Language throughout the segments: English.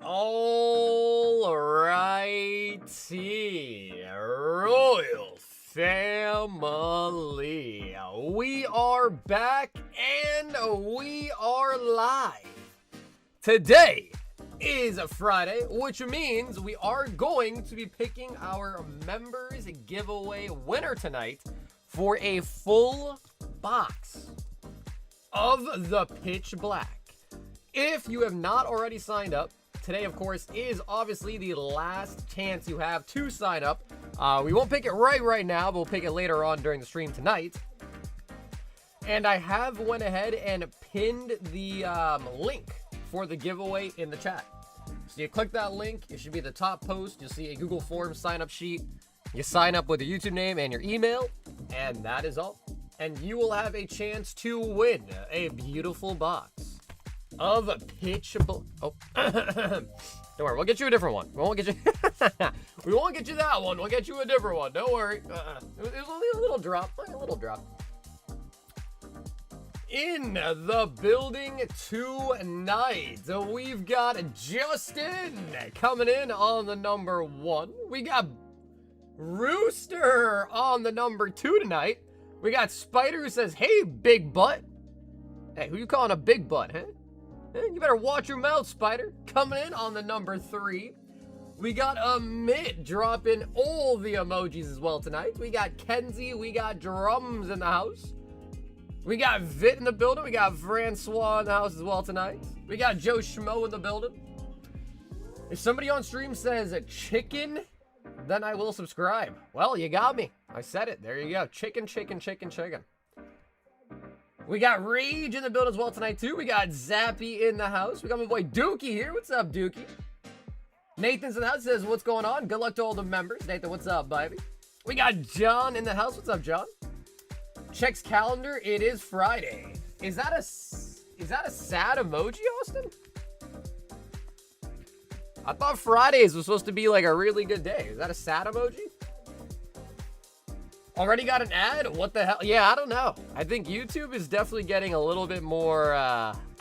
All righty, Royal Family. We are back and we are live. Today is a Friday, which means we are going to be picking our members giveaway winner tonight for a full box of the Pitch Black. If you have not already signed up, today, of course, is obviously the last chance you have to sign up. We won't pick it right now, but we'll pick it later on during the stream tonight. And I have went ahead and pinned the link for the giveaway in the chat. So you click that link, it should be the top post. You'll see a Google Forms sign-up sheet. You sign up with your YouTube name and your email, and that is all. And you will have a chance to win a beautiful box of Pitch Black. Oh, don't worry, we'll get you a different one. We won't get you. We won't get you that one. We'll get you a different one. Don't worry. It was only a little drop. A little drop. In the building tonight, we've got Justin coming in on the number 1. We got Rooster on the number 2 tonight. We got Spider who says, "Hey, big butt." Hey, who you calling a big butt, huh? You better watch your mouth, Spider. Coming in on the number 3. We got Amit dropping all the emojis as well tonight. We got Kenzie. We got Drums in the house. We got Vit in the building. We got Francois in the house as well tonight. We got Joe Schmo in the building. If somebody on stream says chicken, then I will subscribe. Well, you got me. I said it. There you go. Chicken, chicken, chicken, chicken. We got Rage in the building as well tonight, too. We got Zappy in the house. We got my boy Dookie here. What's up, Dookie? Nathan's in the house. Says, what's going on? Good luck to all the members. Nathan, what's up, baby? We got John in the house. What's up, John? Checks calendar. It is Friday. Is that a sad emoji, Austin? I thought Fridays was supposed to be like a really good day. Is that a sad emoji? Already got an ad? What the hell? Yeah, I don't know. I think YouTube is definitely getting a little bit more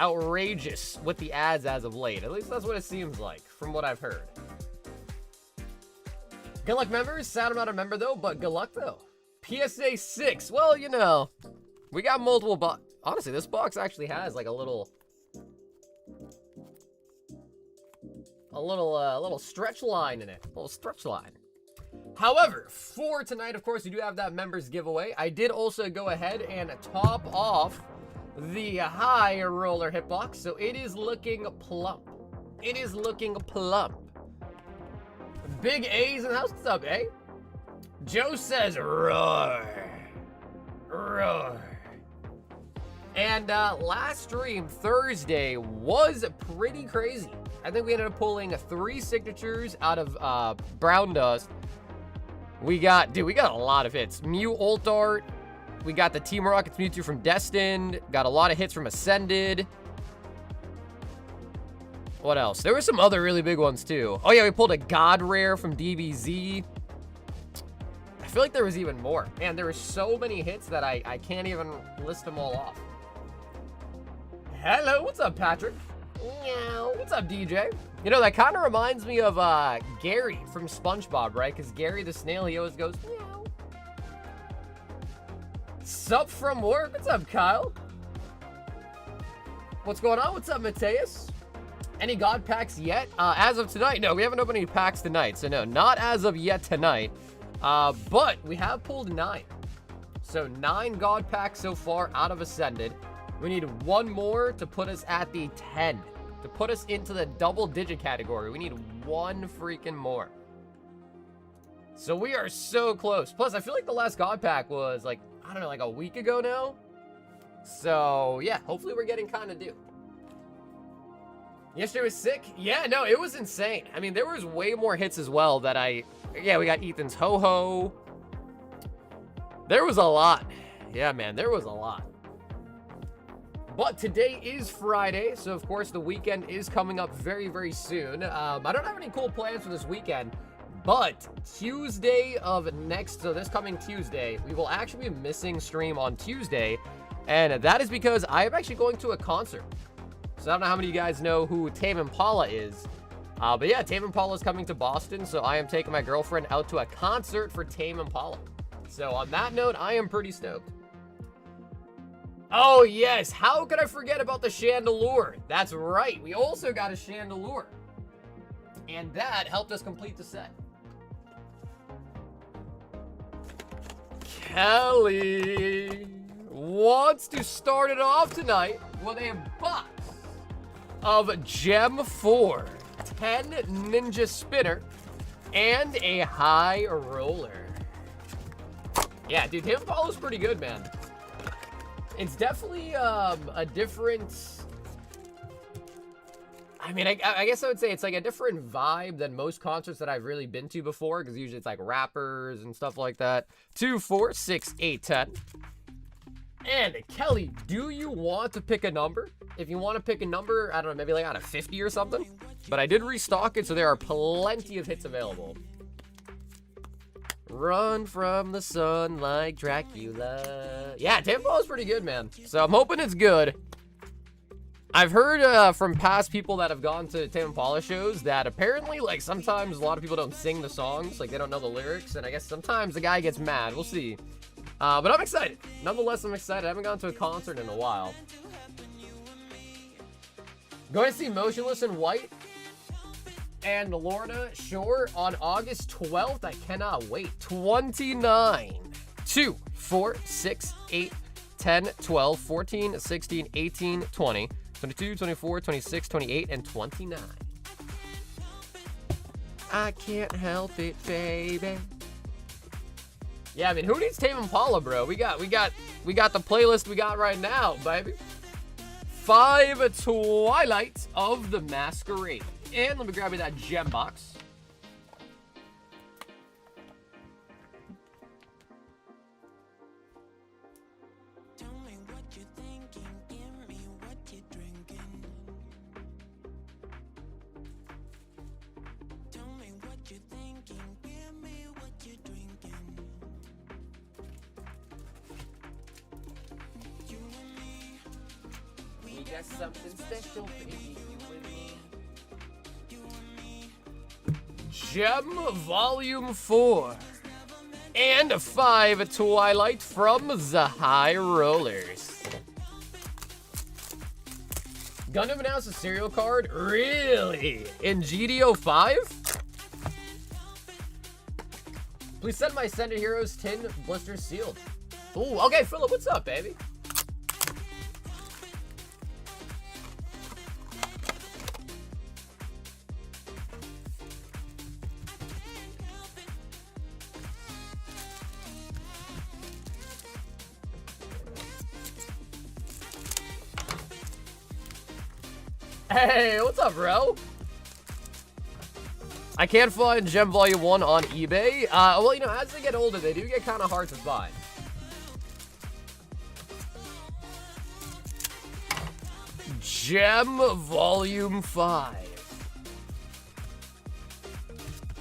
outrageous with the ads as of late. At least that's what it seems like from what I've heard. Good luck, members. Sad I'm not a member, though, but good luck, though. PSA 6. Well, you know, we got multiple honestly, this box actually has like a little stretch line in it. A little stretch line. However, for tonight, of course, we do have that members giveaway. I did also go ahead and top off the high roller hitbox, so it is looking plump. It is looking plump. Big A's in the house. What's up, eh? Joe says, roar. Roar. And last stream, Thursday, was pretty crazy. I think we ended up pulling 3 signatures out of Brown Dust. We got a lot of hits. Mew Ult Art. We got the Team Rockets Mewtwo from Destined. Got a lot of hits from Ascended. What else? There were some other really big ones too. Oh yeah, we pulled a God Rare from DBZ. I feel like there was even more. Man, there were so many hits that I can't even list them all off. Hello, what's up, Patrick? Meow. What's up, DJ? You know, that kind of reminds me of Gary from SpongeBob, right? Because Gary the snail, he always goes, meow. Sup from work? What's up, Kyle? What's going on? What's up, Mateus? Any God packs yet? As of tonight, no, we haven't opened any packs tonight. So no, not as of yet tonight. But we have pulled 9. So 9 God packs so far out of Ascended. We need 1 more to put us at the 10. To put us into the double-digit category, we need 1 freaking more. So we are so close. Plus, I feel like the last God pack was like, I don't know, like a week ago now. So yeah, hopefully we're getting kind of due. Yesterday was sick. Yeah, no, it was insane. I mean, there was way more hits as well that yeah, we got Ethan's Ho-Ho. There was a lot. Yeah, man, there was a lot. But today is Friday, so of course the weekend is coming up very, very soon. I don't have any cool plans for this weekend, but Tuesday of so this coming Tuesday, we will actually be missing stream on Tuesday, and that is because I am actually going to a concert. So I don't know how many of you guys know who Tame Impala is, But yeah, Tame Impala is coming to Boston, so I am taking my girlfriend out to a concert for Tame Impala. So on that note, I am pretty stoked. Oh yes, how could I forget about the Chandelure? That's right, we also got a Chandelure. And that helped us complete the set. Kelly wants to start it off tonight with a box of Gem 4, 10 Ninja Spinner, and a high roller. Yeah, dude, Tame Impala's pretty good, man. It's definitely a different... I mean, I guess I would say it's like a different vibe than most concerts that I've really been to before, because usually it's like rappers and stuff like that. 2, 4, 6, 8, 10. And Kelly, do you want to pick a number? If you want to pick a number, I don't know, maybe like out of 50 or something. But I did restock it, so there are plenty of hits available. Run from the sun like Dracula. Yeah, Tame Impala's pretty good, man. So I'm hoping it's good. I've heard from past people that have gone to Tame Impala shows that apparently, like, sometimes a lot of people don't sing the songs, like, they don't know the lyrics, and I guess sometimes the guy gets mad. We'll see. But I'm excited. Nonetheless, I'm excited. I haven't gone to a concert in a while. Going to see Motionless in White and Lorna Shore on August 12th. I cannot wait. 29, 2, 4, 6, 8, 10, 12, 14, 16, 18, 20, 22, 24, 26, 28, and 29. I can't help it, baby. Yeah, I mean, who needs Tame Impala, bro? We got the playlist we got right now, baby. 5 Twilight of the Masquerade. And let me grab you that gem box. Tell me what you're thinking, give me what you're drinking. Tell me what you're thinking, give me what you're drinking. You and me, We got something special, baby. You and me. Gem Volume 4. And 5 Twilight from the High Rollers. Gundam announced a serial card? Really? In GDO 5? Please send my Sender Heroes tin blister sealed. Ooh, okay, Philip, what's up, baby? Hey, what's up, bro? I can't find Gem Volume 1 on eBay. Well, you know, as they get older, they do get kind of hard to find. Gem Volume 5.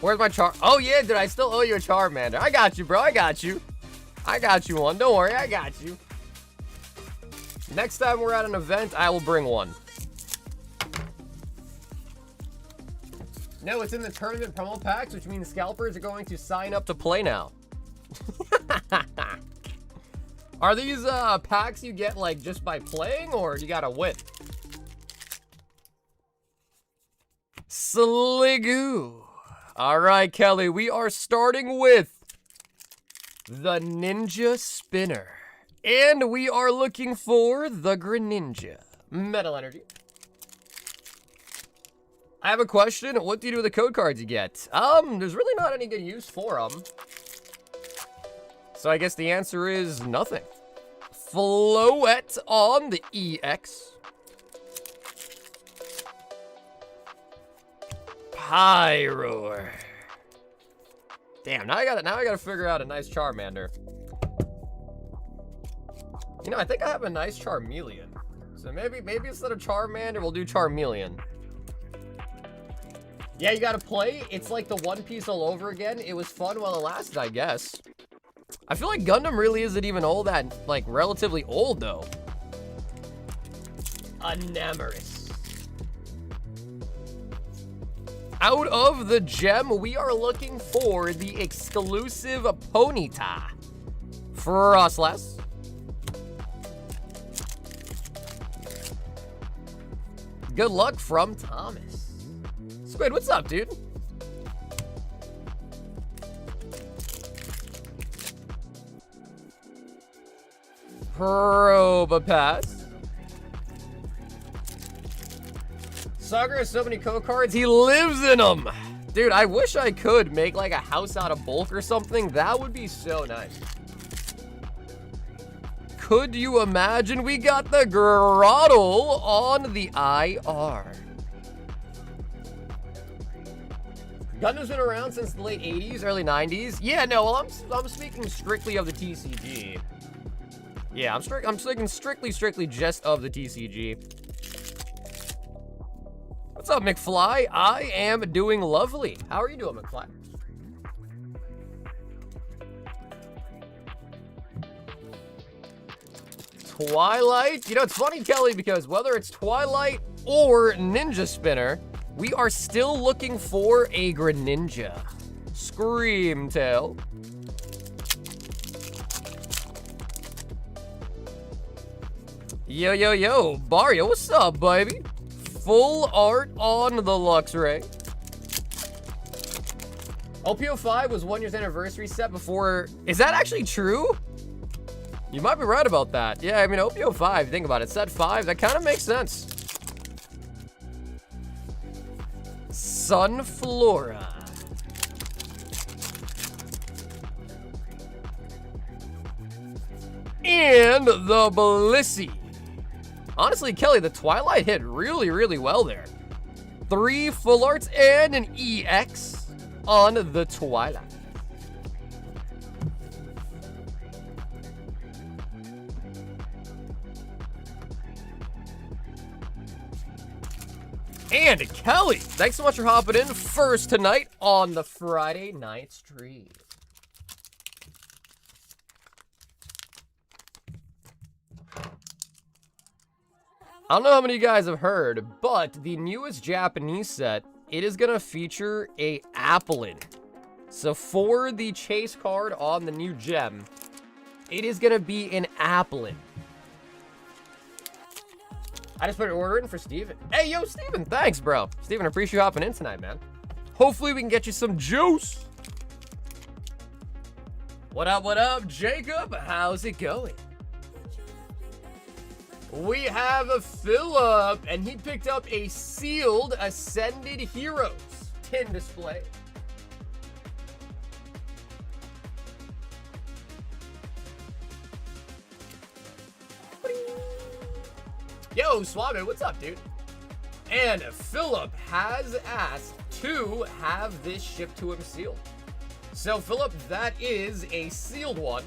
Where's my Char? Oh, yeah, dude, I still owe you a Charmander. I got you, bro. I got you. I got you one. Don't worry, I got you. Next time we're at an event, I will bring one. No, it's in the tournament promo packs, which means scalpers are going to sign up to play now. Are these packs you get like just by playing, or you gotta win? Sligoo. All right, Kelly, we are starting with the Ninja Spinner. And we are looking for the Greninja. Metal Energy. I have a question. What do you do with the code cards you get? There's really not any good use for them. So I guess the answer is nothing. Floette on the EX. Pyroar. Damn, now I gotta figure out a nice Charmander. You know, I think I have a nice Charmeleon. So maybe instead of Charmander, we'll do Charmeleon. Yeah, you gotta play. It's like the One Piece all over again. It was fun while it lasted, I guess. I feel like Gundam really isn't even all that, like, relatively old, though. Anemoris. out of the gem, we are looking for the exclusive Ponyta. Frostless. Good luck from Thomas. Squid, what's up, dude? Probopass. Sagar has so many code cards, he lives in them. Dude, I wish I could make like a house out of bulk or something. That would be so nice. Could you imagine we got the Grottle on the IR? Gundam's been around since the late 80s, early 90s. Yeah, no, well, I'm speaking strictly of the TCG. Yeah, I'm speaking strictly just of the TCG. What's up, McFly? I am doing lovely. How are you doing, McFly? Twilight? You know, it's funny, Kelly, because whether it's Twilight or Ninja Spinner, we are still looking for a Greninja. Screamtail. Yo, Barrio, what's up, baby? Full art on the Luxray. OPO5 was 1 year's anniversary set before. Is that actually true? You might be right about that. Yeah, I mean, OPO5, think about it. Set 5, that kind of makes sense. Sunflora. And the Blissey. Honestly, Kelly, the Twilight hit really well there. 3 full arts and an EX on the Twilight. And Kelly, thanks so much for hopping in first tonight on the Friday night stream. I don't know how many of you guys have heard, but the newest Japanese set, it is gonna feature a Applin. So for the chase card on the new gem, it is gonna be an Applin. I just put an order in for Steven. Hey, yo, Steven, thanks, bro. Steven, I appreciate you hopping in tonight, man. Hopefully we can get you some juice. What up, Jacob? How's it going? We have a Philip, and he picked up a sealed Ascended Heroes tin display. Yo, Suave, what's up, dude? And Philip has asked to have this shipped to him sealed. So, Philip, that is a sealed one.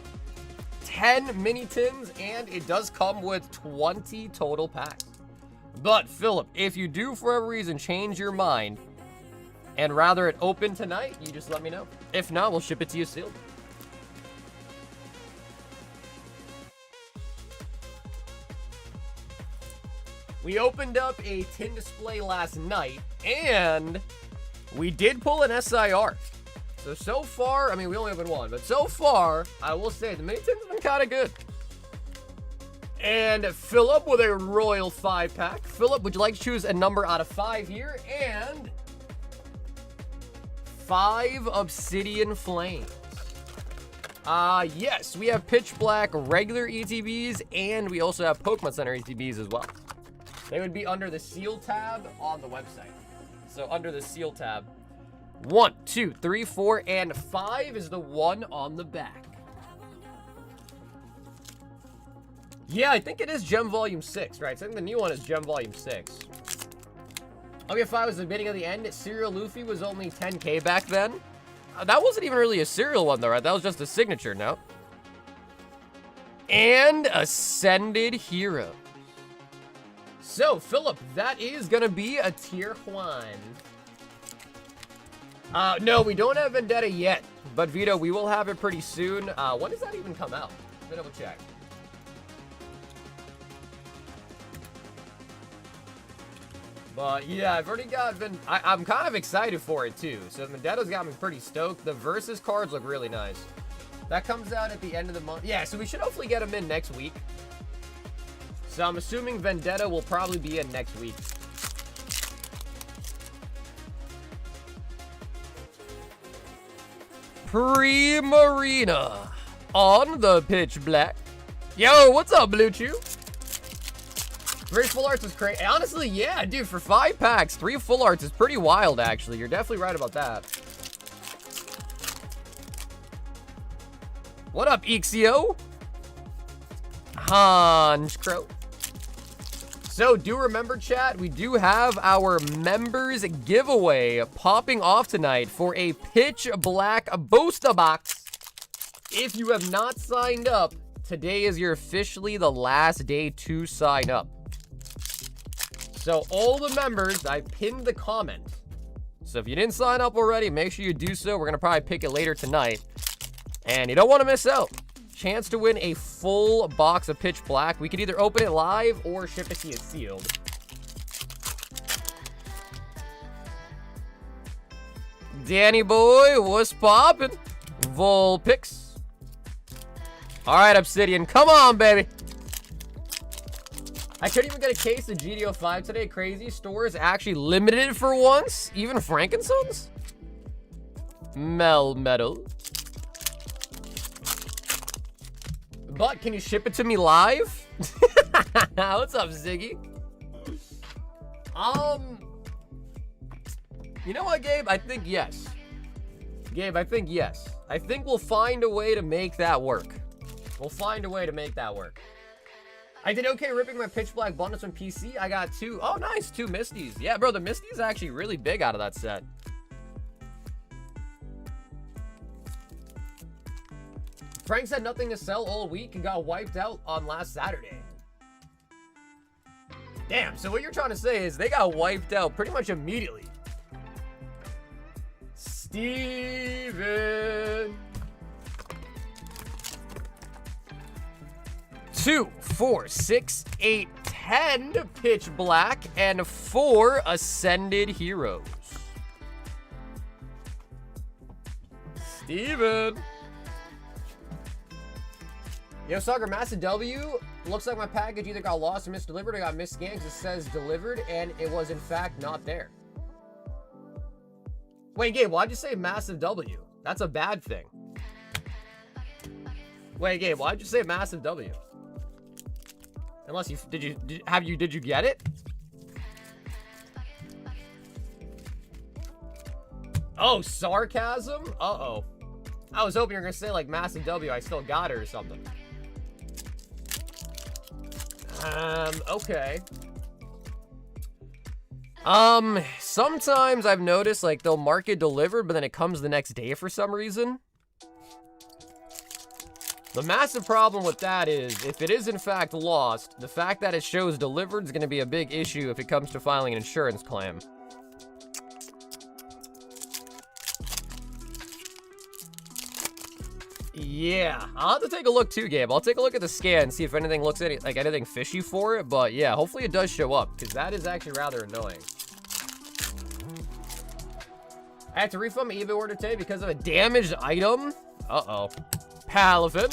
10 mini tins, and it does come with 20 total packs. But, Philip, if you do, for whatever reason, change your mind and rather it open tonight, you just let me know. If not, we'll ship it to you sealed. We opened up a tin display last night, and we did pull an SIR. So far, I mean, we only opened one, but so far, I will say, the mini tins have been kind of good. And Philip with a Royal 5-pack. Philip, would you like to choose a number out of 5 here? And 5 Obsidian Flames. Yes, we have Pitch Black regular ETBs, and we also have Pokemon Center ETBs as well. They would be under the Seal tab on the website. So under the Seal tab, 1, 2, 3, 4, and 5 is the one on the back. Yeah, I think it is Gem Volume 6, right? So I think the new one is Gem Volume 6. Okay, 5 was the beginning of the end. Serial Luffy was only 10K back then. That wasn't even really a serial one, though, right? That was just a signature, no? And Ascended Hero. So, Philip, that is going to be a Tier 1. No, we don't have Vendetta yet. But, Vito, we will have it pretty soon. When does that even come out? Let me double check. But yeah, I've already got I'm kind of excited for it too. So Vendetto's got me pretty stoked. The Versus cards look really nice. That comes out at the end of the month. Yeah, so we should hopefully get them in next week. So I'm assuming Vendetta will probably be in next week. Primarina on the pitch black. Yo, what's up, Blue Chew? Three full arts is crazy. Honestly, yeah, dude, for 5 packs, 3 full arts is pretty wild, actually. You're definitely right about that. What up, Ixio? Hans Crow. So, do remember, chat, we do have our members giveaway popping off tonight for a pitch black booster box. If you have not signed up, today is officially the last day to sign up. So all the members, I pinned the comment. So if you didn't sign up already, make sure you do so. We're going to probably pick it later tonight. And you don't want to miss out. Chance to win a full box of Pitch Black. We could either open it live or ship it to you sealed. Danny boy, what's poppin'? Volpix. All right, Obsidian, come on, baby. I couldn't even get a case of GTO 5 today. Crazy. Stores actually limited it for once. Even Frankensons? Melmetal. But can you ship it to me live? What's up, Ziggy? You know what, Gabe? I think yes. Gabe, I think yes. I think we'll find a way to make that work. We'll find a way to make that work. I did okay ripping my Pitch Black bundles on PC. I got 2. Oh, nice. 2 Misties. Yeah, bro, the Misty is actually really big out of that set. Frank said nothing to sell all week and got wiped out on last Saturday. Damn, so what you're trying to say is they got wiped out pretty much immediately. Steven. 2, 4, 6, 8, 10 Pitch Black, and 4 Ascended Heroes. Steven. Yo, Sucker, Massive W. Looks like my package either got lost or misdelivered or got misscanned because it says delivered and it was in fact not there. Wait, Gabe, why'd you say Massive W? That's a bad thing. Wait, Gabe, why'd you say Massive W? Unless you did you get it? Oh, sarcasm? Uh-oh. I was hoping you were gonna say like Massive W, I still got it or something. Okay. Sometimes I've noticed like they'll mark it delivered, but then it comes the next day for some reason. The massive problem with that is, if it is in fact lost, the fact that it shows delivered is going to be a big issue if it comes to filing an insurance claim. Yeah, I'll have to take a look too, Gabe. I'll take a look at the scan, see if anything looks like anything fishy for it, but yeah, hopefully it does show up, because that is actually rather annoying. I had to refund my eBay order today because of a damaged item. Uh-oh. Palafin.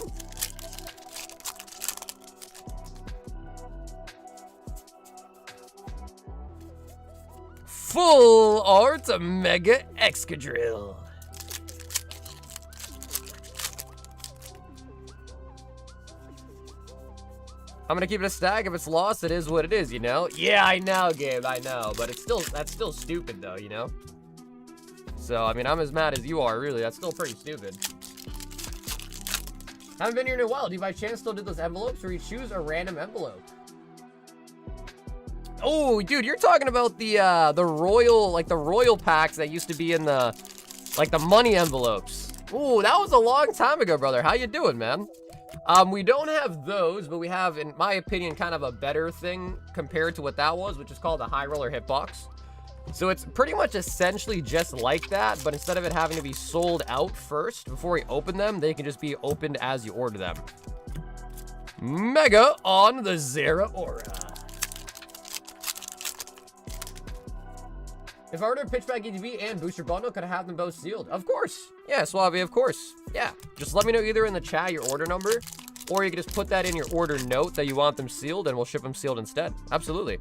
Full art Mega Excadrill. I'm gonna keep it a stack. If it's lost, it is what it is, you know? Yeah, I know, Gabe, I know. But that's still stupid though, you know? So, I mean, I'm as mad as you are, really. That's still pretty stupid. Haven't been here in a while. Do you by chance still do those envelopes, or you choose a random envelope? Oh, dude, you're talking about the royal packs that used to be in the money envelopes. Ooh, that was a long time ago, brother. How you doing, man? We don't have those, but we have, in my opinion, kind of a better thing compared to what that was, which is called a high roller hitbox. So it's pretty much essentially just like that, but instead of it having to be sold out first before you open them, they can just be opened as you order them. Mega on the Zera Aura. If I ordered Pitch Black ETB and Booster Bundle, could I have them both sealed? Of course. Yeah, Suave, of course. Yeah. Just let me know either in the chat your order number, or you can just put that in your order note that you want them sealed, and we'll ship them sealed instead. Absolutely.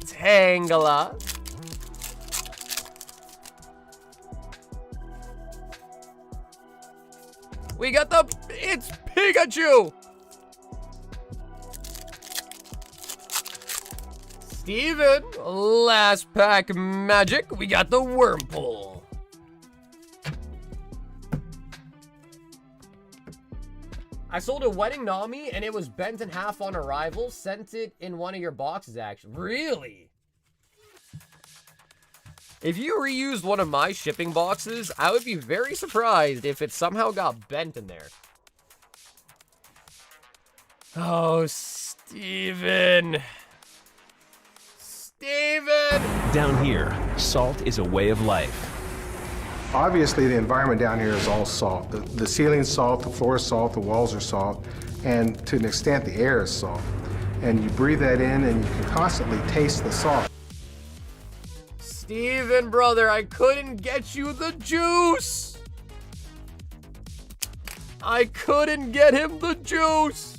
Tangela. We got it's Pikachu! Steven, last pack magic. We got the Wurmple. I sold a wedding Nami and it was bent in half on arrival. Sent it in one of your boxes, actually. Really? If you reused one of my shipping boxes, I would be very surprised if it somehow got bent in there. Oh, Steven. Steven! Down here, salt is a way of life. Obviously, the environment down here is all salt. The ceiling's salt, the floor is salt, the walls are salt, and to an extent, the air is salt. And you breathe that in, and you can constantly taste the salt. Steven, brother, I couldn't get you the juice! I couldn't get him the juice!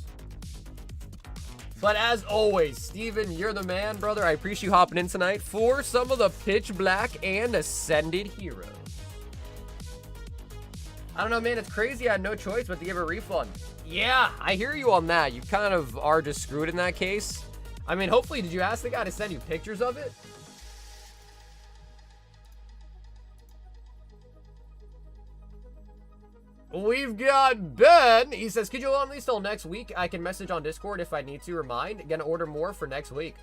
But as always, Steven, you're the man, brother. I appreciate you hopping in tonight for some of the Pitch Black and Ascended Heroes. I don't know, man. It's crazy. I had no choice but to give a refund. Yeah, I hear you on that. You kind of are just screwed in that case. I mean, hopefully, did you ask the guy to send you pictures of it? We've got Ben. He says, could you on these till next week? I can message on Discord if I need to. Remind. Gonna order more for next week.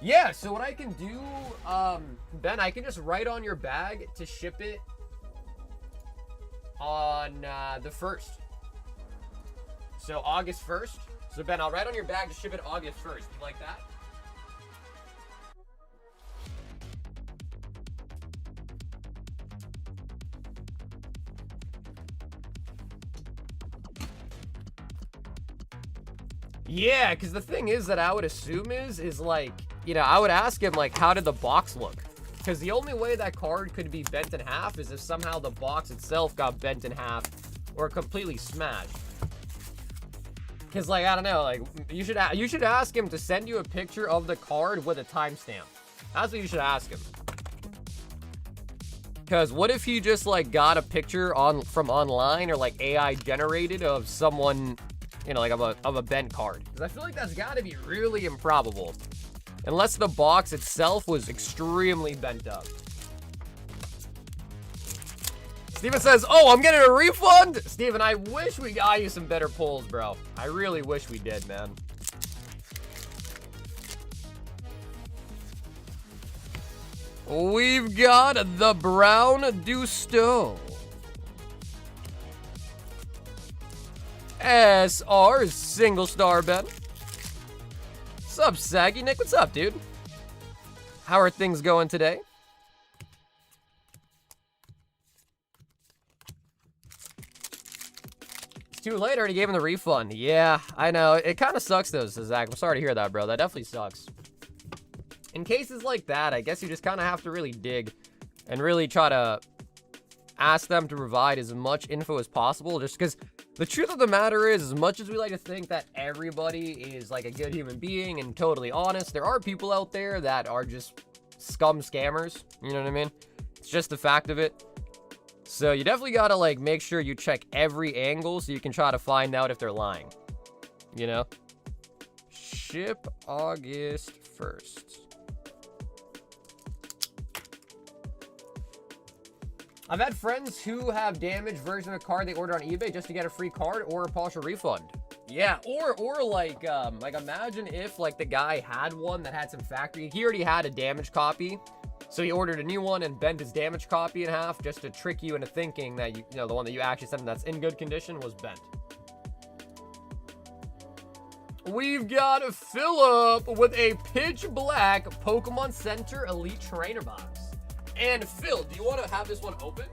Yeah, so what I can do, Ben, I can just write on your bag to ship it on the 1st. So August 1st. So Ben, I'll write on your bag to ship it August 1st. You like that? Yeah, because the thing is that I would assume is like, you know, I would ask him, like, how did the box look? Because the only way that card could be bent in half is if somehow the box itself got bent in half or completely smashed. Because, like, I don't know, like, you should ask him to send you a picture of the card with a timestamp. That's what you should ask him. Because what if he just, like, got a picture from online or, like, AI generated of someone, you know, like, of a bent card? Because I feel like that's got to be really improbable. Unless the box itself was extremely bent up. Steven says, oh, I'm getting a refund? Steven, I wish we got you some better pulls, bro. I really wish we did, man. We've got the Brown Dusto. SR single star Ben. What's up, Saggy Nick? What's up, dude? How are things going today? It's too late. I already gave him the refund. Yeah, I know. It kind of sucks, though, Zach. I'm sorry to hear that, bro. That definitely sucks. In cases like that, I guess you just kind of have to really dig and really try to ask them to provide as much info as possible, just because the truth of the matter is, as much as we like to think that everybody is like a good human being and totally honest, there are people out there that are just scum scammers. You know what I mean? It's just the fact of it. So you definitely gotta like make sure you check every angle so you can try to find out if they're lying. You know? Ship August 1st. I've had friends who have damaged version of a card they ordered on eBay just to get a free card or a partial refund. Yeah, or like imagine if like the guy had one that had some factory. He already had a damaged copy, so he ordered a new one and bent his damaged copy in half just to trick you into thinking that you know the one that you actually sent that's in good condition was bent. We've got Philip with a Pitch Black Pokemon Center Elite Trainer box. And Phil, do you want to have this one open?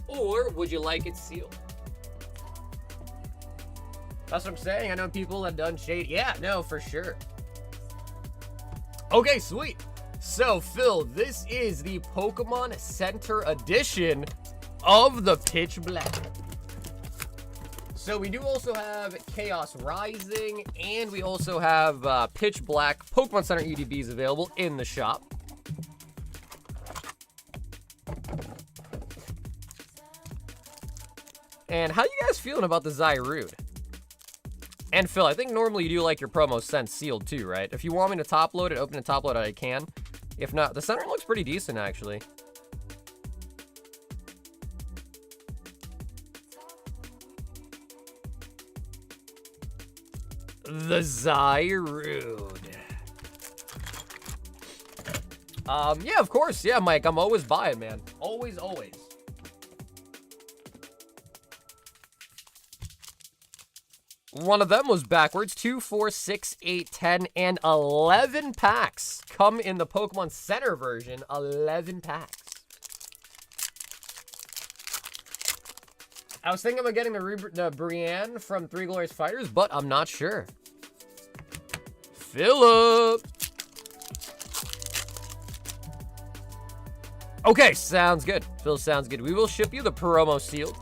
Or would you like it sealed? That's what I'm saying. I know people have done shade. Yeah, no, for sure. Okay, sweet. So, Phil, this is the Pokemon Center edition of the Pitch Black. So we do also have Chaos Rising, and we also have Pitch Black Pokemon Center EDBs available in the shop. And how you guys feeling about the Zyrude? And Phil, I think normally you do like your promo sent sealed too, right? If you want me to top load it, open the top load, I can. If not, the center looks pretty decent actually. The Zyrude. Yeah, of course. Yeah, Mike, I'm always buying, man. Always, always. One of them was backwards. 2, 4, 6, 8, 10, and 11 packs come in the Pokemon Center version. 11 packs. I was thinking about getting the Brienne from Three Glorious Fighters, but I'm not sure. Philip. Okay, sounds good. Phil, sounds good. We will ship you the promo sealed.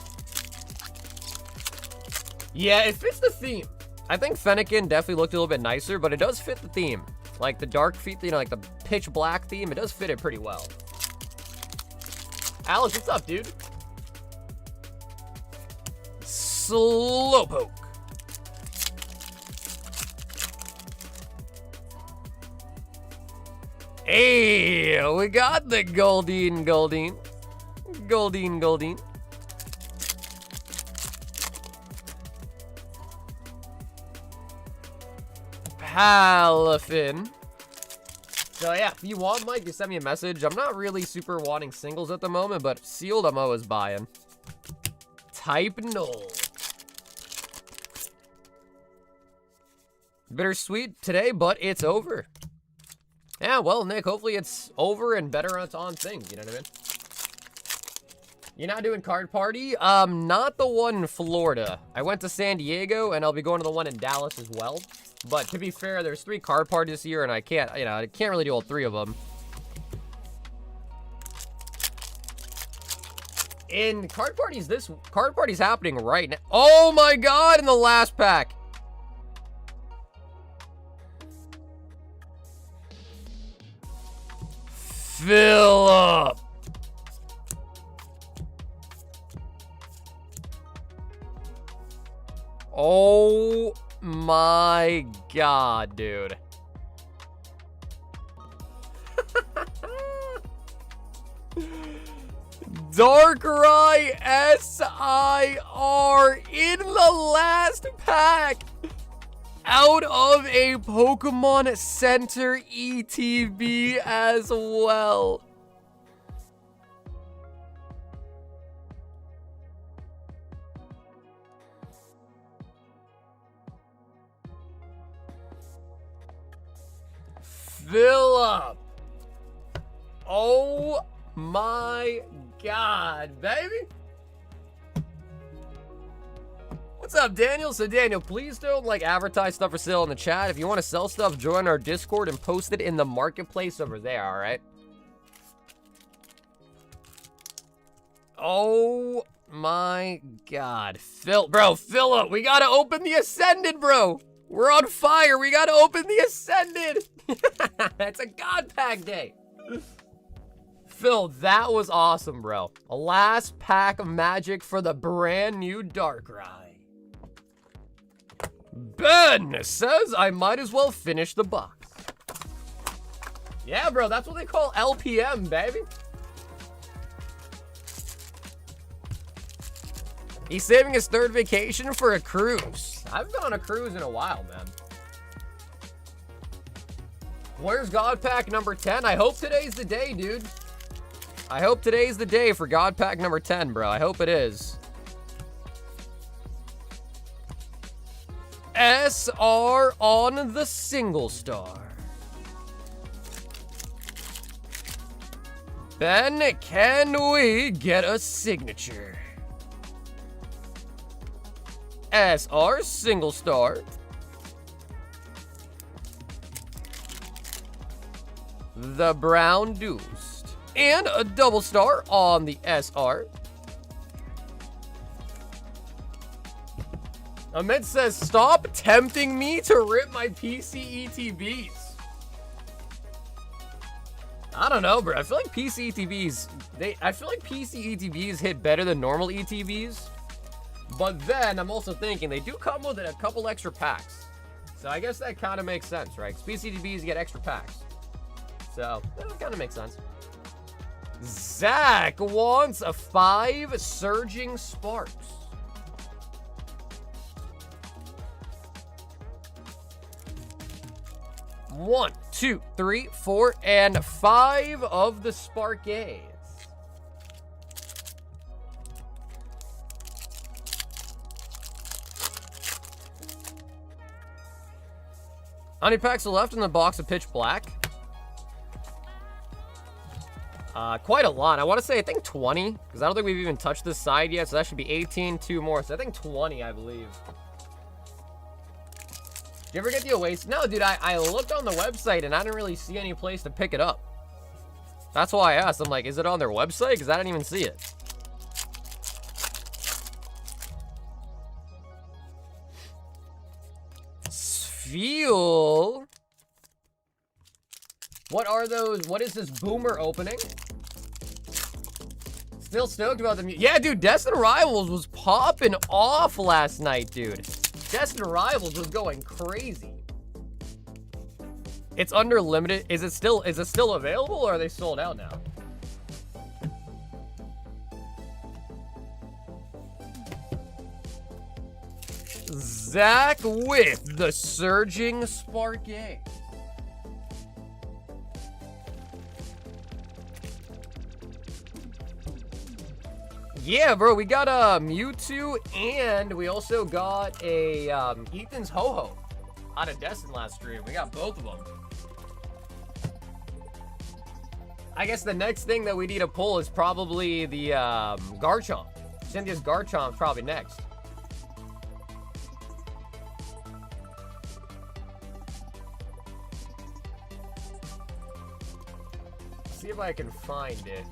Yeah, it fits the theme. I think Fennekin definitely looked a little bit nicer, but it does fit the theme. Like the dark feet, you know, like the pitch black theme, it does fit it pretty well. Alex, what's up, dude? Slowpoke. Hey, we got the Goldeen. Palafin. So yeah, if you want, Mike, you send me a message. I'm not really super wanting singles at the moment, but sealed I'm always buying. Type null. Bittersweet today, but it's over. Yeah, well, Nick, hopefully it's over and better on things, you know what I mean? You're not doing card party? Not the one in Florida. I went to San Diego, and I'll be going to the one in Dallas as well. But to be fair, there's 3 card parties this year, and I can't really do all 3 of them. In card parties, this card party's happening right now. Oh my god, in the last pack. Philip. Oh my god, dude. Darkrai SIR in the last pack out of a Pokemon Center ETB as well. Philip. Oh my god, baby. What's up, Daniel? So, Daniel, please don't, advertise stuff for sale in the chat. If you want to sell stuff, join our Discord and post it in the marketplace over there, all right? Oh my god. Philip, we gotta open the Ascended, bro. We're on fire. We gotta open the Ascended. It's a God Pack day. Phil, that was awesome, bro. A last pack of magic for the brand new Darkrai. Ben says I might as well finish the box. Yeah, bro, that's what they call LPM, baby. He's saving his 3rd vacation for a cruise. I haven't been on a cruise in a while, man. Where's God Pack number 10? I hope today's the day, dude. I hope today's the day for God Pack number 10, bro. I hope it is. SR on the single star. Ben, can we get a signature? SR single star. The Brown Deuced. And a double star on the SR. Ahmed says, stop tempting me to rip my PC ETBs. I don't know, bro. I feel like PC ETBs, I feel like PC ETBs hit better than normal ETBs. But then I'm also thinking they do come with a couple extra packs. So I guess that kind of makes sense, right? Because PC ETBs get extra packs. So that kind of makes sense. Zach wants a 5 Surging Sparks. One, 2, 3, 4, and 5 of the Sparkades. How many packs are left in the box of Pitch Black? Quite a lot. I want to say, I think 20, because I don't think we've even touched this side yet, so that should be 18, 2 more. So I think 20, I believe. Did you ever get the Oasis? No, dude, I looked on the website and I didn't really see any place to pick it up. That's why I asked. I'm like, is it on their website? Because I didn't even see it. Fuel. What are those? What is this boomer opening? Still stoked about the yeah, dude, Destined Rivals was popping off last night, dude. Destined Rivals was going crazy. It's under limited. Is it still available, or are they sold out now? Zach with the Surging Sparkade. Yeah, bro, we got a Mewtwo, and we also got a Ethan's Ho-Ho out of Destin last stream. We got both of them. I guess the next thing that we need to pull is probably the Garchomp. Cynthia's Garchomp's probably next. See if I can find it.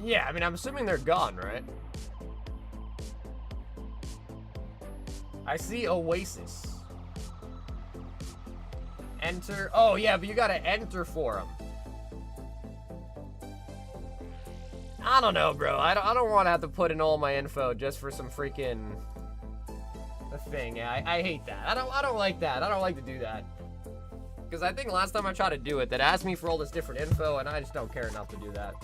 Yeah, I mean, I'm assuming they're gone, right? I see Oasis. Enter. Oh, yeah, but you gotta enter for them. I don't know, bro. I don't want to have to put in all my info just for some freaking thing. Yeah, I hate that. I don't like that. I don't like to do that. Because I think last time I tried to do it, that asked me for all this different info, and I just don't care enough to do that.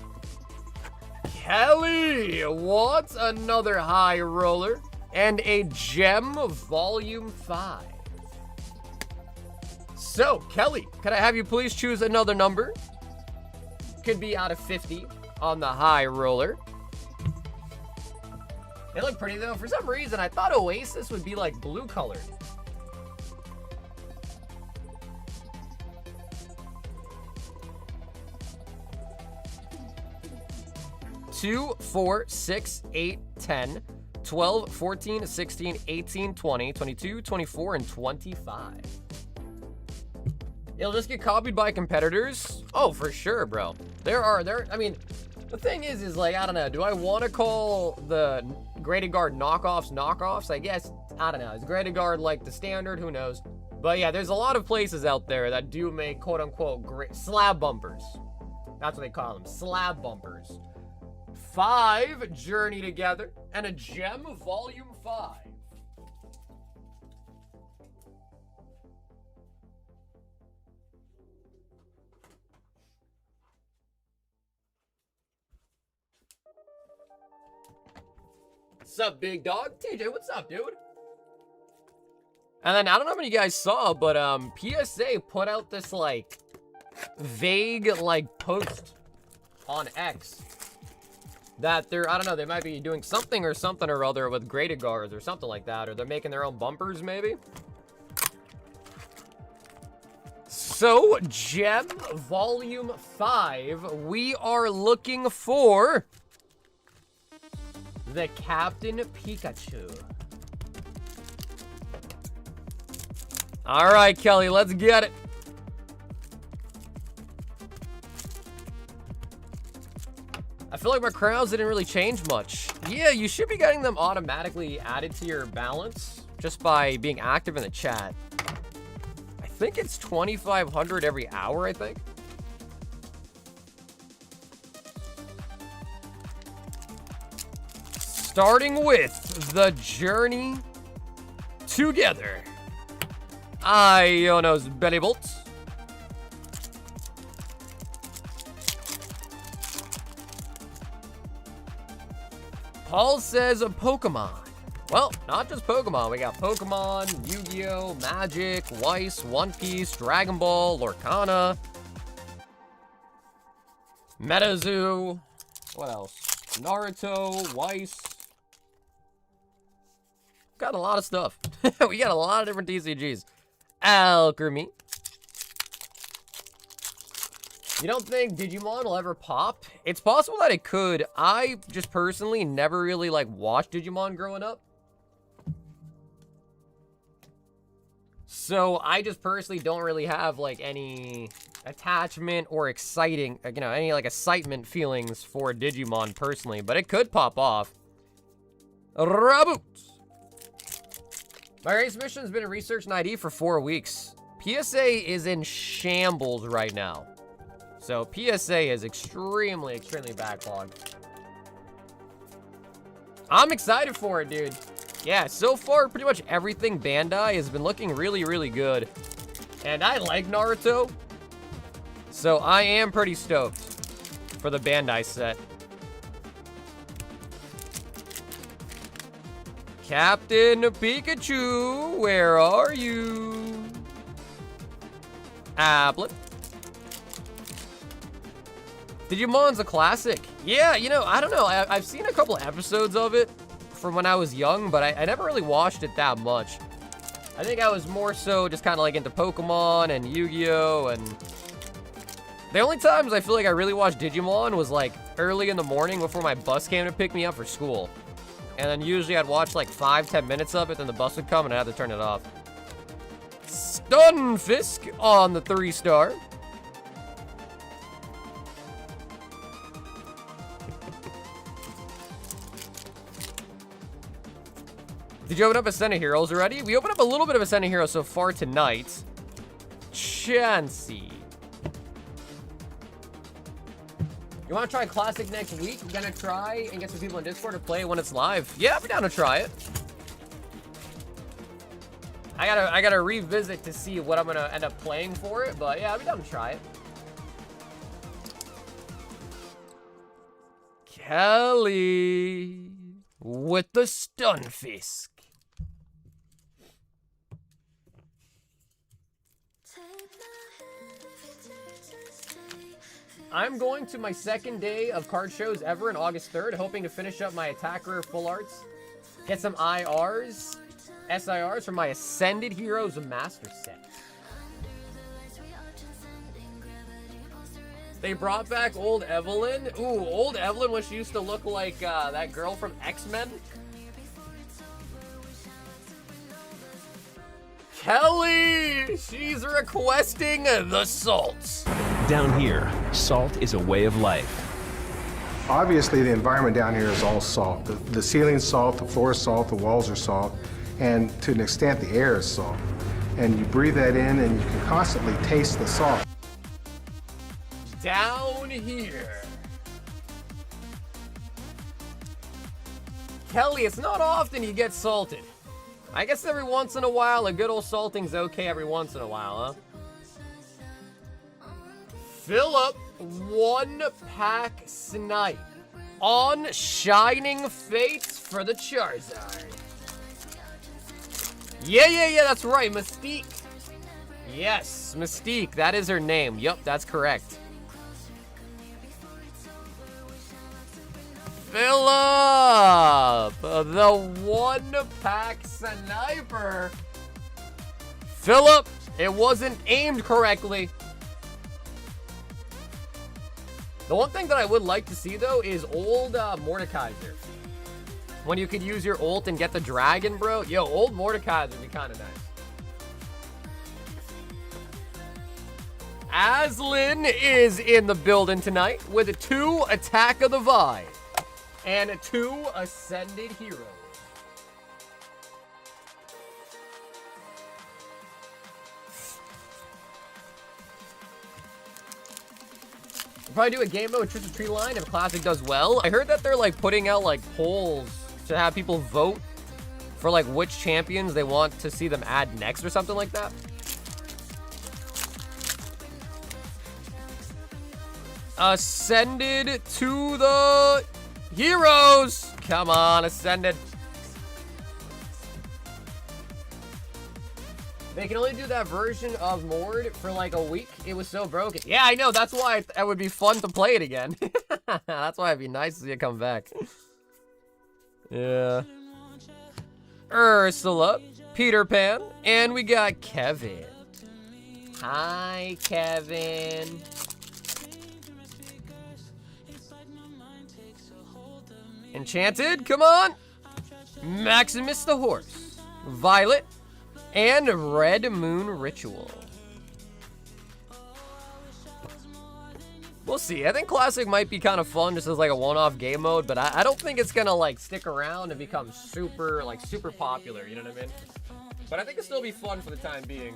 Kelly wants another high roller and a gem volume 5. So, Kelly, can I have you please choose another number? Could be out of 50 on the high roller. They look pretty though. For some reason, I thought Oasis would be like blue colored. Two, 4, 6, 8, 10, 12, 14, 16, 18, 20, 22, 24, and 25. It'll just get copied by competitors? Oh, for sure, bro. I mean, the thing is like, I don't know. Do I want to call the Graded Guard knockoffs? I guess, I don't know. Is Graded Guard like the standard? Who knows? But yeah, there's a lot of places out there that do make quote-unquote slab bumpers. That's what they call them, slab bumpers. 5 Journey Together and a gem volume 5. What's up, big dog? TJ, what's up, dude? And then, I don't know how many of you guys saw, but PSA put out this, like, vague, like, post on X that they're, I don't know, they might be doing something or other with Graded Guards or something like that, or they're making their own bumpers, maybe? So, Gem Volume 5, we are looking for the Captain Pikachu. All right, Kelly, let's get it. I feel like my crowns didn't really change much. Yeah, you should be getting them automatically added to your balance just by being active in the chat. I think it's 2,500 every hour, I think. Starting with the journey together. Iono's Belly Bolt. Paul says a Pokemon. Well, not just Pokemon. We got Pokemon, Yu-Gi-Oh, Magic, Weiss, One Piece, Dragon Ball, Lorcana, MetaZoo. What else? Naruto, Weiss. Got a lot of stuff. We got a lot of different TCGs. Alchemy. You don't think Digimon will ever pop? It's possible that it could. I just personally never really like watched Digimon growing up. So I just personally don't really have like any attachment or exciting, any like excitement feelings for Digimon personally, but it could pop off. Raboot. My race mission has been in research and ID for 4 weeks. PSA is in shambles right now. So PSA is extremely backlogged. I'm excited for it, dude. Yeah, so far, pretty much everything Bandai has been looking really good. And I like Naruto. So I am pretty stoked for the Bandai set. Captain Pikachu, where are you? Applet. Digimon's a classic. Yeah, I don't know. I've seen a couple episodes of it from when I was young, but I never really watched it that much. I think I was more so just kind of like into Pokemon and Yu-Gi-Oh! And the only times I feel like I really watched Digimon was like early in the morning before my bus came to pick me up for school. And then usually I'd watch like 5-10 minutes of it, then the bus would come and I'd have to turn it off. Stunfisk on the 3-star. Did you open up Ascendant Heroes already? We opened up a little bit of Ascendant Heroes so far tonight. Chansey. You want to try Classic next week? We're gonna try and get some people in Discord to play it when it's live. Yeah, I'll be down to try it. I gotta revisit to see what I'm gonna end up playing for it, but yeah, I'll be down to try it. Kelly with the Stunfisk. I'm going to my second day of card shows ever on August 3rd, hoping to finish up my Attacker Full Arts, get some IRs, SIRs for my Ascended Heroes Master Set. They brought back old Evelyn. Ooh, old Evelyn when she used to look like that girl from X-Men. Kelly! She's requesting the salts. Down here, salt is a way of life. Obviously, the environment down here is all salt. The ceiling's salt, the floor is salt, the walls are salt, and to an extent, the air is salt. And you breathe that in, and you can constantly taste the salt. Down here. Kelly, it's not often you get salted. I guess every once in a while, a good old salting's okay every once in a while, huh? Fill up 1-pack snipe on Shining Fates for the Charizard. Yeah, that's right, Mystique. Yes, Mystique, that is her name. Yup, that's correct. Fill up the 1-pack sniper. Fill up It wasn't aimed correctly. The one thing that I would like to see, though, is old Mordekaiser. When you could use your ult and get the dragon, bro. Yo, old Mordekaiser would be kind of nice. Aslin is in the building tonight with 2 Attack of the Vi and 2 Ascended Heroes. Probably do a game mode with Twisted Tree Line if Classic does well. I heard that they're like putting out like polls to have people vote for like which champions they want to see them add next or something like that. Ascended to the heroes. Come on, Ascended. They can only do that version of Mord for like a week. It was so broken. Yeah, I know. That's why it would be fun to play it again. That's why it'd be nice to see it come back. Yeah. Ursula, Peter Pan, and we got Kevin. Hi, Kevin. Enchanted, come on. Maximus the Horse. Violet. And Red Moon Ritual. We'll see. I think Classic might be kind of fun just as like a one-off game mode, but I don't think it's gonna like stick around and become super popular, you know what I mean? But I think it'll still be fun for the time being.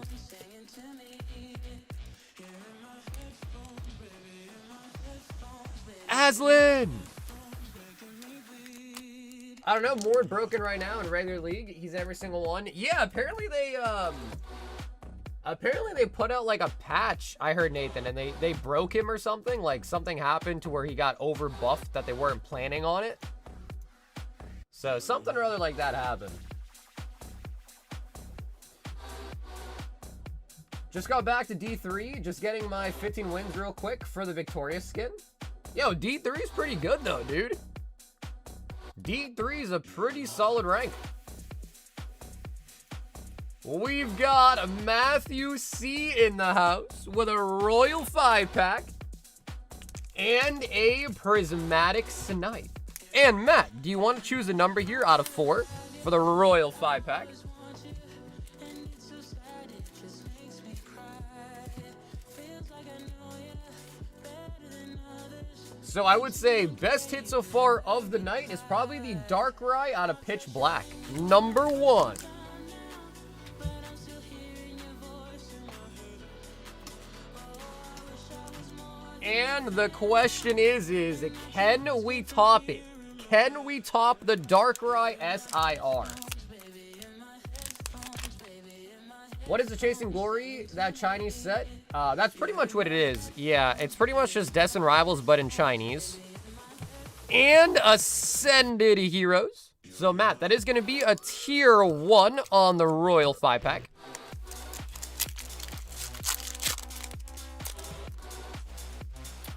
Aslin! I don't know, Mord broken right now in regular league. He's every single one. Yeah, apparently they put out like a patch, I heard, Nathan, and they broke him or something. Like something happened to where he got over buffed that they weren't planning on it. So something or other like that happened. Just got back to D3, just getting my 15 wins real quick for the Victorious skin. Yo, D3 is pretty good though, dude. D3 is a pretty solid rank. We've got Matthew C in the house with a Royal 5-pack and a Prismatic Snipe. And Matt, do you want to choose a number here out of 4 for the Royal 5-pack? So I would say best hit so far of the night is probably the Darkrai out of Pitch Black. Number 1. And the question is can we top it? Can we top the Darkrai SIR? What is the Chasing Glory, that Chinese set? That's pretty much what it is. Yeah, it's pretty much just Deaths and Rivals, but in Chinese. And Ascended Heroes. So, Matt, that is going to be a tier 1 on the Royal 5-pack.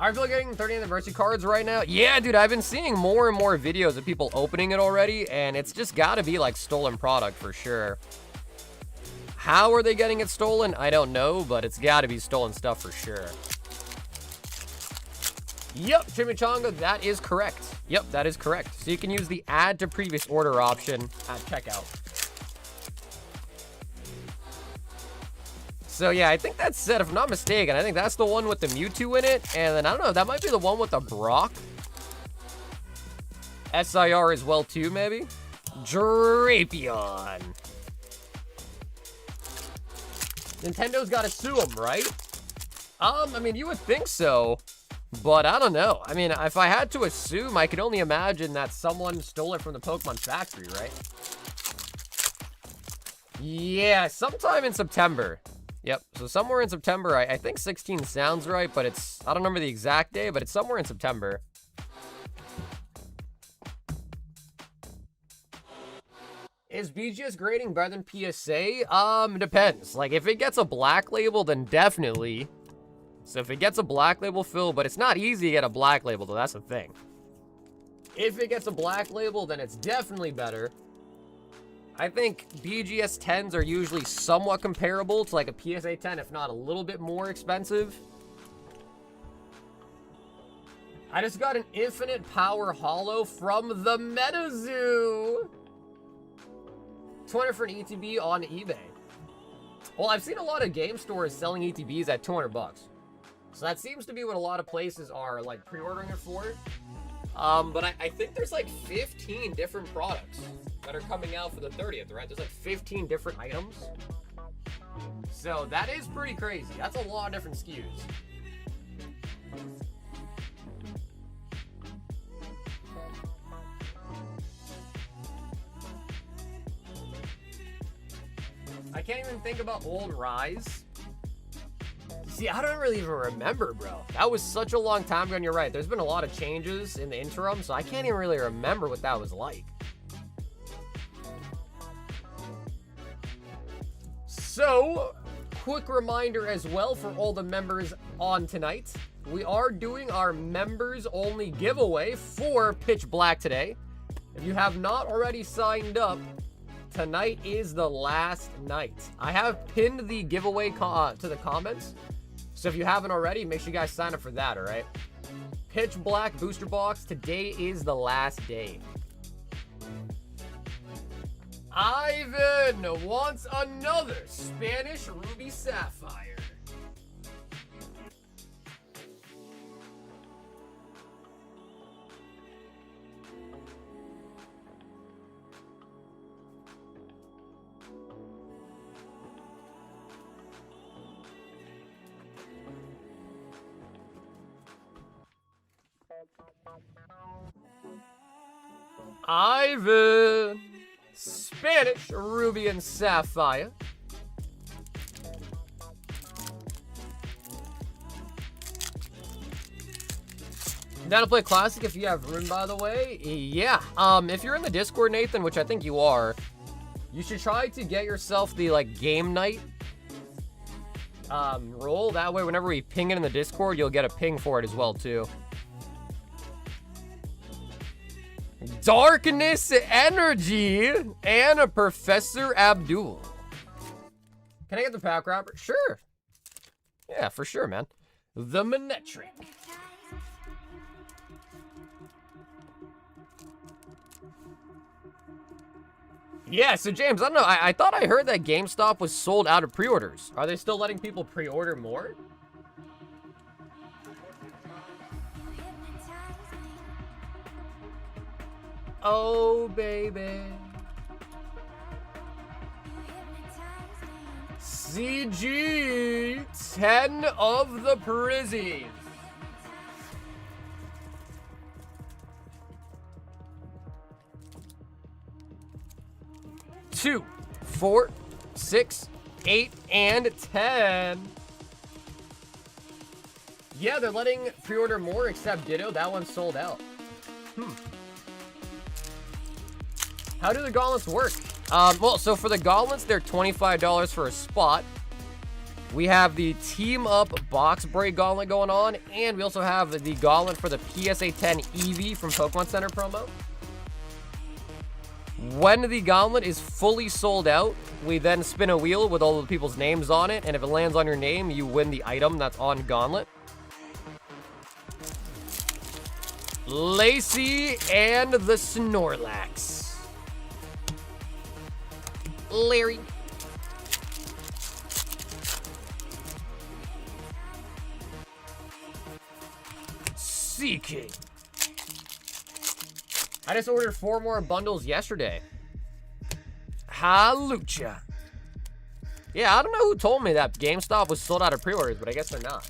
I feel like getting 30th anniversary cards right now. Yeah, dude, I've been seeing more and more videos of people opening it already, and it's just got to be, like, stolen product for sure. How are they getting it stolen? I don't know, but it's got to be stolen stuff for sure. Yep, Chimichanga, that is correct. Yep, that is correct. So you can use the add to previous order option at checkout. So yeah, I think that's it, if I'm not mistaken. I think that's the one with the Mewtwo in it. And then, I don't know, that might be the one with the Brock. SIR as well too, maybe? Drapion. Nintendo's got to sue him, right? I mean, you would think so, but I don't know. I mean, if I had to assume, I could only imagine that someone stole it from the Pokemon factory, right? Yeah, sometime in September. Yep, so somewhere in September. I think 16 sounds right, but it's, I don't remember the exact day, but it's somewhere in September. Is BGS grading better than PSA? Depends. Like, if it gets a black label, then definitely. So if it gets a black label fill, but it's not easy to get a black label, though, that's the thing. If it gets a black label, then it's definitely better. I think BGS 10s are usually somewhat comparable to like a PSA 10, if not a little bit more expensive. I just got an infinite power holo from the MetaZoo. 200 for an ETB on eBay. Well, I've seen a lot of game stores selling ETBs at 200 bucks. So that seems to be what a lot of places are like pre-ordering it for. But I think there's like 15 different products that are coming out for the 30th, right? There's like 15 different items. So that is pretty crazy. That's a lot of different SKUs. I can't even think about old Rise. See, I don't really even remember, bro. That was such a long time ago, and you're right. There's been a lot of changes in the interim, so I can't even really remember what that was like. So, quick reminder as well for all the members on tonight. We are doing our members-only giveaway for Pitch Black today. If you have not already signed up, tonight is the last night. I have pinned the giveaway to the comments. So if you haven't already, make sure you guys sign up for that, all right? Pitch Black Booster Box, today is the last day. Ivan wants another Spanish Ruby Sapphire. Ivan, Spanish Ruby and Sapphire. Down to play Classic if you have room, by the way. Yeah. If you're in the Discord, Nathan, which I think you are, you should try to get yourself the like game night role. That way, whenever we ping it in the Discord, you'll get a ping for it as well too. Darkness Energy and a Professor Abdul. Can I get the pack wrapper? Sure. Yeah, for sure, man. The Manetric. Yeah, so James, I don't know. I thought I heard that GameStop was sold out of pre-orders. Are they still letting people pre-order more? Oh, baby. CG 10 of the Prizzies. Two, 4, 6, 8, and 10. Yeah, they're letting pre-order more except Ditto. That one's sold out. How do the gauntlets work? Well, so for the gauntlets, they're $25 for a spot. We have the Team Up Box Break Gauntlet going on, and we also have the gauntlet for the PSA 10 EV from Pokemon Center promo. When the gauntlet is fully sold out, we then spin a wheel with all the people's names on it, and if it lands on your name, you win the item that's on gauntlet. Lacey and the Snorlax. Larry. Seeking. I just ordered 4 more bundles yesterday. Halucha. Yeah, I don't know who told me that GameStop was sold out of pre-orders, but I guess they're not.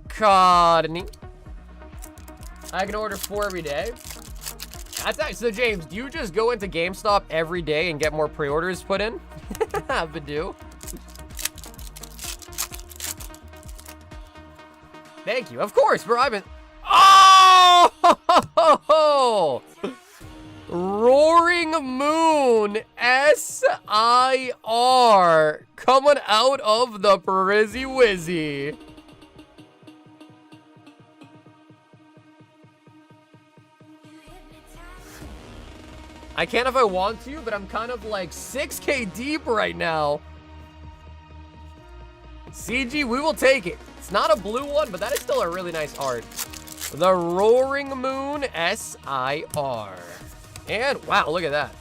Codney. I can order 4 every day. That's actually, so James, do you just go into GameStop every day and get more pre-orders put in? Badoo. Thank you. Of course, bro. I've been... Oh! Roaring Moon SIR coming out of the Prizzy Wizzy. I can if I want to, but I'm kind of like 6K deep right now. CG, we will take it. It's not a blue one, but that is still a really nice art. The Roaring Moon SIR. And wow, look at that.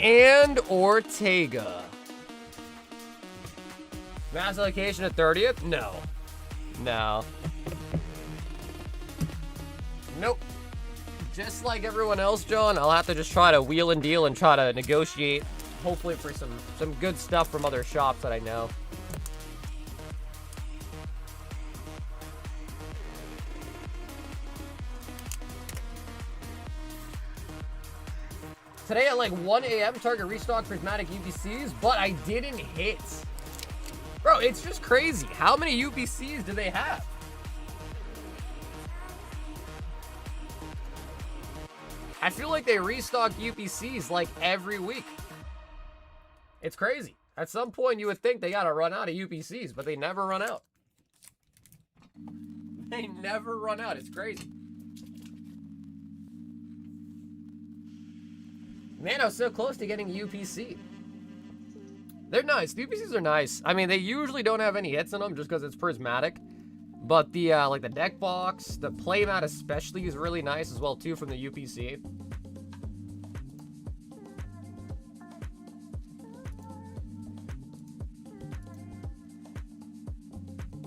And Ortega. Mass allocation at 30th? No. No. Nope. Just like everyone else, John, I'll have to just try to wheel and deal and try to negotiate, hopefully for some good stuff from other shops that I know. Today at like 1 a.m. Target restock prismatic UPCs, but I didn't hit. Bro, it's just crazy. How many UPCs do they have? I feel like they restock UPCs like every week. It's crazy. At some point you would think they gotta run out of UPCs, but they never run out. They never run out. It's crazy. Man, I was so close to getting a UPC. They're nice. The UPCs are nice. I mean, they usually don't have any hits in them just because it's prismatic. But the, like the deck box, the playmat especially is really nice as well, too, from the UPC.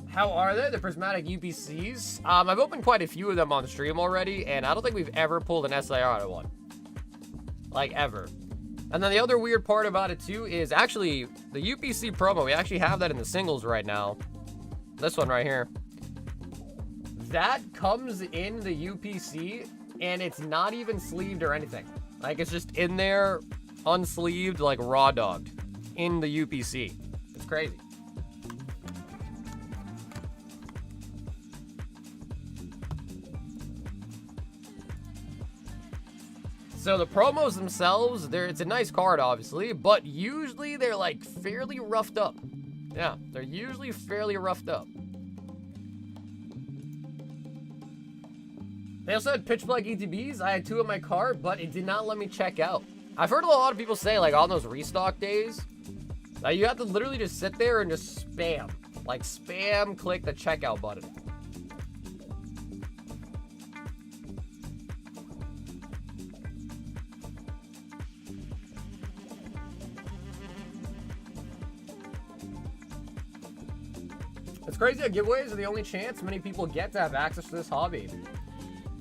How are they? The prismatic UPCs? I've opened quite a few of them on stream already, and I don't think we've ever pulled an SIR out of one. Like, ever. And then the other weird part about it, too, is actually the UPC promo. We actually have that in the singles right now. This one right here. That comes in the UPC, and it's not even sleeved or anything. Like, it's just in there, unsleeved, like, raw dogged in the UPC. It's crazy. So the promos themselves, it's a nice card, obviously, but usually they're, like, fairly roughed up. Yeah, they're usually fairly roughed up. They also had pitch black ETBs. I had 2 in my cart, but it did not let me check out. I've heard a lot of people say, like, on those restock days, that you have to literally just sit there and just spam. Like, spam click the checkout button. It's crazy how giveaways are the only chance many people get to have access to this hobby.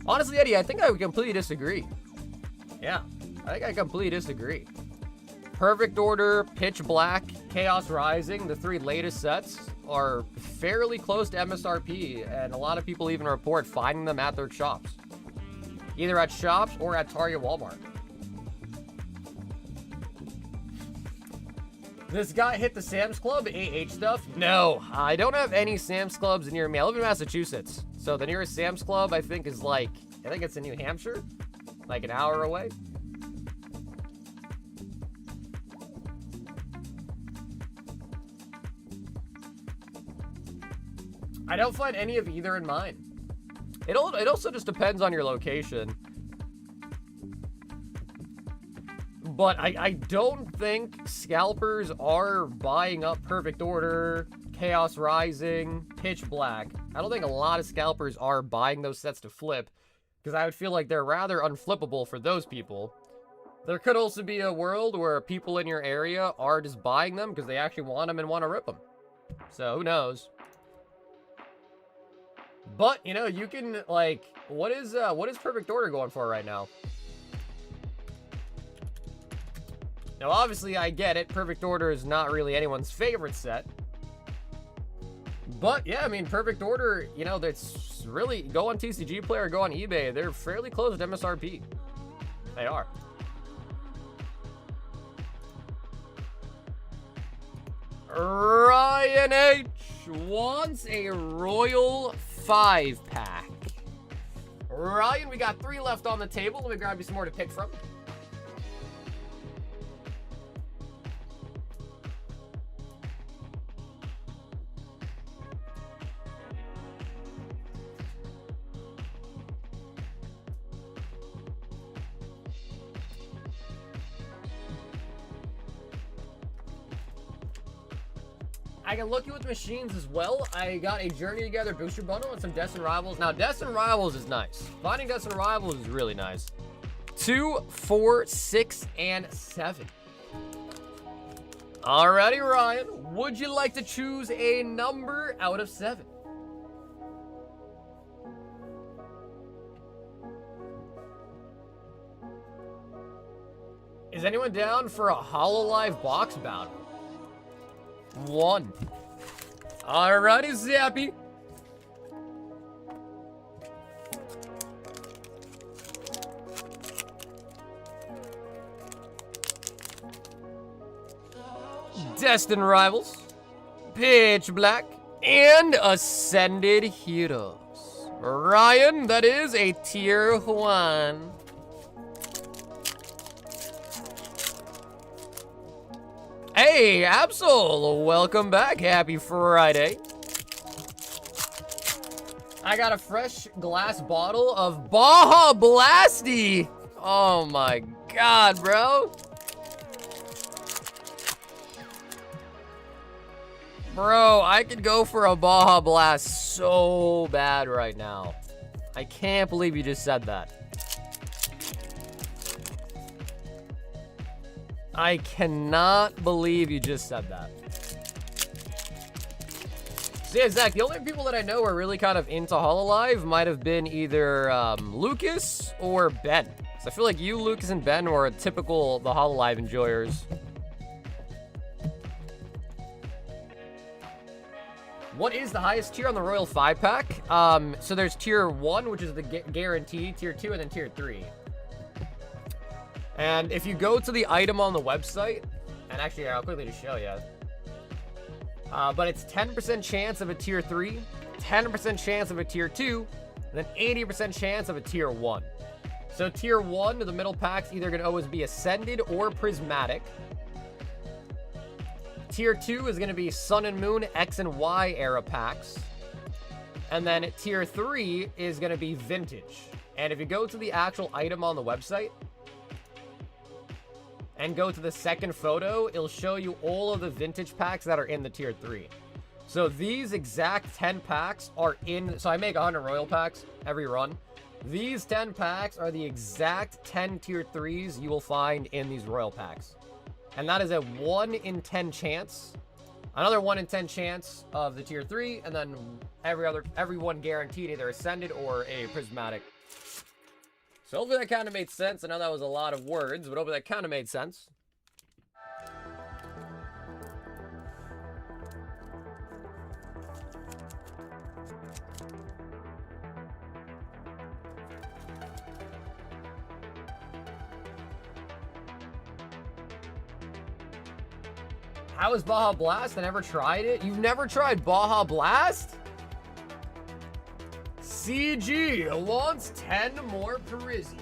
Honestly, Eddie, I think I would completely disagree. Yeah, I think I completely disagree. Perfect Order, Pitch Black, Chaos Rising, the 3 latest sets are fairly close to MSRP, and a lot of people even report finding them at their shops. Either at shops or at Target, Walmart. This guy hit the Sam's Club AH stuff? No, I don't have any Sam's Clubs near me. I live in Massachusetts. So the nearest Sam's Club, I think, is like, I think it's in New Hampshire. Like an hour away. I don't find any of either in mine. It also just depends on your location. But I don't think scalpers are buying up Perfect Order, Chaos Rising, Pitch Black. I don't think a lot of scalpers are buying those sets to flip, because I would feel like they're rather unflippable for those people. There could also be a world where people in your area are just buying them because they actually want them and want to rip them. So, who knows? But, you know, you can, like, what is Perfect Order going for right now? Now, obviously, I get it. Perfect Order is not really anyone's favorite set. But, yeah, I mean, Perfect Order, you know, that's really... Go on TCG Player, go on eBay. They're fairly close to MSRP. They are. Ryan H. wants a Royal 5-pack. Ryan, we got 3 left on the table. Let me grab you some more to pick from. I got lucky with machines as well. I got a Journey Together booster bundle and some Destin Rivals. Now, Destin Rivals is nice. Finding Destin Rivals is really nice. 2, 4, 6, and 7. Alrighty, Ryan. Would you like to choose a number out of 7? Is anyone down for a Hololive box battle? 1. Alrighty, Zappy. Destin Rivals, Pitch Black, and Ascended Heroes. Ryan, that is a tier 1. Hey, Absol, welcome back. Happy Friday. I got a fresh glass bottle of Baja Blasty. Oh my god, bro. Bro, I could go for a Baja Blast so bad right now. I can't believe you just said that. I cannot believe you just said that. So yeah, Zach, the only people that I know are really kind of into Hololive might have been either Lucas or Ben. So I feel like you, Lucas, and Ben were typical the Hololive enjoyers. What is the highest tier on the Royal 5-pack? So there's tier 1, which is the guarantee, tier 2, and then tier 3. And if you go to the item on the website, and actually I'll quickly just show you. But it's 10% chance of a tier 3, 10% chance of a tier 2, and then 80% chance of a tier 1. So tier 1, the middle pack's either going to always be Ascended or Prismatic. Tier 2 is going to be Sun and Moon, X and Y era packs. And then tier 3 is going to be Vintage. And if you go to the actual item on the website, and go to the second photo, it'll show you all of the vintage packs that are in the tier 3. So these exact 10 packs are in, so I make 100 royal packs every run. These 10 packs are the exact 10 tier 3s you will find in these royal packs. And that is a 1 in 10 chance. Another 1 in 10 chance of the tier 3, and then everyone guaranteed either Ascended or a Prismatic. So hopefully that kind of made sense. I know that was a lot of words, but hopefully that kind of made sense. How is Baja Blast? I never tried it. You've never tried Baja Blast? CG wants 10 more Parisi.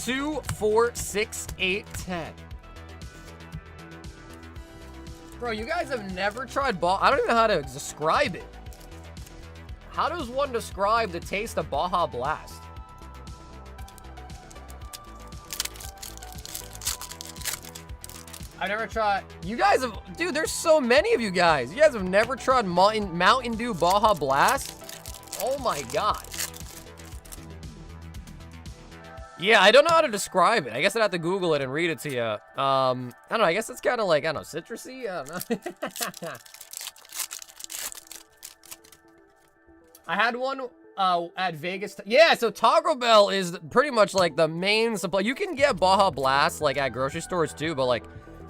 Two, 4, 6, 8, 10. Bro, you guys have never tried I don't even know how to describe it. How does one describe the taste of Baja Blast? I've never tried. You guys have, dude, there's so many of you guys. You guys have never tried Mountain Dew Baja Blast? Oh my god. Yeah, I don't know how to describe it. I guess I'd have to Google it and read it to you. I don't know. I guess it's kind of like, I don't know, citrusy? I don't know. I had one at Vegas. Yeah, so Taco Bell is pretty much like the main supply. You can get Baja Blast like at grocery stores too, but like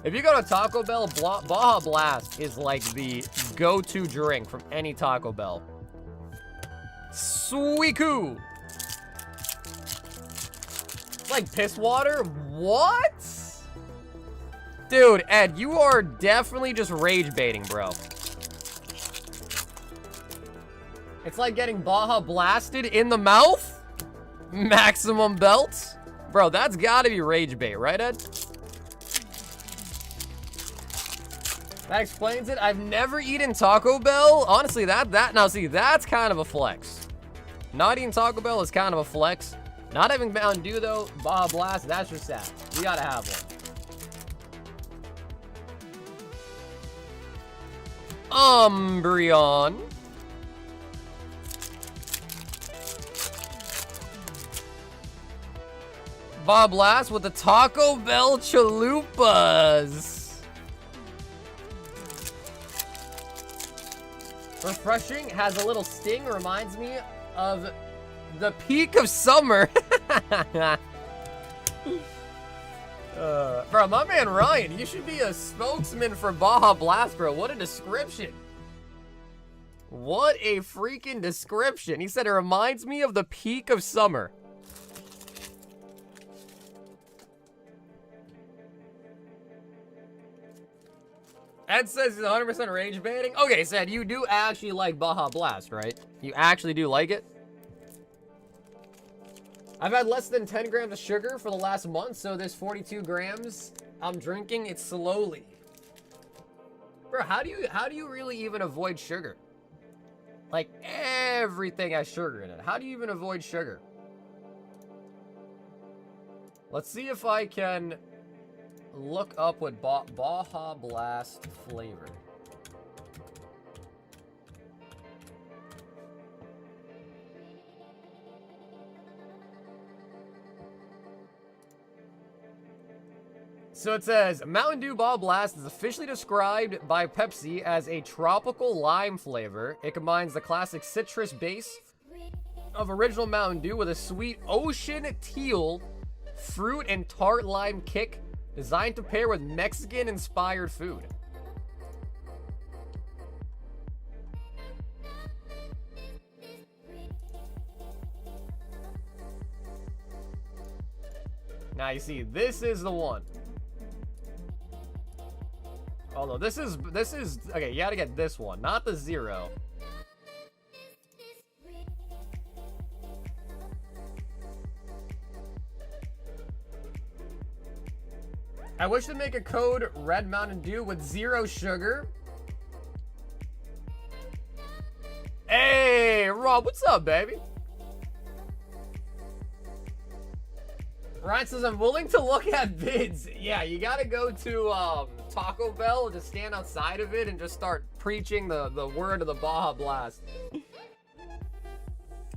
if you go to Taco Bell, Baja Blast is like the go-to drink from any Taco Bell. Sweeku. It's like piss water? What? Dude, Ed, you are definitely just rage baiting, bro. It's like getting Baja blasted in the mouth? Maximum belts? Bro, that's gotta be rage bait, right, Ed? That explains it. I've never eaten Taco Bell. Honestly, now see, that's kind of a flex. Not eating Taco Bell is kind of a flex. Not having Mountain Dew, though, Baja Blast, that's just sad. We gotta have one. Umbreon. Baja Blast with the Taco Bell Chalupas. Refreshing, has a little sting, reminds me of the peak of summer. Bro, my man Ryan, you should be a spokesman for Baja Blast, bro. What a description. What a freaking description. He said it reminds me of the peak of summer. Ed says he's 100% rage baiting. Okay, Ed, you do actually like Baja Blast, right? You actually do like it? I've had less than 10 grams of sugar for the last month, so this 42 grams, I'm drinking it slowly. Bro, how do you really even avoid sugar? Like, everything has sugar in it. How do you even avoid sugar? Let's see if I can look up what Baja Blast flavor. So it says, Mountain Dew Baja Blast is officially described by Pepsi as a tropical lime flavor. It combines the classic citrus base of original Mountain Dew with a sweet ocean teal fruit and tart lime kick, designed to pair with Mexican-inspired food. Now you see, this is the one. Although this is okay, you gotta get this one, not the zero. I wish to make a code Red Mountain Dew with 0 sugar. Hey, Rob, what's up, baby? Ryan says, I'm willing to look at bids. Yeah, you gotta go to Taco Bell and just stand outside of it and just start preaching the word of the Baja Blast.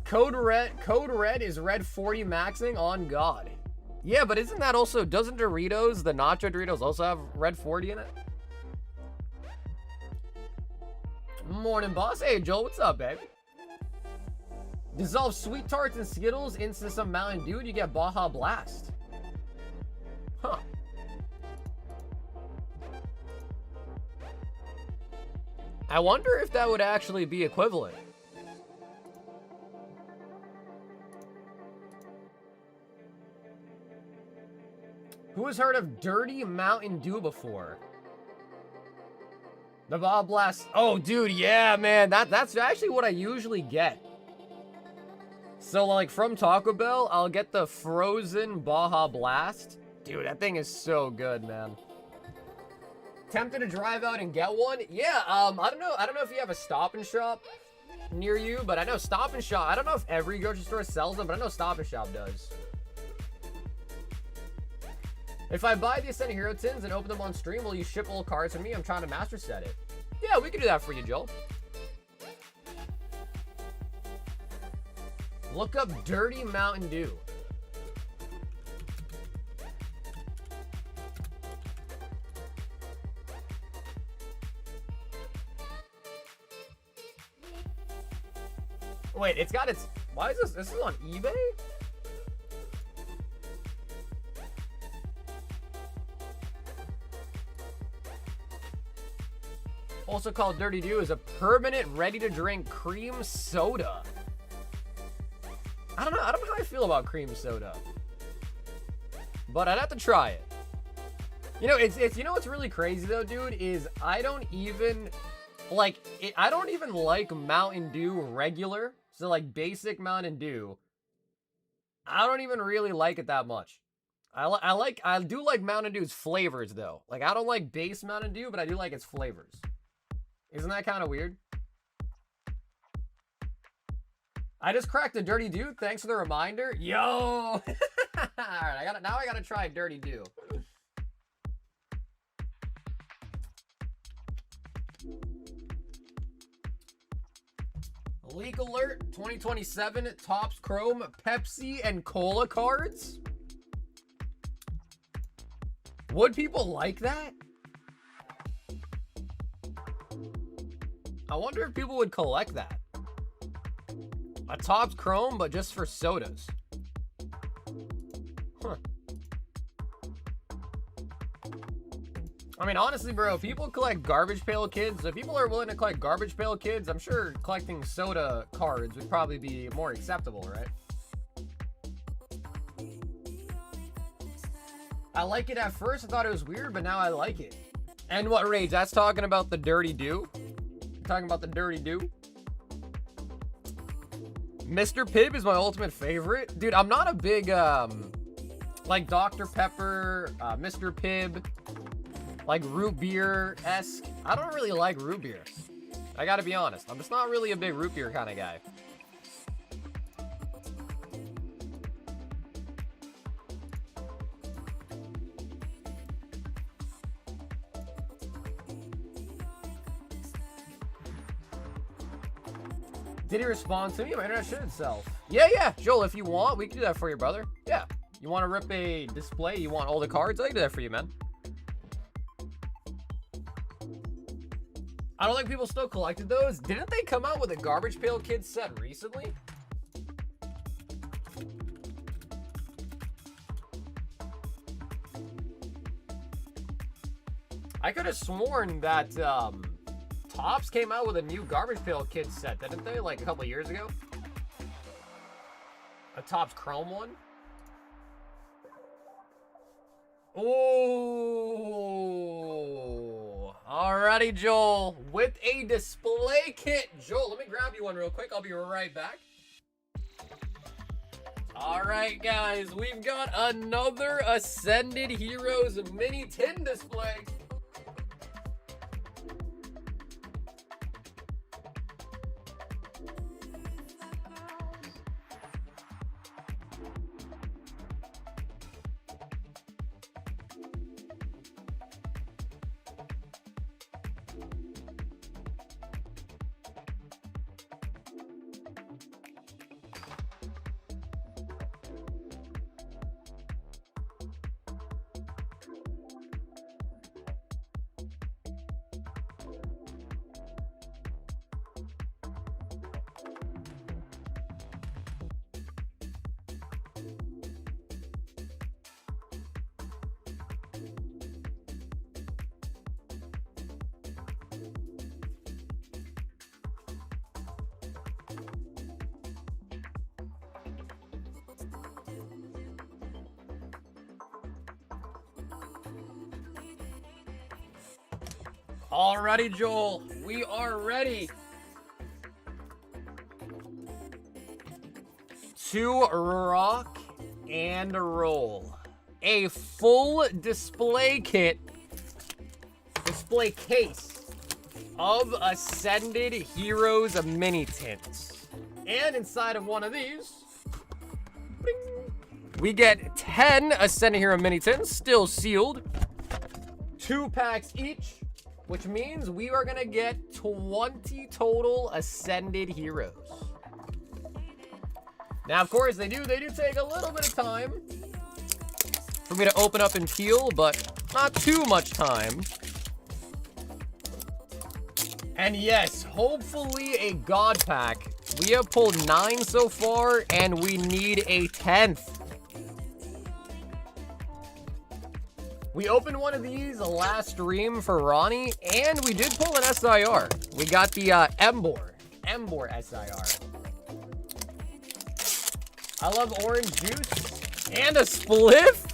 Code red is red 40 maxing on God. Yeah, but isn't that also, doesn't Doritos, the Nacho Doritos, also have red 40 in it? Morning, boss. Hey, Joel, what's up, baby? Dissolve Sweet Tarts and Skittles into some Mountain Dew and you get Baja Blast. Huh. I wonder if that would actually be equivalent. Who has heard of Dirty Mountain Dew before? The Baja Blast. Oh, dude, yeah, man. That's actually what I usually get. So, like, from Taco Bell, I'll get the frozen Baja Blast. Dude, that thing is so good, man. Tempted to drive out and get one? Yeah, I don't know if you have a Stop and Shop near you, but I know Stop and Shop, I don't know if every grocery store sells them, but I know Stop and Shop does. If I buy the Ascending Hero tins and open them on stream, will you ship little cards for me? I'm trying to master set it. Yeah, we can do that for you, Joel. Look up Dirty Mountain Dew. Wait, it's got its... Why is this? This is on eBay? Also called Dirty Dew, is a permanent ready-to-drink cream soda. I don't know how I feel about cream soda, but I'd have to try it. You know, it's you know what's really crazy though, dude, is I don't even like Mountain Dew regular. So like basic Mountain Dew, I don't even really like it that much. I do like Mountain Dew's flavors though. Like I don't like base Mountain Dew, but I do like its flavors. Isn't that kind of weird? I just cracked a Dirty Dew. Thanks for the reminder. Yo! All right, now I gotta try Dirty Dew. Leak alert 2027 Topps Chrome Pepsi and Cola cards. Would people like that? I wonder if people would collect that. A Topps Chrome, but just for sodas. Huh. I mean, honestly, bro, people collect Garbage Pail Kids. If people are willing to collect Garbage Pail Kids, I'm sure collecting soda cards would probably be more acceptable, right? I like it at first. I thought it was weird, but now I like it. And what, Rage? That's talking about the Dirty Dew? You're talking about the Dirty Dew? Mr. Pibb is my ultimate favorite. Dude, I'm not a big, like Dr. Pepper, Mr. Pibb, like root beer-esque. I don't really like root beer. I gotta be honest. I'm just not really a big root beer kind of guy. Did he respond to me? My internet shit itself. Yeah, Joel, if you want, we can do that for you, brother. Yeah. You want to rip a display? You want all the cards? I can do that for you, man. I don't think people still collected those. Didn't they come out with a Garbage Pail Kids set recently? I could have sworn that, Topps came out with a new Garbage Pail Kids set, didn't they? Like a couple years ago? A Topps Chrome one? Ooh. Alrighty, Joel. With a display kit. Joel, let me grab you one real quick. I'll be right back. Alright, guys. We've got another Ascended Heroes mini tin display. Alrighty, Joel, we are ready to rock and roll. A full display kit, display case of Ascended Heroes mini tins. And inside of one of these, bing, we get 10 Ascended Hero mini tins, still sealed, 2 packs each. Which means we are gonna get 20 total Ascended Heroes. Now, of course, they do take a little bit of time for me to open up and peel, but not too much time. And yes, hopefully a God pack. We have pulled 9 so far, and we need a 10th. We opened one of these last stream for Ronnie, and we did pull an SIR. We got the Embor SIR. I love orange juice and a spliff.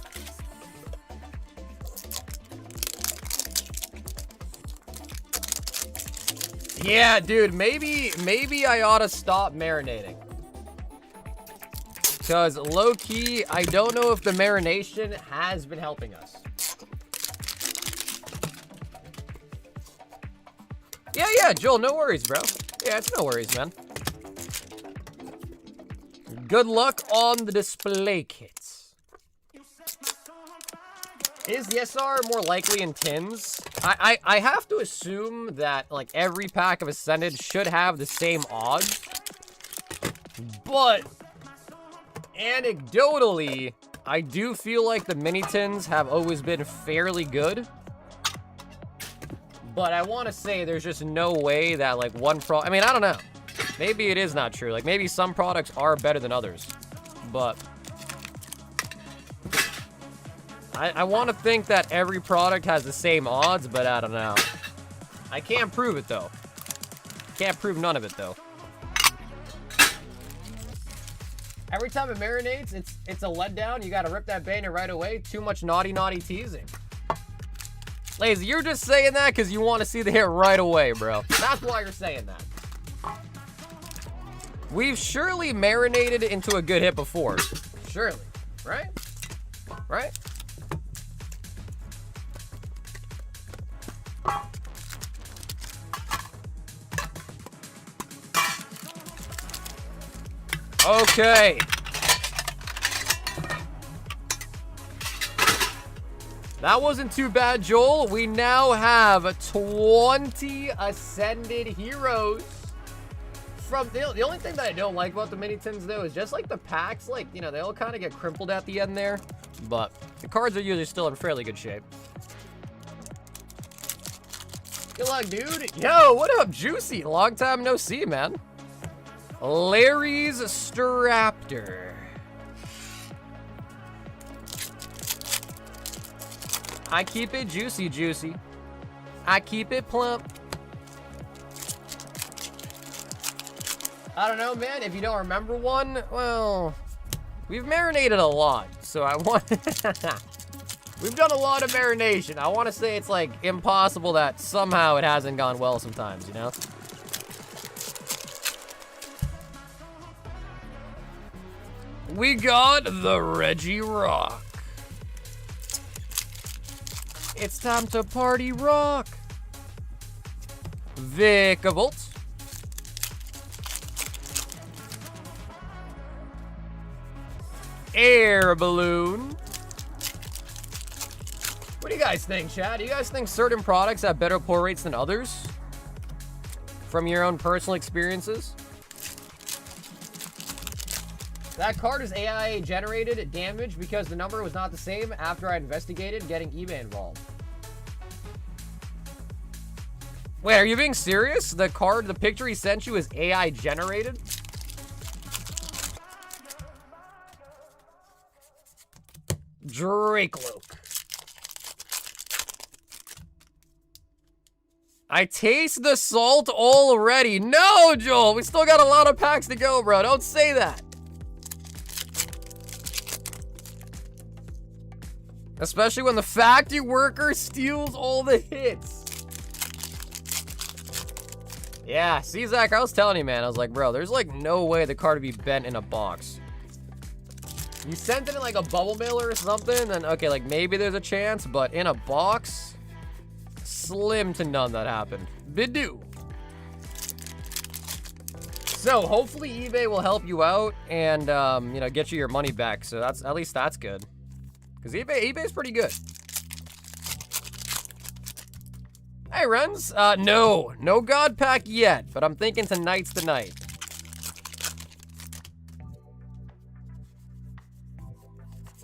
Yeah, dude, maybe I ought to stop marinating. Because low-key, I don't know if the marination has been helping us. Yeah, Joel, no worries, bro. Yeah, it's no worries, man. Good luck on the display kits. Is the SR more likely in tins? I have to assume that, like, every pack of Ascended should have the same odds. But, anecdotally, I do feel like the mini tins have always been fairly good. But I want to say there's just no way that, like, one I mean, I don't know. Maybe it is not true. Like, maybe some products are better than others. But I want to think that every product has the same odds, but I don't know. I can't prove it, though. Can't prove none of it, though. Every time it marinates, it's a letdown. You got to rip that banner right away. Too much naughty teasing. Lazy, you're just saying that because you want to see the hit right away, bro. That's why you're saying that. We've surely marinated into a good hit before. Surely. Right? Right? Okay. That wasn't too bad, Joel. We now have 20 Ascended Heroes. From the only thing that I don't like about the mini tins, though, is just like the packs, like, you know, they all kind of get crimpled at the end there. But the cards are usually still in fairly good shape. Good luck, dude. Yo, what up, Juicy? Long time no see, man. Larry's Straptor. I keep it juicy. I keep it plump. I don't know, man. If you don't remember one, well, we've marinated a lot. So I want... We've done a lot of marination. I want to say it's, like, impossible that somehow it hasn't gone well sometimes, you know? We got the Reggie Rock. It's time to party rock. Vicavolt. Air Balloon. What do you guys think, Chad? Do you guys think certain products have better pull rates than others? From your own personal experiences? That card is AI generated damage because the number was not the same after I investigated getting eBay involved. Wait, are you being serious? The card, the picture he sent you is AI generated? Drakeloak. I taste the salt already. No, Joel, we still got a lot of packs to go, bro. Don't say that. Especially when the factory worker steals all the hits. Yeah, see, Zach, I was telling you, man. I was like, bro, there's like no way the card would be bent in a box. You sent it in like a bubble mailer or something, and okay, like maybe there's a chance, but in a box, slim to none that happened. Bidoo. So hopefully eBay will help you out and you know, get you your money back. So that's at least that's good. Because eBay's pretty good. Hey, Renz. No God Pack yet, but I'm thinking tonight's the night.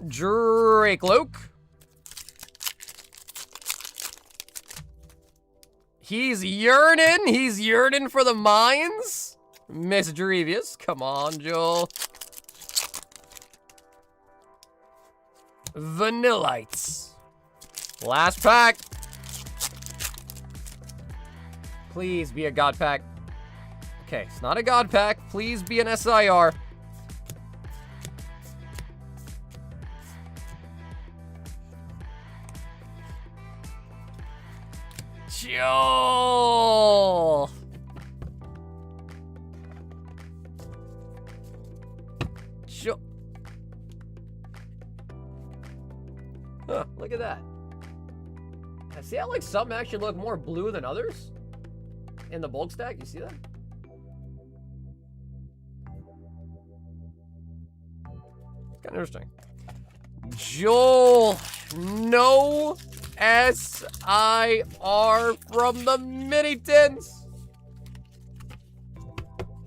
Drakeloak. He's yearning for the mines. Miss Drevius, come on, Joel. Vanillites. Last pack. Please be a God Pack. Okay, it's not a God Pack. Please be an SIR. Joel. Huh, look at that. I see how like some actually look more blue than others in the bulk stack. You see that? Kind of interesting. Joel, no SIR from the mini tins.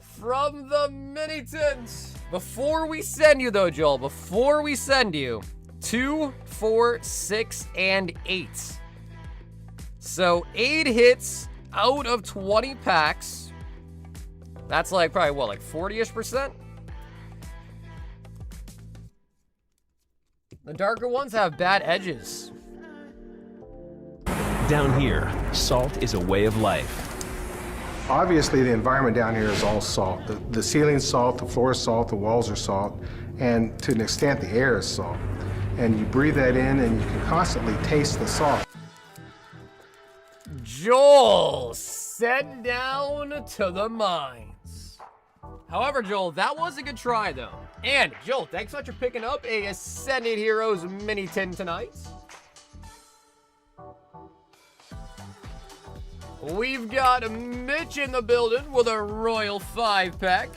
From the mini tins. Before we send you though, Joel, before we send you 2, 4, 6, and 8. So 8 hits out of 20 packs. That's like probably what, like 40-ish%? The darker ones have bad edges. Down here, salt is a way of life. Obviously, the environment down here is all salt. The ceiling's salt, the floor is salt, the walls are salt, and to an extent, the air is salt. And you breathe that in, and you can constantly taste the salt. Joel, sent down to the mines. However, Joel, that was a good try, though. And, Joel, thanks so much for picking up a Ascended Heroes mini tin tonight. We've got Mitch in the building with a Royal 5-pack.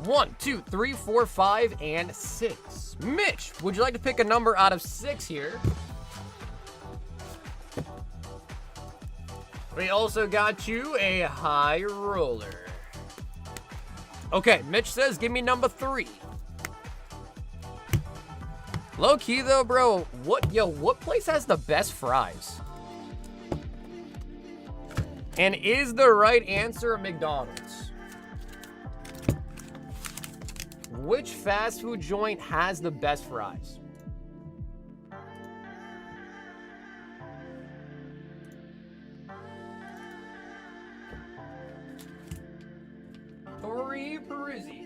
One, 2, 3, 4, 5, and 6. Mitch, would you like to pick a number out of 6 here? We also got you a high roller. Okay, Mitch says, give me number 3. Low key though, bro, what place has the best fries? And is the right answer McDonald's? Which fast food joint has the best fries? Tori Parisi.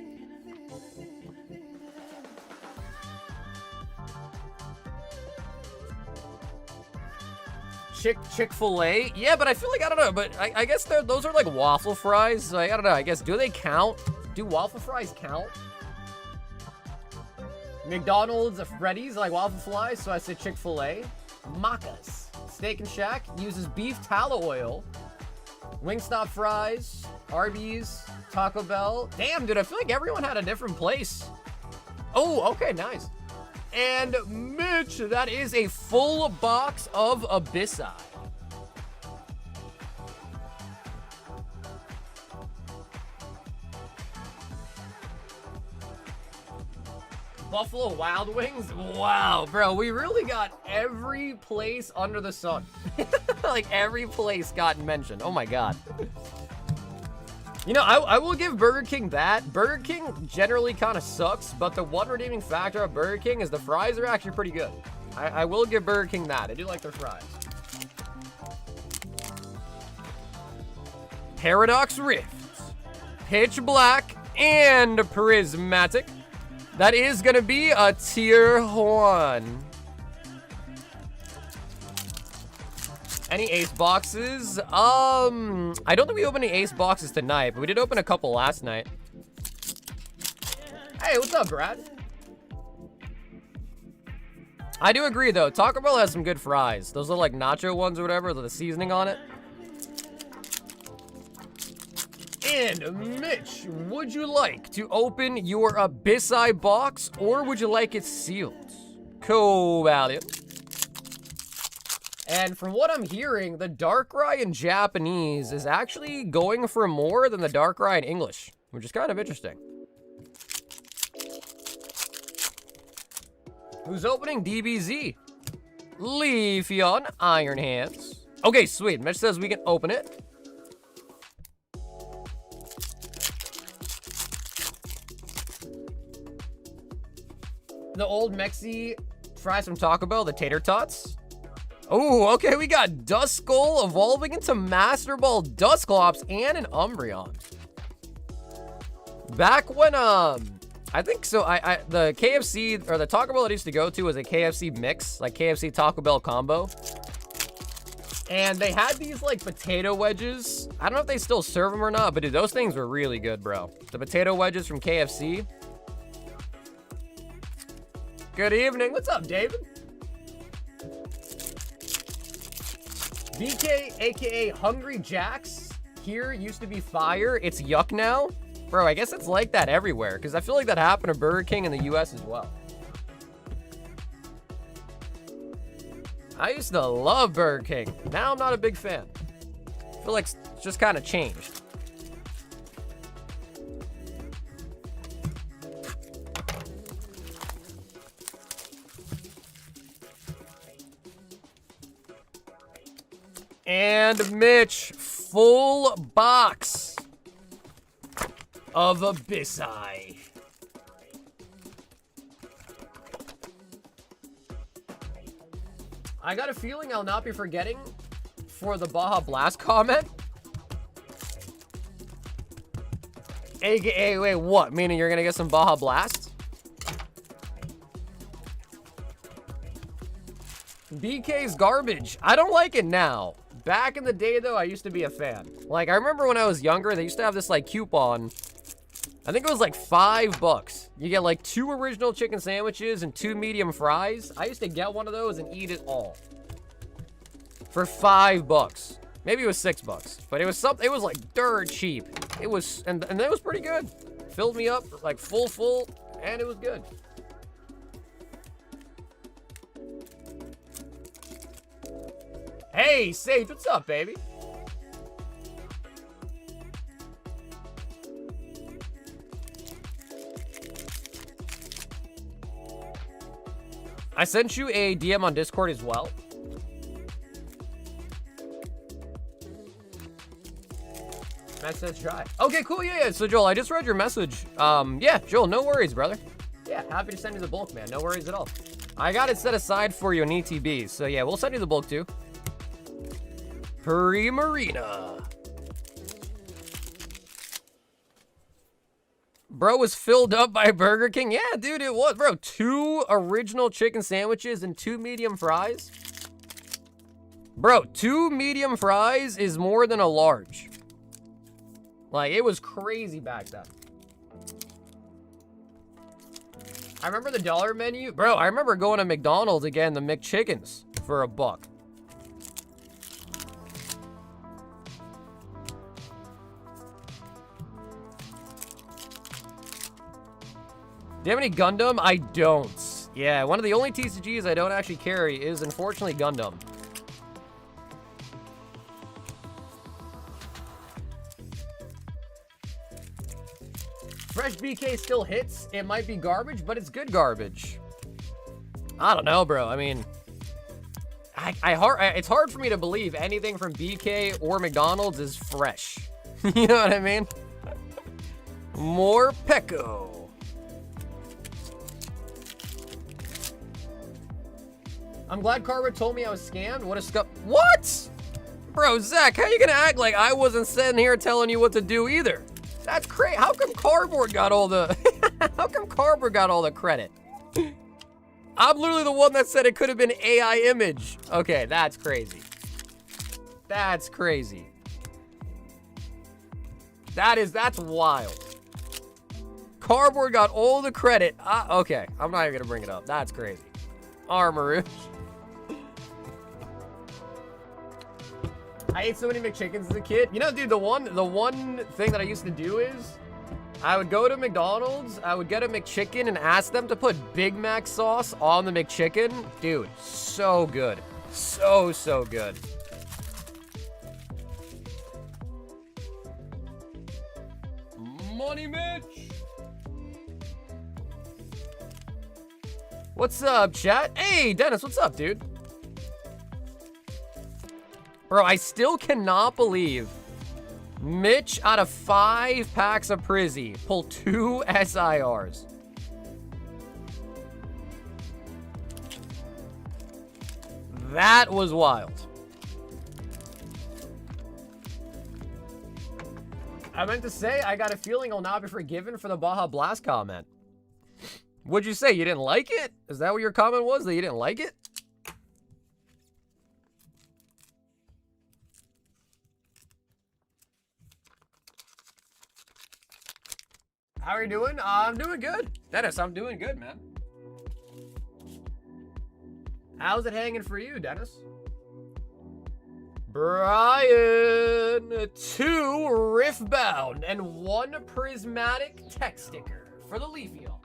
Chick-fil-A? Yeah, but I feel like, I don't know, but I guess those are like waffle fries. Like, I don't know, I guess, do they count? Do waffle fries count? McDonald's, Freddy's, like waffle fries, so I said Chick-fil-A. Macca's Steak and Shack uses beef tallow oil. Wingstop fries, Arby's, Taco Bell. Damn, dude, I feel like everyone had a different place. Oh, okay, nice. And Mitch, that is a full box of Abyssi. Buffalo Wild Wings? Wow, bro, we really got every place under the sun. Like, every place got mentioned. Oh my God. You know, I will give Burger King that. Burger King generally kind of sucks, but the one redeeming factor of Burger King is the fries are actually pretty good. I will give Burger King that. I do like their fries. Paradox Rift, Pitch Black, and Prismatic. That is going to be a tier 1. Any ace boxes? I don't think we opened any ace boxes tonight, but we did open a couple last night. Hey, what's up, Brad? I do agree, though. Taco Bell has some good fries. Those are like nacho ones or whatever, with the seasoning on it. And Mitch, would you like to open your Abyssi box, or would you like it sealed? Cool, value. And from what I'm hearing, the Darkrai in Japanese is actually going for more than the Darkrai in English, which is kind of interesting. Who's opening DBZ? Leafeon, Iron Hands. Okay, sweet. Mitch says we can open it. The old Mexi fries from Taco Bell, the tater tots. Oh, okay, we got Duskull evolving into Master Ball Dusclops and an Umbreon. Back when, I think so, the KFC, or the Taco Bell I used to go to was a KFC mix, like KFC Taco Bell combo. And they had these, like, potato wedges. I don't know if they still serve them or not, but dude, those things were really good, bro. The potato wedges from KFC. Good evening. What's up, David? BK, aka Hungry Jacks, here used to be fire. It's yuck now. Bro, I guess it's like that everywhere, because I feel like that happened to Burger King in the US as well. I used to love Burger King. Now I'm not a big fan. I feel like it's just kind of changed. And Mitch, full box of Abyssi. I got a feeling I'll not be forgetting for the Baja Blast comment. AKA, wait, what? Meaning you're gonna get some Baja Blast? BK's garbage. I don't like it now. Back in the day, though, I used to be a fan. Like, I remember when I was younger, they used to have this, like, coupon. I think it was, like, $5. You get, like, 2 original chicken sandwiches and 2 medium fries. I used to get one of those and eat it all. For $5. Maybe it was $6. But it was something, it was, like, dirt cheap. It was, and it was pretty good. Filled me up, like, full, and it was good. Hey, Sage, what's up, baby? I sent you a DM on Discord as well. Message try. Okay, cool, yeah. So, Joel, I just read your message. Yeah, Joel, no worries, brother. Yeah, happy to send you the bulk, man. No worries at all. I got it set aside for you on ETB. So, yeah, we'll send you the bulk, too. Pre-Marina. Bro was filled up by Burger King. Yeah, dude, it was. Bro, 2 original chicken sandwiches and 2 medium fries. Bro, 2 medium fries is more than a large. Like, it was crazy back then. I remember the dollar menu. Bro, I remember going to McDonald's again, the McChickens, for $1. Do you have any Gundam? I don't. Yeah, one of the only TCGs I don't actually carry is, unfortunately, Gundam. Fresh BK still hits. It might be garbage, but it's good garbage. I don't know, bro. I mean, it's hard for me to believe anything from BK or McDonald's is fresh. You know what I mean? More Pecco. I'm glad Carver told me I was scammed. What a scup. What? Bro, Zach, how you gonna act like I wasn't sitting here telling you what to do either? That's crazy. How come Cardboard got all the... How come Cardboard got all the credit? I'm literally the one that said it could have been AI image. Okay, that's crazy. That's crazy. That's wild. Cardboard got all the credit. Okay, I'm not even gonna bring it up. That's crazy. Armorouge. I ate so many McChickens as a kid. You know, dude, the one thing that I used to do is I would go to McDonald's, I would get a McChicken and ask them to put Big Mac sauce on the McChicken. Dude, so good. So good. Money Mitch. What's up, chat? Hey, Dennis, what's up, dude? Bro, I still cannot believe Mitch, out of 5 packs of Prizzy, pulled 2 SIRs. That was wild. I meant to say, I got a feeling I'll not be forgiven for the Baja Blast comment. What'd you say? You didn't like it? Is that what your comment was? That you didn't like it? How are you doing? I'm doing good. Dennis, I'm doing good, man. How's it hanging for you, Dennis? Brian, 2 Riftbound and 1 prismatic tech sticker for the Leafeon.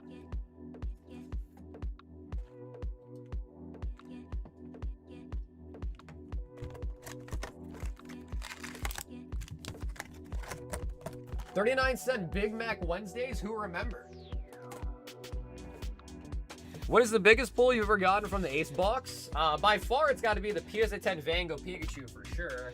$0.39 Big Mac Wednesdays, who remember? What is the biggest pull you've ever gotten from the Ace box? By far, it's got to be the PSA 10 Van Gogh Pikachu for sure.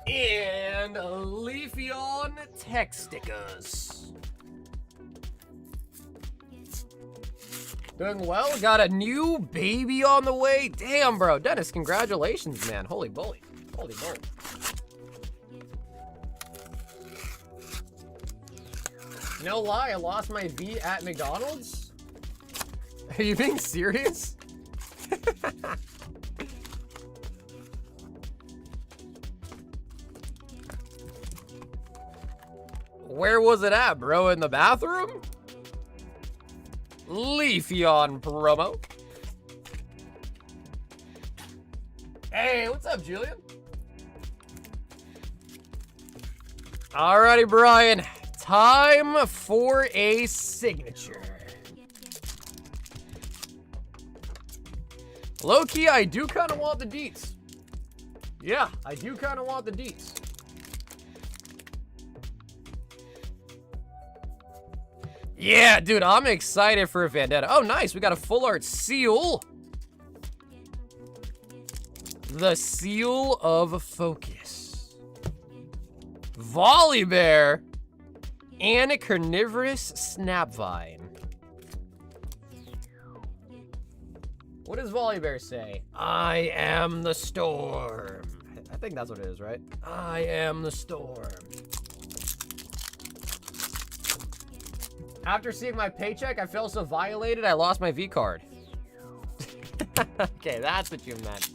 And Leafeon tech stickers. Doing well. Got a new baby on the way. Damn, bro. Dennis, congratulations, man. Holy bully. Holy moly. No lie, I lost my V at McDonald's. Are you being serious? Where was it at, bro? In the bathroom? Leafeon promo. Hey, what's up, Julian? Alrighty, Brian. Time for a signature. Low-key, I do kind of want the deets. Yeah, I do kind of want the deets. Yeah, dude, I'm excited for a Vendetta. Oh, nice. We got a full art seal. The Seal of Focus. Volibear. And a Carnivorous Snapvine. What does Volibear say? I am the storm. I think that's what it is, right? I am the storm. After seeing my paycheck, I felt so violated, I lost my V card. Okay, that's what you meant.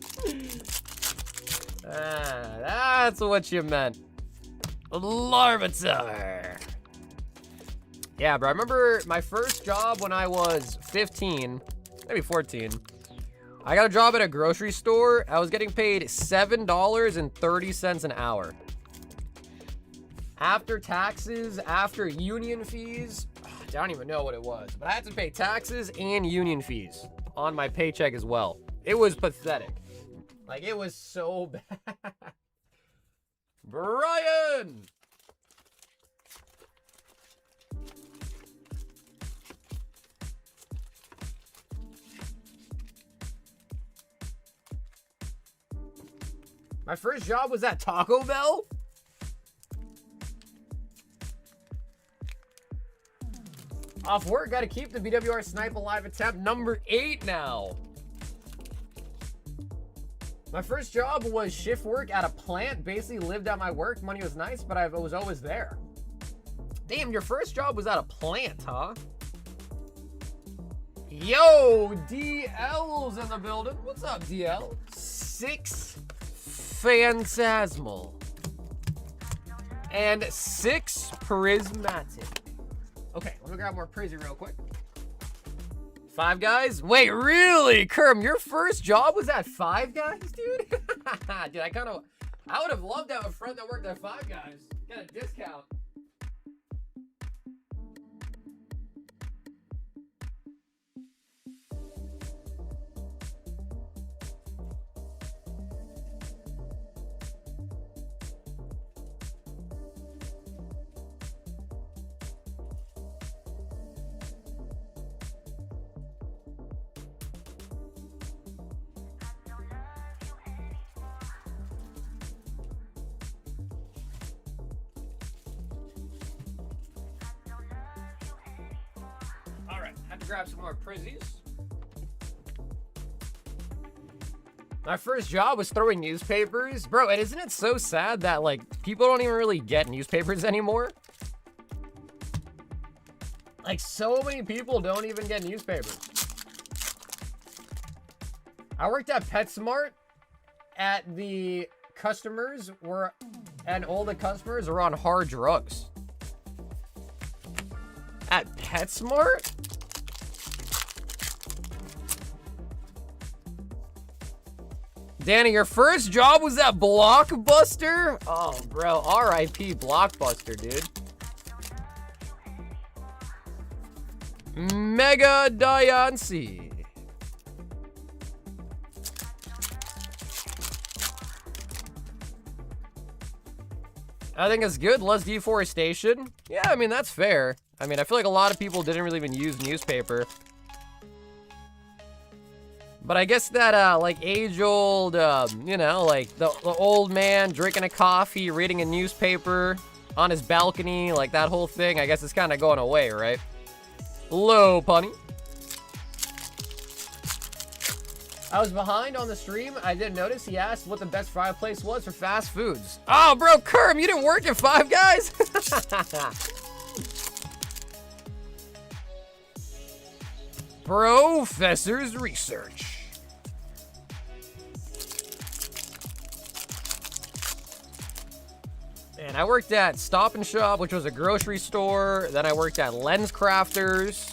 That's what you meant. Larvitar. Yeah, bro, I remember my first job when I was 15, maybe 14. I got a job at a grocery store. I was getting paid $7.30 an hour. After taxes, after union fees, I don't even know what it was, but I had to pay taxes and union fees on my paycheck as well. It was pathetic. Like, it was so bad. Brian! My first job was at Taco Bell? Off work, gotta keep the BWR Snipe Alive attempt number 8 now. My first job was shift work at a plant. Basically lived at my work. Money was nice, but I was always there. Damn, your first job was at a plant, huh? Yo, DL's in the building. What's up, DL? 6 Phantasmal. And 6 Prismatic. Okay, let me grab more Prizzy real quick. 5 Guys? Wait, really? Kerm, your first job was at 5 Guys, dude? Dude, I would have loved to have a friend that worked at 5 Guys. Get a discount. Grab some more Prizzies. My first job was throwing newspapers. Bro, and isn't it so sad that, like, people don't even really get newspapers anymore? Like, so many people don't even get newspapers. I worked at PetSmart. And all the customers were on hard drugs. At PetSmart? Danny, your first job was at Blockbuster? Oh, bro, R.I.P. Blockbuster, dude. Mega Diancie. I think it's good. Less deforestation. Yeah, I mean, that's fair. I mean, I feel like a lot of people didn't really even use newspaper. But I guess that, like, age-old, you know, like, the old man drinking a coffee, reading a newspaper on his balcony, like, that whole thing, I guess it's kind of going away, right? Low punny. I was behind on the stream. I didn't notice. He asked what the best fry place was for fast foods. Oh, bro, Kerm, you didn't work at Five Guys? Professor's research. And I worked at Stop and Shop, which was a grocery store. Then I worked at Lens Crafters.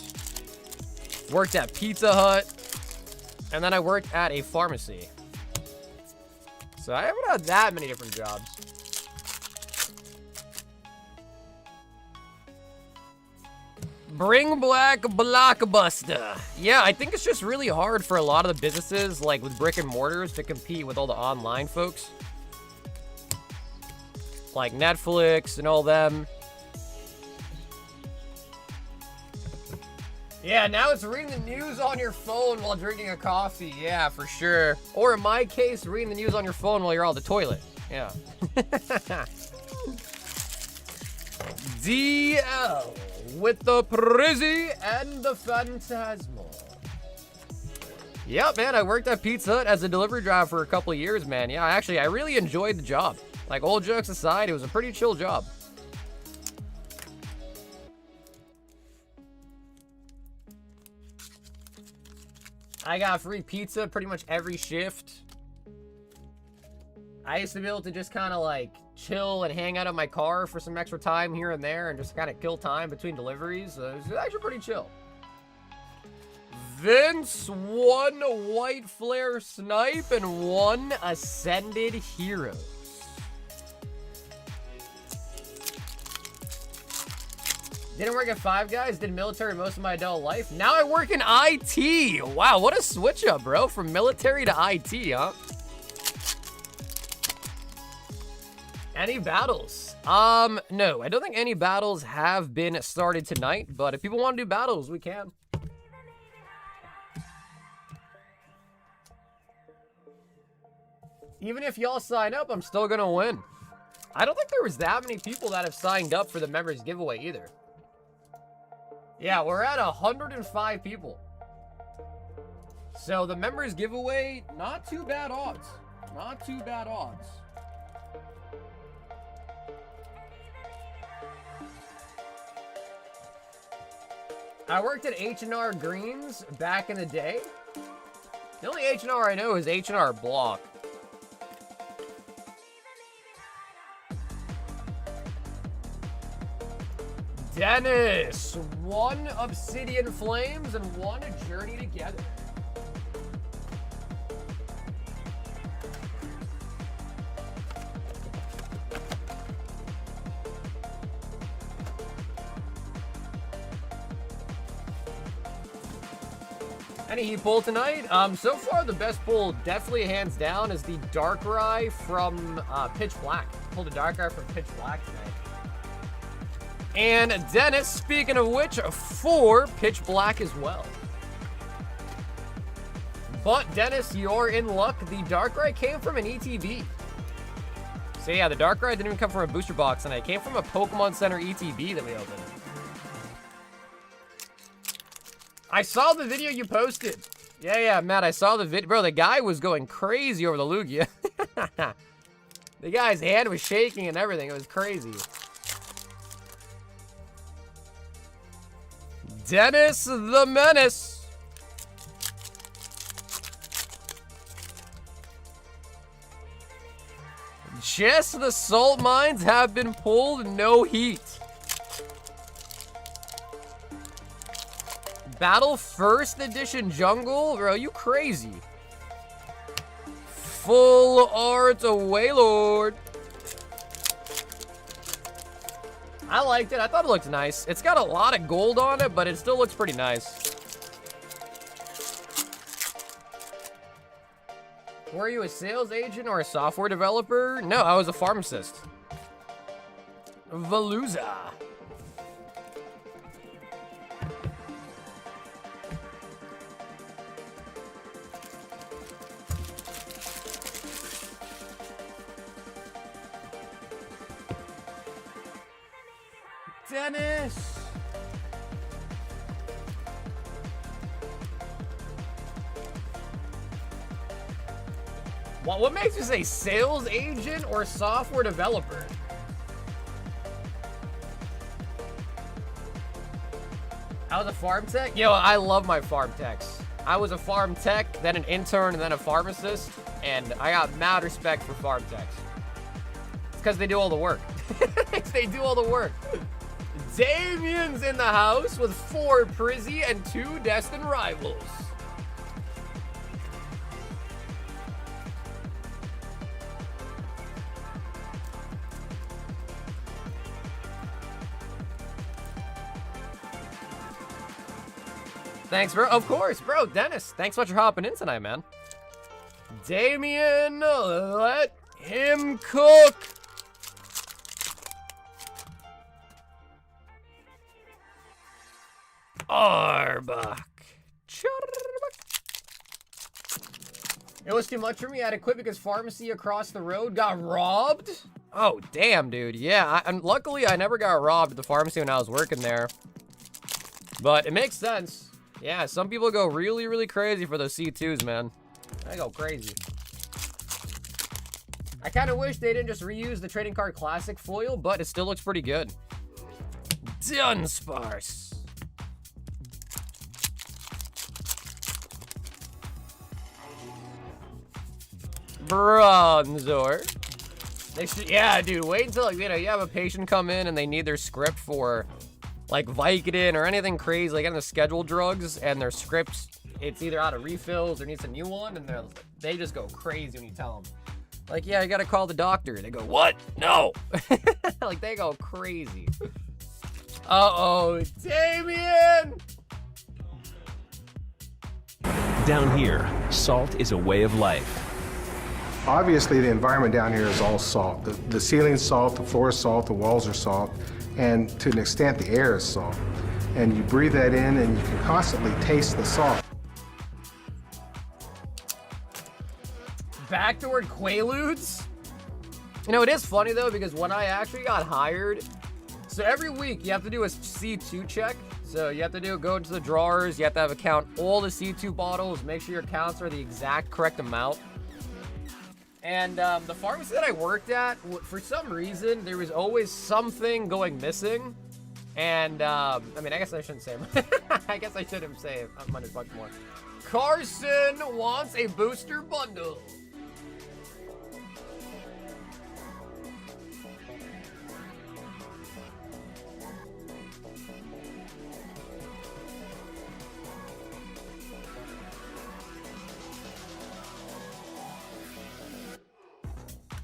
Worked at Pizza Hut. And then I worked at a pharmacy. So I haven't had that many different jobs. Bring back Blockbuster. Yeah, I think it's just really hard for a lot of the businesses, like with brick and mortars, to compete with all the online folks. Like Netflix and all them. Yeah, now it's reading the news on your phone while drinking a coffee. Yeah, for sure. Or in my case, reading the news on your phone while you're on the toilet. Yeah. DL with the Prizzy and the Phantasmal. Yep, man, I worked at Pizza Hut as a delivery driver for a couple of years, man. Yeah, actually, I really enjoyed the job. Like, old jokes aside, it was a pretty chill job. I got free pizza pretty much every shift. I used to be able to just kind of like chill and hang out in my car for some extra time here and there and just kind of kill time between deliveries. So it was actually pretty chill. Vince, 1 white flare snipe and 1 ascended heroes. Didn't work at Five Guys, did military most of my adult life. Now I work in IT. Wow, what a switch up, bro. From military to IT, huh? Any battles? No, I don't think any battles have been started tonight, but if people want to do battles, we can. Even if y'all sign up, I'm still gonna win. I don't think there was that many people that have signed up for the members giveaway either. Yeah, we're at 105 people. So the members giveaway, not too bad odds. Not too bad odds. I worked at H&R Greens back in the day. The only H&R I know is H&R Block. Dennis, 1 Obsidian Flames and 1 Journey Together. Any heat pull tonight? So far the best pull, definitely hands down, is the Darkrai from Pitch Black. Pulled a Darkrai from Pitch Black tonight. And Dennis, speaking of which, 4 Pitch Black as well. But Dennis, you're in luck. The Darkrai came from an ETB. So yeah, the Darkrai didn't even come from a booster box tonight. It came from a Pokemon Center ETB that we opened. I saw the video you posted. Yeah, Matt, I saw the video. Bro, the guy was going crazy over the Lugia. The guy's hand was shaking and everything. It was crazy. Dennis the Menace. Just the salt mines have been pulled, no heat. Battle First Edition Jungle? Bro, you crazy. Full art Wailord. I liked it. I thought it looked nice. It's got a lot of gold on it, but it still looks pretty nice. Were you a sales agent or a software developer? No, I was a pharmacist. Veluza. Dennis. What makes you say sales agent or software developer? I was a farm tech? Yo, I love my farm techs. I was a farm tech, then an intern, and then a pharmacist, and I got mad respect for farm techs. It's because they do all the work. They do all the work. Damien's in the house with 4 Prizzy and 2 Destined Rivals. Thanks, bro. Of course, bro. Dennis, thanks so much for hopping in tonight, man. Damien, let him cook. Arbok. It was too much for me. I had to quit because pharmacy across the road got robbed. Oh, damn, dude. Yeah, and luckily I never got robbed at the pharmacy when I was working there. But it makes sense. Yeah, some people go really, really crazy for those C2s, man. They go crazy. I kind of wish they didn't just reuse the trading card classic foil, but it still looks pretty good. Dunsparce. Bronzor. They should, yeah, dude, wait until, you have a patient come in and they need their script for, like, Vicodin or anything crazy, like, the scheduled drugs, and their scripts, it's either out of refills or needs a new one, and they just go crazy when you tell them. Like, yeah, you gotta call the doctor. They go, what? No! Like, they go crazy. Uh-oh, Damien! Down here, salt is a way of life. Obviously, the environment down here is all salt. The ceiling's salt, the floor is salt, the walls are salt, and to an extent, the air is salt. And you breathe that in, and you can constantly taste the salt. Backdoored Quaaludes? You know, it is funny, though, because when I actually got hired, so every week you have to do a C2 check. So you have to go into the drawers, you have to have count all the C2 bottles, make sure your counts are the exact correct amount. And the pharmacy that I worked at, for some reason, there was always something going missing. And, I mean, I guess I shouldn't say I guess I shouldn't say $100 more. Carson wants a booster bundle.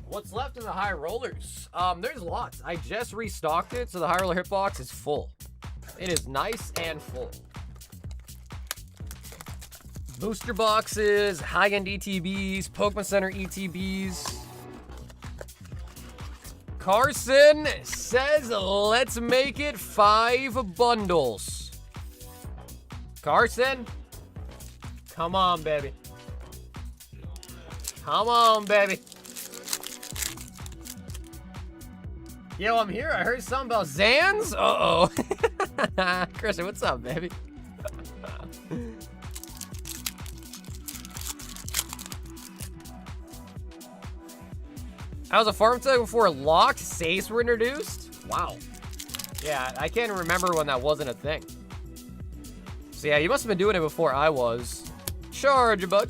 What's left in the high rollers? There's lots. I just restocked it, so the high roller hitbox is full. It is nice and full. Booster boxes, high-end ETBs, Pokemon Center ETBs. Carson says, let's make it 5 bundles. Carson, come on, baby. Come on, baby. Yo, I'm here. I heard something about Zans. Uh-oh. Christian, what's up, baby? I was a farm tech before locked safes were introduced. Wow. Yeah, I can't remember when that wasn't a thing. So yeah, you must have been doing it before I was. Charge, bud.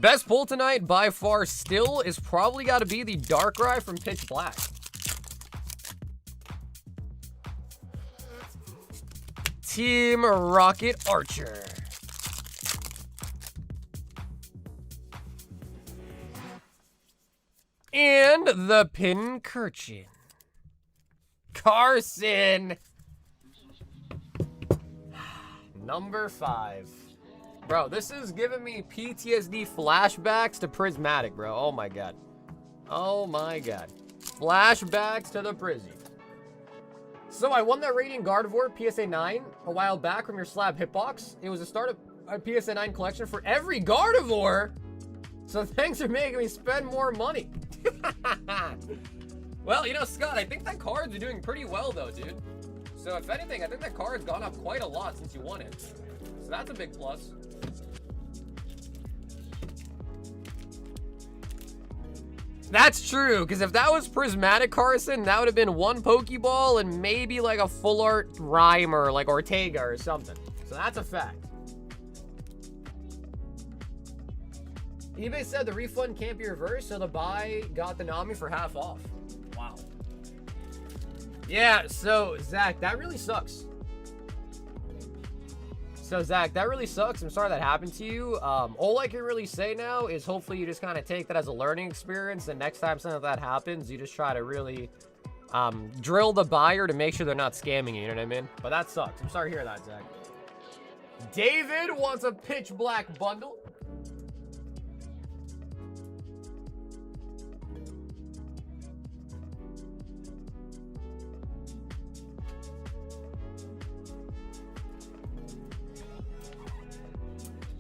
Best pull tonight by far still is probably got to be the Darkrai from Pitch Black. Team Rocket Archer. And the Pincurchin. Carson. Number 5. Bro, this is giving me PTSD flashbacks to Prismatic, bro. Oh my god. Oh my god. Flashbacks to the Prizzy. So I won that Radiant Gardevoir PSA 9 a while back from your slab hitbox. It was a start of a PSA 9 collection for every Gardevoir. So thanks for making me spend more money. Well, you know, Scott, I think that card's doing pretty well though, dude. So if anything, I think that card's gone up quite a lot since you won it. So that's a big plus. That's true, because if that was Prismatic Carson, that would have been 1 Pokeball and maybe like a full art Rhymer, like Ortega or something. So that's a fact. eBay said the refund can't be reversed, so the buy got the Nami for half off. Wow. Yeah, so Zach, that really sucks. So Zach, that really sucks. I'm sorry that happened to you. All I can really say now is hopefully you just kind of take that as a learning experience, and next time something like that happens, you just try to really drill the buyer to make sure they're not scamming you, you know what I mean? But that sucks. I'm sorry to hear that, Zach. David wants a Pitch Black bundle.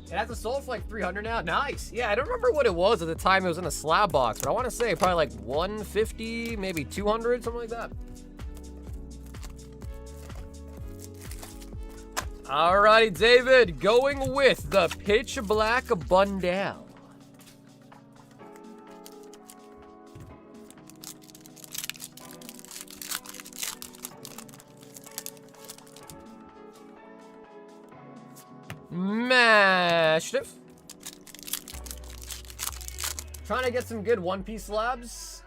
It has a sold for like 300 now. Nice. Yeah, I don't remember what it was at the time it was in the slab box, but I want to say probably like 150, maybe 200, something like that. Alrighty, David, going with the Pitch Black bundle. Mastiff. Trying to get some good One Piece slabs.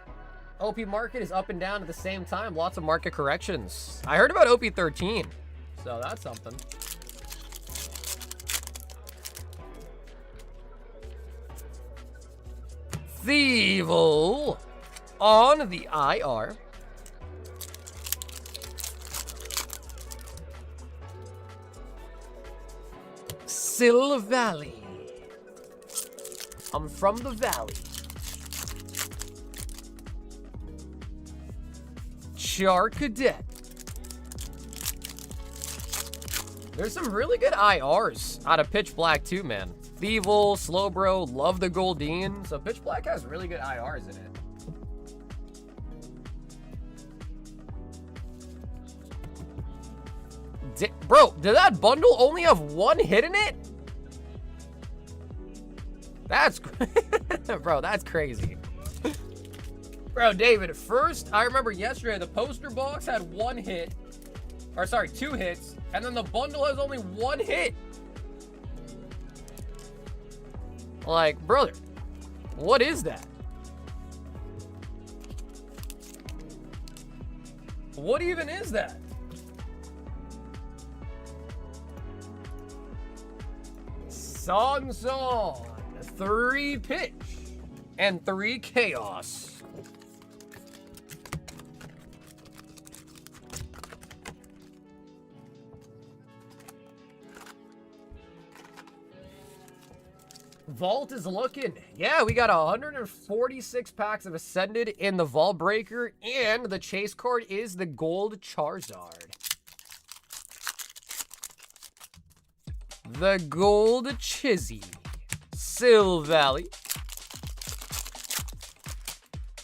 OP market is up and down at the same time. Lots of market corrections. I heard about OP 13, so that's something. Thievel on the IR. Sil Valley. I'm from the valley. Char Cadet. There's some really good IRs out of Pitch Black too, man. Thievel, Slowbro, love the Goldeen. So Pitch Black has really good IRs in it. Bro, did that bundle only have 1 hit in it? That's bro, that's crazy. Bro, David, first, I remember yesterday the poster box had 1 hit. Or sorry, 2 hits. And then the bundle has only 1 hit. Like, brother, what is that? What even is that? Song, 3 pitch and 3 chaos. Vault is looking. Yeah, we got 146 packs of Ascended in the Vault Breaker, and the chase card is the Gold Charizard. The Gold Chizzy. Sil Valley.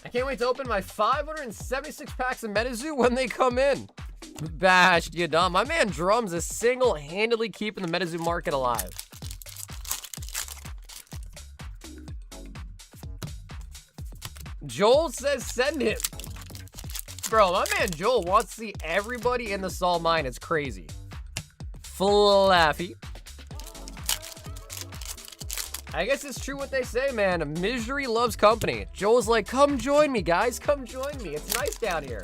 I can't wait to open my 576 packs of Metazoo when they come in. Bashed, you dumb. My man Drums is single-handedly keeping the Metazoo market alive. Joel says send him. Bro, my man Joel wants to see everybody in the Sol mine. It's crazy. Fluffy. I guess it's true what they say, man. Misery loves company. Joel's like, come join me, guys. Come join me. It's nice down here.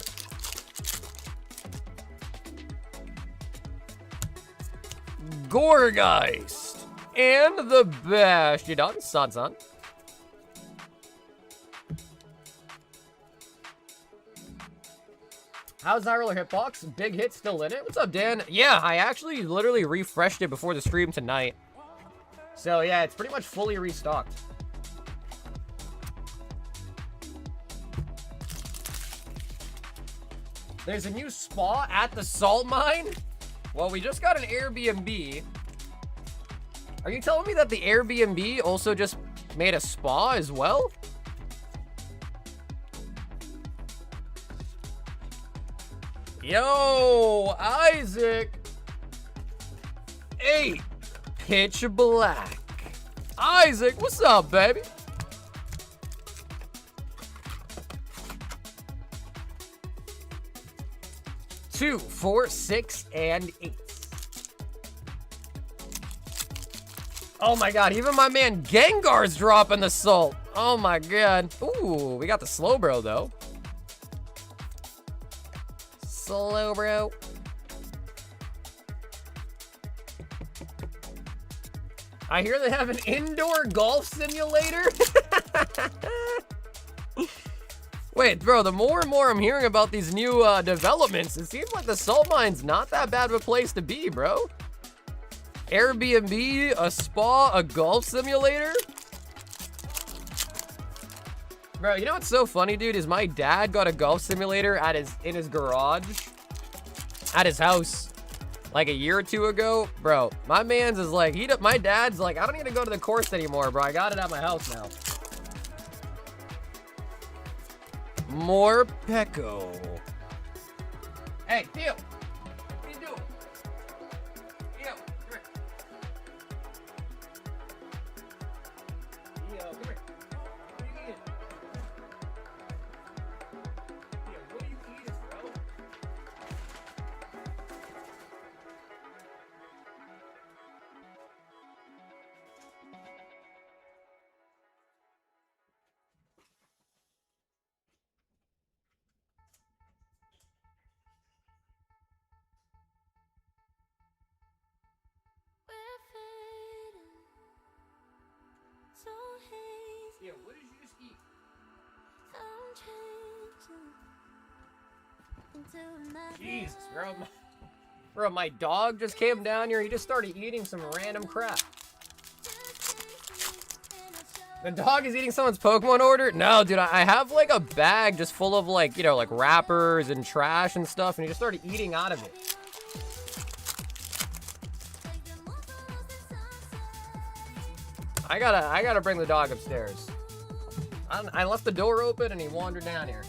Gorgeist. And the best. You done, son? How's that roller hitbox? Big hit still in it? What's up, Dan? Yeah, I actually literally refreshed it before the stream tonight. So yeah, it's pretty much fully restocked. There's a new spa at the salt mine? Well, we just got an Airbnb. Are you telling me that the Airbnb also just made a spa as well? Yo, Isaac. Hey, pitch black. Isaac, what's up, baby? Two, 4, 6, and 8. Oh my god, even my man Gengar's dropping the salt. Oh my god. Ooh, we got the slow bro though. Slow bro. I hear they have an indoor golf simulator. Wait, bro, the more and more I'm hearing about these new developments, it seems like the salt mine's not that bad of a place to be, bro. Airbnb, a spa, a golf simulator. Bro, you know what's so funny, dude, is my dad got a golf simulator in his garage at his house like a year or two ago. Bro, my man's is like, my dad's like, I don't need to go to the course anymore, bro. I got it at my house now. More Pecco. Hey, Theo. What are you doing? Theo, come here. Theo, come here. What are you eating? Theo, what are you eating, bro? So hazy, Theo, what did you just eat? I'm changing into my Jesus, bro. Bro, my dog just came down here. He just started eating some random crap. The dog is eating someone's Pokemon order? No, dude, I have like a bag just full of like, you know, like wrappers and trash and stuff, and he just started eating out of it. I gotta bring the dog upstairs. I left the door open and he wandered down here.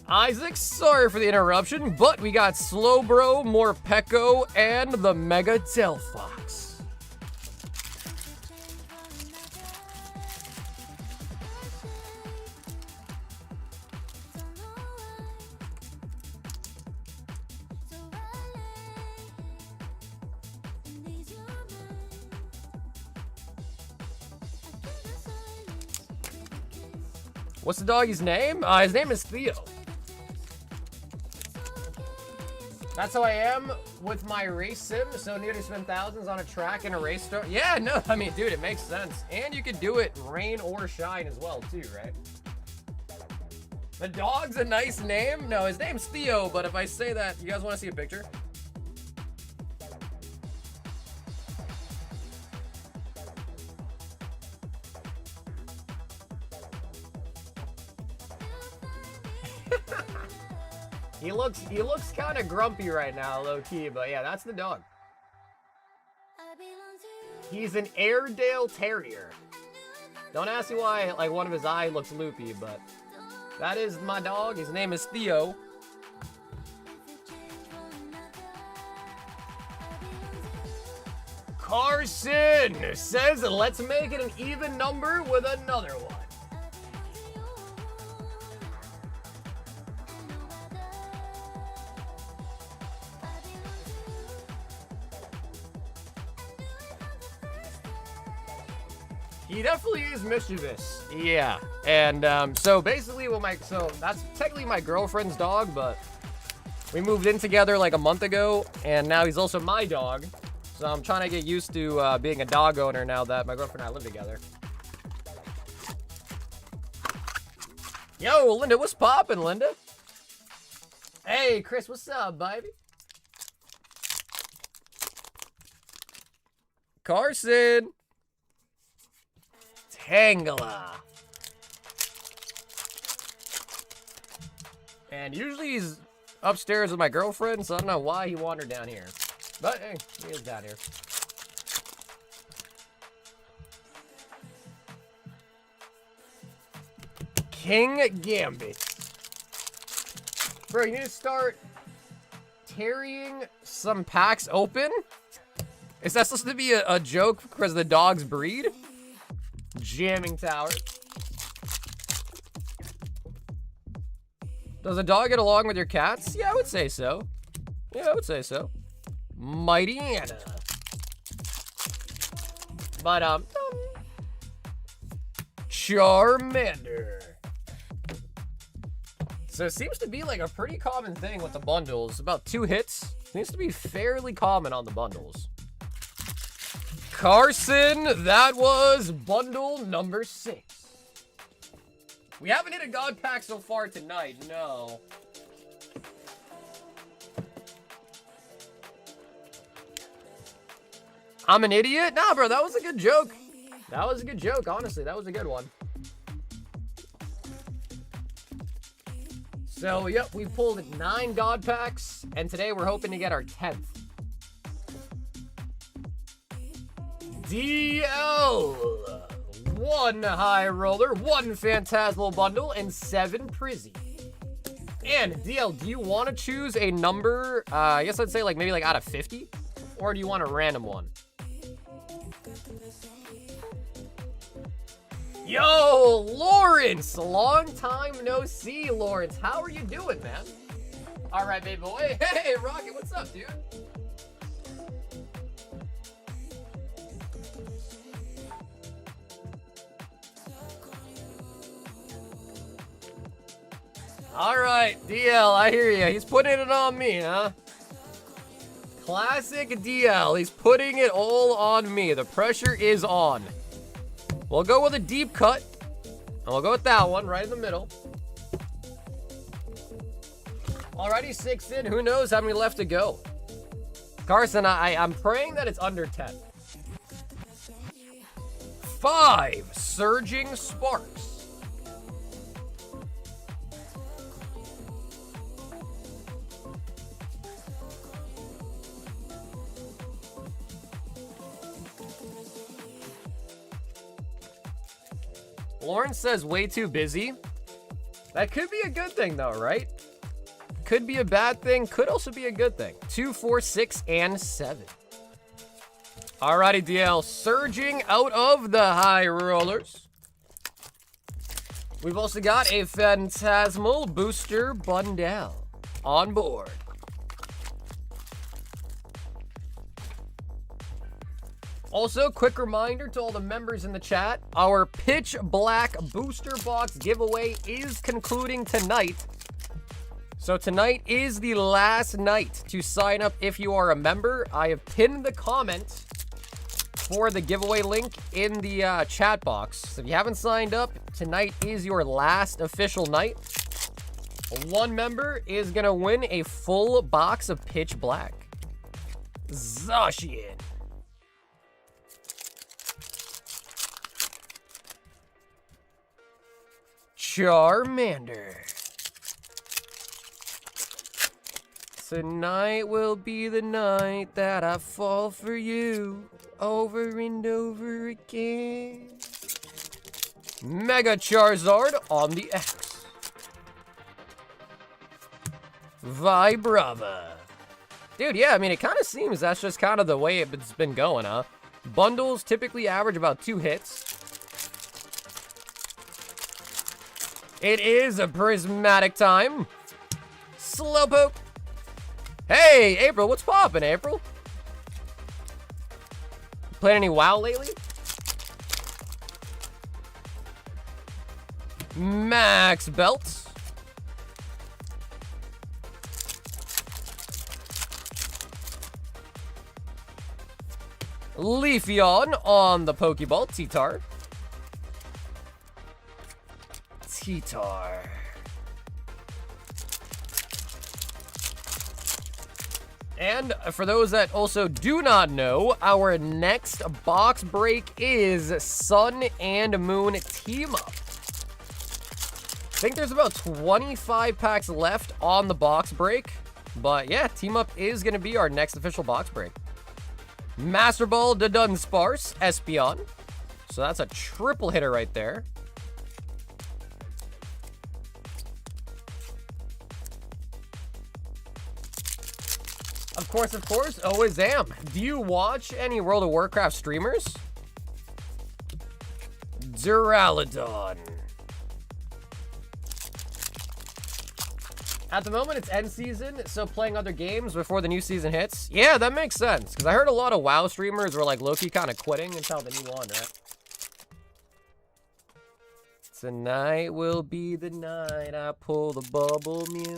Isaac, sorry for the interruption, but we got Slowbro, Morpeko, and the Mega Delphox. What's the doggy's name? His name is Theo. That's how I am with my race sim, so nearly spend thousands on a track in a race store. Yeah, no, I mean, dude, it makes sense. And you can do it rain or shine as well, too, right? The dog's a nice name? No, his name's Theo, but if I say that, you guys want to see a picture? He looks kind of grumpy right now, low key, but yeah, that's the dog. He's an Airedale Terrier. Don't ask me why, like, one of his eyes looks loopy, but that is my dog. His name is Theo. Carson says, let's make it an even number with another one. He definitely is mischievous. Yeah. And so basically so that's technically my girlfriend's dog, but we moved in together like a month ago, and now he's also my dog. So I'm trying to get used to being a dog owner now that my girlfriend and I live together. Yo, Linda, what's poppin', Linda? Hey, Chris, what's up, baby? Carson. Tangela. And usually he's upstairs with my girlfriend, so I don't know why he wandered down here. But hey, he is down here. King Gambit. Bro, you need to start carrying some packs open? Is that supposed to be a joke because of the dog's breed? Jamming tower. Does a dog get along with your cats? Yeah, I would say so. Yeah, I would say so. Mighty Anna. But, Charmander. So it seems to be like a pretty common thing with the bundles. About 2 hits. Seems to be fairly common on the bundles. Carson, that was bundle number 6. We haven't hit a god pack so far tonight, no. I'm an idiot? Nah, bro, that was a good joke. That was a good joke, honestly. That was a good one. So, yep, we pulled 9 god packs, and today we're hoping to get our 10th. DL. 1 high roller, 1 phantasmal bundle, and 7 prizzy. And DL, do you want to choose a number? I guess I'd say like maybe like out of 50, or do you want a random one? Yo, Lawrence, long time no see, Lawrence. How are you doing, man? All right, baby boy. Hey, Rocket, what's up, dude? All right, DL, I hear you. He's putting it on me, huh? Classic DL. He's putting it all on me. The pressure is on. We'll go with a deep cut. And we'll go with that one right in the middle. Already 6 in. Who knows how many left to go? Carson, I'm praying that it's under 10. 5 Surging Sparks. Lawrence says way too busy. That could be a good thing though, right? Could be a bad thing, could also be a good thing. 2, 4, 6, and 7. Alrighty, DL, surging out of the high rollers. We've also got a Phantasmal Booster Bundle on board. Also, quick reminder to all the members in the chat, our Pitch Black Booster Box giveaway is concluding tonight. So tonight is the last night to sign up if you are a member. I have pinned the comment for the giveaway link in the chat box. So if you haven't signed up, tonight is your last official night. 1 member is going to win a full box of Pitch Black. Zacian. Charmander. Tonight will be the night that I fall for you over and over again. Mega Charizard on the X. Vibrava. Dude, yeah, I mean, it kind of seems that's just kind of the way it's been going, huh? Bundles typically average about 2 hits. It is a prismatic time. Slowpoke. Hey, April, what's poppin', April? Playing any WoW lately? Max Belt. Leafeon on the Pokeball. T-Tar. T-Tar. And for those that also do not know, our next box break is Sun and Moon Team Up. I think there's about 25 packs left on the box break. But yeah, Team Up is going to be our next official box break. Master Ball to Dunsparce, Espeon. So that's a triple hitter right there. Of course, always am. Do you watch any World of Warcraft streamers? Duraludon. At the moment, it's end season, so playing other games before the new season hits. Yeah, that makes sense, because I heard a lot of WoW streamers were like low-key kind of quitting until the new one, right? Tonight will be the night I pull the bubble mew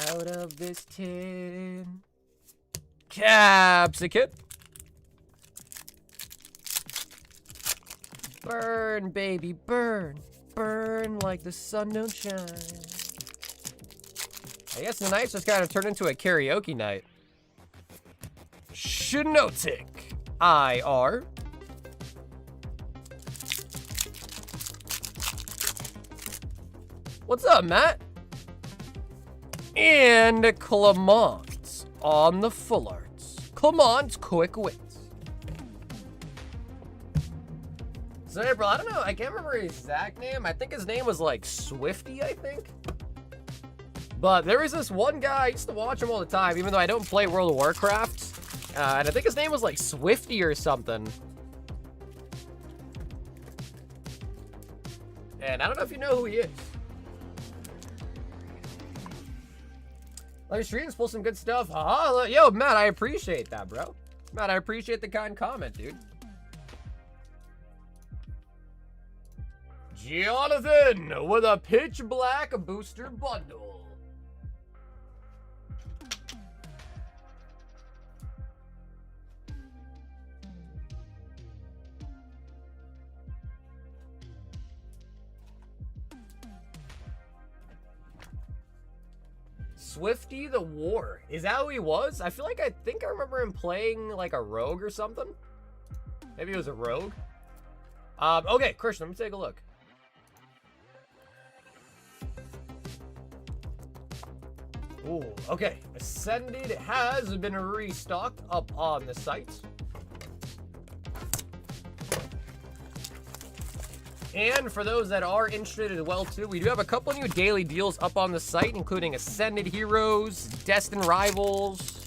out of this tin. Capsicum. Burn, baby, burn. Burn like the sun don't shine. I guess the night's just kind of turned into a karaoke night. Shinotic. IR. What's up, Matt? And Clement on the full arts. Clement's quick wits. So April, I don't know, I can't remember his exact name. I think his name was like Swifty, I think. But there was this one guy, I used to watch him all the time, even though I don't play World of Warcraft. And I think his name was like Swifty or something. And I don't know if you know who he is. Live streams, pull some good stuff. Yo, Matt, I appreciate that, bro. Matt, I appreciate the kind comment, dude. Jonathan with a pitch black booster bundle. Swifty the War. Is that who he was? I think I remember him playing like a rogue or something. Maybe it was a rogue. Okay, Christian, let me take a look. Ooh, okay. Ascended has been restocked up on the site. And for those that are interested as well, too, we do have a couple new daily deals up on the site, including Ascended Heroes, Destined Rivals,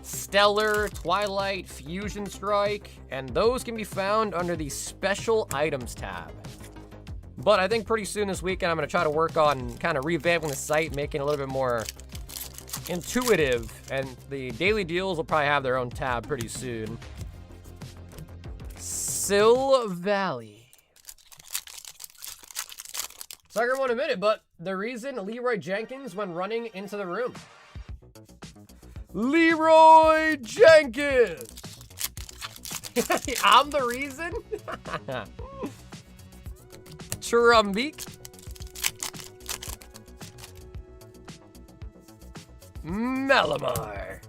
Stellar, Twilight, Fusion Strike, and those can be found under the Special Items tab. But I think pretty soon this weekend, I'm going to try to work on kind of revamping the site, making it a little bit more intuitive, and the daily deals will probably have their own tab pretty soon. Sill Valley. Sucker won't admit it, but the reason Leroy Jenkins went running into the room. Leroy Jenkins! I'm the reason? Trumbeak. Malamar.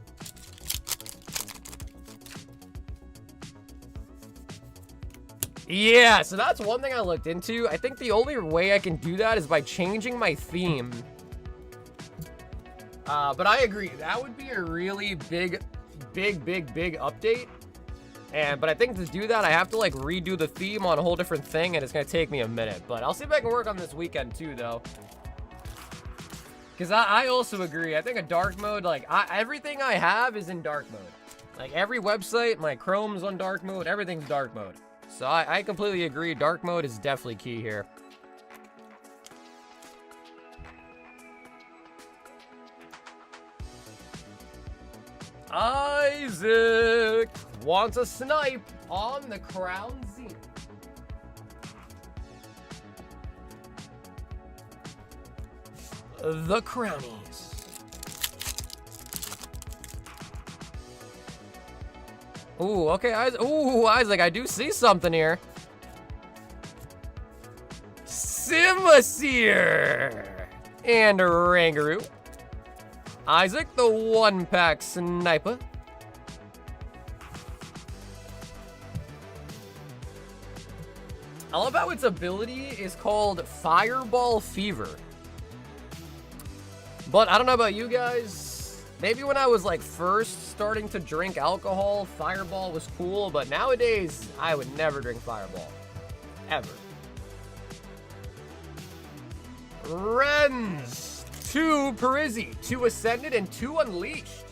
Yeah, so that's one thing I looked into. I think the only way I can do that is by changing my theme. But I agree, that would be a really big update. But I think to do that, I have to like redo the theme on a whole different thing, and it's gonna take me a minute. But I'll see if I can work on this weekend too, though. Because I also agree. I think a dark mode, like everything I have is in dark mode. Like every website, my Chrome's on dark mode, everything's dark mode. So I completely agree. Dark mode is definitely key here. Isaac wants a snipe on the Crown Z. the crownies. Ooh, okay, Isaac, I do see something here. Simisear and Rangaroo. Isaac, the one-pack sniper. I love how its ability is called Fireball Fever. But I don't know about you guys. Maybe when I was like first starting to drink alcohol, Fireball was cool. But nowadays, I would never drink Fireball. Ever. Rens. 2 Parizzi, 2 Ascended, and 2 Unleashed.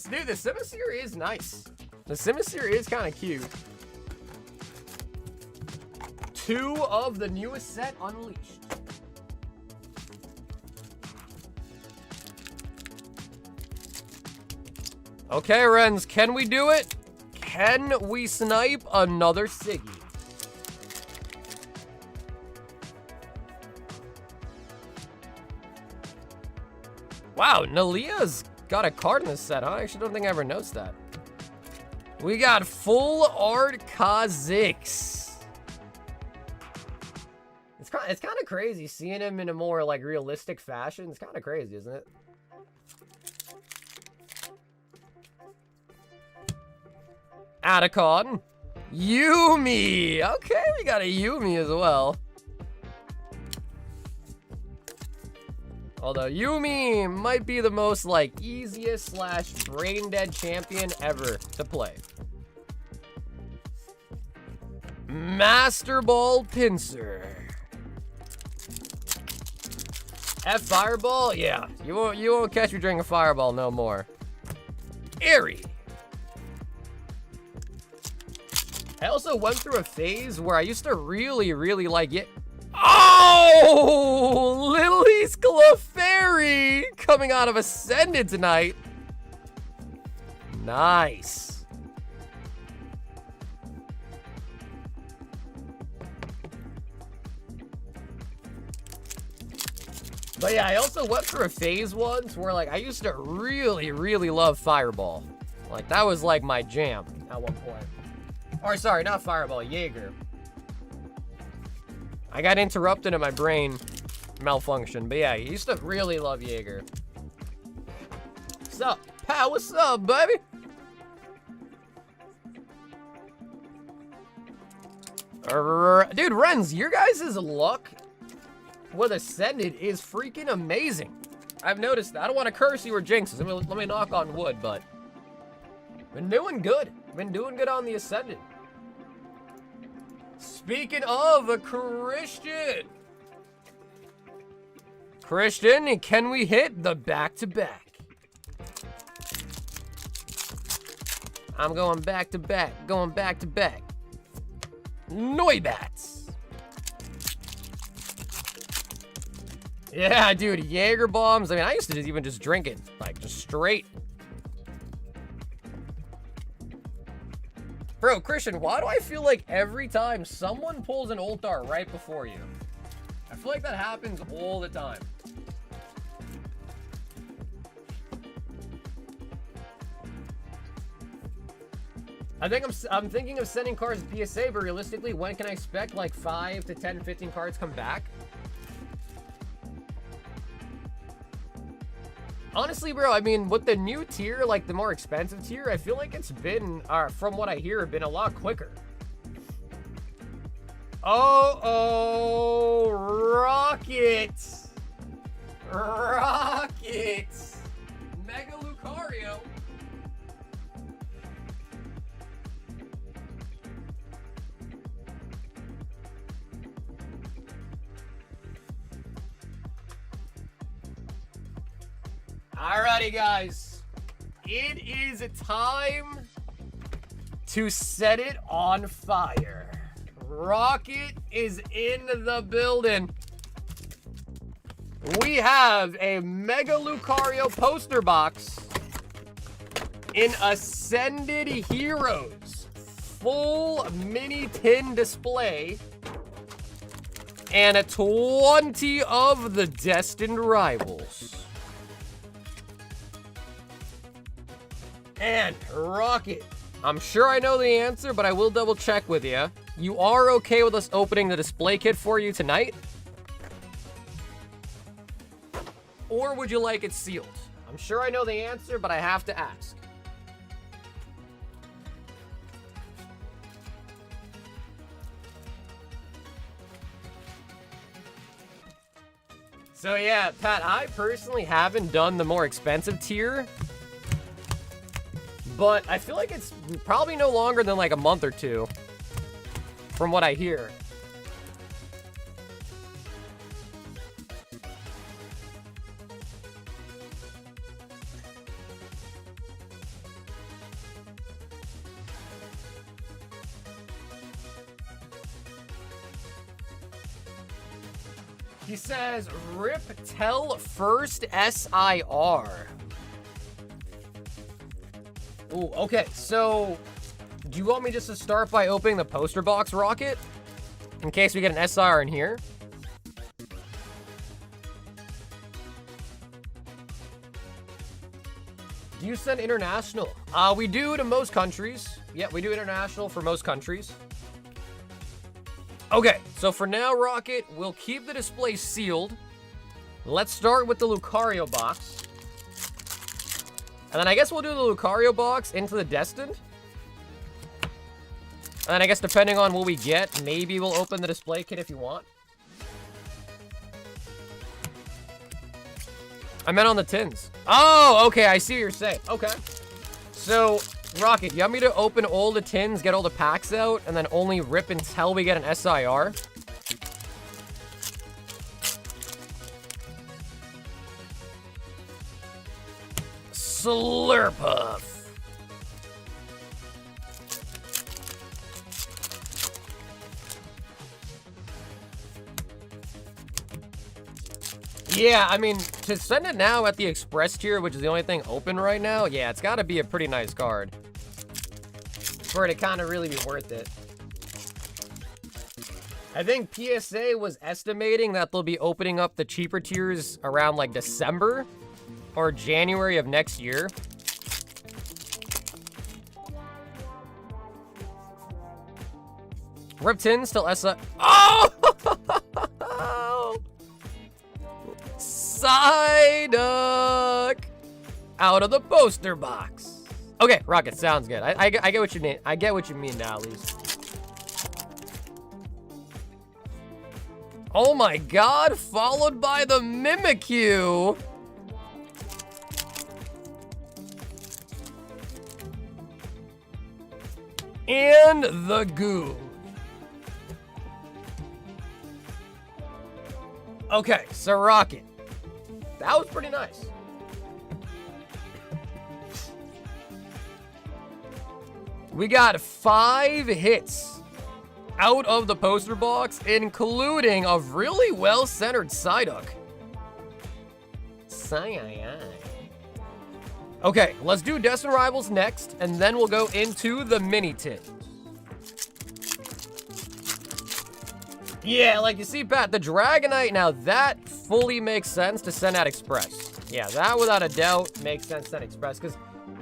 Dude, the Simisear is nice. The Simisear is kind of cute. 2 of the newest set Unleashed. Okay, Rens, can we do it? Can we snipe another Siggy? Wow, Nalia's got a card in this set, huh? I actually don't think I ever noticed that. We got full art Kha'Zix. It's kind of crazy seeing him in a more like realistic fashion. It's kind of crazy, isn't it? Atacon. Yumi. Okay, we got a Yumi as well. Although Yumi might be the most like easiest slash brain dead champion ever to play. Master Ball Pinsir. F Fireball? Yeah. You won't catch me drinking Fireball no more. Airy. I also went through a phase where I used to really like it. Oh! Lily's Clefairy coming out of Ascended tonight. Nice. But yeah, I also went through a phase once where like I used to really love Fireball. Like that was like my jam at one point. Or sorry, not Fireball, Jaeger. I got interrupted and my brain malfunctioned. But yeah, I used to really love Jaeger. What's up, pal? What's up, baby? Dude, Renz, your guys' luck with Ascended is freaking amazing. I've noticed that. I don't want to curse you or jinx us. Let me knock on wood, but been doing good. Been doing good on the Ascended. Speaking of a Christian, can we hit the back-to-back? I'm going back-to-back, Noibats. Yeah, dude, Jaeger bombs. I mean, I used to even just drink it, like, just straight. Bro, Christian, why do I feel like every time someone pulls an Ultar right before you? I feel like that happens all the time. I'm thinking of sending cards to PSA, but realistically, when can I expect like 5 to 10, 15 cards come back? Honestly, bro, I mean, with the new tier, like the more expensive tier, I feel like it's been, from what I hear, been a lot quicker. Oh, Rocket. Mega Lucario. Alrighty, guys. It is time to set it on fire. Rocket is in the building. we have a Mega Lucario poster box in Ascended Heroes. Full mini tin display. And a 20 of the Destined Rivals. And Rocket. I'm sure I know the answer, but I will double check with you. You are okay with us opening the display kit for you tonight? Or would you like it sealed? I'm sure I know the answer, but I have to ask. So yeah, Pat, I personally haven't done the more expensive tier, but I feel like it's probably no longer than like a month or two, from what I hear. He says, Rip Tell First SIR. Ooh, okay, so do you want me just to start by opening the poster box, Rocket? In case we get an SIR in here? Do you send international? We do to most countries. Yeah, we do international for most countries. Okay, so for now, Rocket, we'll keep the display sealed. Let's start with the Lucario box. And then I guess we'll do the Lucario box into the Destined. And then I guess depending on what we get, maybe we'll open the display kit if you want. I meant on the tins. Oh, okay, I see what you're saying. Okay. So, Rocket, you want me to open all the tins, get all the packs out, and then only rip until we get an SIR? Slurpuff. Yeah, I mean, to send it now at the Express tier, which is the only thing open right now, yeah, it's got to be a pretty nice card for it to kind of really be worth it. I think PSA was estimating that they'll be opening up the cheaper tiers around like December or January of next year. Ripton still SI. Oh! Psyduck out of the poster box. Okay, Rocket, sounds good. I get what you mean. I get what you mean now, at least. Oh my god, followed by the Mimikyu. And the Goo. Okay, so Rocket. That was pretty nice. We got 5 hits out of the poster box, including a really well-centered Psyduck. Okay, let's do Destined Rivals next, and then we'll go into the mini tin. Yeah, like you see, Pat, the Dragonite, now that fully makes sense to send out Express. Yeah, that without a doubt makes sense to send Express, because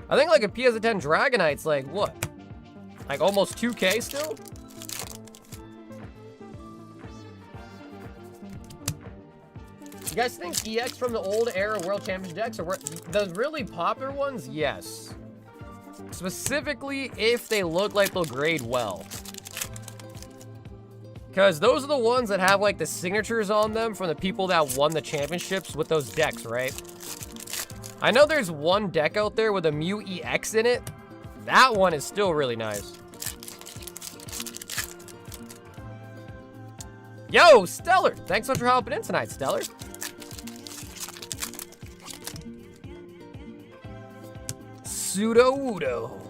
I think like a PS10 Dragonite's like, what? Like almost 2K still? You guys think EX from the old era World Championship decks are the really popular ones? Yes. Specifically if they look like they'll grade well. Because those are the ones that have, like, the signatures on them from the people that won the championships with those decks, right? I know there's one deck out there with a Mew EX in it. That one is still really nice. Yo, Stellar! Thanks so much for hopping in tonight, Stellar. Pseudo-Wudo.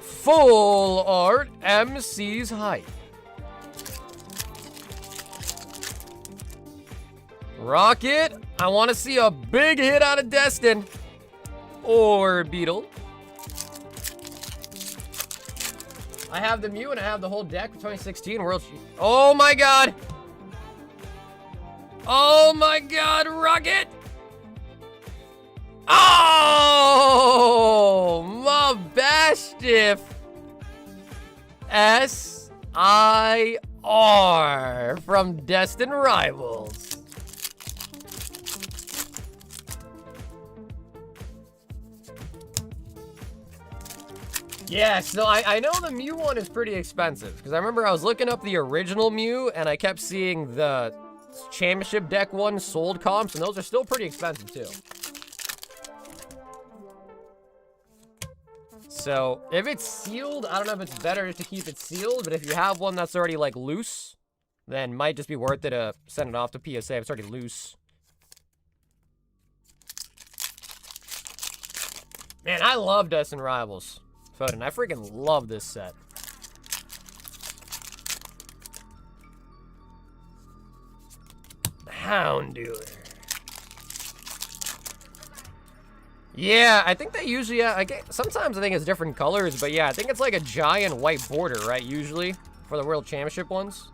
Full art MC's hype. Rocket, I want to see a big hit out of Destin. Or Beetle. I have the Mew and I have the whole deck for 2016 World. Oh my god! Oh my god, Rocket! Oh! Mabastiff! S-I-R from Destin Rivals. Yeah, so I know the Mew one is pretty expensive, because I remember I was looking up the original Mew, and I kept seeing the championship deck one sold comps, and those are still pretty expensive, too. So, if it's sealed, I don't know if it's better to keep it sealed, but if you have one that's already, like, loose, then it might just be worth it to send it off to PSA if it's already loose. Man, I love Destin Rivals. Foden, I freaking love this set. Houndour. Yeah, I think they usually, sometimes I think it's different colors, but yeah, I think it's like a giant white border, right, usually, for the World Championship ones.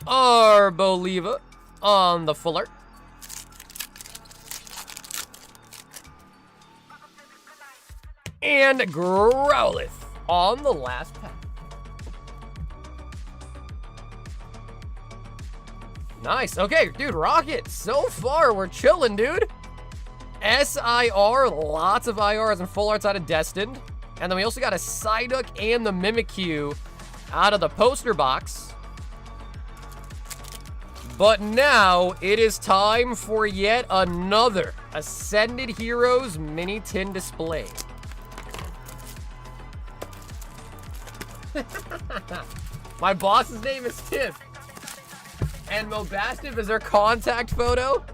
Arboliva on the full art. And Growlithe on the last pack. Nice. Okay, dude, Rocket. So far, we're chilling, dude. SIR, lots of IRs and full arts out of Destined. And then we also got a Psyduck and the Mimikyu out of the poster box. But now, it is time for yet another Ascended Heroes mini tin display. My boss's name is Tiff. And Mobastiff is their contact photo.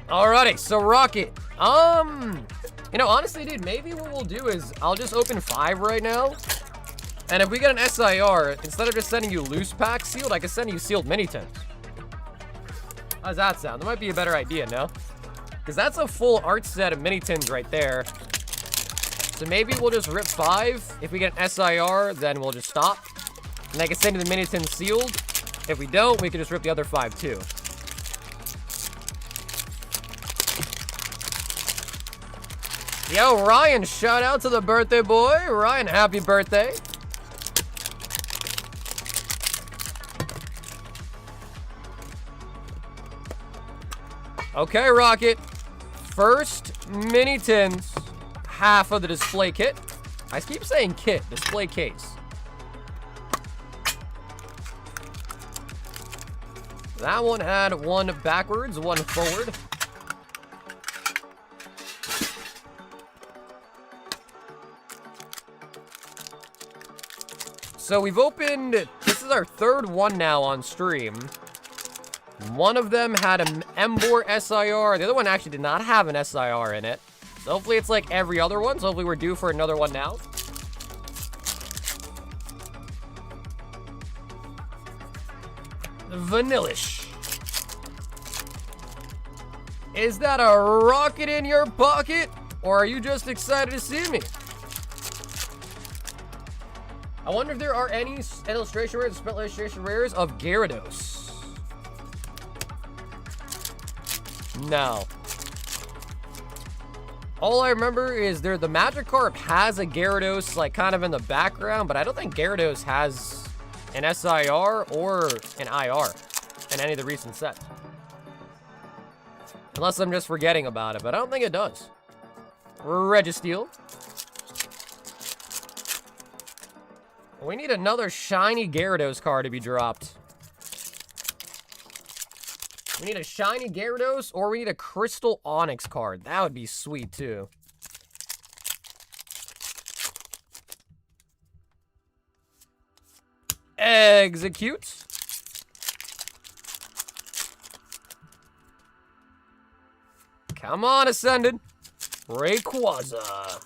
Alrighty, so Rocket. You know, honestly, dude, maybe what we'll do is I'll just open 5 right now. And if we get an SIR, instead of just sending you loose packs sealed, I can send you sealed mini tins. How's that sound? That might be a better idea, no? Because that's a full art set of mini tins right there. So maybe we'll just rip 5. If we get an SIR, then we'll just stop. And I can send you the mini tins sealed. If we don't, we can just rip the other 5 too. Yo, Ryan, shout out to the birthday boy. Ryan, happy birthday. Okay, Rocket. First mini tins, half of the display kit. I keep saying kit, display case. That one had one backwards, one forward. So we've opened, this is our 3rd one now on stream. One of them had an Embor SIR. The other one actually did not have an SIR in it. So hopefully it's like every other one. So hopefully we're due for another one now. Vanillish. Is that a rocket in your pocket? Or are you just excited to see me? I wonder if there are any illustration rares, split illustration rares of Gyarados. No. All I remember is the Magikarp has a Gyarados like kind of in the background, but I don't think Gyarados has an SIR or an IR in any of the recent sets. Unless I'm just forgetting about it, but I don't think it does. Registeel. We need another shiny Gyarados card to be dropped. We need a shiny Gyarados, or we need a Crystal Onyx card. That would be sweet, too. Execute. Come on, Ascended. Rayquaza.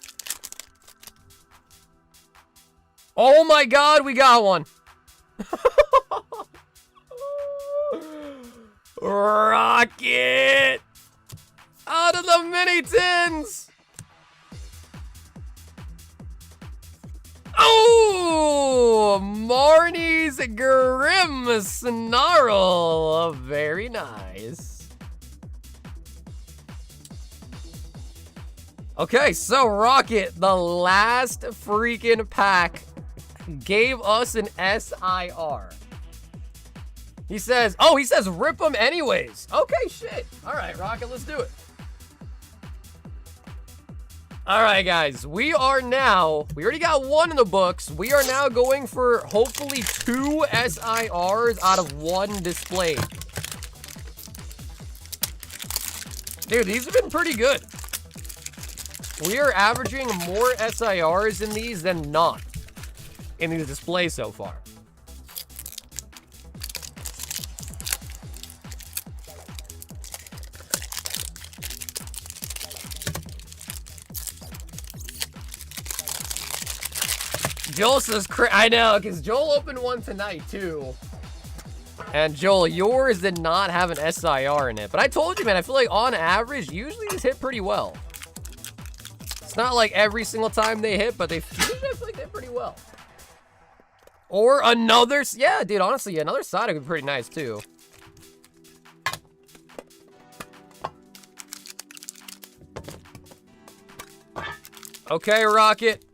Oh my god, we got one. Rocket. Out of the mini tins. Oh, Marnie's Grim Snarl. Very nice. Okay, so Rocket, the last freaking pack, gave us an SIR. He says rip them anyways. Okay, shit. All right, Rocket, let's do it. All right, guys, we already got one in the books. We are now going for hopefully 2 SIRs out of 1 display. Dude, these have been pretty good. We are averaging more SIRs in these than not in these displays so far. Joel says, I know, because Joel opened one tonight, too. And Joel, yours did not have an SIR in it. But I told you, man, I feel like on average, usually these hit pretty well. It's not like every single time they hit, but they usually I feel like they hit pretty well. Or another, yeah, dude, honestly, another side would be pretty nice, too. Okay, Rocket.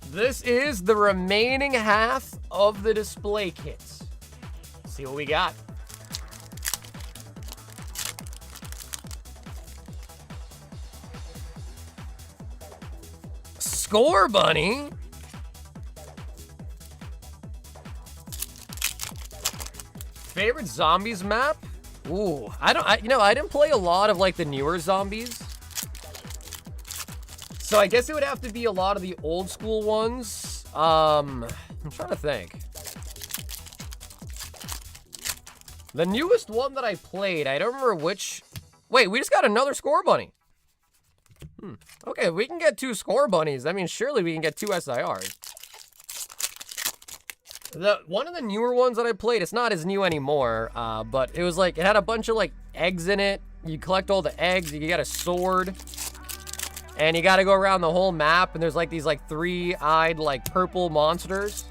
This is the remaining half of the display kits. Let's see what we got. Score Bunny. Favorite zombies map? Ooh, I didn't play a lot of like the newer zombies. So I guess it would have to be a lot of the old school ones. I'm trying to think. The newest one that I played, I don't remember which. Wait, we just got another Score Bunny. Okay, we can get 2 Score Bunnies. I mean, surely we can get 2 SIRs. One of the newer ones that I played, it's not as new anymore, but it was like, it had a bunch of like eggs in it. You collect all the eggs, you get a sword. And you gotta go around the whole map, and there's like these like 3-eyed like purple monsters.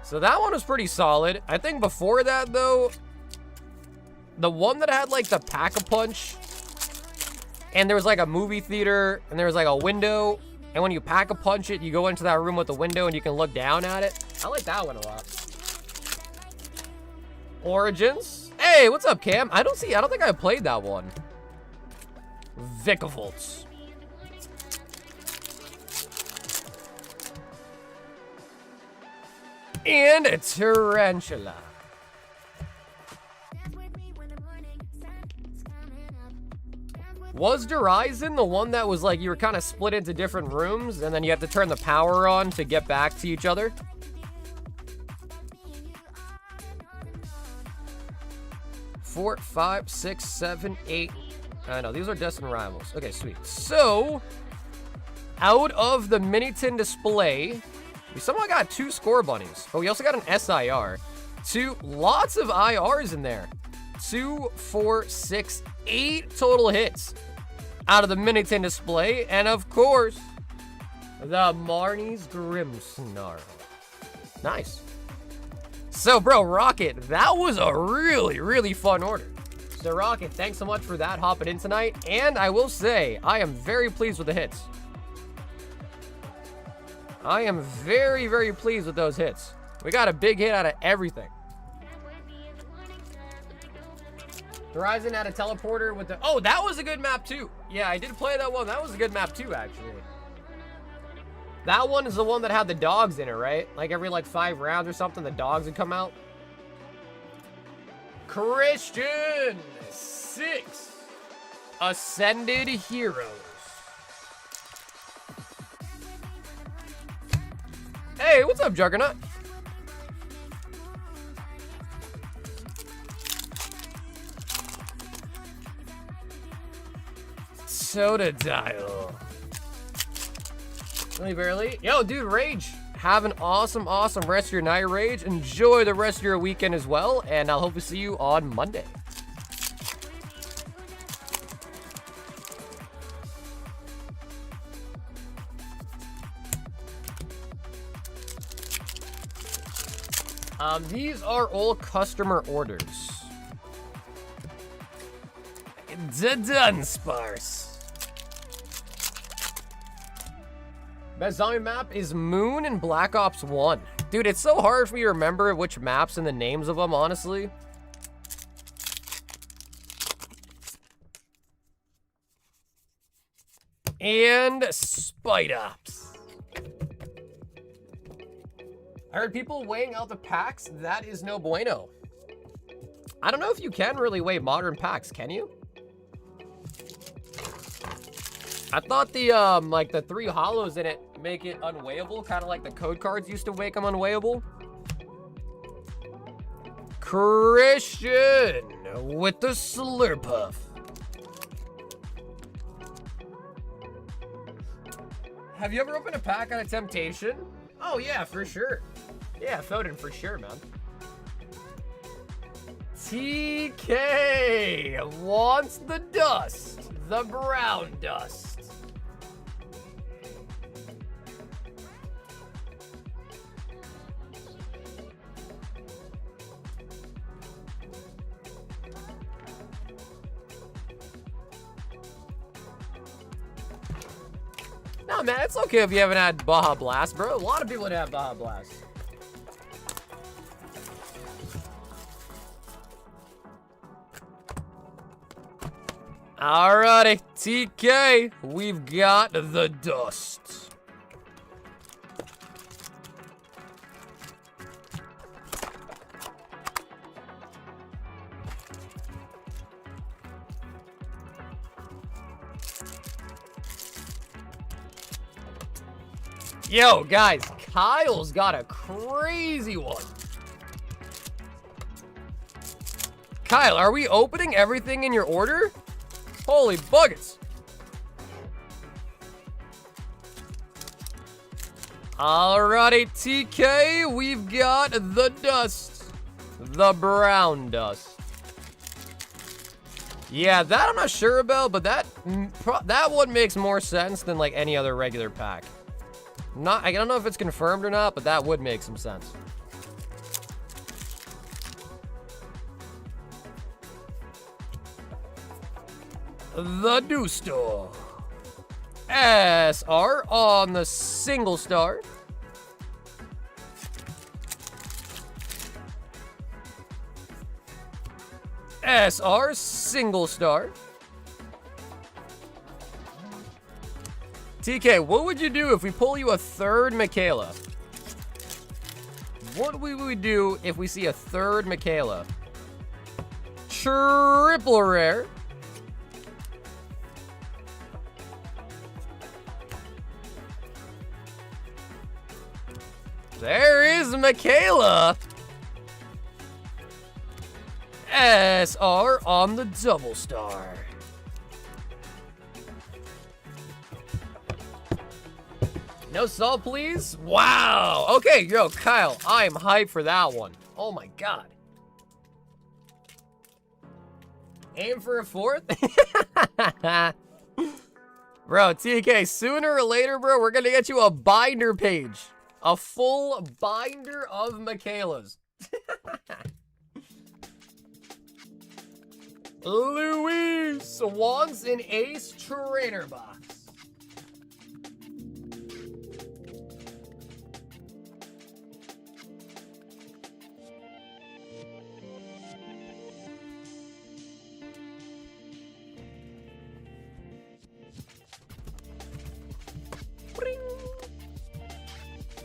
So that one was pretty solid. I think before that though, the one that had like the Pack-a-Punch, and there was like a movie theater, and there was like a window, and when you Pack-a-Punch it, you go into that room with the window and you can look down at it. I like that one a lot. Origins. Hey, what's up, Cam? I don't think I played that one. Vicavolts. And a Tarantula. Was Horizon the one that was like you were kind of split into different rooms and then you have to turn the power on to get back to each other? Four, 5, 6, 7, 8. I know, these are Destined Rivals. Okay, sweet. So, out of the mini tin display, we somehow got 2 Score Bunnies. But we also got an SIR. Lots of IRs in there. 2, 4, 6, 8 total hits out of the mini tin display. And of course, the Marnie's Grim Snarl. Nice. So, bro, Rocket, that was a really, really fun order. So, Rocket, thanks so much for that, hopping in tonight. And I will say, I am very pleased with the hits. I am very, very pleased with those hits. We got a big hit out of everything. Horizon had a teleporter with the... Oh, that was a good map, too. Yeah, I did play that one. That was a good map, too, actually. That one is the one that had the dogs in it, right? Like, every, 5 rounds or something, the dogs would come out. Christian 6 Ascended Heroes. Hey, what's up, Juggernaut? Soda dial. Really barely. Yo, dude, Rage. Have an awesome, awesome rest of your night, Rage. Enjoy the rest of your weekend as well, and I'll hope to see you on Monday. These are all customer orders. Done, sparse. Best zombie map is Moon and Black Ops 1. Dude, it's so hard for me to remember which maps and the names of them, honestly. And Spite Ops. I heard people weighing out the packs. That is no bueno. I don't know if you can really weigh modern packs, can you? I thought the like the 3 holos in it make it unweighable, kind of like the code cards used to make them unweighable. Christian with the Slurpuff. Have you ever opened a pack on a Temptation? Oh yeah, for sure. Yeah, Foden for sure, man. TK wants the dust, the brown dust. No, man, it's okay if you haven't had Baja Blast, bro. A lot of people would have Baja Blast. Alrighty, TK, we've got the dust. Yo, guys, Kyle's got a crazy one. Kyle, are we opening everything in your order? Holy buggets. Alrighty, TK, we've got the dust. The brown dust. Yeah, that I'm not sure about, but that one makes more sense than like any other regular pack. I don't know if it's confirmed or not, but that would make some sense. The Deusto. SR on the single star. SR single star. TK, what would you do if we pull you a third Michaela? What would we do if we see a third Michaela? Triple rare. There is Michaela. SR on the double star. No salt, please? Wow. Okay, yo, Kyle, I am hyped for that one. Oh my god. Aim for a fourth? Bro, TK, sooner or later, bro, we're gonna get you a binder page. A full binder of Michaelas. Luis wants an ace trainer box.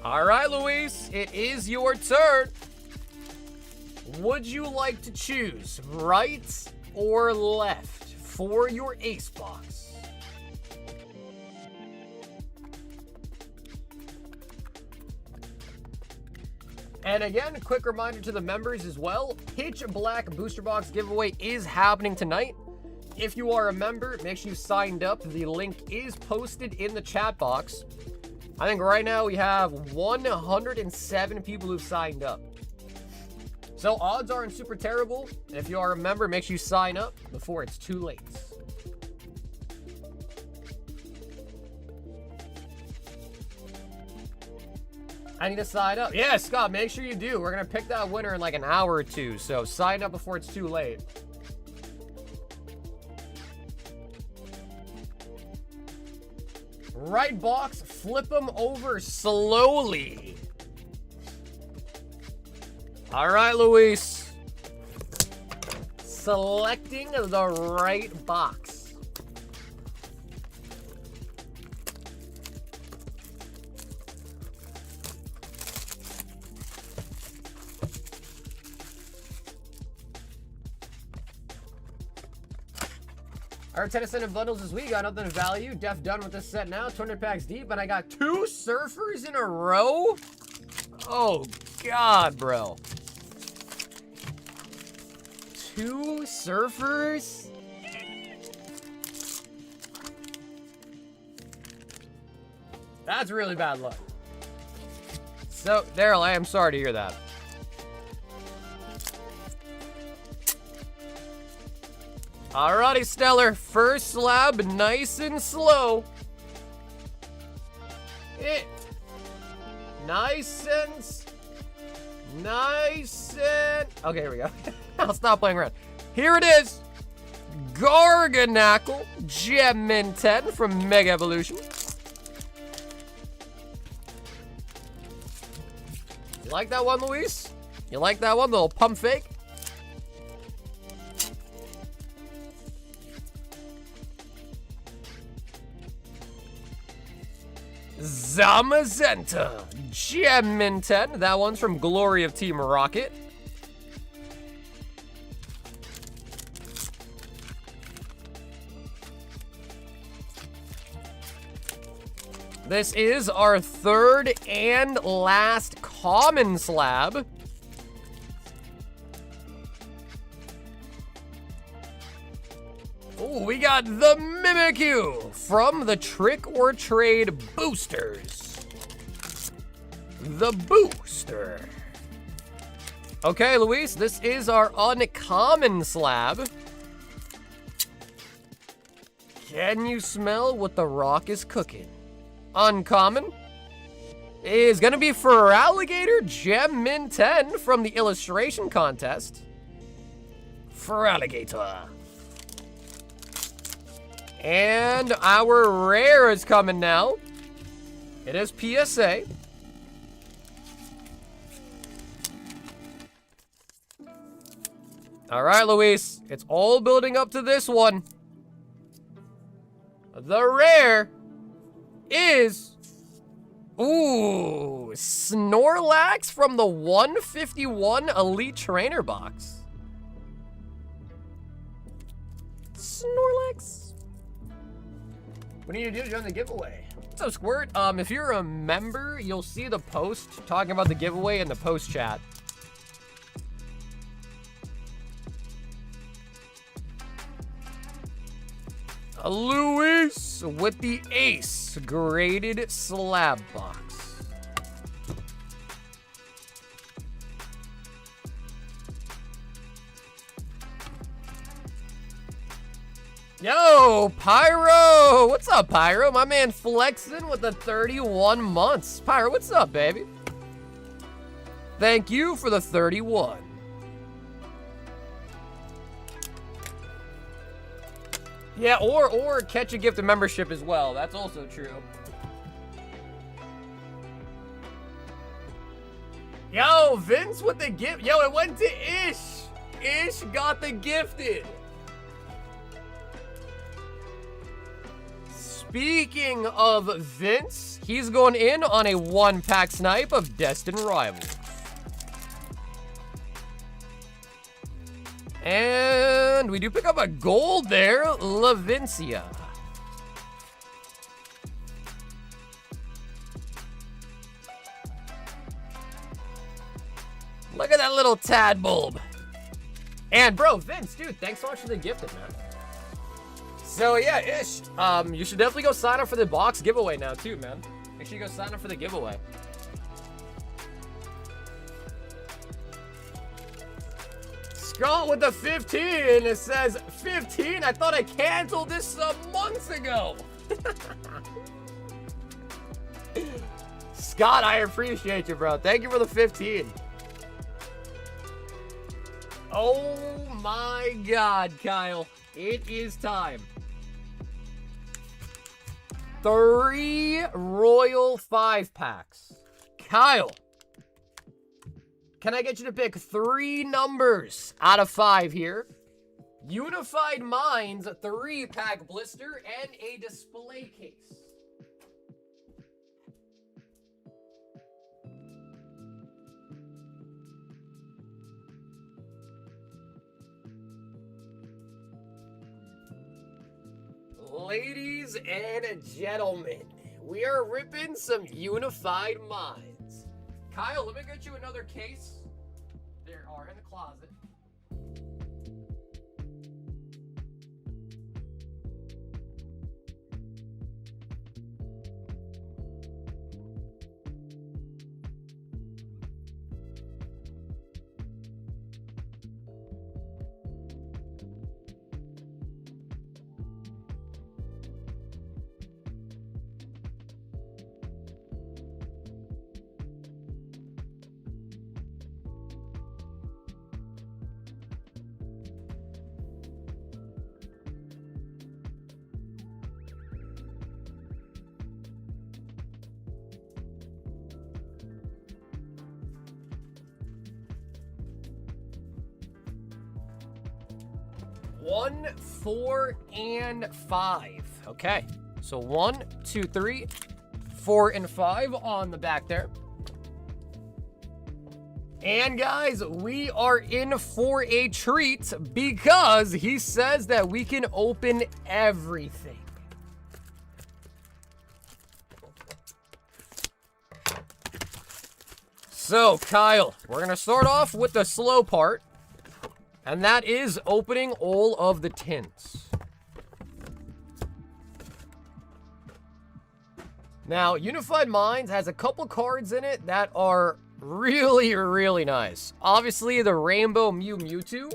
All right, Luis, it is your turn. Would you like to choose right or left for your ace box? And again, a quick reminder to the members as well, Pitch Black Booster Box giveaway is happening tonight. If you are a member, make sure you signed up. The link is posted in the chat box. I think right now we have 107 people who've signed up. So odds aren't super terrible. If you are a member, make sure you sign up before it's too late. I need to sign up. Yeah, Scott, make sure you do. We're going to pick that winner in like an hour or two. So sign up before it's too late. Right box, flip them over slowly. All right, Luis. Selecting the right box. Our tennis and bundles this week got nothing of value. Def done with this set now. 200 packs deep, and I got 2 surfers in a row. Oh God, bro. 2 surfers? That's really bad luck. So, Daryl, I am sorry to hear that. Alrighty, Stellar. First slab, nice and slow. Nice and... Okay, here we go. I'll stop playing around. Here it is. Garganackle, Gem Min 10 from Mega Evolution. You like that one, Luis? You like that one? The little pump fake? Zamazenta, Gem Min 10. That one's from Glory of Team Rocket. This is our third and last common slab. Oh, we got the Mimikyu from the Trick or Trade Boosters. The Booster. Okay, Luis, this is our uncommon slab. Can you smell what the rock is cooking? Uncommon is gonna be for Alligator Gem Min 10 from the illustration contest. For Alligator. And our rare is coming now. It is PSA. All right, Luis. It's all building up to this one. The rare is... Ooh, Snorlax from the 151 Elite Trainer box. Snorlax. What do you need to do to join the giveaway? What's up, Squirt? If you're a member, you'll see the post talking about the giveaway in the post chat. Luis with the Ace graded slab box. Yo, Pyro! What's up, Pyro? My man flexing with the 31 months. Pyro, what's up, baby? Thank you for the 31. Yeah, or catch a gift of membership as well. That's also true. Yo, Vince with the gift. Yo, it went to Ish. Ish got the gifted. Speaking of Vince, he's going in on a 1-pack snipe of Destined Rivals. And we do pick up a gold there, Lavincia. Look at that little tad bulb. And bro, Vince, dude, thanks so much for the gifted, man. So yeah, Ish, you should definitely go sign up for the box giveaway now too, man. Make sure you go sign up for the giveaway. Scott with the 15. It says 15. I thought I canceled this some months ago. Scott, I appreciate you, bro. Thank you for the 15. Oh my God, Kyle. It is time. 3 Royal 5-packs. Kyle, can I get you to pick 3 numbers out of 5 here? Unified Minds, a 3-pack blister, and a display case. Ladies and gentlemen, we are ripping some Unified Minds. Kyle, let me get you another case. There are in the closet. One, 4, and 5. Okay, so 1, 2, 3, 4, and 5 on the back there. And guys, we are in for a treat because he says that we can open everything. So, Kyle, we're gonna start off with the slow part. And that is opening all of the tins. Now, Unified Minds has a couple cards in it that are really, really nice. Obviously, the Rainbow Mewtwo.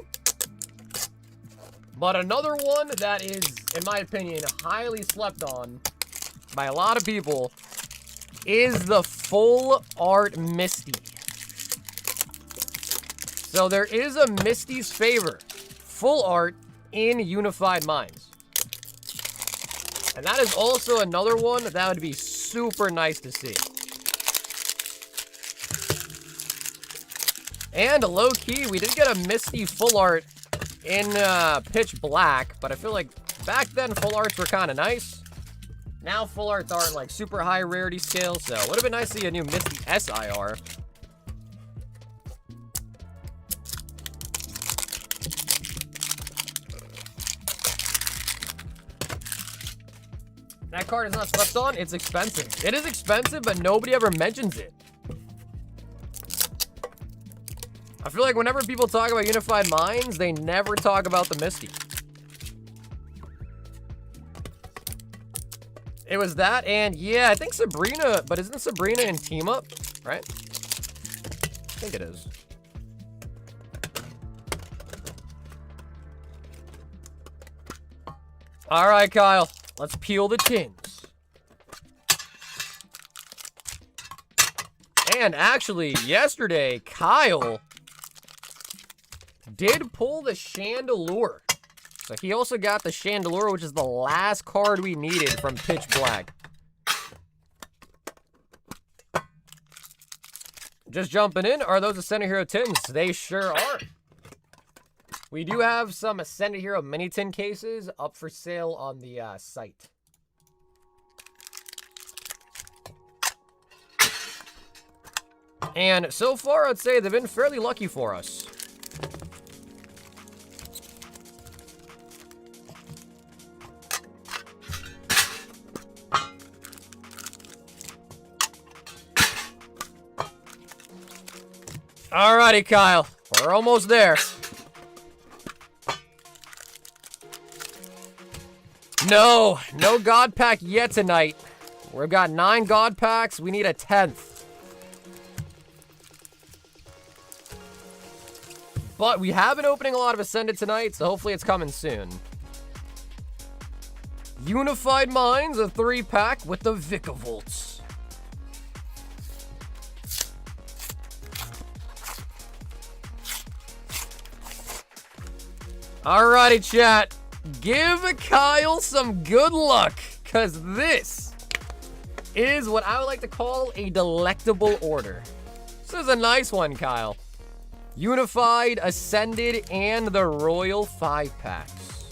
But another one that is, in my opinion, highly slept on by a lot of people is the Full Art Misty. So there is a Misty's Favor full art in Unified Minds. And that is also another one that would be super nice to see. And low-key, we did get a Misty full art in Pitch Black, but I feel like back then full arts were kind of nice. Now full arts aren't like super high rarity scale, so it would have been nice to see a new Misty SIR. That card is not slept on. It's expensive. It is expensive, but nobody ever mentions it. I feel like whenever people talk about Unified Minds, they never talk about the Misty. It was that, and yeah, I think Sabrina, but isn't Sabrina in Team Up, right? I think it is. All right, Kyle. Let's peel the tins. And actually, yesterday, Kyle did pull the Chandelure. So he also got the Chandelure, which is the last card we needed from Pitch Black. Just jumping in, are those Ascended Hero tins? They sure are. We do have some Ascended Hero mini tin cases up for sale on the site. And so far, I'd say they've been fairly lucky for us. Alrighty, Kyle. We're almost there. No God pack yet tonight. We've got 9 God packs. We need a 10th. But we have been opening a lot of Ascended tonight, so hopefully it's coming soon. Unified Minds, a 3-pack with the Vicavolts. Alrighty, chat. Give Kyle some good luck, because this is what I would like to call a delectable order. This is a nice one, Kyle. Unified, Ascended, and the Royal 5-packs.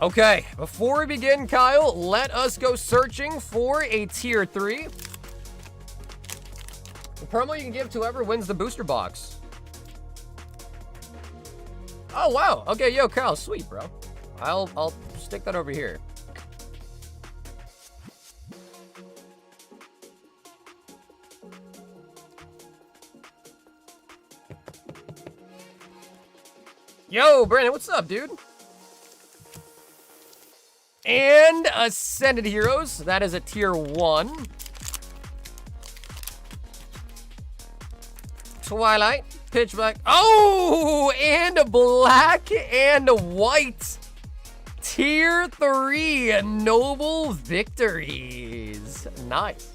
Okay, before we begin, Kyle, let us go searching for a tier 3. The promo you can give to whoever wins the booster box. Oh, wow. Okay, yo, Kyle, sweet, bro. I'll stick that over here. Yo, Brandon, what's up, dude? And Ascended Heroes. That is a tier 1. Twilight, Pitch Black. Oh, and a black and a white. Tier 3 Noble Victories. Nice.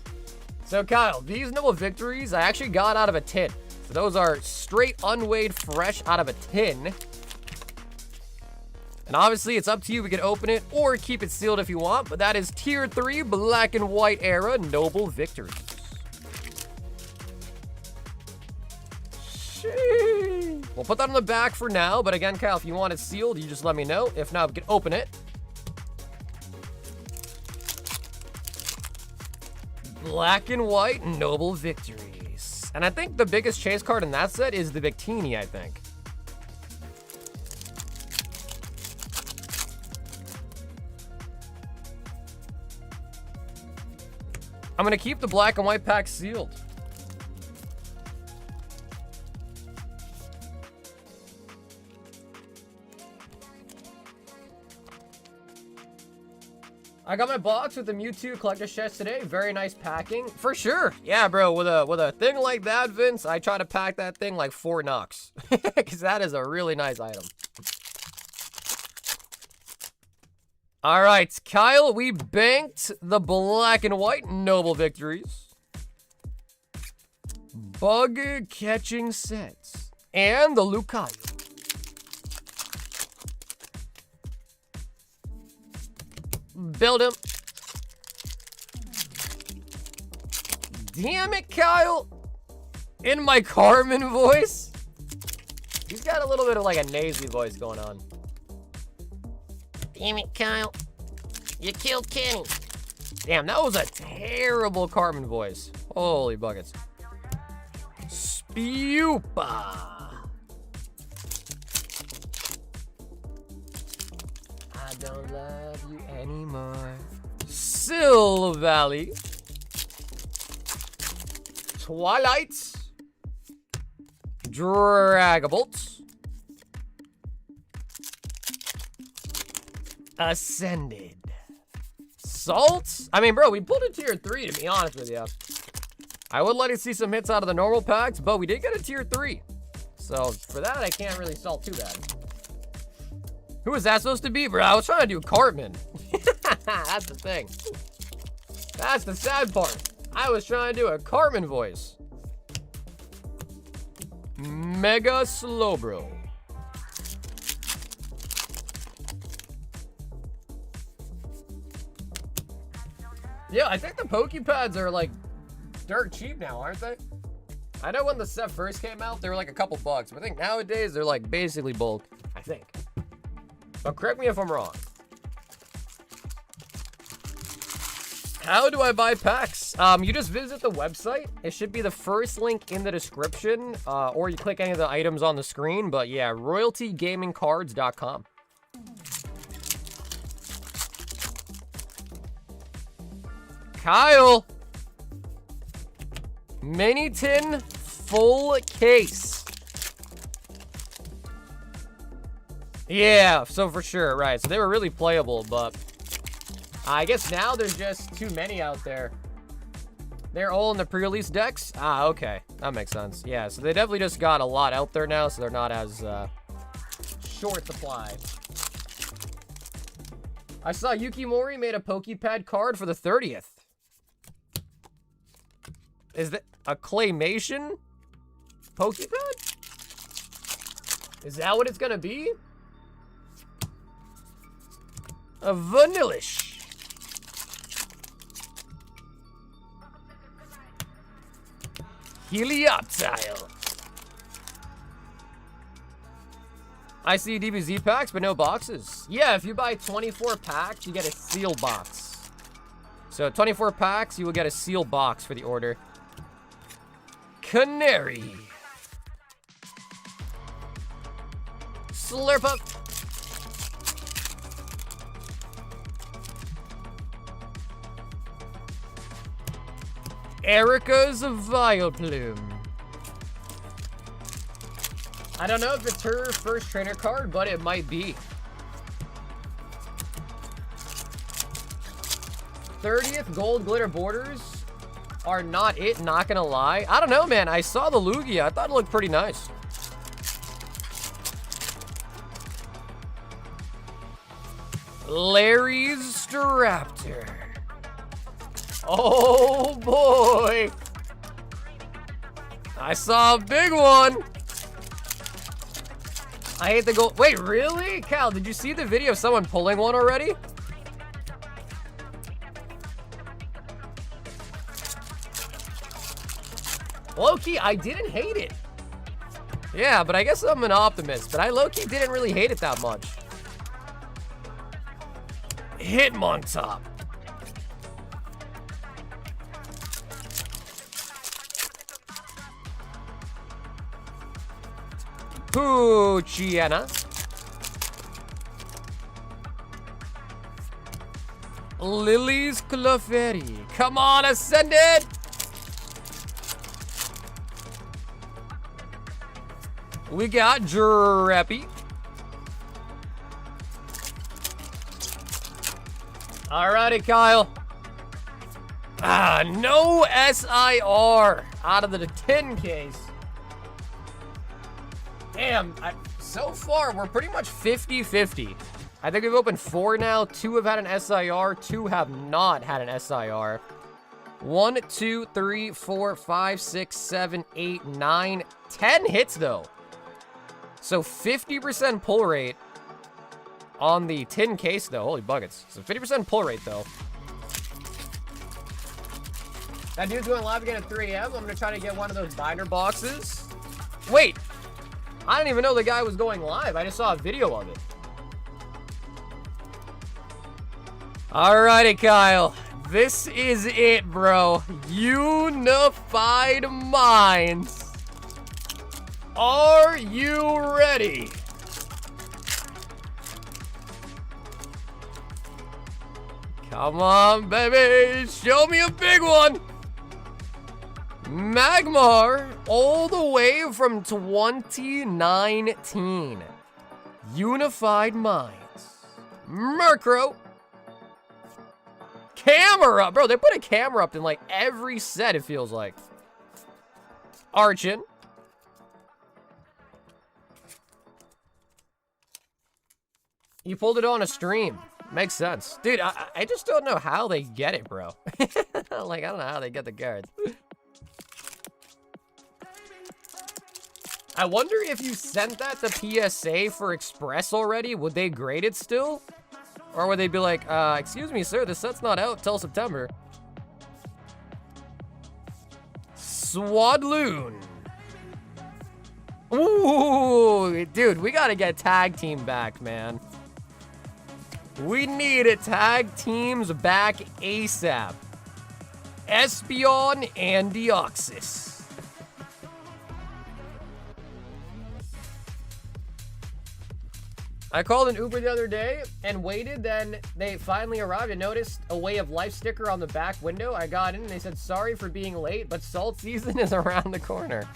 So, Kyle, these Noble Victories I actually got out of a tin. So those are straight unweighed, fresh out of a tin. And obviously, it's up to you. We can open it or keep it sealed if you want. But that is tier 3 black and white era Noble Victories. Sheesh. We'll put that on the back for now. But again, Kyle, if you want it sealed, you just let me know. If not, we can open it. Black and white Noble Victories. And I think the biggest chase card in that set is the Victini, I think. I'm gonna keep the black and white pack sealed. I got my box with the Mewtwo collector's chest today. Very nice packing. For sure. Yeah, bro, with a thing like that, Vince, I try to pack that thing like Fort Knox. Because that is a really nice item. All right, Kyle, we banked the black and white Noble Victories. Bug catching sets. And the Lucario. Build him. Damn it, Kyle. In my Carmen voice. He's got a little bit of like a nasally voice going on. Damn it, Kyle. You killed Kenny. Damn, that was a terrible Carmen voice. Holy buckets. Spupa. I don't love you anymore. Sil Valley. Twilight. Dragapult. Ascended. Salt? I mean, bro, we pulled a tier 3, to be honest with you. I would like to see some hits out of the normal packs, but we did get a tier 3. So, for that, I can't really salt too bad. Who was that supposed to be, bro? I was trying to do Cartman. That's the thing. That's the sad part. I was trying to do a Cartman voice. Mega Slowbro. Yeah, I think the Pokepads are like dirt cheap now, aren't they? I know when the set first came out, they were like a couple bucks, but I think nowadays they're like basically bulk, I think. But correct me if I'm wrong. How do I buy packs? You just visit the website. It should be the first link in the description, or you click any of the items on the screen. But yeah, royaltygamingcards.com. Kyle. Mini tin full case. Yeah, so for sure, right. So they were really playable, but I guess now there's just too many out there. They're all in the pre-release decks? Ah, okay. That makes sense. Yeah, so they definitely just got a lot out there now, so they're not as short supply. I saw Yukimori made a Pokepad card for the 30th. Is that a claymation Pokepad? Is that what it's gonna be? A Vanillish. Helioptile. I see DBZ packs, but no boxes. Yeah, if you buy 24 packs, you get a seal box. So 24 packs, you will get a seal box for the order. Canary. Slurp up. Erica's Vileplume. I don't know if it's her first trainer card, but it might be. 30th gold glitter borders are not it, not gonna lie. I don't know, man. I saw the Lugia. I thought it looked pretty nice. Larry's Staraptor. Oh boy. I saw a big one. I hate the gold. Wait, really? Cal, did you see the video of someone pulling one already? Low-key, I didn't hate it. Yeah, but I guess I'm an optimist, but I low-key didn't really hate it that much. Hitmontop. Poochyena. Lily's Clefairy. Come on, Ascended! We got Drappy. Alrighty, Kyle. Ah, no SIR out of the 10 case. Damn, so far, we're pretty much 50-50. I think we've opened 4 now. 2 have had an SIR. 2 have not had an SIR. 1, 2, 3, 4, 5, 6, 7, 8, 9, 10 hits, though. So 50% pull rate on the tin case, though. Holy buckets. So 50% pull rate, though. That dude's going live again at 3 a.m. I'm going to try to get one of those binder boxes. Wait. I didn't even know the guy was going live. I just saw a video of it. Alrighty, Kyle. This is it, bro. Unified Minds. Are you ready? Come on, baby. Show me a big one. Magmar, all the way from 2019. Unified Minds. Murkrow. Camera. Bro, they put a camera up in like every set, it feels like. Archon. You pulled it on a stream. Makes sense. Dude, I just don't know how they get it, bro. Like, I don't know how they get the cards. I wonder if you sent that to PSA for Express already, would they grade it still? Or would they be like, excuse me, sir, the set's not out till September. Swadloon. Ooh, dude, we gotta get tag team back, man. We need a tag teams back ASAP. Espeon and Deoxys. I called an Uber the other day and waited, then they finally arrived and noticed a Way of Life sticker on the back window. I got in and they said, sorry for being late, but salt season is around the corner.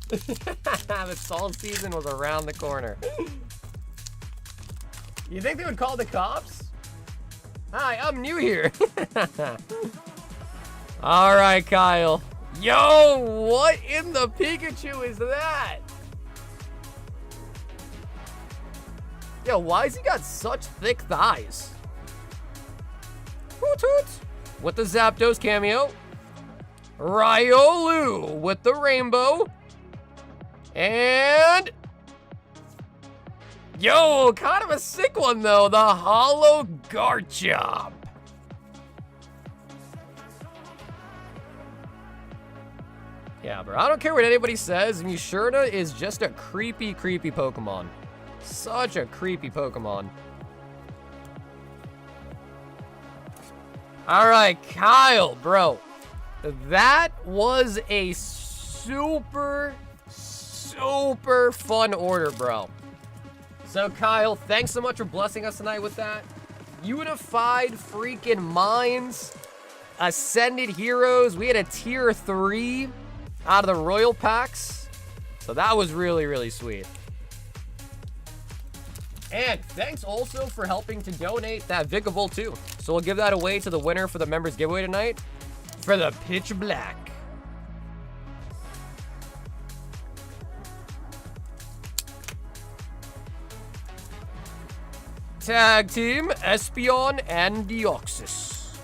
The salt season was around the corner. You think they would call the cops? Hi, I'm new here. All right, Kyle. Yo, what in the Pikachu is that? Yo, why has he got such thick thighs? Hoot hoot. With the Zapdos cameo. Riolu with the rainbow. And... yo, kind of a sick one, though. The Holo Garchomp. Yeah, bro. I don't care what anybody says. Mushurta is just a creepy, creepy Pokemon. Such a creepy Pokemon. All right, Kyle, bro. That was a super, super fun order, bro. So, Kyle, thanks so much for blessing us tonight with that. Unified freaking Minds. Ascended Heroes. We had a tier 3 out of the Royal Packs. So that was really, really sweet. And thanks also for helping to donate that Vigable too. So we'll give that away to the winner for the members giveaway tonight for the Pitch Black. Tag team, Espeon and Deoxys.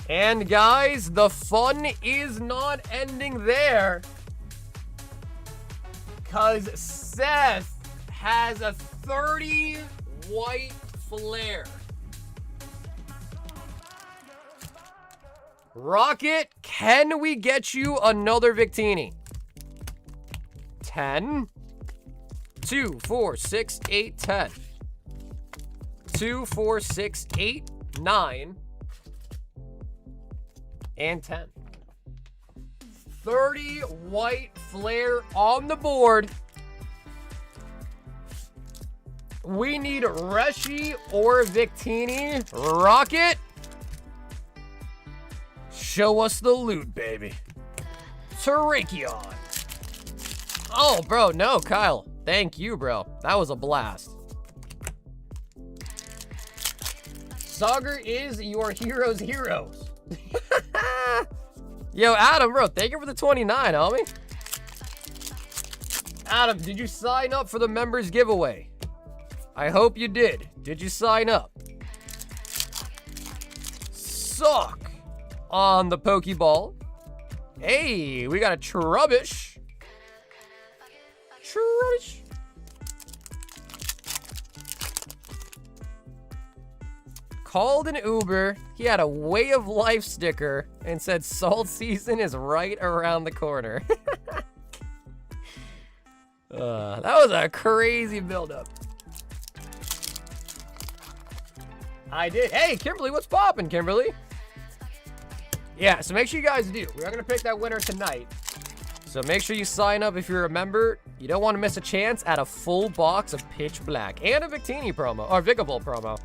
And guys, the fun is not ending there. Because Seth has a 30 white flare. Rocket, can we get you another Victini? 10. 2, 4, 6, 8, 10. 2, 4, 6, 8, 9. And 10. 30 white flare on the board. We need Reshi or Victini. Rocket. Show us the loot, baby. Terrakion. Oh, bro, no, Kyle. Thank you, bro. That was a blast. Sagar is your hero's heroes. Yo, Adam, bro, thank you for the 29, homie. Adam, did you sign up for the members giveaway? I hope you did. Did you sign up? Suck on the Pokeball. Hey, we got a Trubbish. Trubbish. Called an Uber. He had a Way of Life sticker and said salt season is right around the corner. That was a crazy buildup. I did. Hey, Kimberly, what's poppin', Kimberly? Yeah, so make sure you guys do. We're going to pick that winner tonight. So make sure you sign up if you're a member. You don't want to miss a chance at a full box of Pitch Black and a Victini promo, or Vigable promo.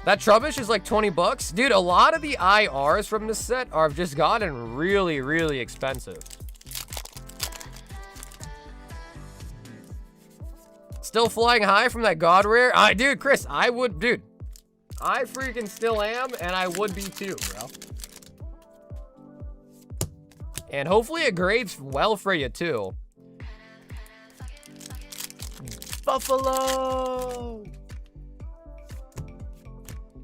That Trubbish is like 20 bucks. Dude, a lot of the IRs from this set have just gotten really, really expensive. Still flying high from that God Rare? Dude, Chris, I freaking still am, and I would be too, bro. And hopefully it grades well for you, too. Buffalo!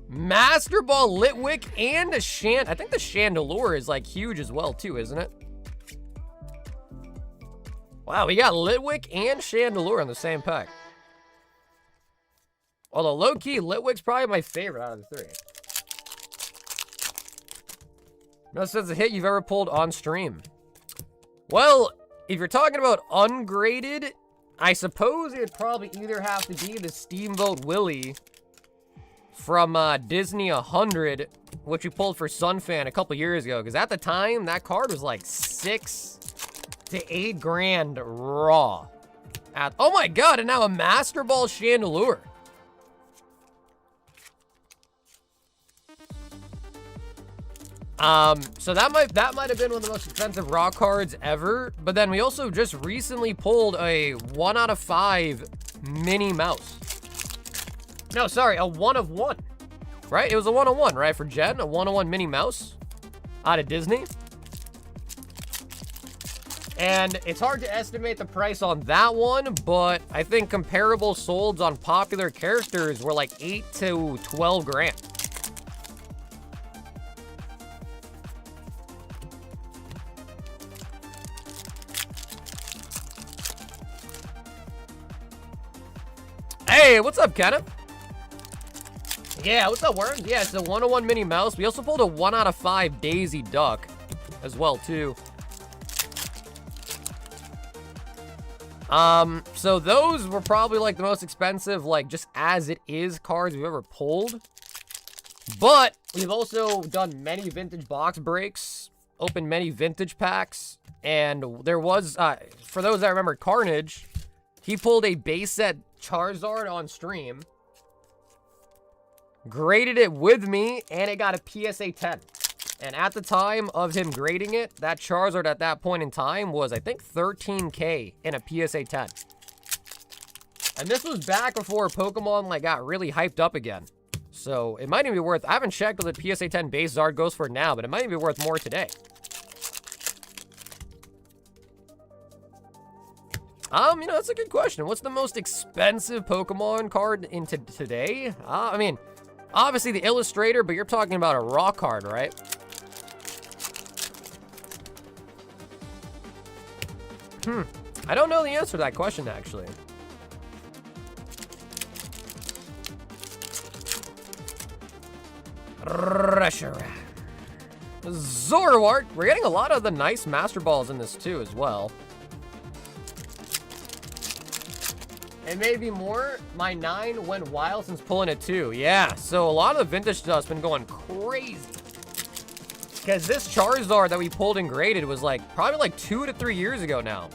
Master Ball, Litwick, and a I think the Chandelure is like huge as well too, isn't it? Wow, we got Litwick and Chandelure in the same pack. Although low-key, Litwick's probably my favorite out of the three. No sense a hit you've ever pulled on stream. Well, if you're talking about ungraded, I suppose it'd probably either have to be the Steamboat Willie from Disney 100, which we pulled for Sunfan a couple years ago, because at the time, that card was like 6 to 8 grand raw. Oh my god, and now a Master Ball Chandelure. So that might have been one of the most expensive raw cards ever. But then we also just recently pulled a 1 out of 5 Minnie Mouse. No, sorry, a 1 of 1. Right? It was a 1 of 1, right? For Jen, a 1 of 1 Minnie Mouse out of Disney. And it's hard to estimate the price on that one, but I think comparable solds on popular characters were like 8 to 12 grand. Hey, what's up, Kenneth? Yeah, what's up, Worms? Yeah, it's a 101 Minnie Mouse. We also pulled a 1 out of 5 Daisy Duck as well, too. So those were probably like the most expensive, like just as it is cards we've ever pulled. But we've also done many vintage box breaks, opened many vintage packs, and there was, for those that remember Carnage, he pulled a base set Charizard on stream, graded it with me, and it got a PSA 10. And at the time of him grading it, that Charizard at that point in time was, I think, 13K in a PSA 10. And this was back before Pokemon, like, got really hyped up again. So it might even be worth, I haven't checked what the PSA 10 base Zard goes for now, but it might even be worth more today. You know, that's a good question. What's the most expensive Pokemon card into today? I mean, obviously the Illustrator, but you're talking about a raw card, right? I don't know the answer to that question, actually. Zoroark. We're getting a lot of the nice Master Balls in this, too, as well. And maybe more. My 9 went wild since pulling it, too. Yeah, so a lot of the vintage stuff's been going crazy. Because this Charizard that we pulled and graded was like, probably like 2 to 3 years ago now.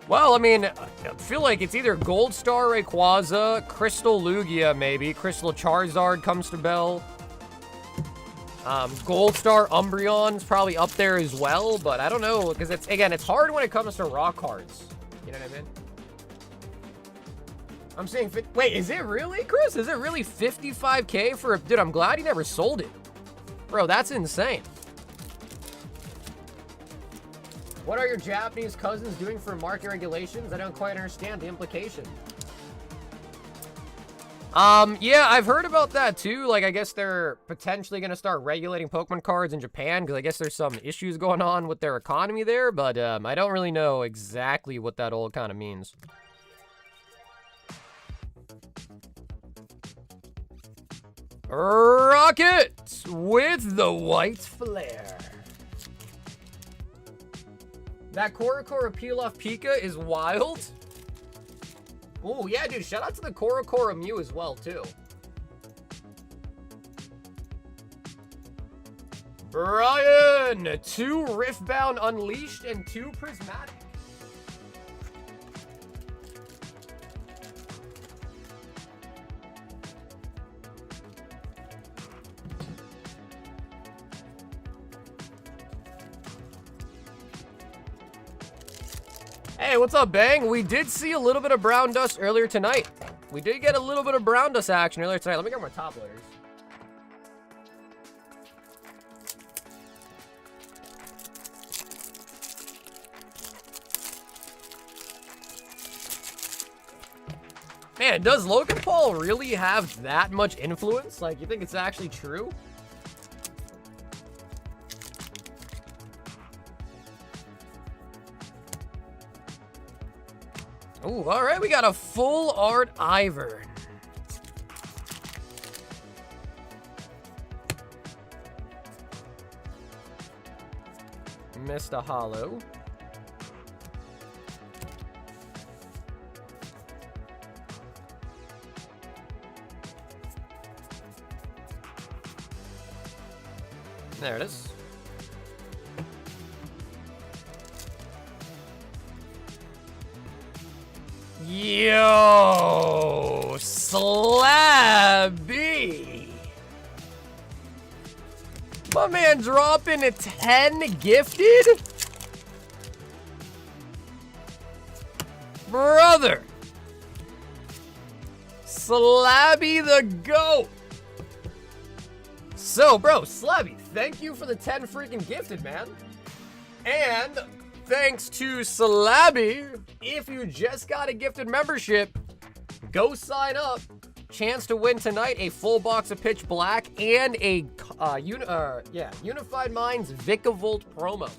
Well, I mean, I feel like it's either Gold Star Rayquaza, Crystal Lugia, maybe. Crystal Charizard comes to Bell. Gold Star Umbreon's probably up there as well, but I don't know, because it's, again, it's hard when it comes to raw cards. You know what I mean? I'm saying, wait, is it really, Chris? Is it really 55K for a, dude, I'm glad he never sold it. Bro, that's insane. What are your Japanese cousins doing for market regulations? I don't quite understand the implication. Yeah, I've heard about that too. Like, I guess they're potentially going to start regulating Pokemon cards in Japan because I guess there's some issues going on with their economy there, but I don't really know exactly what that all kind of means. Rocket with the white flare. That Korokoro Peel-Off Pika is wild. Oh, yeah, dude. Shout out to the Korokoro Mew as well, too. Brian! 2 Riftbound Unleashed and 2 Prismatic. Hey, what's up, Bang? We did see a little bit of brown dust earlier tonight. We did get a little bit of brown dust action earlier tonight. Let me get my top loaders. Man, does Logan Paul really have that much influence? Like, you think it's actually true? Ooh, all right, we got a full art Ivern. Missed a holo. There it is. Yo, Slabby. My man dropping a 10 gifted? Brother. Slabby the GOAT. So, bro, Slabby, thank you for the 10 freaking gifted, man. And thanks to Slabby, if you just got a gifted membership, go sign up. Chance to win tonight a full box of Pitch Black and a Unified Minds Vicavolt promo.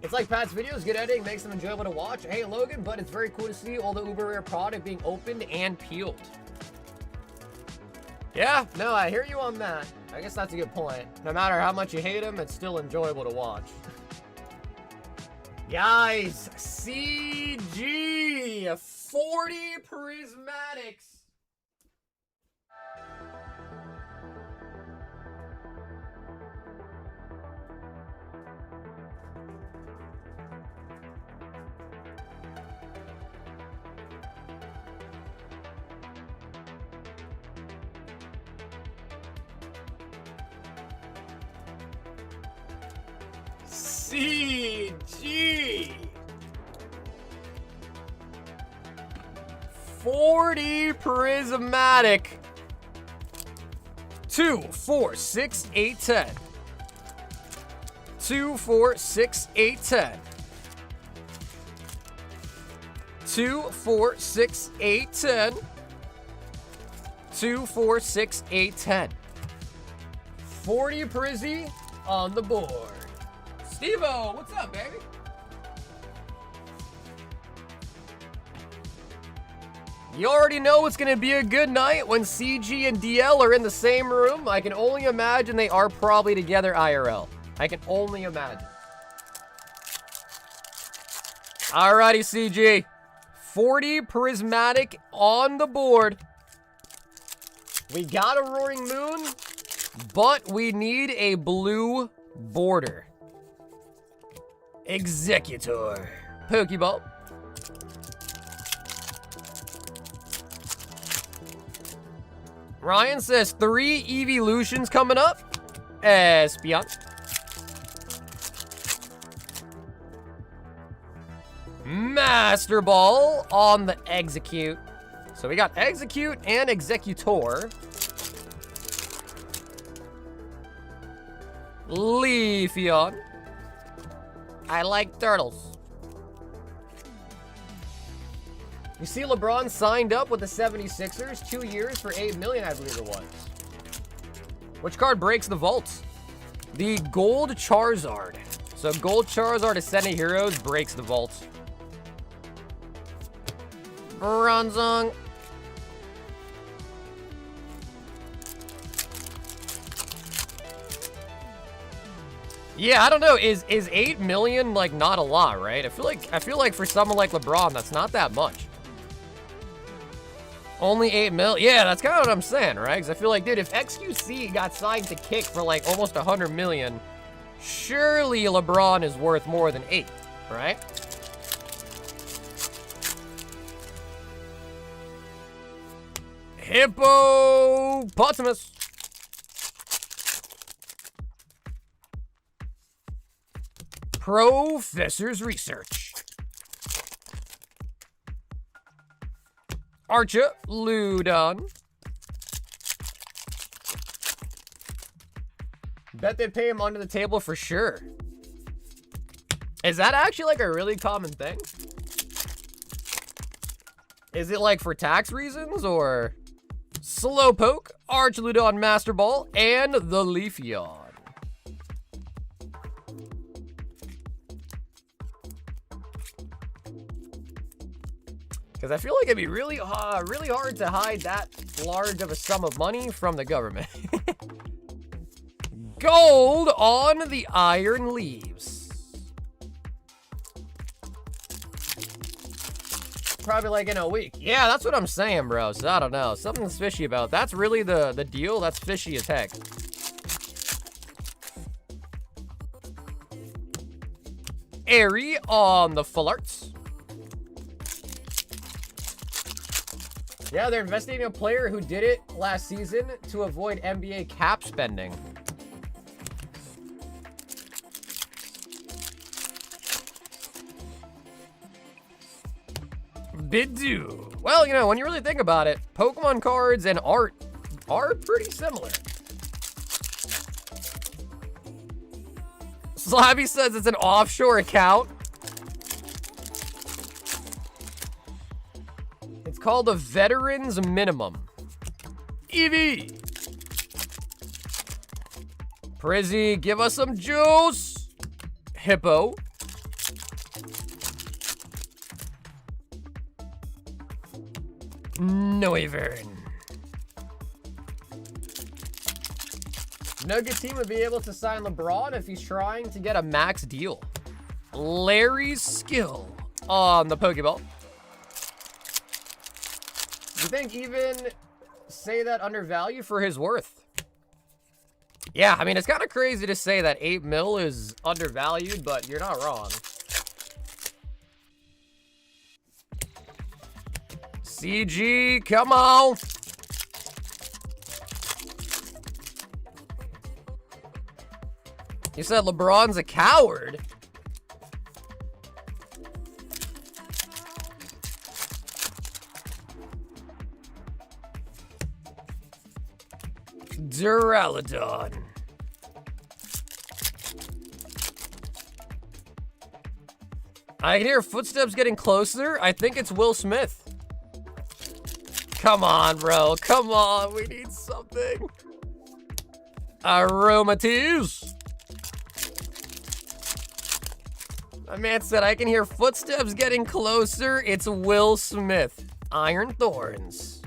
It's like Pat's videos, good editing, makes them enjoyable to watch. Hey, Logan, but it's very cool to see all the uber rare product being opened and peeled. Yeah, no, I hear you on that. I guess that's a good point. No matter how much you hate him, it's still enjoyable to watch. Guys, CG 40 prismatics. CG 40 prismatic 2, 4, 6, 8, 10 2, 4, 6, 8, 10 2, 4, 6, 8, 10 2, 4, 6, 8, 10 40 Prizzy on the board. Steve-O, what's up, baby? You already know it's going to be a good night when CG and DL are in the same room. I can only imagine they are probably together IRL. I can only imagine. Alrighty, CG. 40 prismatic on the board. We got a Roaring Moon, but we need a blue border. Executor. Pokeball. Ryan says 3 evolutions coming up. Espion. Master Ball on the Execute. So we got Execute and Executor. Leafeon. I like turtles. You see LeBron signed up with the 76ers 2 years for $8 million, I believe it was. Which card breaks the vaults? The Gold Charizard. So Gold Charizard Ascending Heroes breaks the vaults. Bronzong. Yeah, I don't know. Is 8 million like not a lot, right? I feel like for someone like LeBron, that's not that much. Only 8 mil. Yeah, that's kind of what I'm saying, right? Because I feel like, dude, if XQC got signed to Kick for like almost 100 million, surely LeBron is worth more than 8, right? Hippopotamus. Professor's Research. Archer Ludon. Bet they pay him under the table for sure. Is that actually like a really common thing? Is it like for tax reasons or? Slowpoke, Archludon Master Ball, and the Leafeon. Because I feel like it'd be really hard to hide that large of a sum of money from the government. Gold on the Iron Leaves. probably like in a week. Yeah, that's what I'm saying, bro. So I don't know. Something's fishy about. That's really the deal. That's fishy as heck. Airy on the full arts. Yeah, they're investigating a player who did it last season to avoid NBA cap spending. Bidoo. Well, you know, when you really think about it, Pokemon cards and art are pretty similar. Slabby says it's an offshore account. It's called a Veterans Minimum. EV. Prizzy, give us some juice. Hippo. Noivern. Nugget team would be able to sign LeBron if he's trying to get a max deal. Larry's skill on the Pokeball. Do you think even say that undervalue for his worth? Yeah, I mean, it's kind of crazy to say that 8 mil is undervalued, but you're not wrong. CG, come on. You said LeBron's a coward. Duraludon. I can hear footsteps getting closer. I think it's Will Smith. Come on, bro. Come on. We need something. Aromatiz. My man said, I can hear footsteps getting closer. It's Will Smith. Iron Thorns.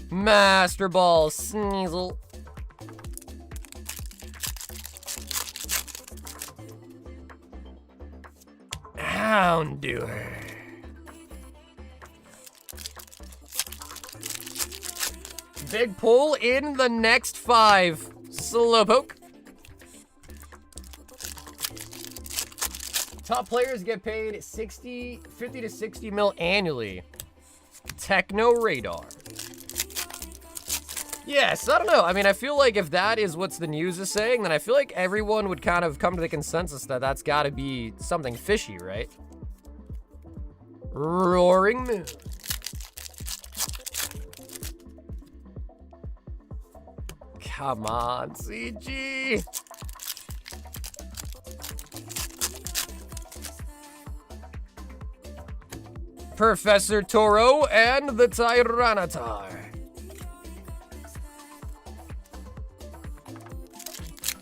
Master Ball Sneasel. Houndour. Big pull in the next 5. Slowpoke. Top players get paid 50 to 60 mil annually. Techno Radar. Yes, I don't know. I mean, I feel like if that is what the news is saying, then I feel like everyone would kind of come to the consensus that that's got to be something fishy, right? Roaring Moon. Come on, CG. Professor Toro and the Tyranitar.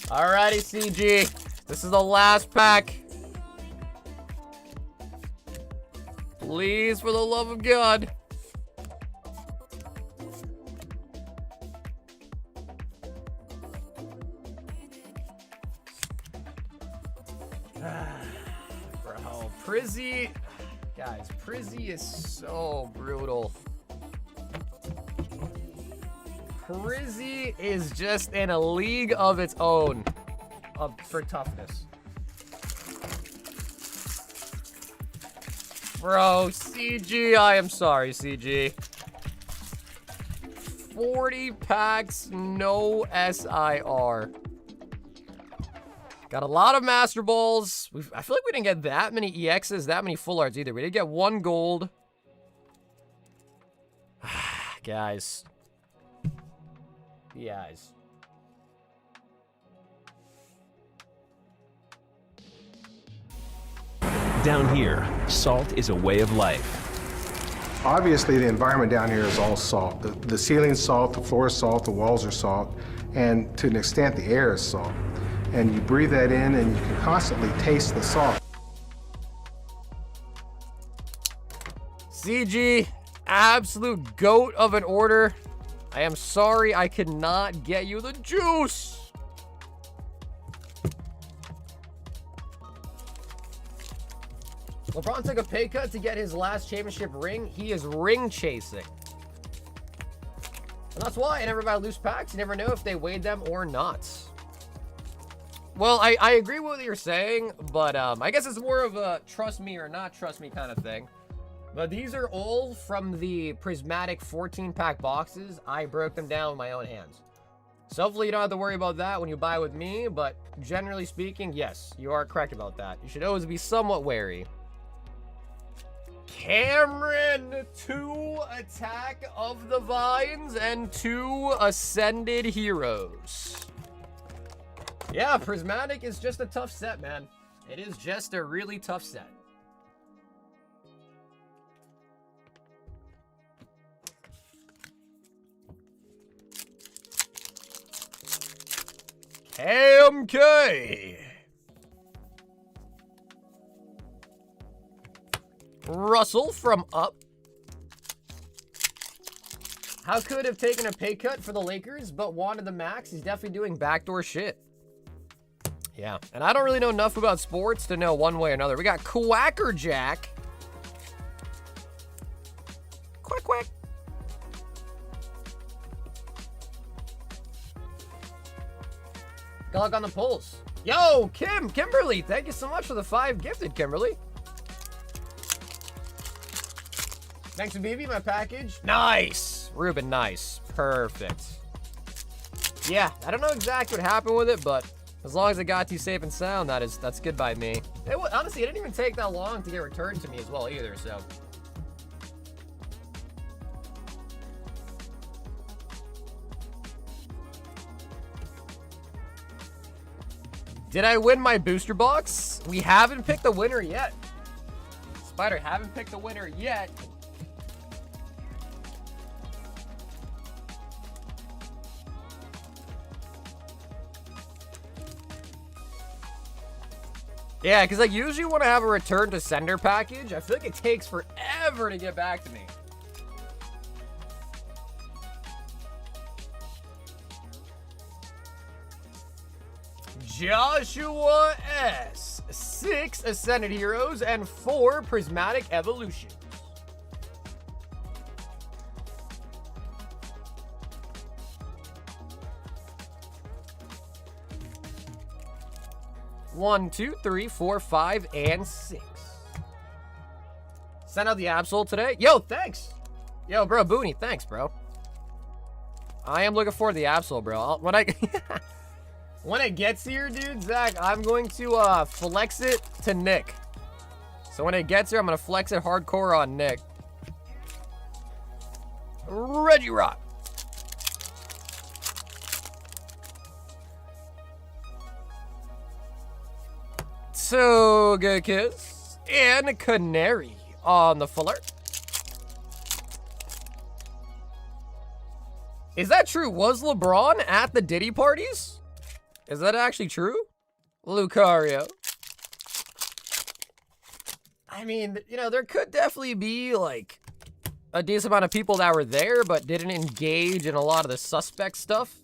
Alrighty, CG. This is the last pack. Please, for the love of God. Bro, Prizzy. Guys, Prizzy is so brutal. Prizzy is just in a league of its own for toughness. Bro, CG, I am sorry, CG. 40 packs, no SIR. Got a lot of Master Balls. I feel like we didn't get that many EXs, that many full arts either. We did get 1 gold. Guys. Guys. Down here, salt is a way of life. Obviously, the environment down here is all salt. The ceiling's salt, the floor is salt, the walls are salt, and to an extent, the air is salt. And you breathe that in, and you can constantly taste the salt. CG, absolute goat of an order. I am sorry I could not get you the juice. LeBron took a pay cut to get his last championship ring. He is ring chasing. And that's why I never buy loose packs. You never know if they weighed them or not. Well, I agree with what you're saying, but I guess it's more of a trust me or not trust me kind of thing. But these are all from the prismatic 14-pack boxes. I broke them down with my own hands. So hopefully you don't have to worry about that when you buy with me, but generally speaking, yes, you are correct about that. You should always be somewhat wary. Cameron, 2 Attack of the Vines and 2 Ascended Heroes. Yeah, Prismatic is just a tough set, man. It is just a really tough set. KMK. Russell from Up. How could have taken a pay cut for the Lakers, but wanted the max? He's definitely doing backdoor shit. Yeah, and I don't really know enough about sports to know one way or another. We got Quackerjack. Quack, quack. Good luck on the polls. Yo, Kimberly, thank you so much for the 5 gifted, Kimberly. Thanks to BB, my package. Nice. Ruben, nice. Perfect. Yeah, I don't know exactly what happened with it, but as long as it got to you safe and sound, that's good by me. Honestly, it didn't even take that long to get returned to me as well either, so. Did I win my booster box? We haven't picked the winner yet. Spider, haven't picked the winner yet. Yeah, because like usually when I have a return to sender package, I feel like it takes forever to get back to me. Joshua S. 6 Ascended Heroes and 4 Prismatic Evolutions. One, 2, 3, 4, 5, and 6. Sent out the Absol today. Yo, thanks. Yo, bro, Booney, thanks, bro. I am looking forward to the Absol, bro. When it gets here, dude, Zach, I'm going to flex it to Nick. So when it gets here, I'm going to flex it hardcore on Nick. Reggie Rock. So good kiss. And Canary on the fuller. Is that true? Was LeBron at the Diddy parties? Is that actually true? Lucario. I mean, you know, there could definitely be like a decent amount of people that were there but didn't engage in a lot of the suspect stuff.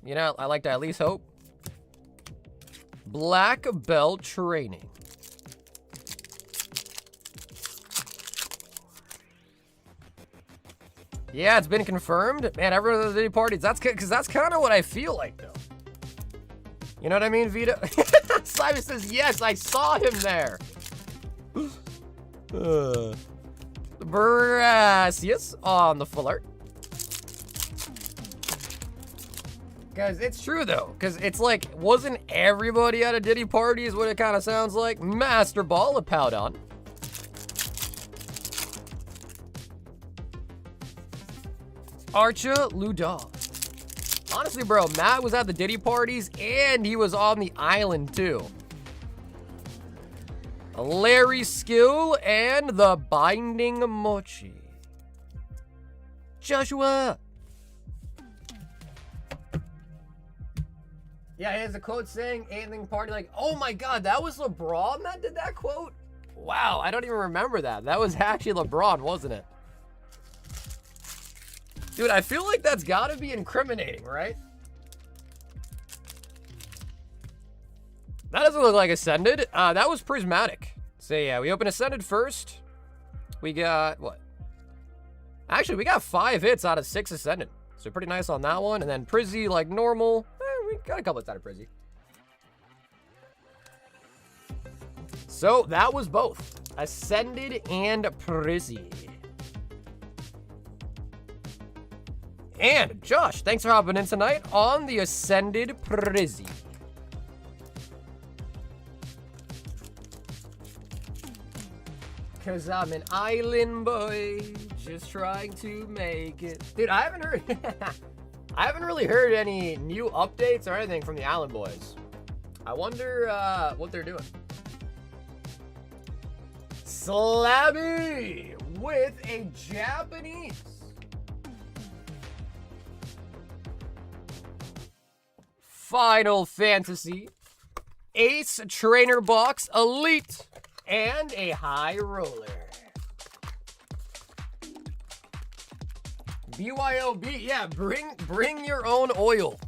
You know, I like to at least hope. Black Belt Training. Yeah, it's been confirmed. Man, everyone at the Diddy parties. That's because that's kind of what I feel like, though. You know what I mean, Vito? Simon says, yes, I saw him there. Brassius on the full art. Guys, it's true, though. Because it's like, wasn't everybody at a Diddy party is what it kind of sounds like? Master Ball of Powdon. Archa Ludog. Honestly, bro, Matt was at the Diddy parties and he was on the island too. Larry Skill and the Binding Mochi. Joshua. Yeah, he has a quote saying anything party like, oh my God, that was LeBron that did that quote? Wow, I don't even remember that. That was actually LeBron, wasn't it? Dude, I feel like that's gotta be incriminating, right? That doesn't look like Ascended. That was Prismatic. So yeah, we open Ascended first. We got, what? Actually, we got 5 hits out of 6 Ascended. So pretty nice on that one. And then Prizzy, like normal. We got a couple hits out of Prizzy. So that was both Ascended and Prizzy. And Josh, thanks for hopping in tonight on the Ascended Prizzy. Cause I'm an island boy, just trying to make it. Dude, I haven't heard, I haven't really heard any new updates or anything from the Island Boys. I wonder what they're doing. Slabby with a Japanese. Final Fantasy, Ace Trainer Box Elite, and a High Roller. BYOB, yeah, bring your own oil.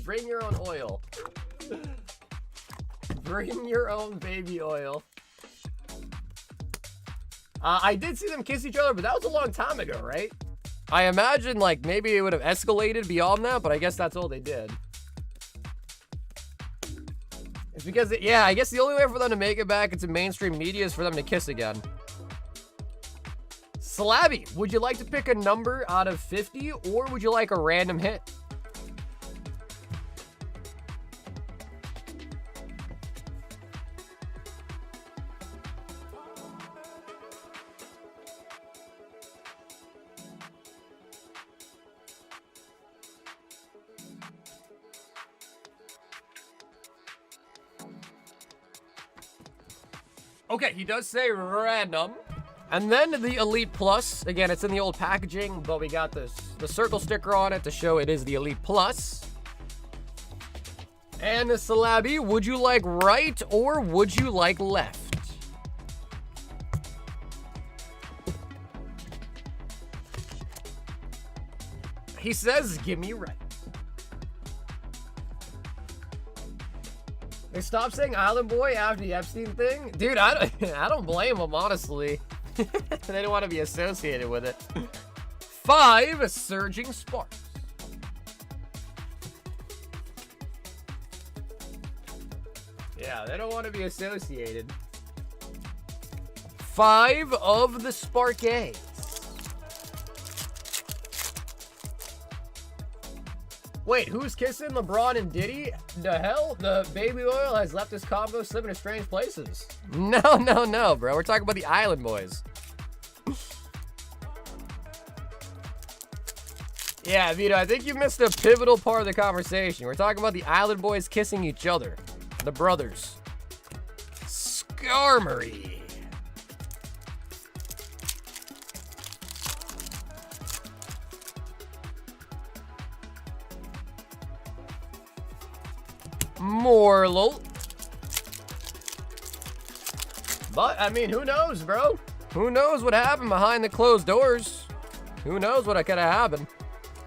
Bring your own oil. Bring your own baby oil. I did see them kiss each other, but that was a long time ago, right? I imagine, like, maybe it would have escalated beyond that, but I guess that's all they did. It's because, yeah, I guess the only way for them to make it back into mainstream media is for them to kiss again. Slabby, would you like to pick a number out of 50, or would you like a random hit? Okay, he does say random. And then the Elite Plus. Again, it's in the old packaging, but we got the circle sticker on it to show it is the Elite Plus. And the Slabby, would you like right or would you like left? He says, give me right. They stopped saying Island Boy after the Epstein thing. Dude, I don't blame them, honestly. They don't want to be associated with it. 5 Surging Sparks. Yeah, they don't want to be associated. 5 of the Sparkays. Wait, who's kissing LeBron and Diddy? The hell? The baby oil has left this combo slipping to strange places. No, bro. We're talking about the Island Boys. Yeah, Vito, I think you missed a pivotal part of the conversation. We're talking about the Island Boys kissing each other. The brothers. Skarmory. Morlul. But, I mean, who knows, bro? Who knows what happened behind the closed doors? Who knows what could have happened?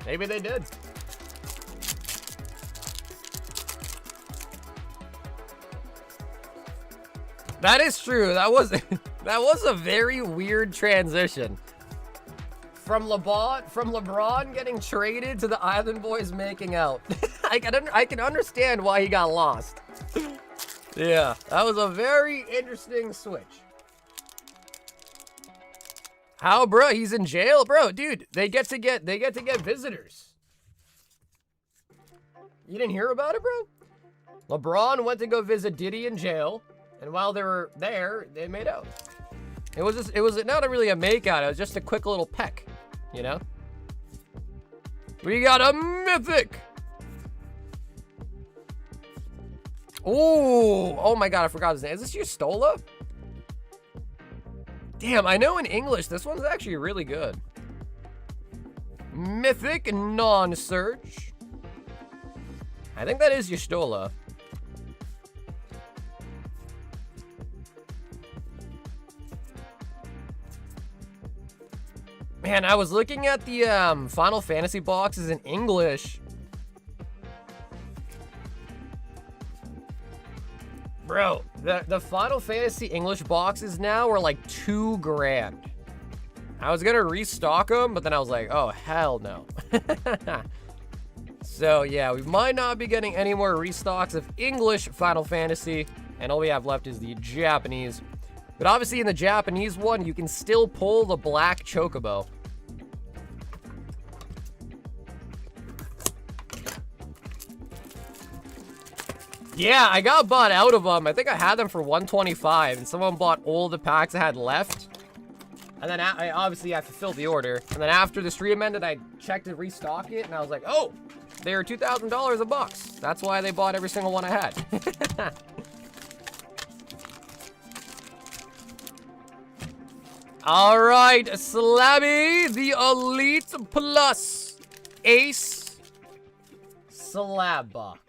Maybe they did. That is true. That was a very weird transition. From LeBron getting traded to the Island Boys making out. I can understand why he got lost. Yeah, that was a very interesting switch. How, bro? He's in jail, bro. Dude, they get to get visitors. You didn't hear about it, bro? LeBron went to go visit Diddy in jail, and while they were there, they made out. It was not really a makeout. It was just a quick little peck, you know. We got a mythic. Oh my god, I forgot his name. Is this Yustola? Damn, I know in English, this one's actually really good. Mythic non-search. I think that is Yustola. Man, I was looking at the Final Fantasy boxes in English. Bro, The Final Fantasy English boxes now are like $2 grand. I was gonna restock them, but then I was like, oh, hell no. So yeah, we might not be getting any more restocks of English Final Fantasy, and all we have left is the Japanese. But obviously in the Japanese one, you can still pull the black chocobo. Yeah, I got bought out of them. I think I had them for $125, and someone bought all the packs I had left. And then I fulfilled the order. And then after the stream ended, I checked to restock it, and I was like, oh, they were $2,000 a box. That's why they bought every single one I had. All right, Slabby, the Elite Plus Ace Slab Box.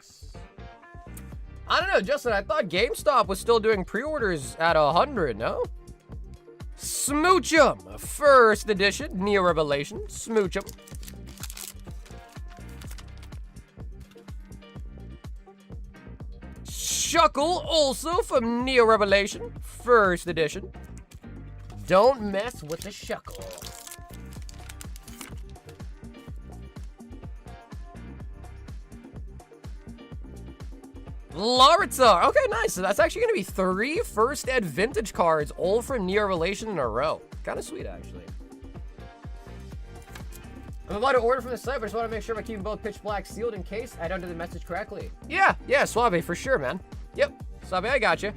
I don't know, Justin, I thought GameStop was still doing pre-orders at 100, no? Smooch'em, first edition, Neo Revelation, Smooch'em. Shuckle, also from Neo Revelation, first edition. Don't mess with the Shuckle. Larvitar. Okay, nice. So that's actually going to be 3 first ed vintage cards, all from Neo Revelation in a row. Kind of sweet, actually. I'm about to order from the site, but I just want to make sure I'm keeping both pitch black sealed in case I don't do the message correctly. Yeah, Suave, for sure, man. Yep, Suave, I got you.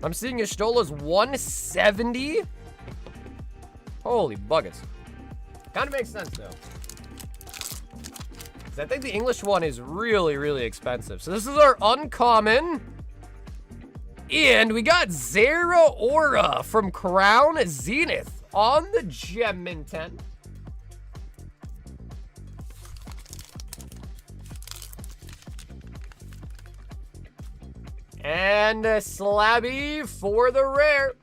I'm seeing Estola's 170. Holy buckets. Kind of makes sense, though. I think the English one is really, really expensive. So this is our uncommon. And we got Zera Aura from Crown Zenith on the Gem Mint 10. And a Slabby for the rare.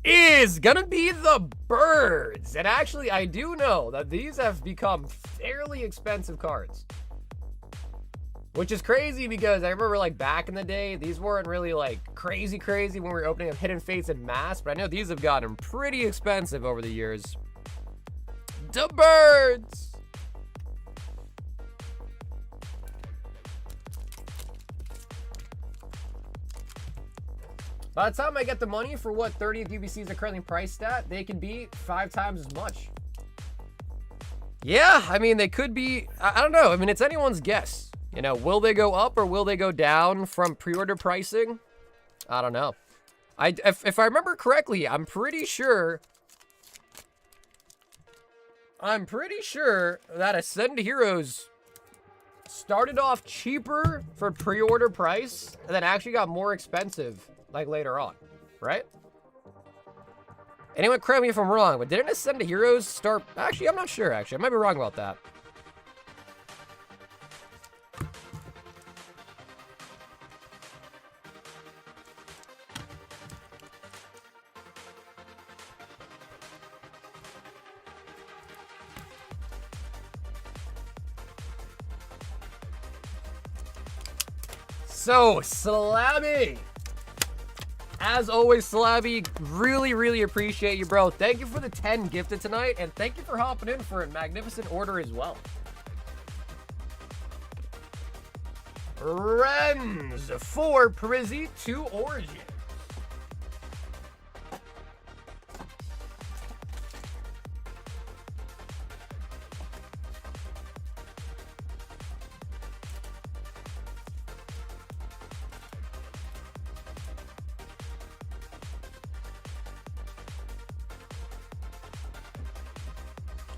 Is gonna be the birds. And actually, I do know that these have become fairly expensive cards. Which is crazy because I remember like back in the day, these weren't really like crazy when we were opening up Hidden Fates en masse, but I know these have gotten pretty expensive over the years. The birds. By the time I get the money for what 30th UBCs are currently priced at, they could be 5 times as much. Yeah, I mean, they could be, I don't know. I mean, it's anyone's guess. You know, will they go up or will they go down from pre-order pricing? I don't know. If I remember correctly, I'm pretty sure that Ascend Heroes started off cheaper for pre-order price and then actually got more expensive like later on, right? Anyone correct me if I'm wrong, but didn't Ascend Heroes start? Actually, I'm not sure, actually. I might be wrong about that. So, Slabby. As always, Slabby, really appreciate you, bro. Thank you for the 10 gifted tonight, and thank you for hopping in for a magnificent order as well. Renz for Prizzy to Origin.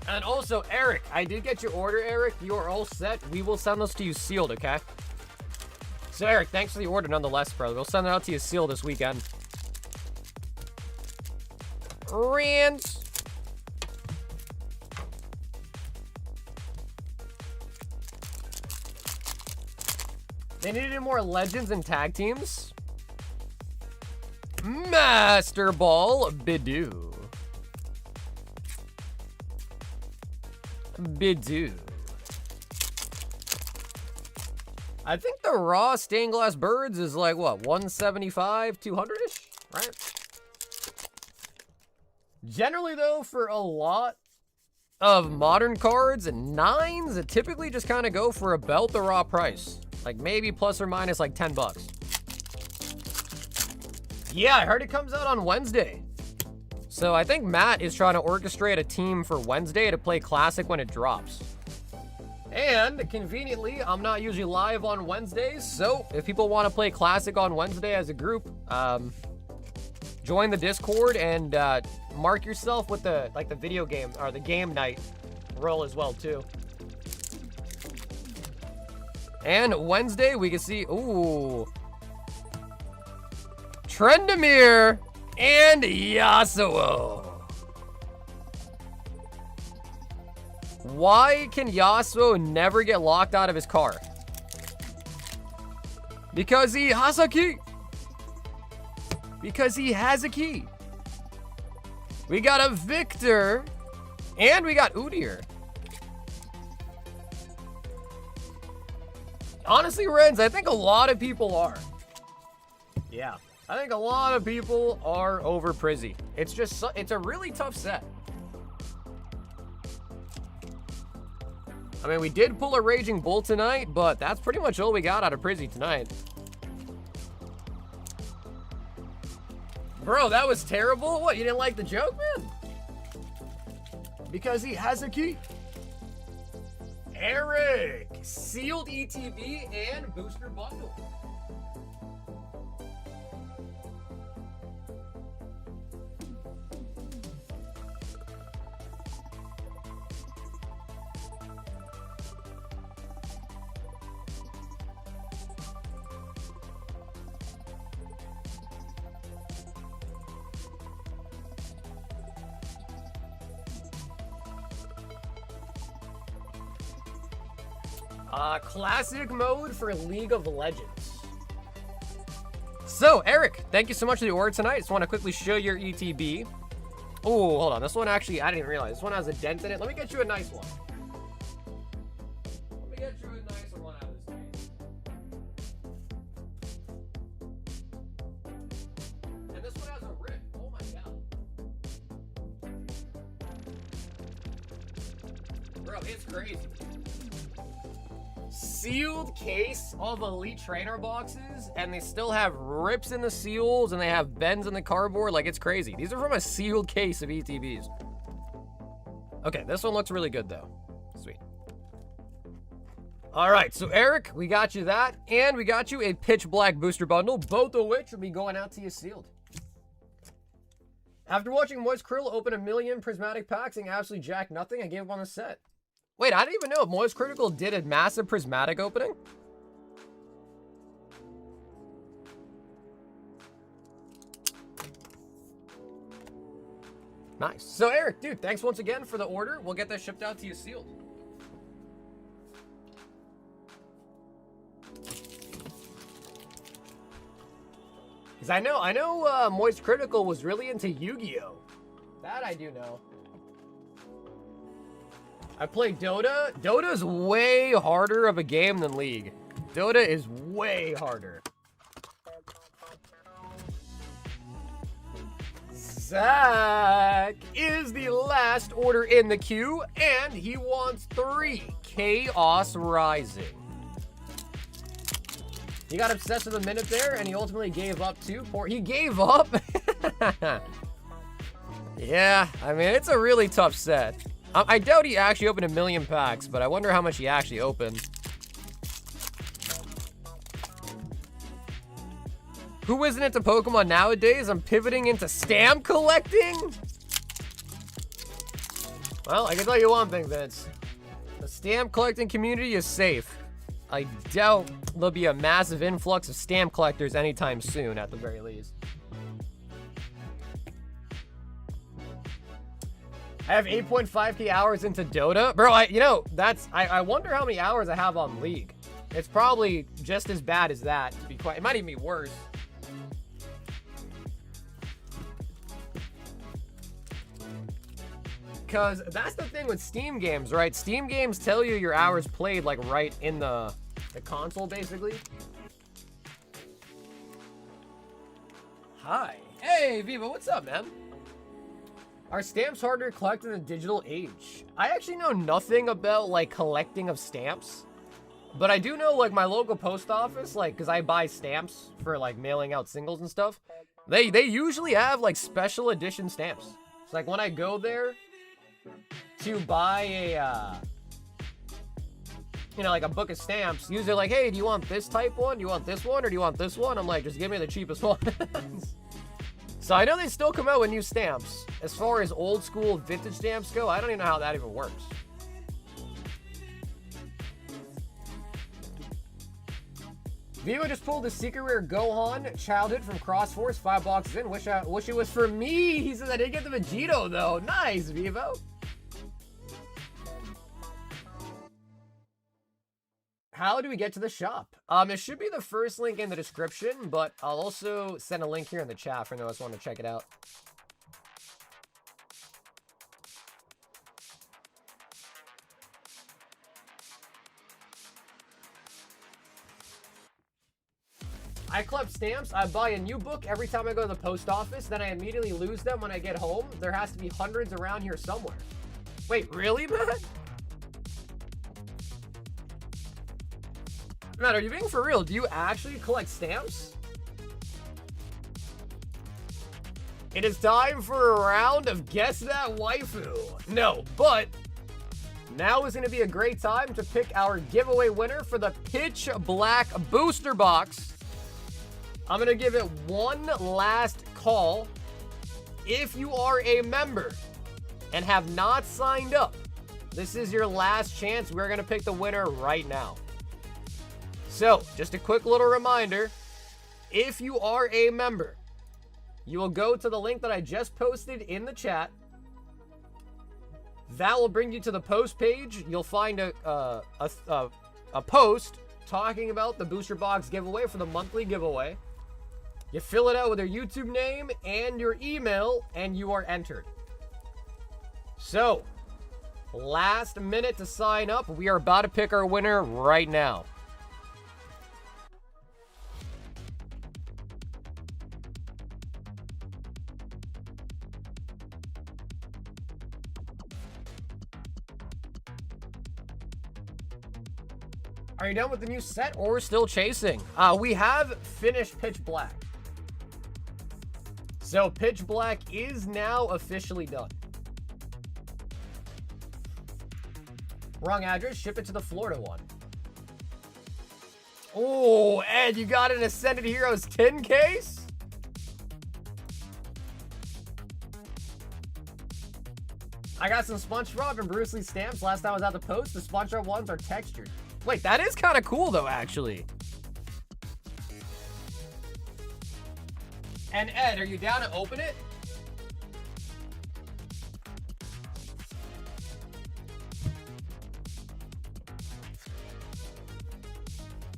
And also, Eric, I did get your order, Eric. You are all set. We will send those to you sealed, okay? So, Eric, thanks for the order nonetheless, bro. We'll send it out to you sealed this weekend. Rant. They needed more legends and tag teams. Master Ball Bidoo. Bidoo. I think the raw stained glass birds is like, what, 175, 200-ish, right? Generally, though, for a lot of modern cards and 9s, it typically just kind of go for about the raw price. Like, maybe plus or minus like 10 bucks. Yeah, I heard it comes out on Wednesday. So I think Matt is trying to orchestrate a team for Wednesday to play Classic when it drops. And conveniently, I'm not usually live on Wednesdays, so if people want to play Classic on Wednesday as a group, join the Discord and mark yourself with the video game or the game night role as well too. And Wednesday we can see Trendamir and Yasuo. Why can Yasuo never get locked out of his car? Because he has a key. Because he has a key. We got a Victor. And we got Udyr. Honestly, Renz, I think a lot of people are. Yeah. I think a lot of people are over Prizzy. It's just, it's a really tough set. I mean, we did pull a Raging Bull tonight, but that's pretty much all we got out of Prizzy tonight. Bro, that was terrible? What, you didn't like the joke, man? Because he has a key. Eric, sealed ETB and booster bundle. Classic mode for League of Legends. So, Eric, thank you so much for the order tonight. Just want to quickly show your ETB. Oh, hold on. This one actually, I didn't even realize. This one has a dent in it. Let me get you a nice one. Let me get you a nicer one out of this case. And this one has a rip. Oh my god. Bro, it's crazy. Sealed case of Elite Trainer boxes, and they still have rips in the seals, and they have bends in the cardboard. Like, it's crazy. These are from a sealed case of ETBs. Okay, this one looks really good, though. Sweet. All right, so Eric, we got you that, and we got you a Pitch Black booster bundle, both of which will be going out to you sealed. After watching Moist Krill open 1 million prismatic packs and absolutely jack nothing, I gave up on the set. Wait, I didn't even know if Moist Critical did a massive prismatic opening. Nice. So, Eric, dude, thanks once again for the order. We'll get that shipped out to you sealed. Because I know Moist Critical was really into Yu-Gi-Oh! That I do know. I play Dota. Dota's way harder of a game than League. Dota is way harder. Zach is the last order in the queue, and he wants 3 Chaos Rising. He got obsessed with a minute there, and he ultimately gave up too. He gave up? Yeah, I mean, it's a really tough set. I doubt he actually opened 1 million packs, but I wonder how much he actually opened. Who isn't into Pokemon nowadays? I'm pivoting into stamp collecting? Well, I can tell you one thing, Vince. The stamp collecting community is safe. I doubt there'll be a massive influx of stamp collectors anytime soon, at the very least. I have 8.5k hours into Dota. Bro, I wonder how many hours I have on League. It's probably just as bad as that, to be quite, it might even be worse. Because that's the thing with Steam games, right? Steam games tell you your hours played, like, right in the console, basically. Hi. Hey, Viva, what's up, man? Are stamps harder to collect in the digital age? I actually know nothing about, like, collecting of stamps. But I do know, like, my local post office, like, because I buy stamps for, like, mailing out singles and stuff. They usually have, like, special edition stamps. It's like, when I go there to buy a, you know, like a book of stamps, usually like, hey, do you want this type one? Do you want this one? Or do you want this one? I'm like, just give me the cheapest one. So I know they still come out with new stamps. As far as old school vintage stamps go, I don't even know how that even works. Vivo just pulled the secret rare Gohan childhood from Crossforce 5 boxes in. Wish it was for me. He says I didn't get the Vegito though. Nice, Vivo. How do we get to the shop? It should be the first link in the description, but I'll also send a link here in the chat for those who want to check it out. I collect stamps. I buy a new book every time I go to the post office. Then I immediately lose them when I get home. There has to be hundreds around here somewhere. Wait, really, Matt? Matt, are you being for real? Do you actually collect stamps? It is time for a round of Guess That Waifu. No, but now is going to be a great time to pick our giveaway winner for the Pitch Black Booster Box. I'm going to give it one last call. If you are a member and have not signed up, this is your last chance. We're going to pick the winner right now. So, just a quick little reminder. If you are a member, you will go to the link that I just posted in the chat. That will bring you to the post page. You'll find a post talking about the booster box giveaway for the monthly giveaway. You fill it out with your YouTube name and your email, and you are entered. So, last minute to sign up. We are about to pick our winner right now. Are you done with the new set or still chasing? We have finished Pitch Black. So Pitch Black is now officially done. Wrong address, ship it to the Florida one. Oh, Ed, you got an Ascended Heroes 10 case? I got some SpongeBob and Bruce Lee stamps last time I was at the post. The SpongeBob ones are textured. Wait, that is kind of cool though, actually. And Ed, are you down to open it?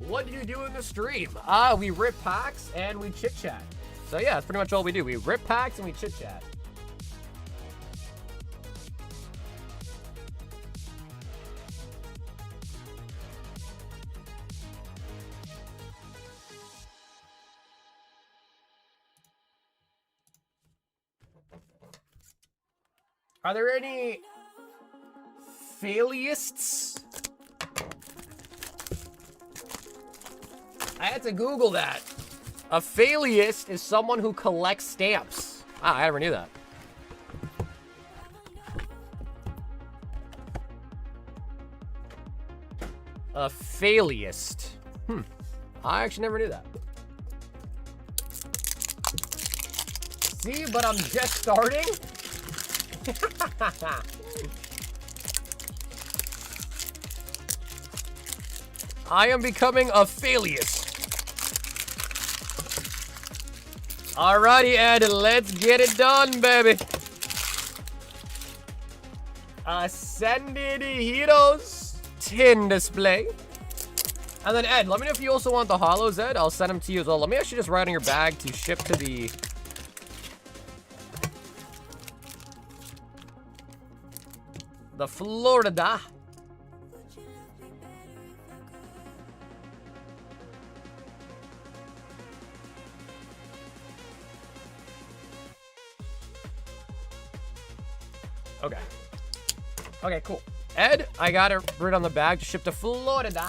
What do you do in the stream? We rip packs and we chit chat. So yeah, that's pretty much all we do. We rip packs and we chit chat. Are there any failists? I had to Google that. A failist is someone who collects stamps. Ah, I never knew that. A failist. I actually never knew that. See, but I'm just starting. I am becoming a failist. Alrighty, Ed, let's get it done, baby. Ascended Heroes 10 display. And then, Ed, let me know if you also want the holos, Ed. I'll send them to you as well. Let me actually just write on your bag to ship to the... The Florida. Okay. Okay, cool. Ed, I got it right on the bag to ship to Florida.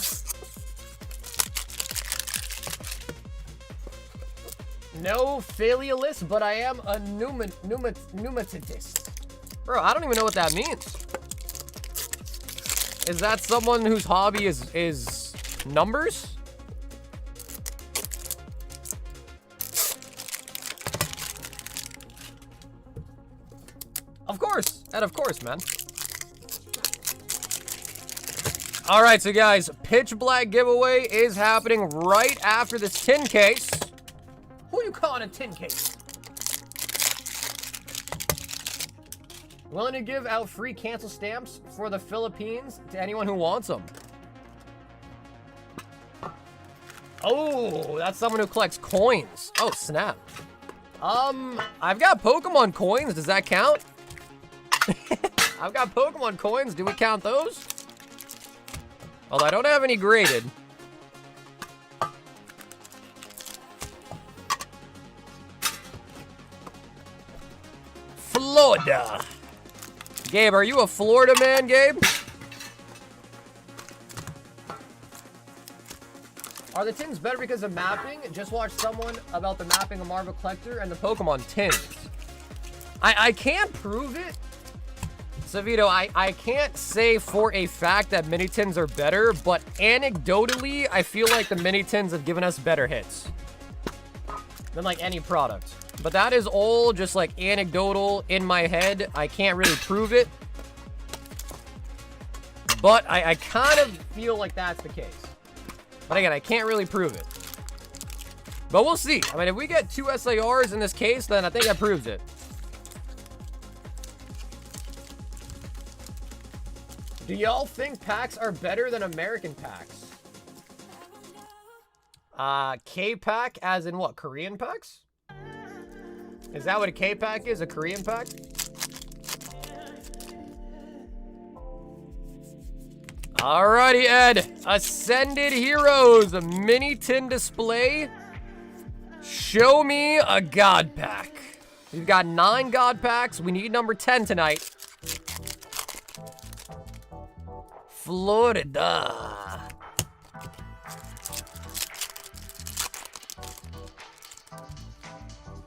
No filialist, but I am a pneumatist. Bro, I don't even know what that means. Is that someone whose hobby is numbers? Of course. And of course, man. All right, so guys, Pitch Black giveaway is happening right after this tin case. Who you calling a tin case? Willing to give out free cancel stamps for the Philippines to anyone who wants them. Oh, that's someone who collects coins. Oh, snap. I've got Pokemon coins. Does that count? I've got Pokemon coins. Do we count those? Although I don't have any graded. Florida. Gabe, are you a Florida man, Gabe? Are the tins better because of mapping? Just watched someone about the mapping of Marvel Collector and the Pokemon tins. I can't prove it. So, Vito, I can't say for a fact that mini tins are better, but anecdotally, I feel like the mini tins have given us better hits than like any product. But that is all just like anecdotal in my head. I can't really prove it. But I kind of feel like that's the case. But again, I can't really prove it. But we'll see. I mean, if we get 2 SARs in this case, then I think that proves it. Do y'all think packs are better than American packs? K-pack as in what? Korean packs? Is that what a K-pack is? A Korean pack? Alrighty, Ed. Ascended Heroes, a mini tin display. Show me a God pack. We've got 9 God packs. We need number 10 tonight. Florida.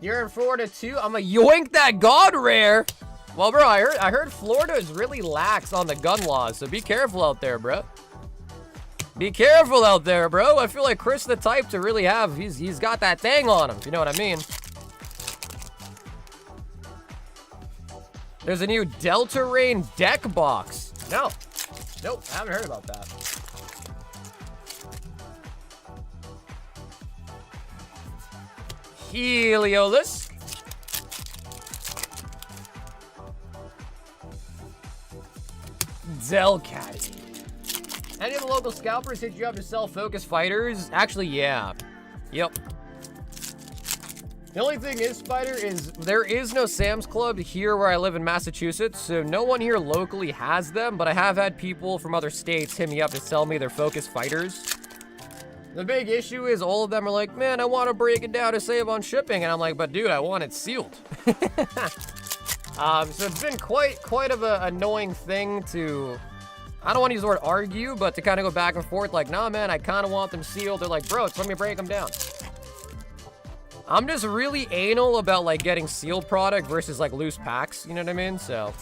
You're in Florida too? I'm gonna yoink that God rare. Well, bro, I heard Florida is really lax on the gun laws, so be careful out there, bro. Be careful out there, bro. I feel like Chris the type to really have, he's got that thing on him, if you know what I mean. There's a new Delta Rain deck box. No. Nope, I haven't heard about that. Heliolisk. Zelle Caddy. Any of the local scalpers hit you up to sell focus fighters? Actually, yeah. Yep. The only thing is, Spider, is there is no Sam's Club here where I live in Massachusetts, so no one here locally has them, but I have had people from other states hit me up to sell me their focus fighters. The big issue is all of them are like, man, I want to break it down to save on shipping, and I'm like, but dude, I want it sealed. So it's been quite of an annoying thing to, I don't want to use the word argue, but to kind of go back and forth like, nah, man, I kind of want them sealed. They're like, bro, let me break them down. I'm just really anal about like getting sealed product versus like loose packs, you know what I mean? So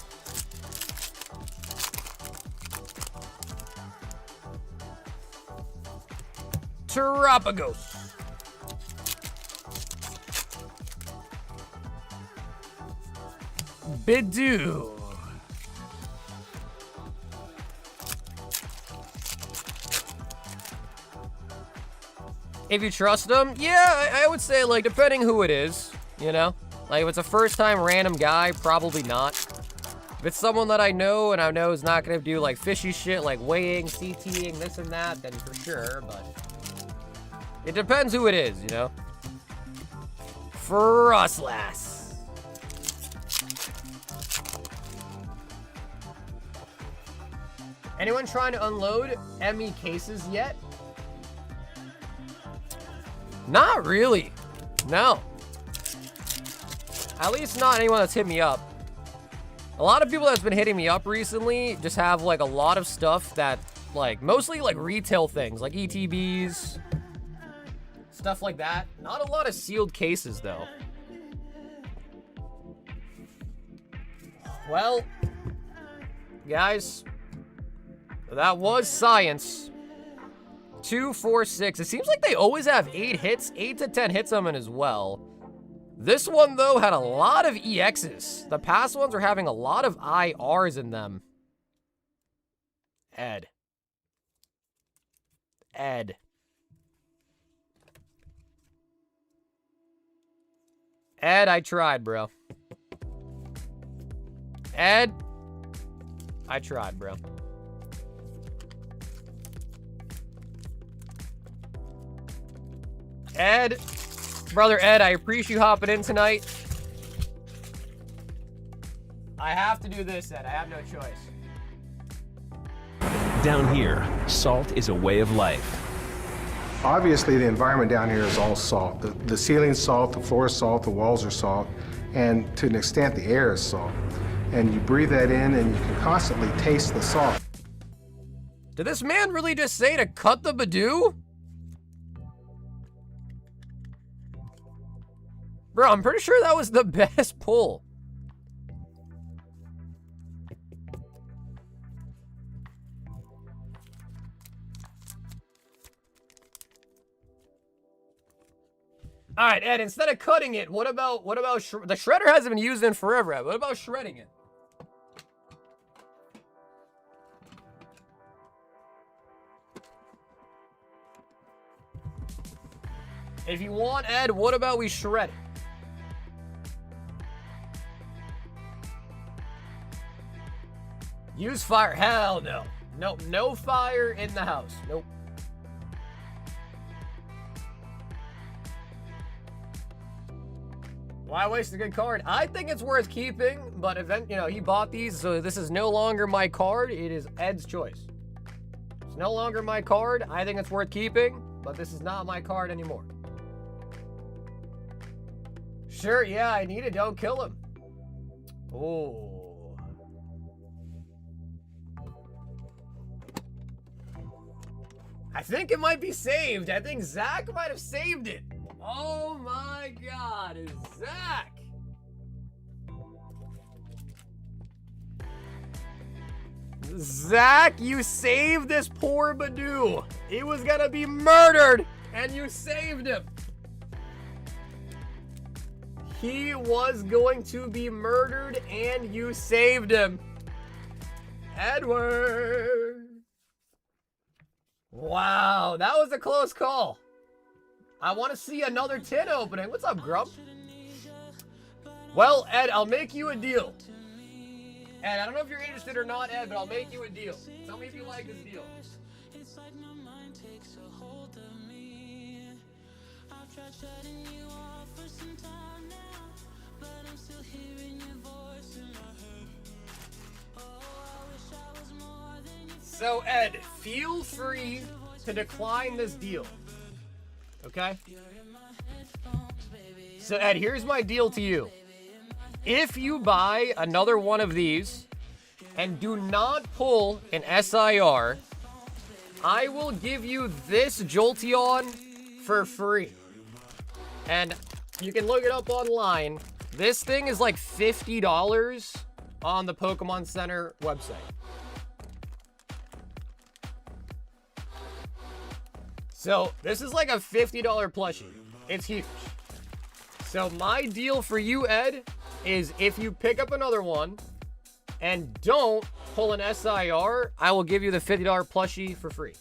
Terrapagos. Bidoo. If you trust them, yeah, I would say, like, depending who it is, you know? Like, if it's a first-time random guy, probably not. If it's someone that I know and I know is not gonna do, like, fishy shit, like weighing, CTing, this and that, then for sure, but it depends who it is, you know? Frostlass. Anyone trying to unload ME cases yet? Not really. No. At least not anyone that's hit me up. A lot of people that's been hitting me up recently just have like a lot of stuff that like mostly like retail things like ETBs, stuff like that. Not a lot of sealed cases though. Well, guys, that was science. 2, 4, 6. It seems like they always have 8 hits, 8 to 10 hits on it as well. This one, though, had a lot of EXs. The past ones are having a lot of IRs in them. Ed. Ed. Ed, I tried, bro. Ed, I tried, bro. Ed, brother Ed, I appreciate you hopping in tonight. I have to do this, Ed. I have no choice. Down here, salt is a way of life. Obviously, the environment down here is all salt. The ceiling's salt, the floor is salt, the walls are salt, and to an extent, the air is salt. And you breathe that in, and you can constantly taste the salt. Did this man really just say to cut the Badoo? Bro, I'm pretty sure that was the best pull. All right, Ed, instead of cutting it, what about the shredder hasn't been used in forever, Ed. What about shredding it? If you want, Ed, what about we shred it? Use fire. Hell no. Nope, no fire in the house. Nope. Why waste a good card? I think it's worth keeping, but he bought these, so this is no longer my card. It is Ed's choice. It's no longer my card. I think it's worth keeping, but this is not my card anymore. Sure, yeah, I need it. Don't kill him. Oh. I think it might be saved. I think Zach might have saved it. Oh my God, Zach. Zach, you saved this poor Badoo. He was gonna be murdered, and you saved him. He was going to be murdered, and you saved him. Edward. Wow, that was a close call. I want to see another tin opening. What's up, Grump? Well, Ed, I'll make you a deal. Ed, I don't know if you're interested or not, Ed, but I'll make you a deal. Tell me if you like this deal. It's like my mind takes a hold of me. I've tried shutting you off for some time now, but I'm still hearing your voice in my head. Oh, I wish I was more than you. So, Ed, feel free to decline this deal. Okay? So, Ed, here's my deal to you. If you buy another one of these and do not pull an SIR, I will give you this Jolteon for free. And you can look it up online. This thing is like $50 on the Pokemon Center website. So this is like a $50 plushie. It's huge. So my deal for you, Ed, is if you pick up another one and don't pull an SIR, I will give you the $50 plushie for free.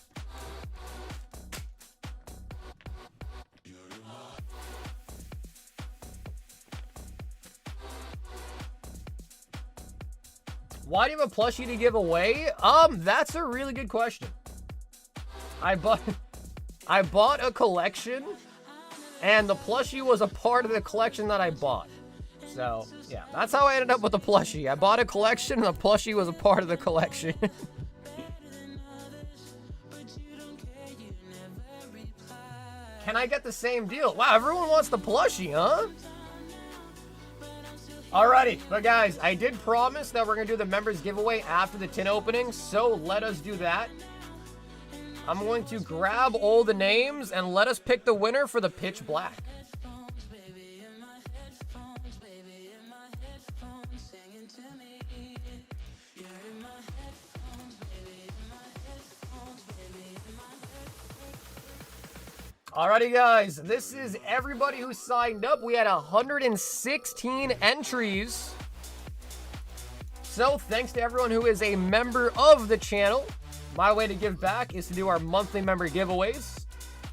Why do you have a plushie to give away? That's a really good question. I bought a collection, and the plushie was a part of the collection that I bought. So, yeah, that's how I ended up with the plushie. I bought a collection, and the plushie was a part of the collection. Can I get the same deal? Wow, everyone wants the plushie, huh? Alrighty, but guys, I did promise that we're going to do the members giveaway after the tin opening, so let us do that. I'm going to grab all the names and let us pick the winner for the pitch black. Alrighty guys, this is everybody who signed up. We had 116 entries. So thanks to everyone who is a member of the channel. My way to give back is to do our monthly member giveaways.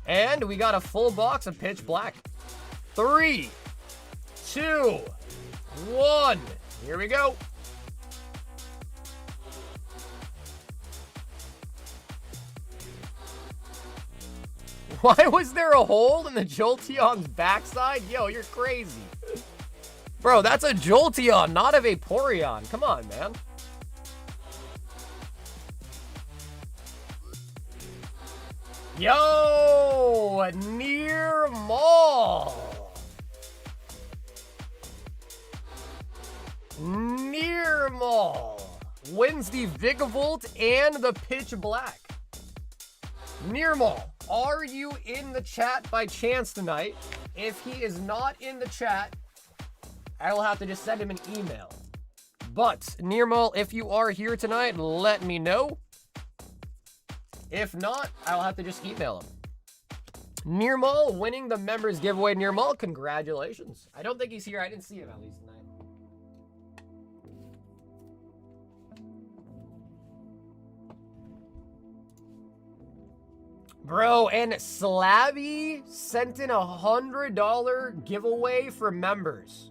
And we got a full box of pitch black. 3, 2, 1. Here we go. Why was there a hole in the Jolteon's backside? Yo, you're crazy. Bro, that's a Jolteon, not a Vaporeon. Come on, man. Yo, near mall. Near mall wins the Vigavolt and the pitch black. Near mall. Are you in the chat by chance tonight? If he is not in the chat, I will have to just send him an email. But, Nearmal, if you are here tonight, let me know. If not, I'll have to just email him. Nearmal winning the members giveaway. Nearmal, congratulations. I don't think he's here. I didn't see him at least tonight. Bro, and Slabby sent in $100 giveaway for members.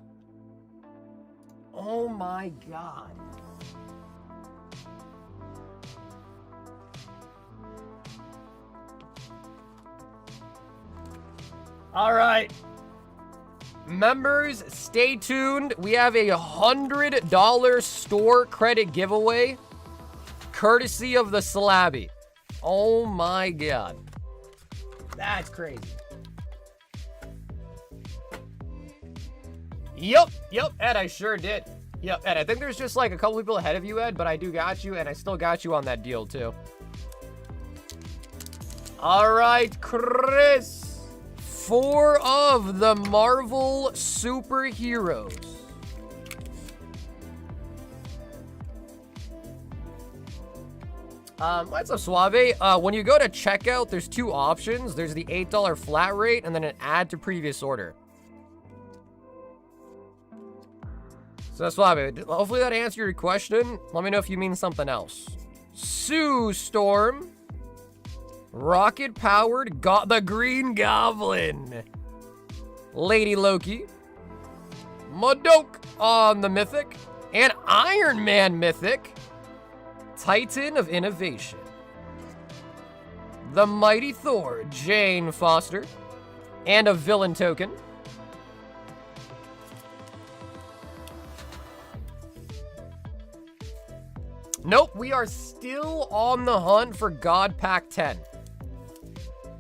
Oh my God. All right. Members, stay tuned. We have a $100 store credit giveaway, courtesy of the Slabby. Oh my God. That's crazy. Yep, Ed, I sure did. Yep, Ed, I think there's just like a couple people ahead of you, Ed, but I do got you, and I still got you on that deal, too. All right, Chris. 4 of the Marvel superheroes. What's up, Suave? When you go to checkout, there's 2 options. There's the $8 flat rate and then an add to previous order. So, Suave, hopefully that answered your question. Let me know if you mean something else. Sue Storm. Rocket Powered got the Green Goblin. Lady Loki. Modok on the Mythic. And Iron Man Mythic. Titan of Innovation. The Mighty Thor, Jane Foster. And a villain token. Nope, we are still on the hunt for God Pack 10.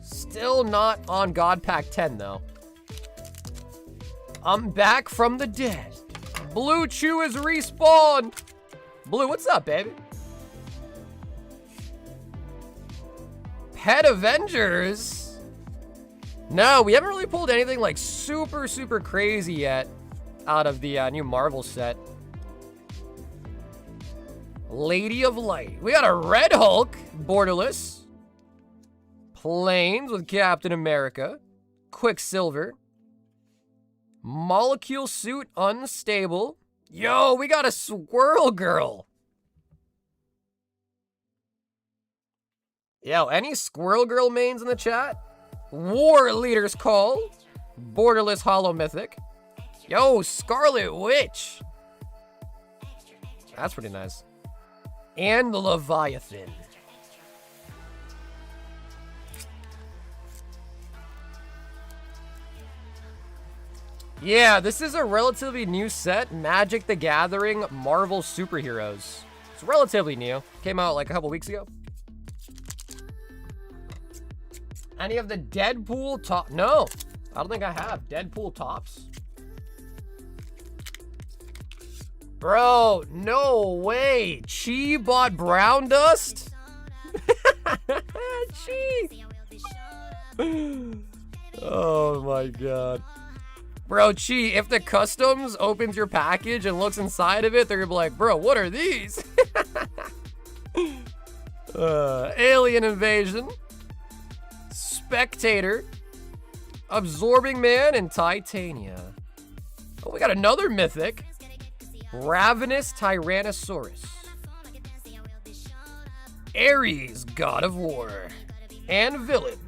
Still not on God Pack 10, though. I'm back from the dead. Blue Chew is respawned. Blue, what's up, baby? Pet Avengers? No, we haven't really pulled anything like super crazy yet out of the new Marvel set. Lady of Light. We got a Red Hulk, borderless. Planes with Captain America. Quicksilver. Molecule Suit unstable. Yo, we got a Squirrel Girl. Yo, any Squirrel Girl mains in the chat? War Leader's Call. Borderless Hollow Mythic. Yo, Scarlet Witch. That's pretty nice. And the Leviathan. Yeah, this is a relatively new set. Magic the Gathering Marvel Superheroes. It's relatively new. Came out like a couple weeks ago. Any of the Deadpool top? No, I don't think I have Deadpool tops. Bro, no way. Chi bought brown dust? Chi. Oh my god. Bro, Chi, if the customs opens your package and looks inside of it, they're gonna be like, bro, what are these? Alien invasion. Spectator. Absorbing Man and Titania. Oh, we got another mythic. Ravenous Tyrannosaurus. Ares, God of War. And Villain.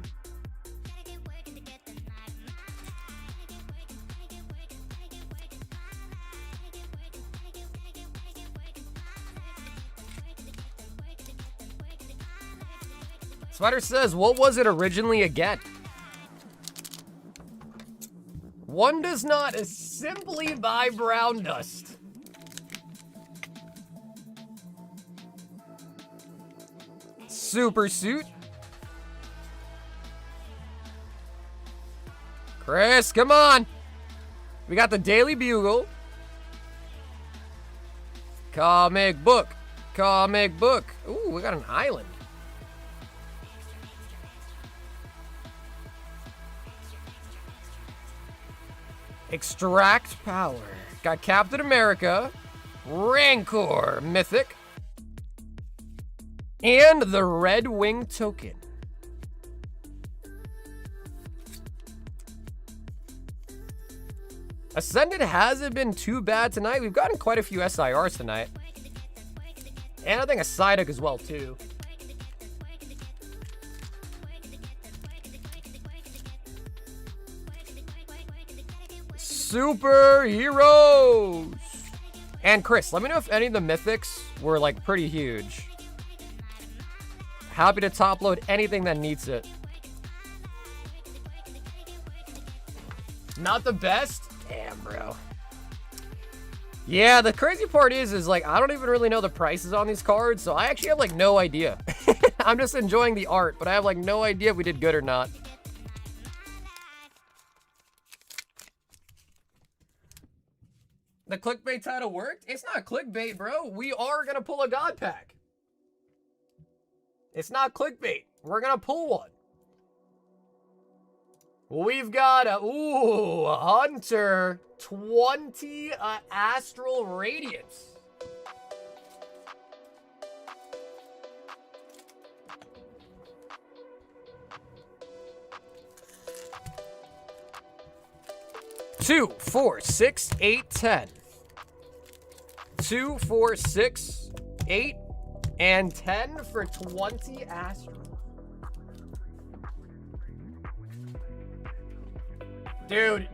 Spider says, what was it originally again? One does not simply buy brown dust. Super suit. Chris, come on. We got the Daily Bugle. Comic book. Comic book. Ooh, we got an island. Extract power. Got Captain America, Rancor, mythic, and the Red Wing token. Ascended hasn't been too bad tonight. We've gotten quite a few SIRs tonight. And I think a Psyduck as well, too. Superheroes! And Chris, let me know if any of the mythics were like pretty huge. Happy to top load anything that needs it. Not the best? Damn, bro. Yeah, the crazy part is like, I don't even really know the prices on these cards, so I actually have like no idea. I'm just enjoying the art, but I have like no idea if we did good or not. The clickbait title worked? It's not clickbait, bro. We are gonna pull a god pack. It's not clickbait. We're gonna pull one. We've got a Hunter 20 Astral Radiance. Two, 4, 6, 8, 10. 2, 4, 6, 8, and 10 for 20 Astral. Dude,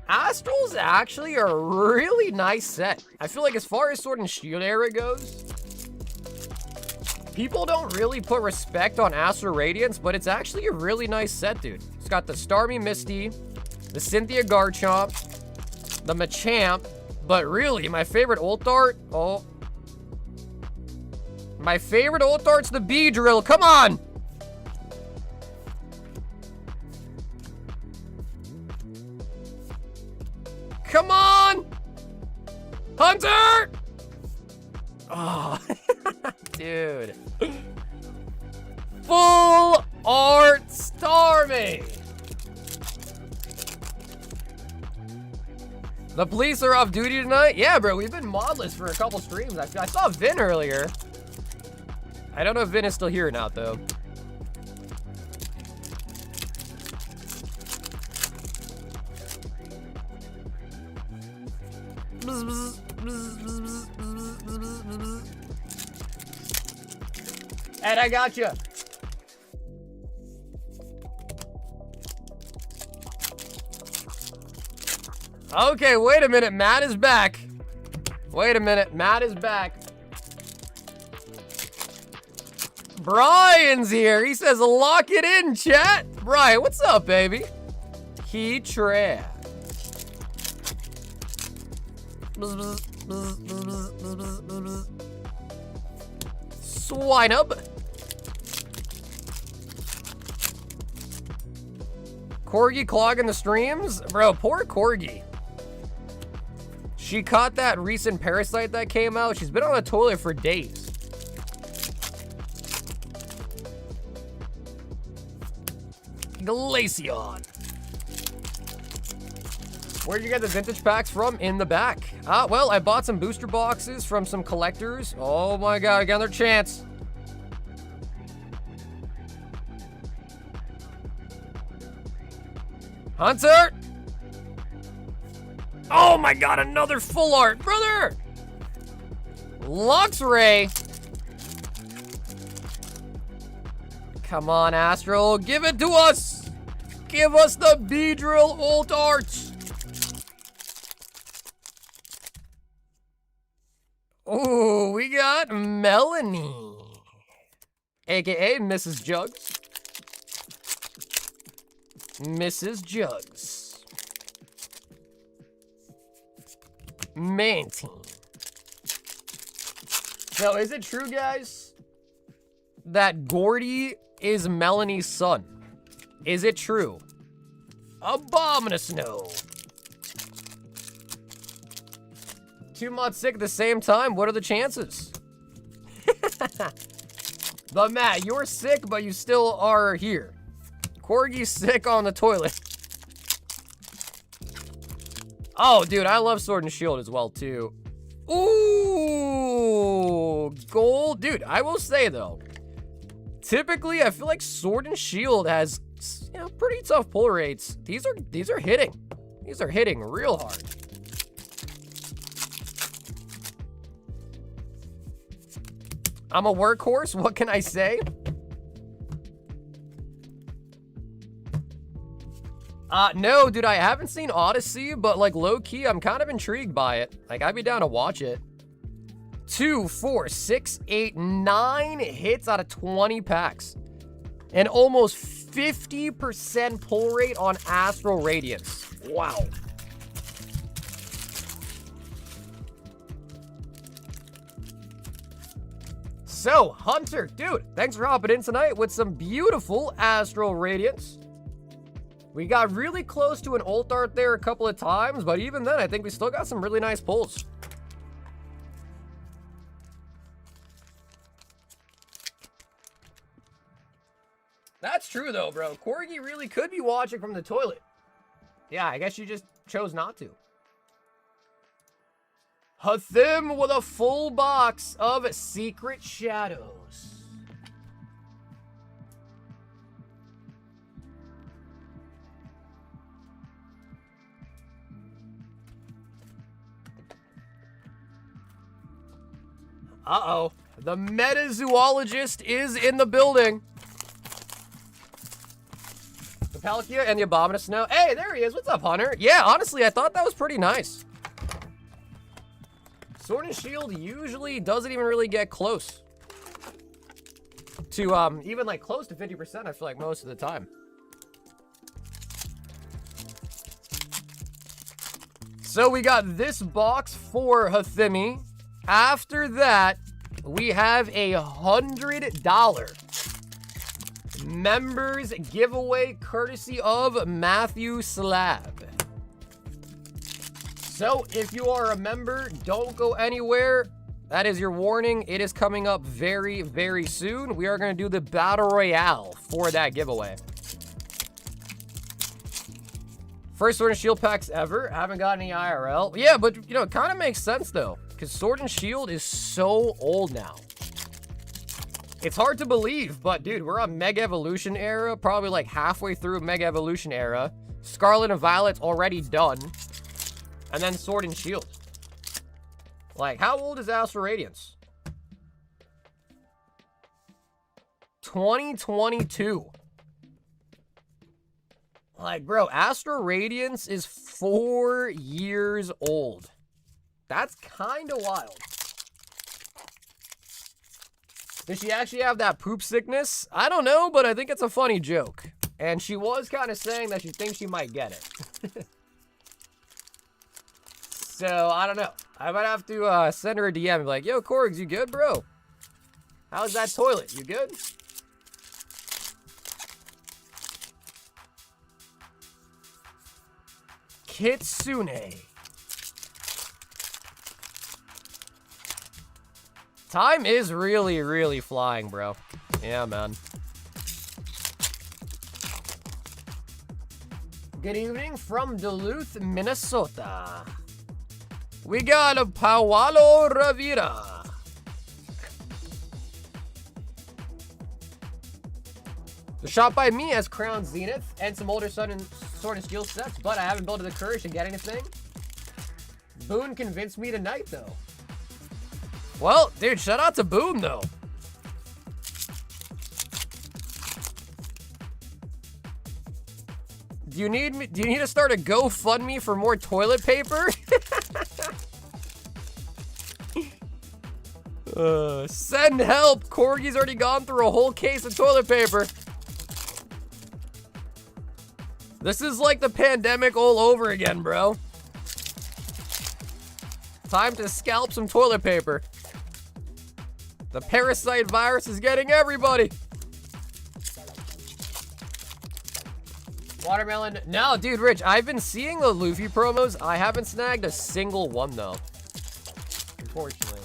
Astral's actually a really nice set. I feel like as far as Sword and Shield era goes, people don't really put respect on Astral Radiance, but it's actually a really nice set, dude. It's got the Starmie Misty, the Cynthia Garchomp, the Machamp, but really, my favorite ult art, my favorite ult art's the Beedrill. Come on! Come on! Hunter! Oh, dude. Full art Starmie! The police are off duty tonight? Yeah, bro, we've been modless for a couple streams. I saw Vin earlier. I don't know if Vin is still here or not, though. Ed, I got you. Okay, wait a minute. Matt is back. Wait a minute. Matt is back. Brian's here. He says, lock it in, chat. Brian, what's up, baby? He trash. Swine up. Corgi clogging the streams? Bro, poor Corgi. She caught that recent parasite that came out. She's been on the toilet for days. Glaceon. Where'd you get the vintage packs from? In the back. Well, I bought some booster boxes from some collectors. Oh my god, I got another chance. Hunter! Oh my god, another full art, brother! Luxray! Come on, Astral, give it to us! Give us the Beedrill Ult Art! Ooh, we got Melanie. AKA Mrs. Jugs. Mrs. Jugs. Main team. So, is it true, guys, that Gordy is Melanie's son? Is it true? Abominous no. 2 months sick at the same time? What are the chances? But Matt, you're sick, but you still are here. Corgi's sick on the toilet. Oh, dude, I love Sword and Shield as well, too. Ooh, gold. Dude, I will say, though, typically, I feel like Sword and Shield has, you know, pretty tough pull rates. These are hitting. These are hitting real hard. I'm a workhorse, what can I say? No, dude, I haven't seen Odyssey, but, like, low-key, I'm kind of intrigued by it. Like, I'd be down to watch it. 2, 4, 6, 8, 9 hits out of 20 packs. And almost 50% pull rate on Astral Radiance. Wow. So, Hunter, dude, thanks for hopping in tonight with some beautiful Astral Radiance. We got really close to an ult art there a couple of times, but even then, I think we still got some really nice pulls. That's true, though, bro. Corgi really could be watching from the toilet. Yeah, I guess you just chose not to. Hathim with a full box of Secret Shadows. Uh-oh. The metazoologist is in the building. The Palkia and the Abominous Snow. Hey, there he is. What's up, Hunter? Yeah, honestly, I thought that was pretty nice. Sword and Shield usually doesn't even really get close to, even like close to 50%, I feel like most of the time. So we got this box for Hathimi. After that, we have a $100 members giveaway courtesy of Matthew Slab. So, if you are a member, don't go anywhere. That is your warning. It is coming up very, very soon. We are going to do the Battle Royale for that giveaway. First Sword and Shield packs ever. Haven't got any IRL. Yeah, but, you know, it kind of makes sense, though. Because Sword and Shield is so old now. It's hard to believe, but, dude, we're on Mega Evolution era. Probably, like, halfway through Mega Evolution era. Scarlet and Violet's already done. And then Sword and Shield. Like, how old is Astral Radiance? 2022. Like, bro, Astral Radiance is 4 years old. That's kind of wild. Does she actually have that poop sickness? I don't know, but I think it's a funny joke. And she was kind of saying that she thinks she might get it. So, I don't know. I might have to send her a DM and be like, yo, Korgs, you good, bro? How's that toilet? You good? Kitsune. Time is really, really flying, bro. Yeah, man. Good evening from Duluth, Minnesota. We got a Paulo Rivera. The shop by me has Crown Zenith and some older Sword and Skill sets, but I haven't built the courage to get anything. Boone convinced me tonight, though. Well, dude, shout out to Boone, though. Do you need to start a GoFundMe for more toilet paper? Send help. Corgi's already gone through a whole case of toilet paper. This is like the pandemic all over again, bro. Time to scalp some toilet paper. The parasite virus is getting everybody. Watermelon. No, dude, Rich, I've been seeing the Luffy promos. I haven't snagged a single one, though. Unfortunately.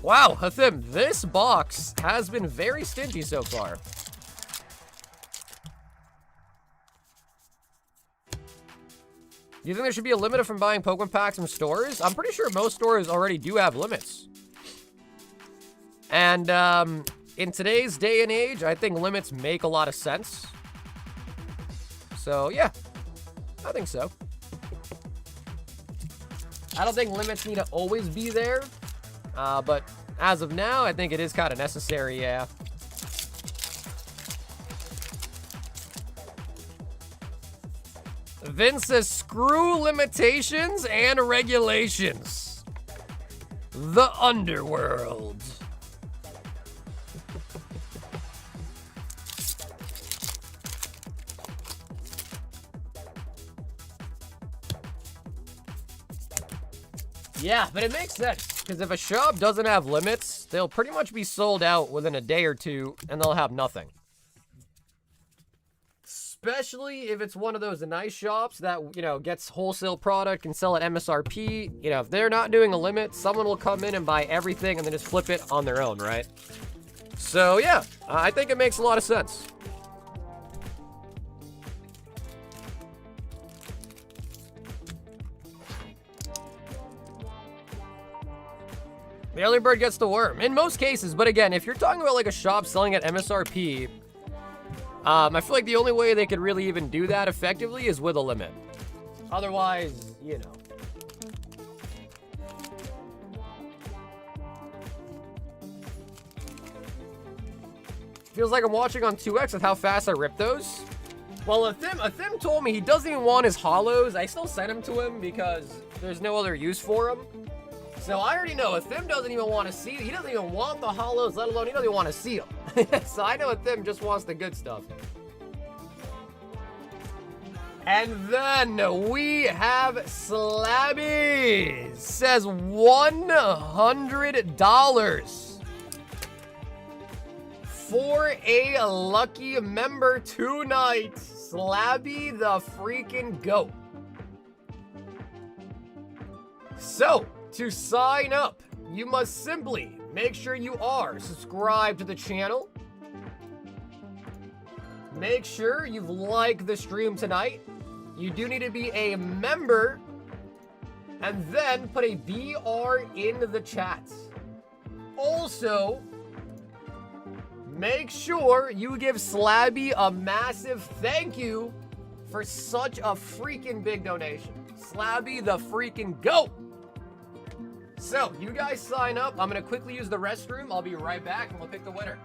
Wow, Hathim, this box has been very stingy so far. Do you think there should be a limit from buying Pokemon packs from stores? I'm pretty sure most stores already do have limits. And, in today's day and age, I think limits make a lot of sense. So, yeah. I think so. I don't think limits need to always be there. But as of now, I think it is kind of necessary, yeah. Vince says, screw limitations and regulations. The underworld. Yeah, but it makes sense, because if a shop doesn't have limits, they'll pretty much be sold out within a day or two, and they'll have nothing. Especially if it's one of those nice shops that, you know, gets wholesale product and sell at MSRP. You know, if they're not doing a limit, someone will come in and buy everything and then just flip it on their own, right? So, yeah, I think it makes a lot of sense. The early bird gets the worm. In most cases, but again, if you're talking about like a shop selling at MSRP, I feel like the only way they could really even do that effectively is with a limit. Otherwise, you know. Feels like I'm watching on 2X with how fast I rip those. Well, Athim told me he doesn't even want his holos. I still sent him to him because there's no other use for them. So I already know Athim doesn't even want to see. He doesn't even want the holos, let alone he doesn't even want to see them. So I know Athim just wants the good stuff. And then we have Slabby. Says $100 for a lucky member tonight. Slabby the freaking GOAT. So, to sign up, you must simply make sure you are subscribed to the channel. Make sure you've liked the stream tonight. You do need to be a member. And then put a BR in the chat. Also, make sure you give Slabby a massive thank you for such a freaking big donation. Slabby the freaking GOAT. So, you guys sign up. I'm going to quickly use the restroom. I'll be right back and we'll pick the winner.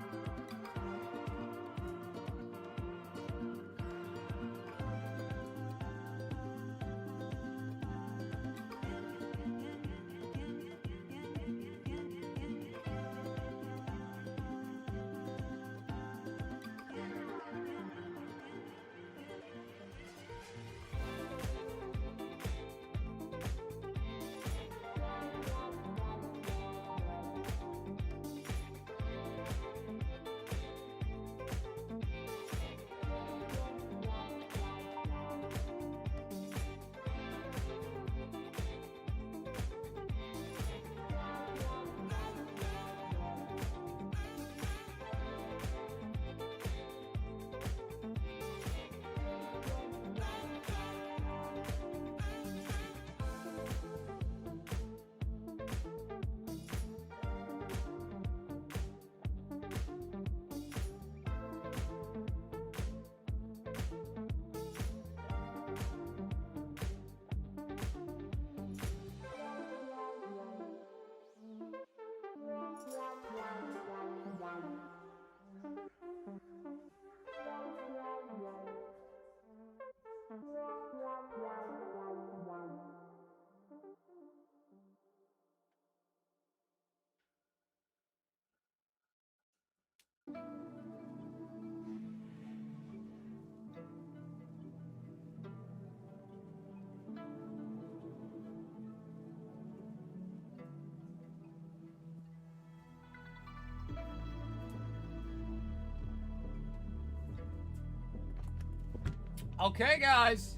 Okay, guys.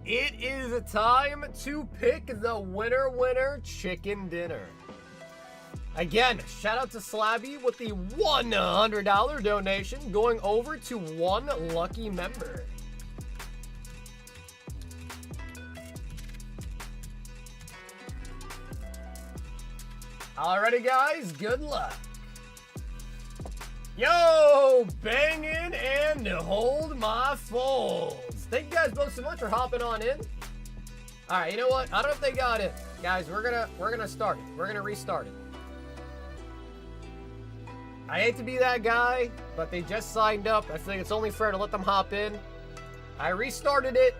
It is time to pick the winner chicken dinner. Again, shout out to Slabby with the $100 donation going over to one lucky member. Alrighty, guys, good luck. Yo, banging and hold my folds. Thank you guys both so much for hopping on in. All right, you know what? I don't know if they got it, guys. We're gonna start it. We're gonna restart it. I hate to be that guy, but they just signed up. I think it's only fair to let them hop in. I restarted it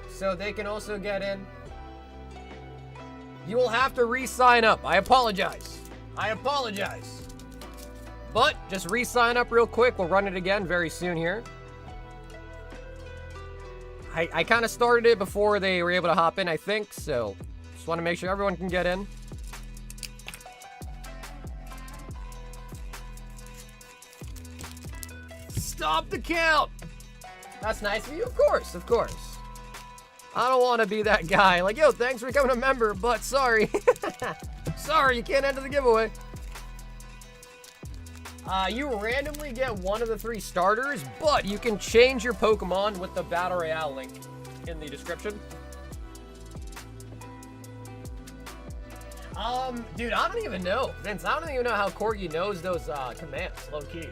so they can also get in. You will have to re-sign up. I apologize. I apologize. But just re-sign up real quick. We'll run it again very soon here. I kind of started it before they were able to hop in, I think. So just want to make sure everyone can get in. Stop the count. That's nice of you. Of course, of course. I don't want to be that guy. Like, yo, thanks for becoming a member, but sorry. Sorry, you can't enter the giveaway. You randomly get one of the 3 starters, but you can change your Pokemon with the Battle Royale link in the description. Dude, I don't even know. Vince, I don't even know how Corgi knows those, commands, low-key.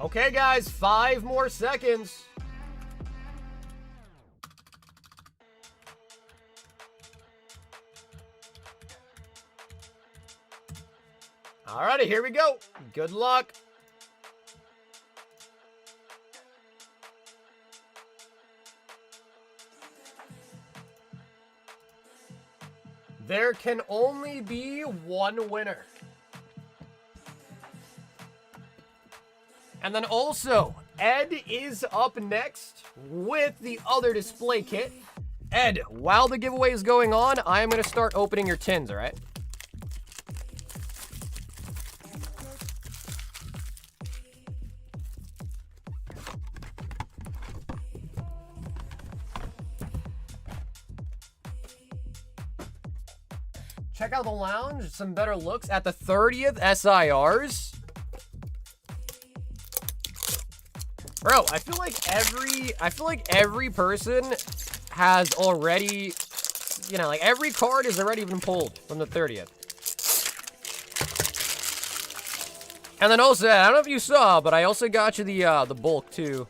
Okay, guys, 5 more seconds. Alrighty, here we go. Good luck. There can only be one winner. And then also, Ed is up next with the other display kit. Ed, while the giveaway is going on, I am going to start opening your tins, all right? Check out the lounge, some better looks at the 30th SIRs. Bro, I feel like every person has already, you know, like every card has already been pulled from the 30th. And then also, I don't know if you saw, but I also got you the bulk too.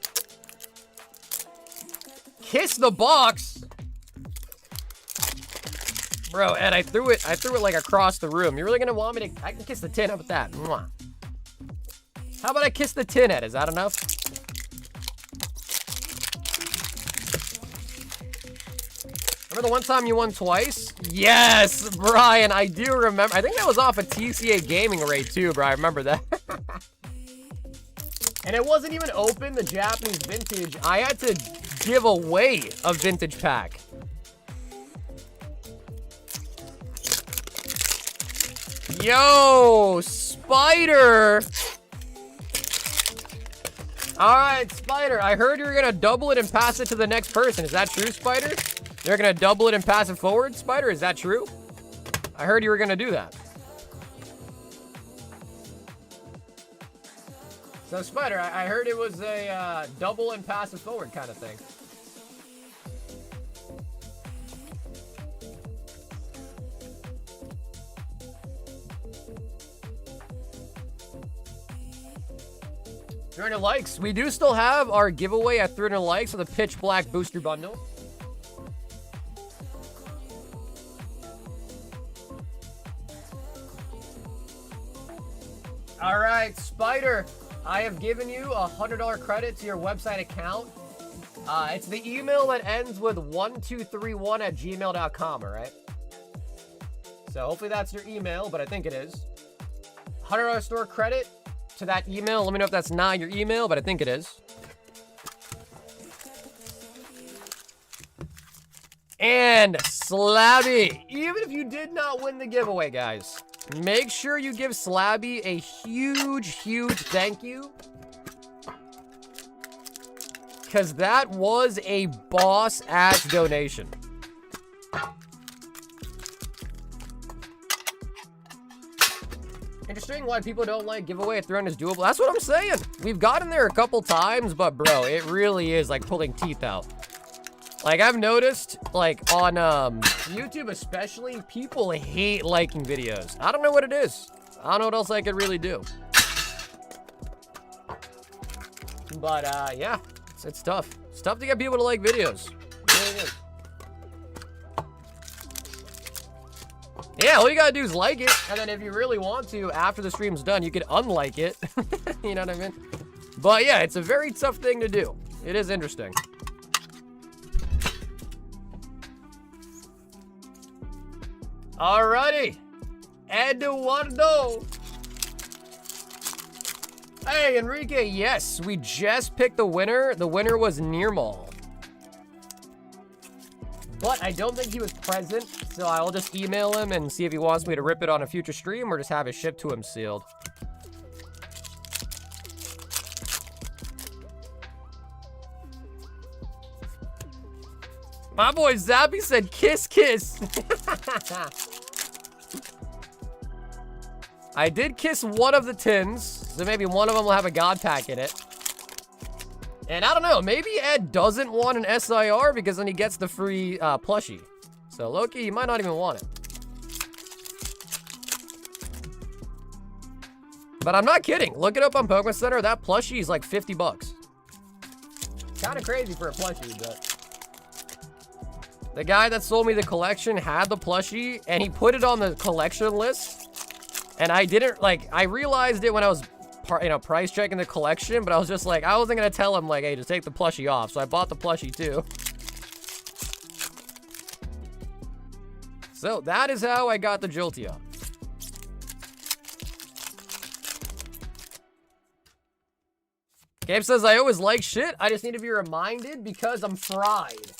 Kiss the box. Bro, Ed, I threw it like across the room. You're really gonna want me to, I can kiss the tin, how about that? Mwah. How about I kiss the tin, Ed? Is that enough? Remember the one time you won twice? Yes, Brian, I do remember. I think that was off a TCA gaming raid too, bro. I remember that. And it wasn't even open, the Japanese vintage. I had to give away a vintage pack. Yo, Spider. All right, Spider, I heard you were gonna double it and pass it to the next person. Is that true, Spider? You're gonna double it and pass it forward, Spider? Is that true? I heard you were gonna do that. So, Spider, I heard it was a double and pass it forward kind of thing. $300 likes. We do still have our giveaway at 300 likes for the Pitch Black Booster Bundle. All right, Spider, I have given you a $100 credit to your website account. It's the email that ends with 1231@gmail.com, all right? So hopefully that's your email, but I think it is. $100 store credit to that email. Let me know if that's not your email, but I think it is. And Slabby, even if you did not win the giveaway, guys, make sure you give Slabby a huge, huge thank you. Because that was a boss-ass donation. Interesting why people don't like giveaway at 300 is doable. That's what I'm saying. We've gotten there a couple times, but bro, it really is like pulling teeth out. Like I've noticed, like on YouTube especially, people hate liking videos. I don't know what it is. I don't know what else I could really do. But yeah, it's tough. It's tough to get people to like videos. It really is. Yeah, all you gotta do is like it, and then if you really want to, after the stream's done, you can unlike it. You know what I mean? But yeah, it's a very tough thing to do. It is interesting. Alrighty. Eduardo. Hey, Enrique, yes, we just picked the winner. The winner was Nearmall. But I don't think he was present, so I'll just email him and see if he wants me to rip it on a future stream or just have it shipped to him sealed. My boy Zappy said kiss, kiss. I did kiss one of the tins, so maybe one of them will have a God pack in it. And I don't know, maybe Ed doesn't want an SIR because then he gets the free plushie. So Loki, you might not even want it. But I'm not kidding. Look it up on Pokemon Center. That plushie is like 50 bucks. Kind of crazy for a plushie, but... The guy that sold me the collection had the plushie, and he put it on the collection list. And I didn't, like, I realized it when I was, price checking the collection, but I was just like, I wasn't going to tell him, like, hey, just take the plushie off. So I bought the plushie, too. So that is how I got the Jolteon. Gabe says, I always like shit. I just need to be reminded because I'm fried.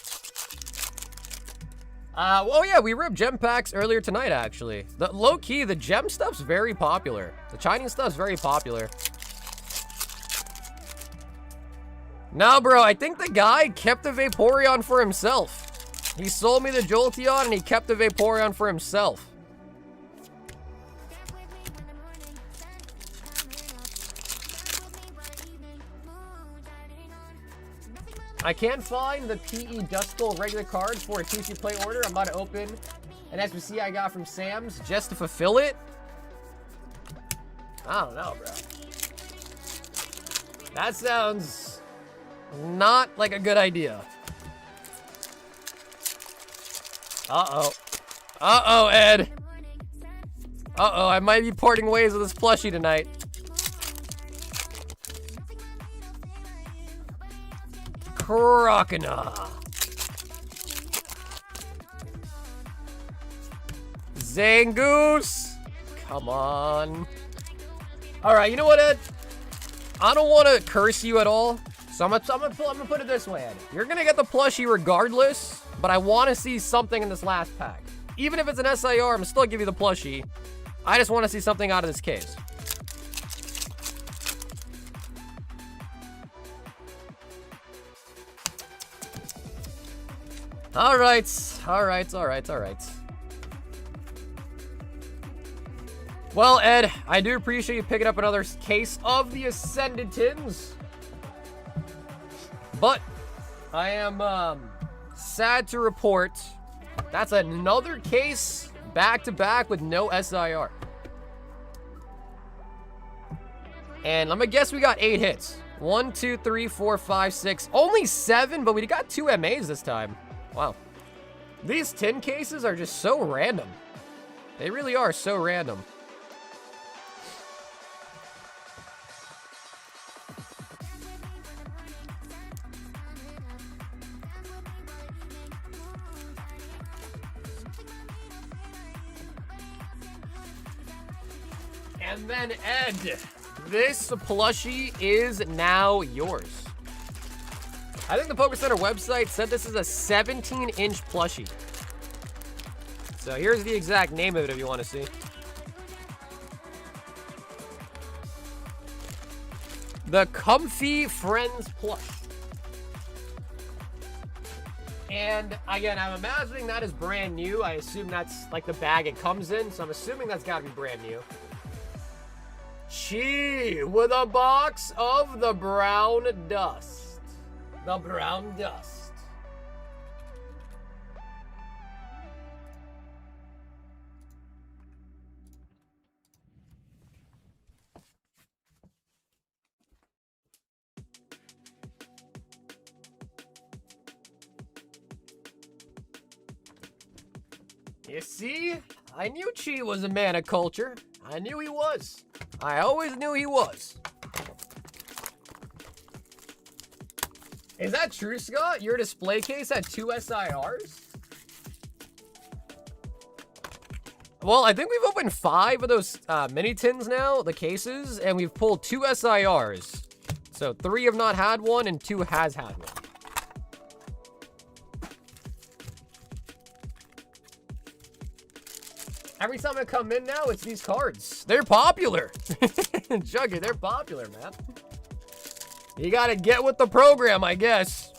Oh yeah, we ripped gem packs earlier tonight, actually. Low-key, the gem stuff's very popular. The Chinese stuff's very popular. No, bro, I think the guy kept the Vaporeon for himself. He sold me the Jolteon, and he kept the Vaporeon for himself. I can't find the PE Duskull regular cards for a TC Play order. I'm about to open an SBC I got from Sam's just to fulfill it. I don't know, bro. That sounds not like a good idea. Uh-oh. Uh-oh, Ed. Uh-oh, I might be parting ways with this plushie tonight. Crocodile. Zangoose. Come on. All right, you know what, Ed? I don't want to curse you at all, so I'm gonna put it this way, Ed. You're gonna get the plushie regardless, but I want to see something in this last pack. Even if it's an SIR, I'm still give you the plushie. I just want to see something out of this case. All right. Well, Ed, I do appreciate you picking up another case of the Ascended Tins. But I am sad to report that's another case back-to-back with no SIR. And I'm gonna guess we got 8 hits. 1, 2, 3, 4, 5, 6. Only 7, but we got 2 MAs this time. Wow. These tin cases are just so random. They really are so random. And then Ed This plushie is now yours. I think the Poker Center website said this is a 17-inch plushie. So here's the exact name of it if you want to see. The Comfy Friends Plush. And again, I'm imagining that is brand new. I assume that's like the bag it comes in. So I'm assuming that's got to be brand new. Chi with a box of the brown dust. The brown dust. You see, I knew Chi was a man of culture. I knew he was. I always knew he was. Is that true, Scott? Your display case had 2 SIRs? Well, I think we've opened 5 of those mini tins now, the cases, and we've pulled 2 SIRs. So 3 have not had one, and 2 has had one. Every time I come in now, it's these cards. They're popular. Juggy, they're popular, man. You gotta get with the program, I guess.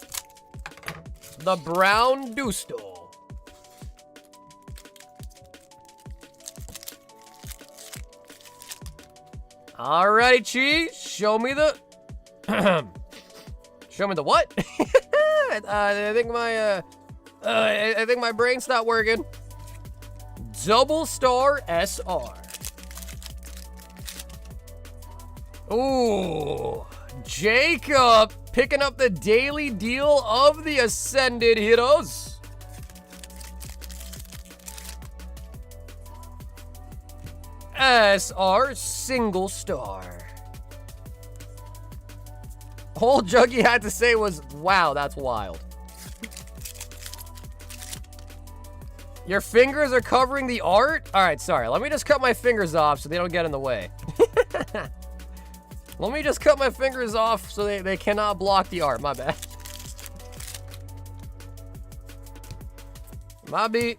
The Brown Dusto. Alrighty, Chi. Show me the... Show me the what? I think my brain stopped working. Double Star SR. Ooh, Jacob picking up the daily deal of the Ascended Heroes. SR Single Star. All Juggy had to say was, wow, that's wild. Your fingers are covering the art? All right, sorry. Let me just cut my fingers off so they don't get in the way. Let me just cut my fingers off so they cannot block the art. My bad. My beat.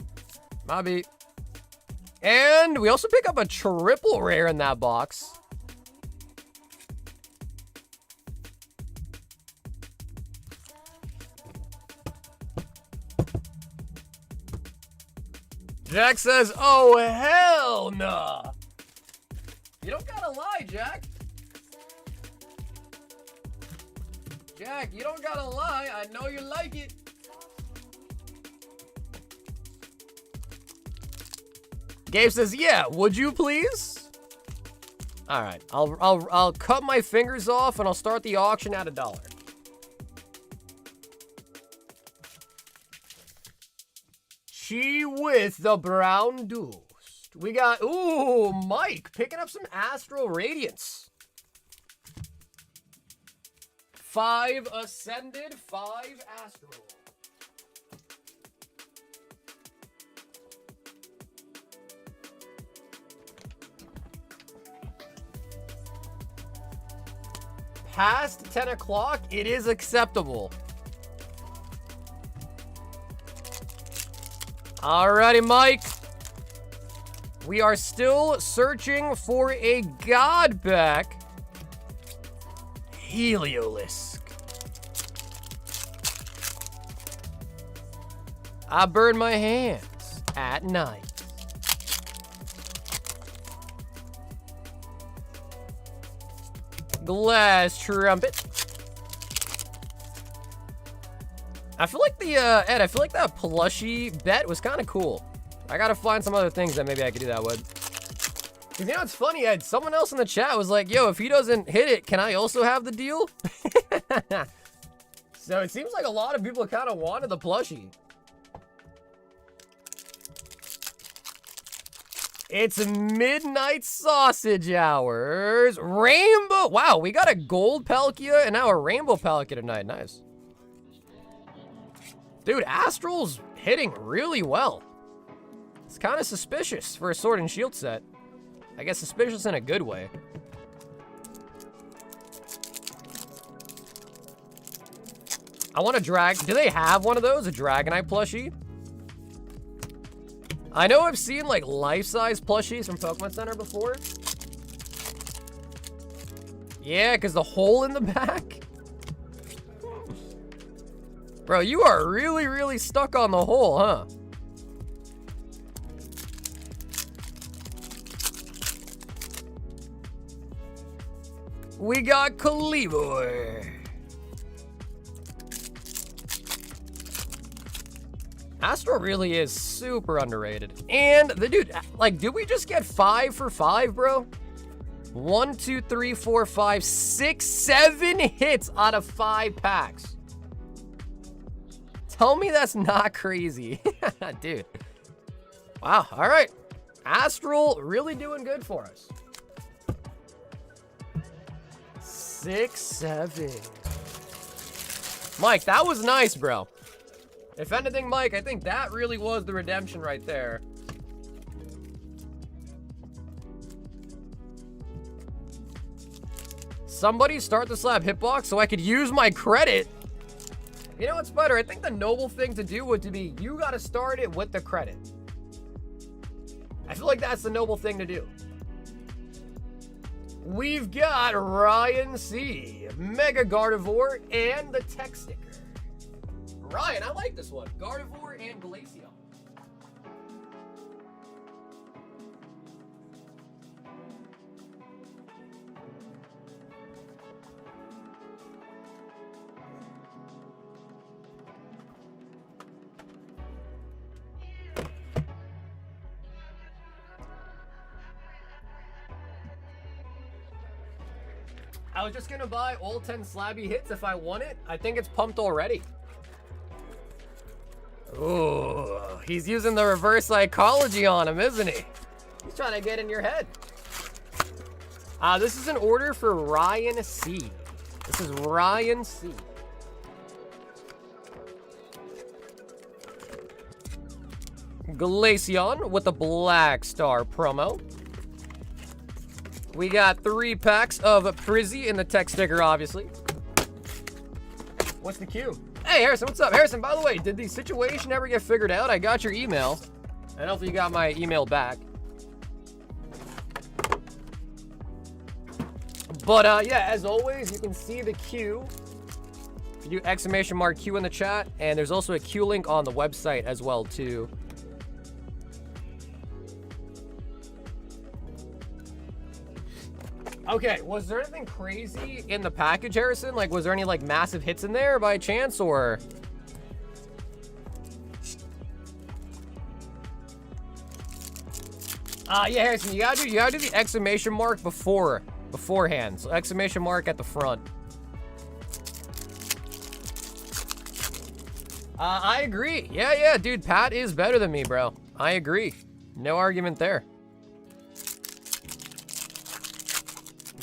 My beat. And we also pick up a triple rare in that box. Jack says, oh, hell nah. You don't gotta lie, Jack. Jack, you don't gotta lie. I know you like it. Gabe says, yeah, would you please? All right, I'll cut my fingers off and I'll start the auction at $1. Chi with the Brown Dust. We got, ooh, Mike picking up some Astral Radiance. 5 Ascended, 5 Astral. Past 10 o'clock, it is acceptable. Alrighty, Mike. We are still searching for a God back. Heliolisk. I burn my hands at night. Glass trumpet. I feel like the, Ed, I feel like that plushie bet was kind of cool. I gotta find some other things that maybe I could do that with. You know what's funny, Ed? Someone else in the chat was like, yo, if he doesn't hit it, can I also have the deal? So it seems like a lot of people kind of wanted the plushie. It's midnight sausage hours. Rainbow. Wow, we got a gold Palkia and now a rainbow Palkia tonight. Nice. Dude, Astral's hitting really well. It's kind of suspicious for a Sword and Shield set. I guess suspicious in a good way. I want a drag. Do they have one of those? A Dragonite plushie? I know I've seen like life-size plushies from Pokemon Center before. Yeah, because the hole in the back. Bro, you are really, really stuck on the hole, huh? We got Calibor. Astro really is super underrated. And the dude, like, did we just get 5 for 5, bro? 1, 2, 3, 4, 5, 6, 7 hits out of 5 packs. Tell me that's not crazy. Dude. Wow, all right. Astral really doing good for us. 6, 7. Mike, that was nice, bro. If anything, Mike, I think that really was the redemption right there. Somebody start the slab hitbox so I could use my credit. You know what's better? I think the noble thing to do would to be, you gotta start it with the credit. I feel like that's the noble thing to do. We've got Ryan C, Mega Gardevoir, and the tech sticker. Ryan, I like this one. Gardevoir and Glaceon. I was just gonna buy all 10 slabby hits if I want it. I think it's pumped already. Ooh, he's using the reverse psychology on him, isn't he? He's trying to get in your head. This is an order for Ryan C. This is Ryan C. Glaceon with the Black Star promo. We got 3 packs of Prizzy in the tech sticker, obviously. What's the queue? Hey, Harrison, what's up? Harrison, by the way, did the situation ever get figured out? I got your email. And hopefully you got my email back. But, yeah, as always, you can see the queue. You do exclamation mark Q in the chat. And there's also a queue link on the website as well, too. Okay, was there anything crazy in the package, Harrison? Like, was there any, like, massive hits in there by chance, or? Yeah, Harrison, you gotta do the exclamation mark beforehand. So, exclamation mark at the front. I agree. Yeah, dude, Pat is better than me, bro. I agree. No argument there.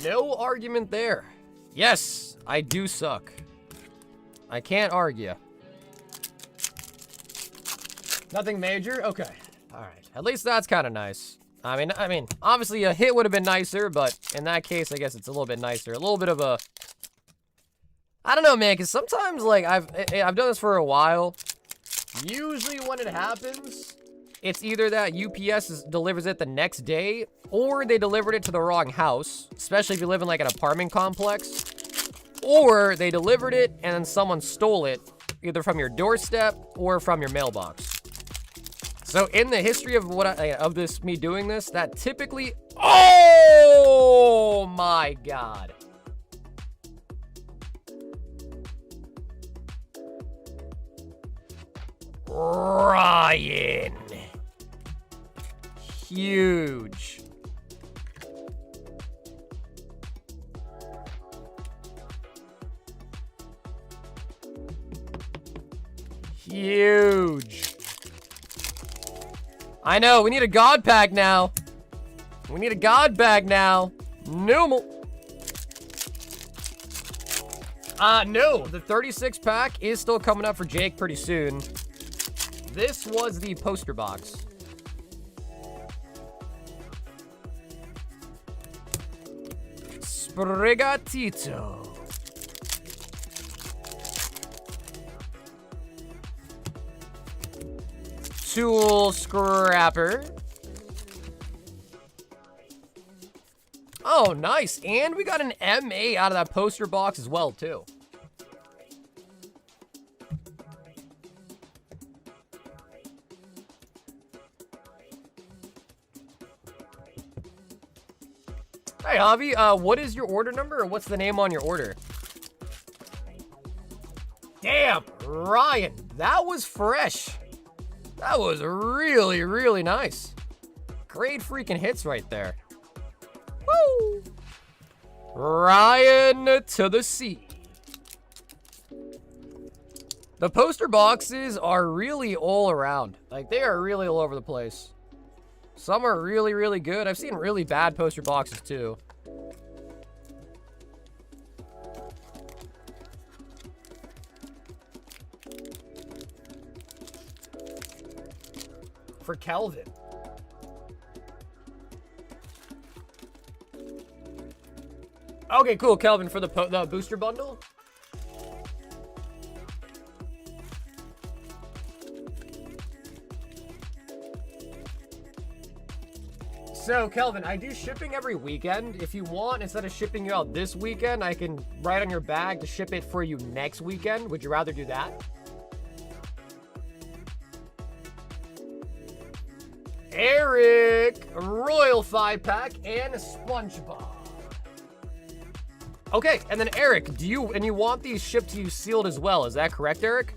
No argument there. Yes, I do suck. I can't argue. Nothing major? Okay. All right. At least that's kind of nice. I mean, obviously a hit would have been nicer, but in that case, I guess it's a little bit nicer. A little bit of a... I don't know, man, because sometimes, like, I've done this for a while. Usually when it happens, it's either that UPS delivers it the next day, or they delivered it to the wrong house, especially if you live in like an apartment complex, or they delivered it and then someone stole it, either from your doorstep or from your mailbox. So in the history of me doing this, that typically, oh my God. Ryan. Huge. Huge. I know, we need a God pack now. We need a God bag now. Normal. No, the 36 pack is still coming up for Jake pretty soon. This was the poster box. Sprigatito. Tool Scrapper. Oh, nice. And we got an MA out of that poster box as well, too. Hey, Javi, what is your order number, or what's the name on your order? Damn, Ryan, that was fresh. That was really, really nice. Great freaking hits right there. Woo! Ryan to the sea. The poster boxes are really all around. Like, they are really all over the place. Some are really, really good. I've seen really bad poster boxes, too. For Kelvin. Okay, cool, Kelvin, for the booster bundle. So, Kelvin, I do shipping every weekend. If you want, instead of shipping you out this weekend, I can write on your bag to ship it for you next weekend. Would you rather do that? Eric, Royal 5-pack, and a SpongeBob. Okay, and then Eric, you want these shipped to you sealed as well, is that correct, Eric?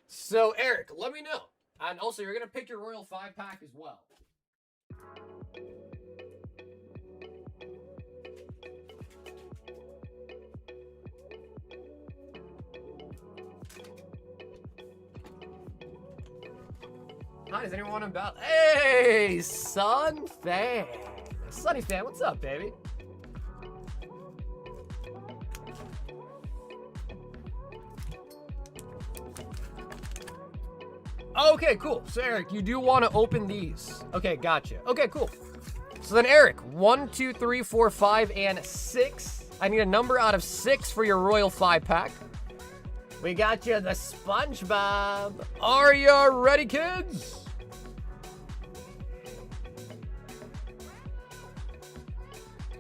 So, Eric, let me know. And also, you're gonna pick your Royal 5-pack as well. Hi, does anyone want to about? Hey, Sun Fan. Sunny Fan, what's up, baby? Okay, cool. So, Eric, you do want to open these. Okay, gotcha. Okay, cool. So then, Eric, 1, 2, 3, 4, 5, and 6. I need a number out of 6 for your Royal 5-pack. We got you the SpongeBob. Are you ready, kids?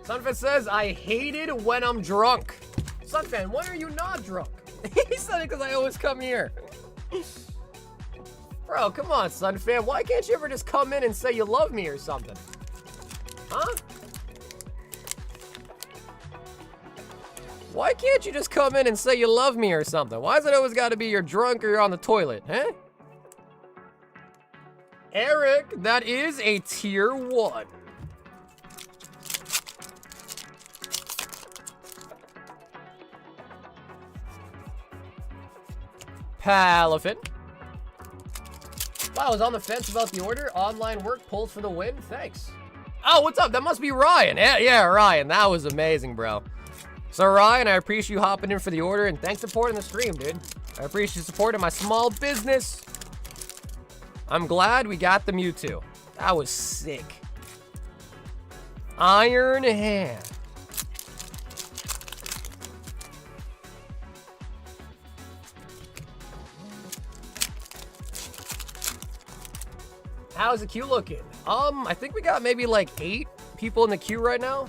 Sunfan says, I hate it when I'm drunk. Sunfan, when are you not drunk? He said it because I always come here. Bro, come on, Sunfan. Why can't you ever just come in and say you love me or something? Huh? Why can't you just come in and say you love me or something? Why is it always got to be you're drunk or you're on the toilet, huh? Eric, that is a tier 1. Palafin. Wow, I was on the fence about the order. Online work pulls for the win. Thanks. Oh, what's up? That must be Ryan. Yeah, Ryan. That was amazing, bro. So, Ryan, I appreciate you hopping in for the order, and thanks for supporting the stream, dude. I appreciate you supporting my small business. I'm glad we got the Mewtwo. That was sick. Iron Hand. How's the queue looking? I think we got maybe like 8 people in the queue right now.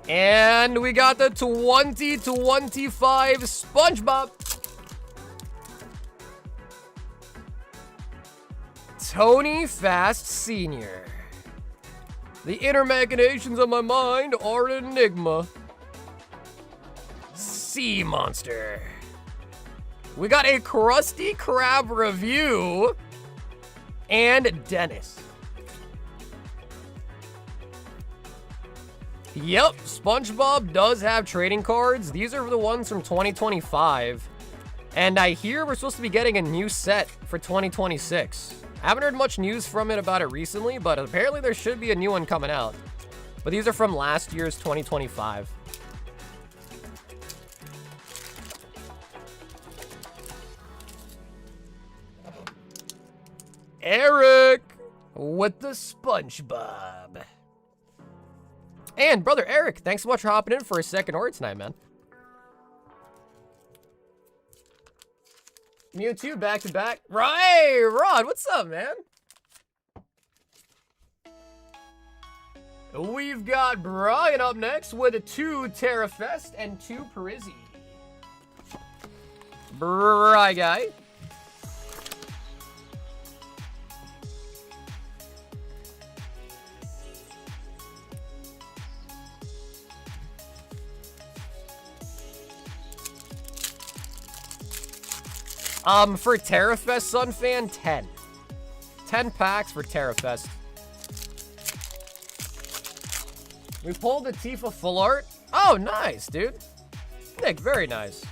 And we got the 2025 SpongeBob. Tony Fast Sr. The inner machinations of my mind are an enigma. Sea Monster. We got a Krusty Krab review. And Dennis. Yep, SpongeBob does have trading cards. These are the ones from 2025. And I hear we're supposed to be getting a new set for 2026. I haven't heard much news from it about it recently, but apparently there should be a new one coming out. But these are from last year's 2025. Eric with the SpongeBob. And brother Eric, thanks so much for hopping in for a second order tonight, man. Mewtwo back to back. Hey, Rod, what's up, man? We've got Brian up next with a 2 Terrafest and 2 Parisi. Bry guy. For Terrafest, Sunfan, 10. 10 packs for Terrafest. We pulled the Tifa full art. Oh, nice, dude. Nick, very nice.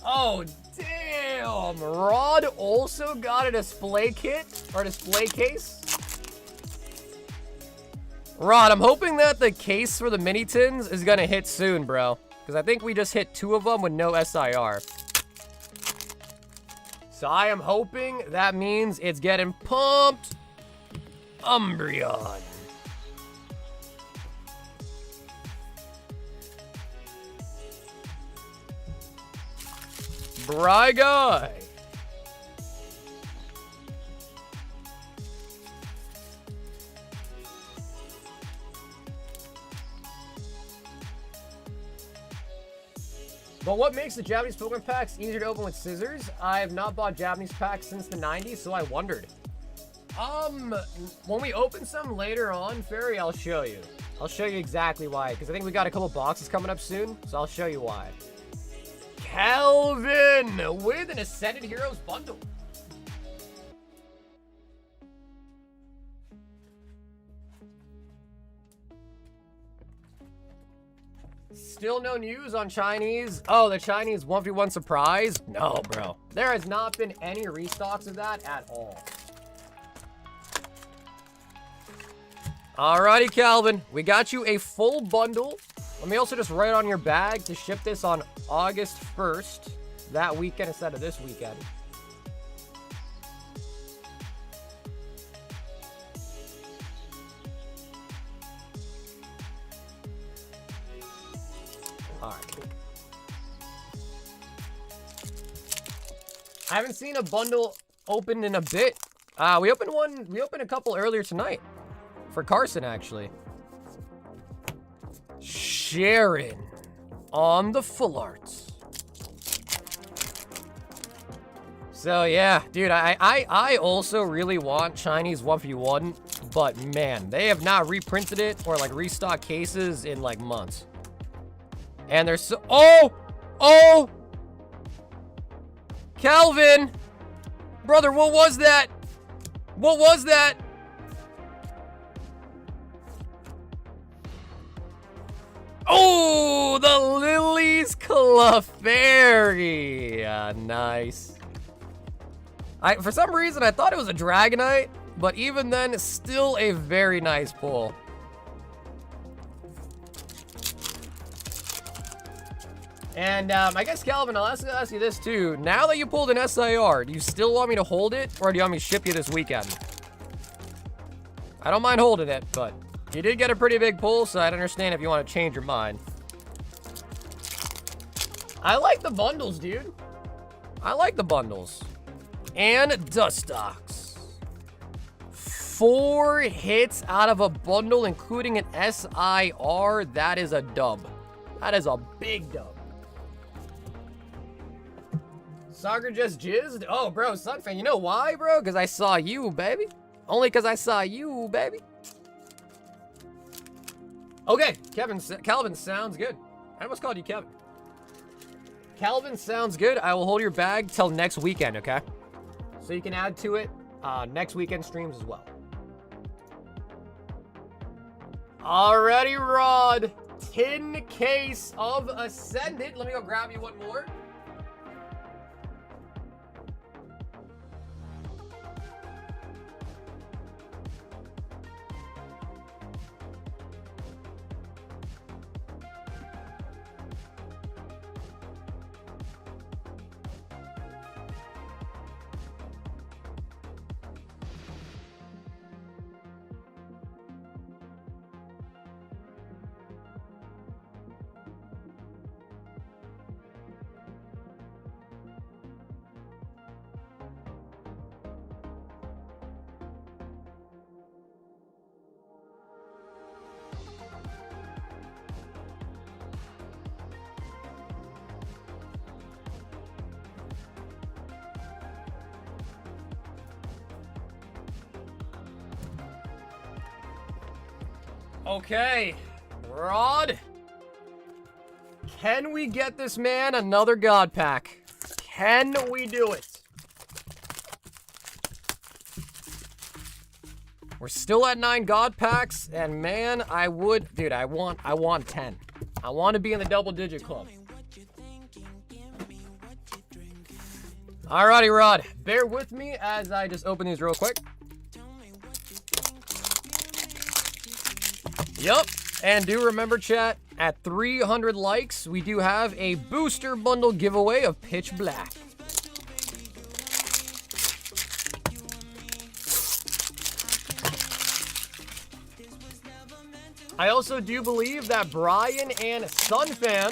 Oh, damn. Rod also got a display kit or display case. Rod, I'm hoping that the case for the mini tins is gonna hit soon, bro. Because I think we just hit 2 of them with no SIR. So I am hoping that means it's getting pumped. Umbreon. Bry guy. But what makes the Japanese Pokemon packs easier to open with scissors? I have not bought Japanese packs since the 90s, so I wondered. When we open some later on, Fairy, I'll show you. I'll show you exactly why, because I think we got a couple boxes coming up soon, so I'll show you why. Calvin with an Ascended Heroes bundle. Still no news on Chinese. Oh, the Chinese 1v1 surprise? No, bro. There has not been any restocks of that at all. Alrighty, Calvin. We got you a full bundle. Let me also just write on your bag to ship this on August 1st. That weekend instead of this weekend. Alright. I haven't seen a bundle opened in a bit. We opened a couple earlier tonight. For Carson, actually. Sharon on the full arts. So yeah, dude, I also really want Chinese 1v1, but man, they have not reprinted it or like restock cases in like months. And they're so oh Calvin, brother, what was that? What was that? Oh, the Lily's Clefairy. Nice. For some reason, I thought it was a Dragonite, but even then, it's still a very nice pull. And I guess, Calvin, I'll ask you this too. Now that you pulled an SIR, do you still want me to hold it, or do you want me to ship you this weekend? I don't mind holding it, but you did get a pretty big pull, so I'd understand if you want to change your mind. I like the bundles, dude. I like the bundles. And Dustox. 4 hits out of a bundle, including an SIR. That is a dub. That is a big dub. Soccer just jizzed? Oh, bro, Sunfan, you know why, bro? Because I saw you, baby. Only because I saw you, baby. Okay, Calvin sounds good. I almost called you Kevin. Calvin sounds good. I will hold your bag till next weekend, okay? So you can add to it next weekend streams as well. Alrighty, Rod. Tin case of Ascended. Let me go grab you one more. Okay, Rod. Can we get this man another God pack? Can we do it? We're still at 9 God packs, and man, I want 10. I want to be in the double-digit club. Alrighty, Rod. Bear with me as I just open these real quick. Yup. And do remember, chat, at 300 likes, we do have a booster bundle giveaway of Pitch Black. I also do believe that Brian and Sunfam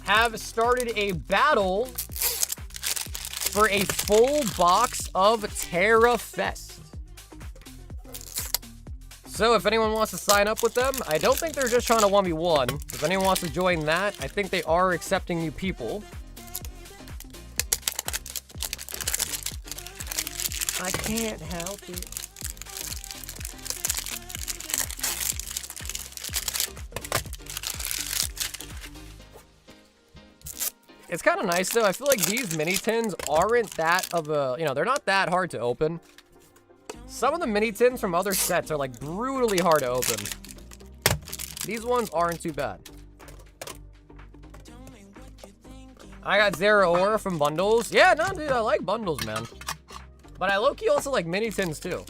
have started a battle for a full box of Terra Fest. So if anyone wants to sign up with them, I don't think they're just trying to 1v1. If anyone wants to join that, I think they are accepting new people. I can't help it. It's kind of nice, though. I feel like these mini tins aren't that of a, they're not that hard to open. Some of the mini tins from other sets are, like, brutally hard to open. These ones aren't too bad. I got Zero Aura from bundles. Yeah, no, dude, I like bundles, man. But I low-key also like mini tins, too.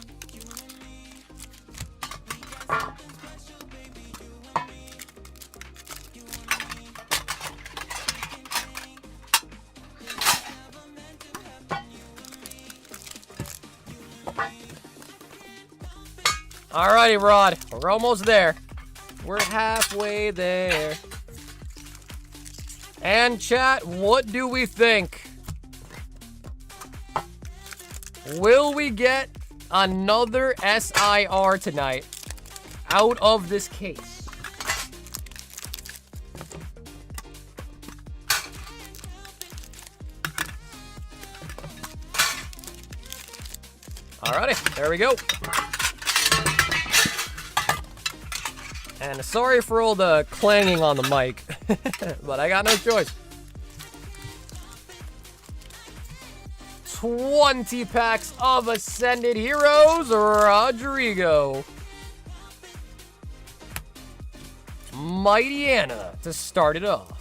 Alrighty, Rod. We're almost there. We're halfway there. And chat, what do we think? Will we get another SIR tonight out of this case? Alrighty, there we go. And sorry for all the clanging on the mic, but I got no choice. 20 packs of Ascended Heroes, Rodrigo. Mighty Anna to start it off.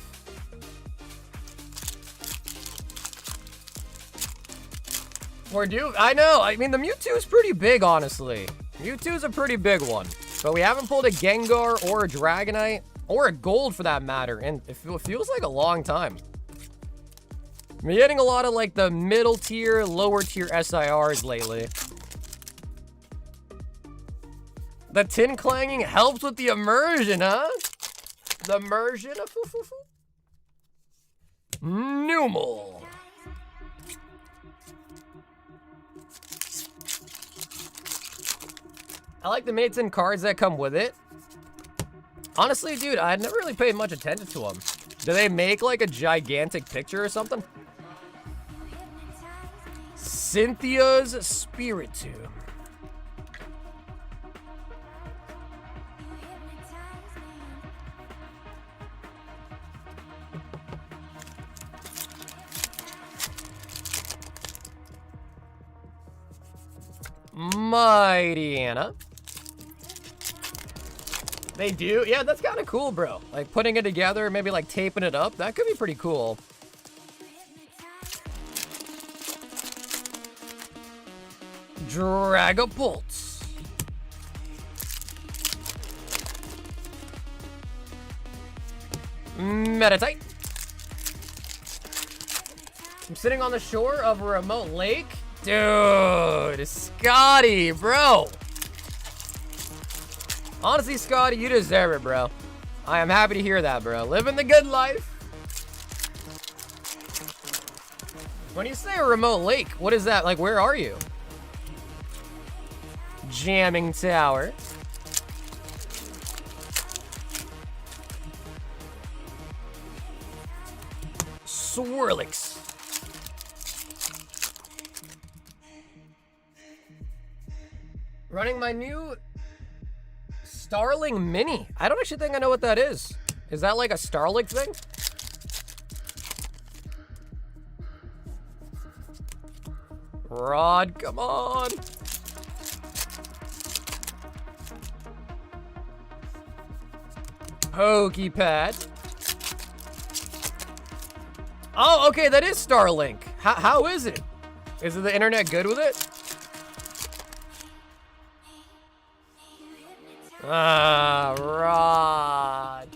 We're due. I know. I mean, the Mewtwo's pretty big, honestly. Mewtwo's a pretty big one. But we haven't pulled a Gengar or a Dragonite, or a Gold for that matter, and it feels like a long time. We're getting a lot of like the middle tier, lower tier SIRs lately. The tin clanging helps with the immersion, huh? The immersion of Numel. I like the mini tin cards that come with it. Honestly, dude, I never really paid much attention to them. Do they make like a gigantic picture or something? Cynthia's Spiritomb. Mighty Anna. They do? Yeah, that's kind of cool, bro. Like, putting it together, maybe, like, taping it up. That could be pretty cool. Dragapult. Meditite. I'm sitting on the shore of a remote lake. Dude, Scotty, bro. Honestly, Scotty, you deserve it, bro. I am happy to hear that, bro. Living the good life. When you say a remote lake, what is that? Like, where are you? Jamming Tower. Swirlix. Running my new Starlink Mini. I don't actually think I know what that is. Is that like a Starlink thing? Rod, come on. Pokey pad. Oh, okay, that is Starlink. How is it? Is the internet good with it? Ah, Rod.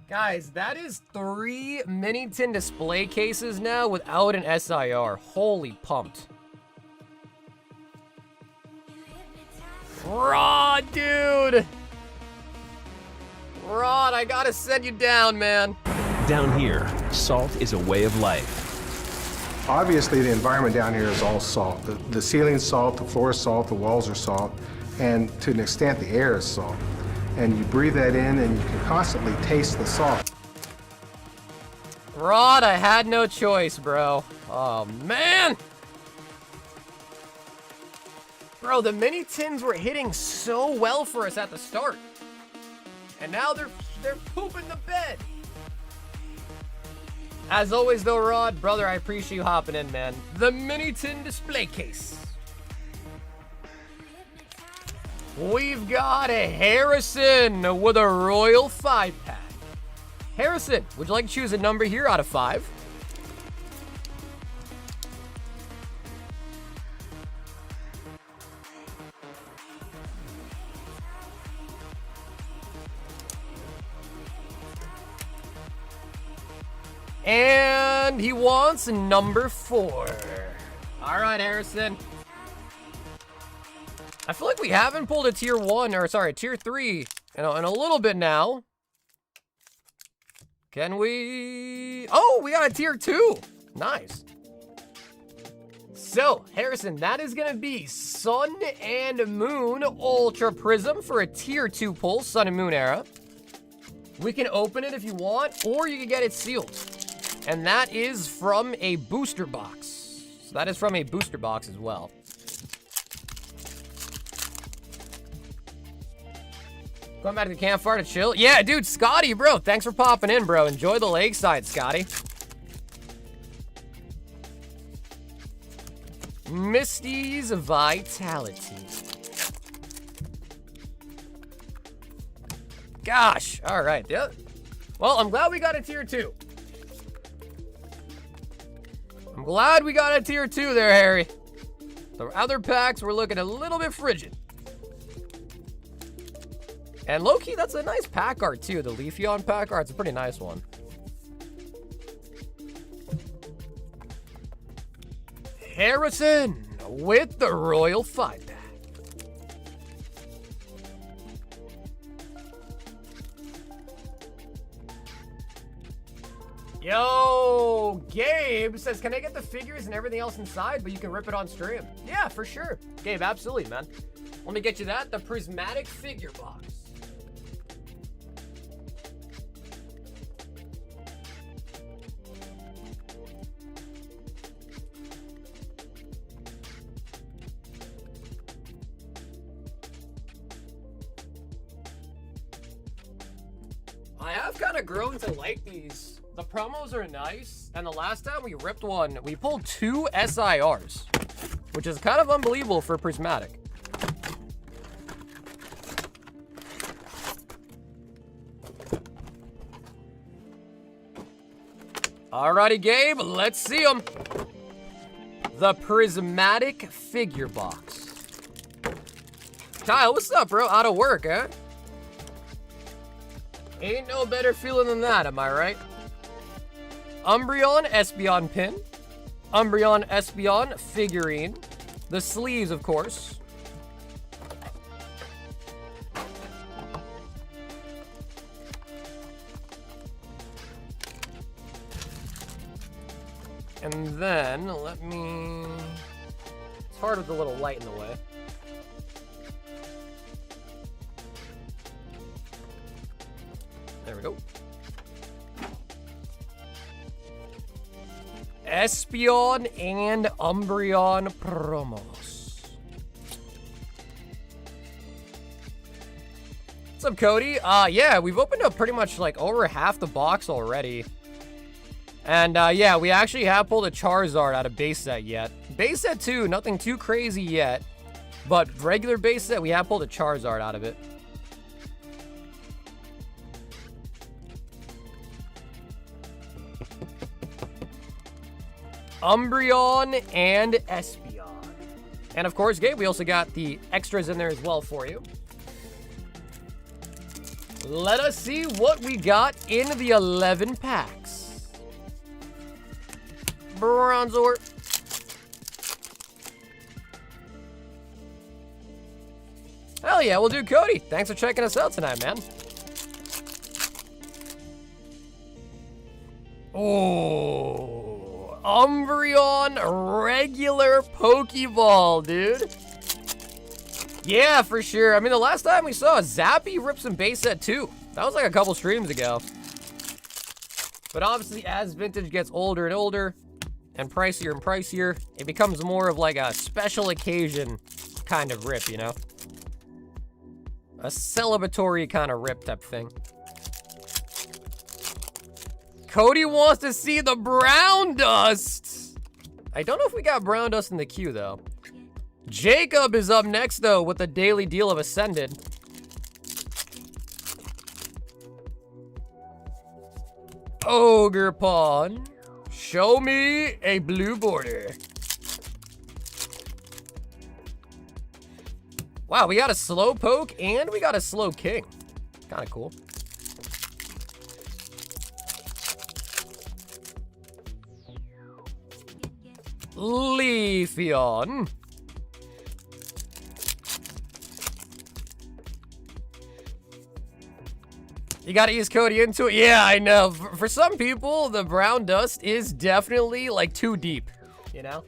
Guys, that is 3 mini tin display cases now without an SIR. Holy pumped. Rod, dude. Rod, I gotta send you down, man. Down here, salt is a way of life. Obviously, the environment down here is all salt. The ceiling's salt, the floor is salt, the walls are salt, and to an extent, the air is salt. And you breathe that in, and you can constantly taste the salt. Rod, I had no choice, bro. Oh, man. Bro, the mini tins were hitting so well for us at the start. And now they're pooping the bed. As always though, Rod, brother, I appreciate you hopping in, man. The mini tin display case. We've got a Harrison with a Royal 5-pack. Harrison, would you like to choose a number here out of 5? And he wants number 4. All right, Harrison. I feel like we haven't pulled a tier 1, or sorry, tier 3 in a little bit now. Can we? Oh, we got a tier 2. Nice. So, Harrison, that is gonna be Sun and Moon Ultra Prism for a tier 2 pull, Sun and Moon era. We can open it if you want, or you can get it sealed. And that is from a booster box. So that is from a booster box as well. Going back to the campfire to chill. Yeah, dude, Scotty, bro. Thanks for popping in, bro. Enjoy the lakeside, Scotty. Misty's Vitality. Gosh. All right. Yeah. Well, I'm glad we got a tier 2. I'm glad we got a tier 2 there, Harry. The other packs were looking a little bit frigid. And low-key, that's a nice pack art, too. The Leafeon pack art's a pretty nice one. Harrison with the Royal 5-pack. Yo, Gabe says, can I get the figures and everything else inside, but you can rip it on stream? Yeah, for sure. Gabe, absolutely, man. Let me get you that. The prismatic figure box. I have kind of grown to like these. The promos are nice, and the last time we ripped one, we pulled 2 SIRs, which is kind of unbelievable for Prismatic. Alrighty, Gabe, let's see them. The Prismatic figure box. Kyle, what's up, bro? Out of work, eh? Ain't no better feeling than that, am I right? Umbreon Espeon pin. Umbreon Espeon figurine. The sleeves, of course. And then, let me... It's hard with the little light in the way. There we go. Espeon and Umbreon promos. What's up, Cody? Yeah, we've opened up pretty much like over half the box already. And yeah, we actually have pulled a Charizard out of base set yet. Base set 2, nothing too crazy yet. But regular base set, we have pulled a Charizard out of it. Umbreon and Espeon. And of course, Gabe, we also got the extras in there as well for you. Let us see what we got in the 11 packs. Bronzor. Hell yeah, we'll do Cody. Thanks for checking us out tonight, man. Oh, Umbreon regular Pokeball, dude. Yeah, for sure. I mean, the last time we saw Zappy rip some base set too. That was like a couple streams ago. But obviously, as vintage gets older and older and pricier, it becomes more of like a special occasion kind of rip, you know? A celebratory kind of rip type thing. Cody wants to see the brown dust. I don't know if we got brown dust in the queue, though. Jacob is up next, though, with the daily deal of Ascended. Ogre Pawn. Show me a blue border. Wow, we got a Slowpoke and we got a Slowking. Kind of cool. Leafeon. You gotta ease Cody into it. Yeah, I know. For some people, the brown dust is definitely like too deep, you know?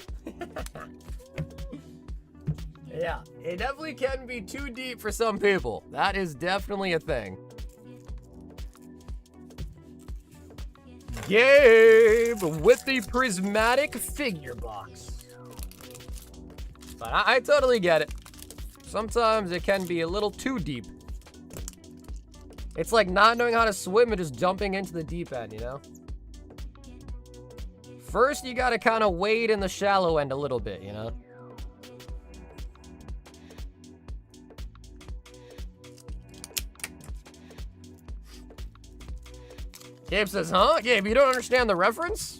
Yeah, it definitely can be too deep for some people. That is definitely a thing. Gabe with the prismatic figure box. But I totally get it. Sometimes it can be a little too deep. It's like not knowing how to swim and just jumping into the deep end, you know? First, you gotta kind of wade in the shallow end a little bit, you know? Gabe says, huh? Gabe, you don't understand the reference?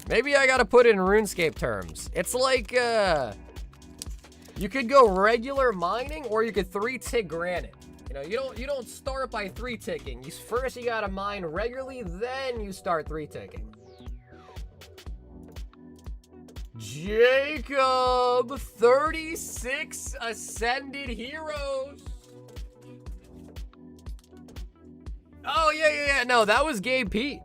Maybe I gotta put it in RuneScape terms. It's like, you could go regular mining or you could 3-tick granite. You know, you don't start by 3-ticking. First you gotta mine regularly, then you start 3-ticking. Jacob, 36 Ascended Heroes. Oh, yeah. No, that was Gabe P.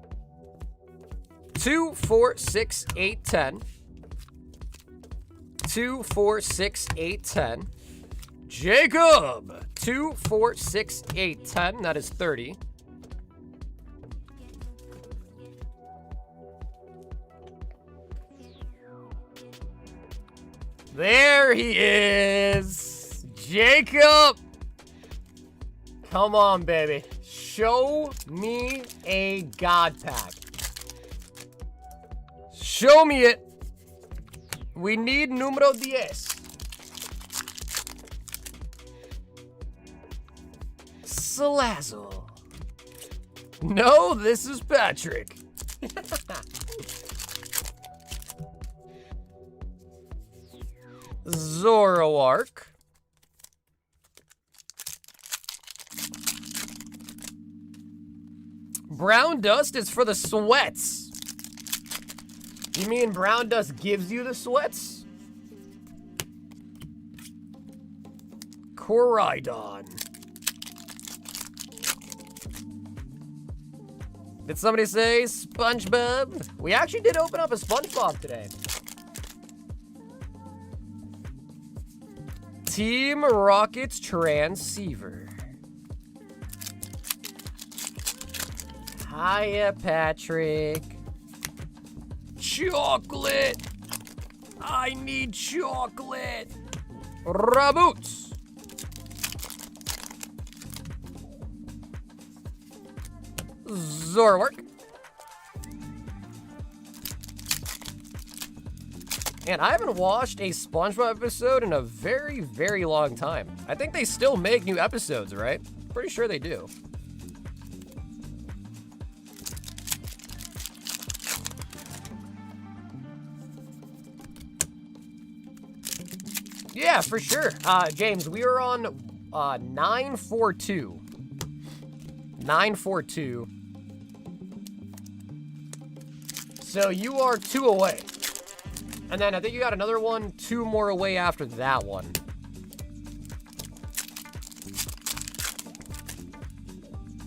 2, 4, 6, 8, 10. 2, 4, 6, 8, 10. Jacob, 2, 4, 6, 8, 10. That is 30. There he is. Jacob. Come on, baby. Show me a God pack. Show me it. We need numero 10. Salazzle. No, this is Patrick. Zoroark. Brown dust is for the sweats. You mean brown dust gives you the sweats? Koraidon. Did somebody say SpongeBob? We actually did open up a SpongeBob today. Team Rocket's Transceiver. Hiya, Patrick. Chocolate. I need chocolate. Raboots. Zorwork. And I haven't watched a SpongeBob episode in a very, very long time. I think they still make new episodes, right? Pretty sure they do. Yeah, for sure. James, we are on 942. 942. So you are 2 away. And then I think you got another one, 2 more away after that one.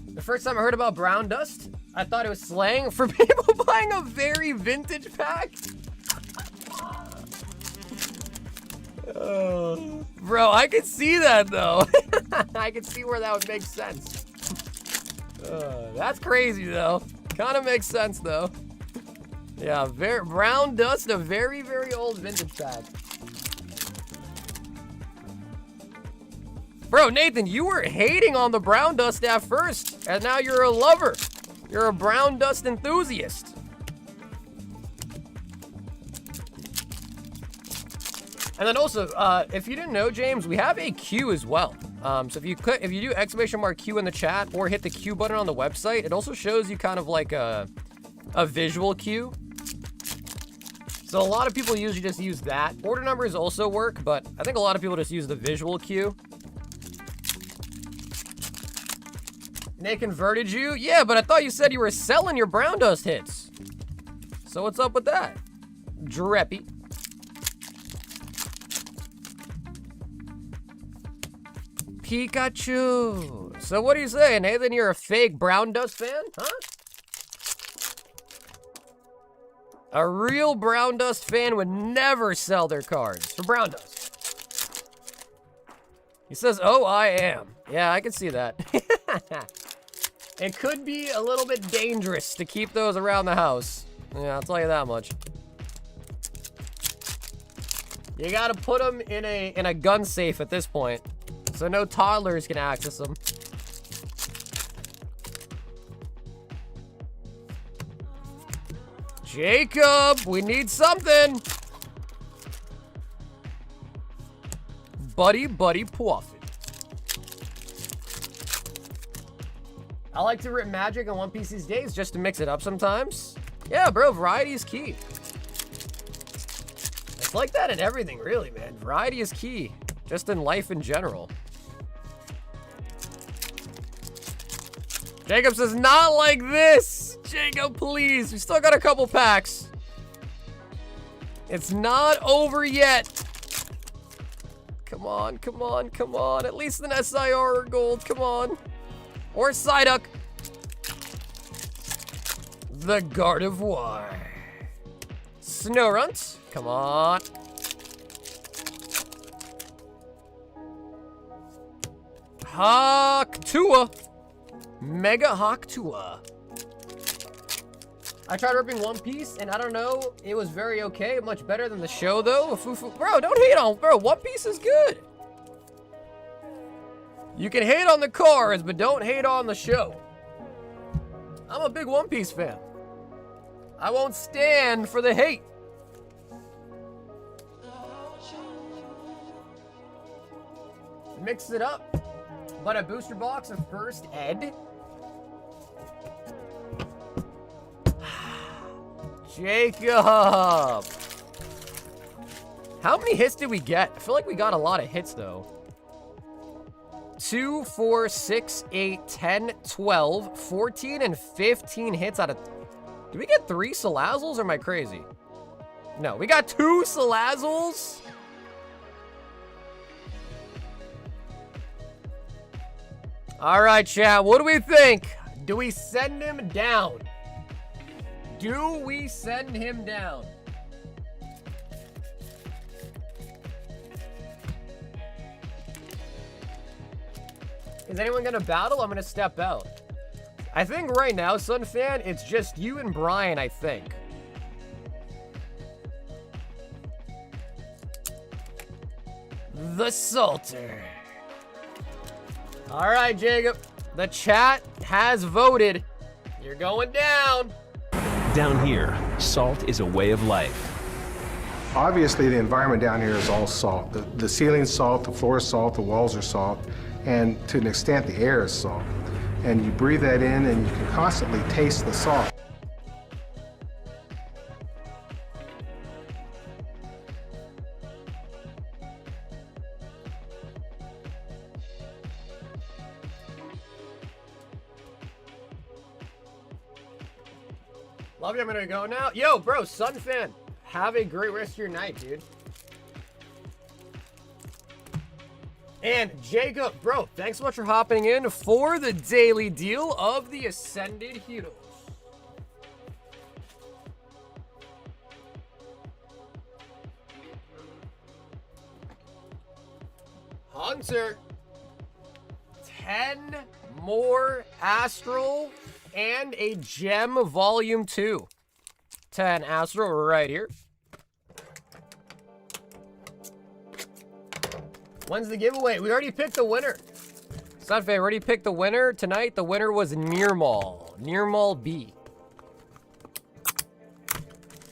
The first time I heard about brown dust, I thought it was slang for people buying a very vintage pack. Bro, I could see that though. I could see where that would make sense. That's crazy though. Kind of makes sense though. Yeah, brown dust, a very, very old vintage pack. Bro, Nathan, you were hating on the brown dust at first, and now you're a lover. You're a brown dust enthusiast. And then also, if you didn't know, James, we have a queue as well. So if you do !Q in the chat or hit the Q button on the website, it also shows you kind of like a visual queue. So a lot of people usually just use that. Order numbers also work, but I think a lot of people just use the visual queue. And they converted you? Yeah, but I thought you said you were selling your brown dust hits. So what's up with that? Dreppy. Pikachu. So what are you saying, Nathan? You're a fake brown dust fan? Huh? A real brown dust fan would never sell their cards for brown dust. He says, oh, I am. Yeah, I can see that. It could be a little bit dangerous to keep those around the house. Yeah, I'll tell you that much. You gotta put them in a gun safe at this point, so no toddlers can access them. Jacob, we need something. Buddy Puffin. I like to rip Magic on One Piece these days just to mix it up sometimes. Yeah, bro, variety is key. It's like that in everything, really, man. Variety is key, just in life in general. Jacob says, not like this. Jacob, please. We still got a couple packs. It's not over yet. Come on, come on, come on. At least an SIR or gold. Come on. Or Psyduck. The Gardevoir. Snorunt. Come on. Hawktua. Mega Hawktua. I tried ripping One Piece, and I don't know, it was very okay. Much better than the show, though. Bro, don't hate on, bro. One Piece is good. You can hate on the cars, but don't hate on the show. I'm a big One Piece fan. I won't stand for the hate. Mix it up. But a booster box of First Ed. Jacob. How many hits did we get? I feel like we got a lot of hits, though. 2, 4, 6, 8, 10, 12, 14, and 15 hits out of... Did we get 3 Salazzles, or am I crazy? No, we got 2 Salazzles? All right, chat, what do we think? Do we send him down? Do we send him down? Is anyone gonna battle? I'm gonna step out. I think right now, Sun Fan, it's just you and Brian, I think. the Salter. All right, Jacob. The chat has voted. You're going down. Down here, salt is a way of life. Obviously, the environment down here is all salt. The ceiling's salt, the floor is salt, the walls are salt, and to an extent, the air is salt. And you breathe that in, and you can constantly taste the salt. Love you. I'm gonna go now. Yo, bro, Sun fan. Have a great rest of your night, dude. And Jacob, bro, thanks so much for hopping in for the daily deal of the Ascended Heroes. Hunter, 10 more Astral and a Gem Volume 2. 10 Astral right here. When's the giveaway? We already picked the winner. Sunfei, already picked the winner tonight. The winner was Nearmall B.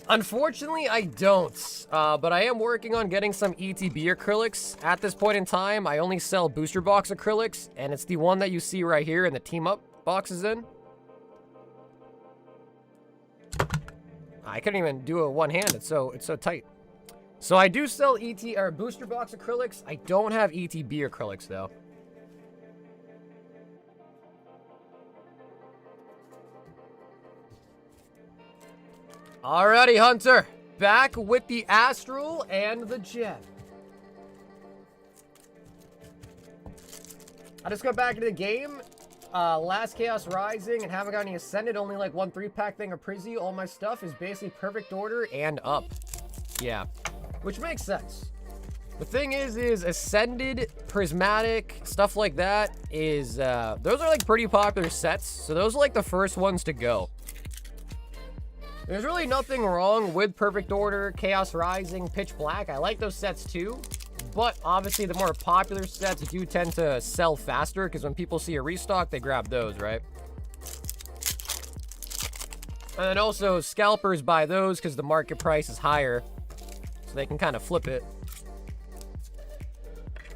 Unfortunately, I don't. But I am working on getting some ETB acrylics. At this point in time, I only sell booster box acrylics, and it's the one that you see right here in the team up boxes in. I couldn't even do it one hand. It's so tight. So I do sell booster box acrylics. I don't have ETB acrylics though. Alrighty, Hunter. Back with the Astral and the Gem. I just got back into the game. Last Chaos Rising and haven't got any Ascended. Only like one 3-pack thing of Prizzy. All my stuff is basically perfect order and up. Yeah. Which makes sense. The thing is Ascended, Prismatic, stuff like that is, those are like pretty popular sets. So those are like the first ones to go. There's really nothing wrong with Perfect Order, Chaos Rising, Pitch Black. I like those sets too. But obviously the more popular sets do tend to sell faster because when people see a restock, they grab those, right? And then also scalpers buy those because the market price is higher. So they can kind of flip it.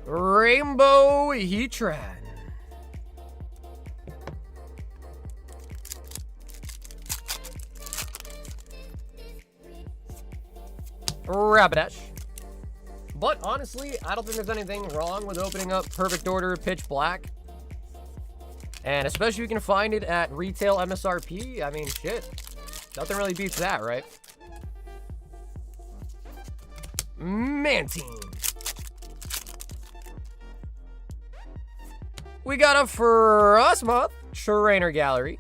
Rainbow Heatran. Rapidash. But honestly, I don't think there's anything wrong with opening up Perfect Order Pitch Black. And especially if you can find it at retail MSRP. I mean, shit. Nothing really beats that, right? Mantine. We got a Frostmoth Trainer Gallery.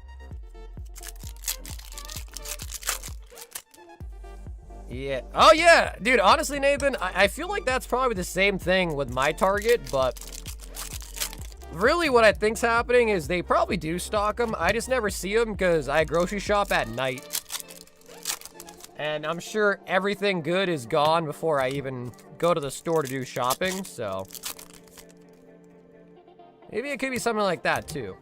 Yeah. Oh, yeah. Dude, honestly, Nathan, I feel like that's probably the same thing with my target, but really what I think's happening is they probably do stock them. I just never see them because I grocery shop at night. And I'm sure everything good is gone before I even go to the store to do shopping, so maybe it could be something like that, too.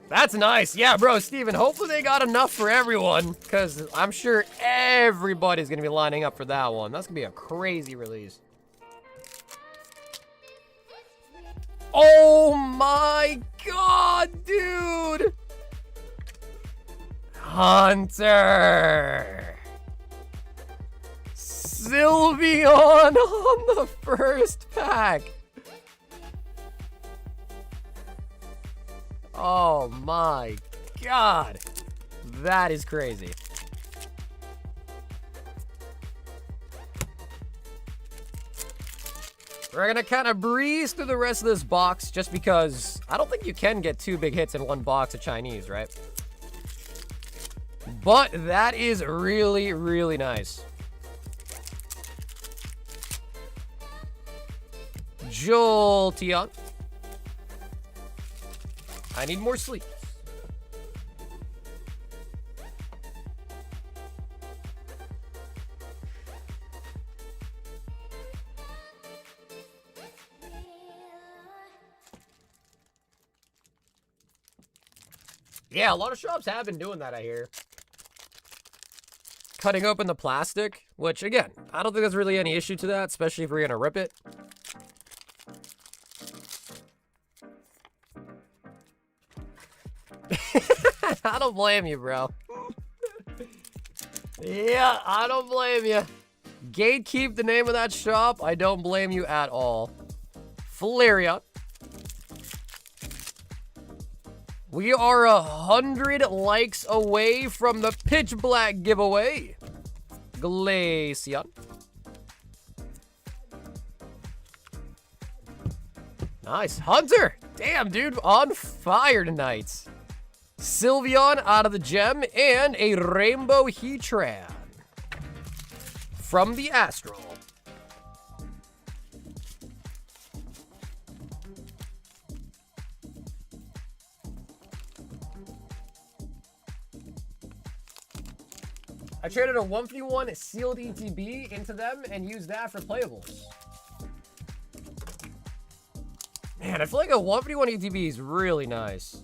That's nice. Yeah, bro, Steven, hopefully they got enough for everyone, because I'm sure everybody's going to be lining up for that one. That's going to be a crazy release. Oh my god, dude! Hunter! Sylveon on the first pack! Oh my god! That is crazy. We're gonna kind of breeze through the rest of this box just because I don't think you can get 2 big hits in one box of Chinese, right? But that is really, really nice. Jolteon. I need more sleep. Yeah, a lot of shops have been doing that, I hear. Cutting open the plastic, which, again, I don't think there's really any issue to that, especially if we're going to rip it. I don't blame you, bro. Yeah, I don't blame you. Gatekeep the name of that shop. I don't blame you at all. Flareon. We are 100 likes away from the Pitch Black giveaway. Glaceon. Nice. Hunter. Damn, dude. On fire tonight. Sylveon out of the gem and a Rainbow Heatran. From the Astral. I traded a 151 sealed ETB into them and used that for playables. Man, I feel like a 151 ETB is really nice.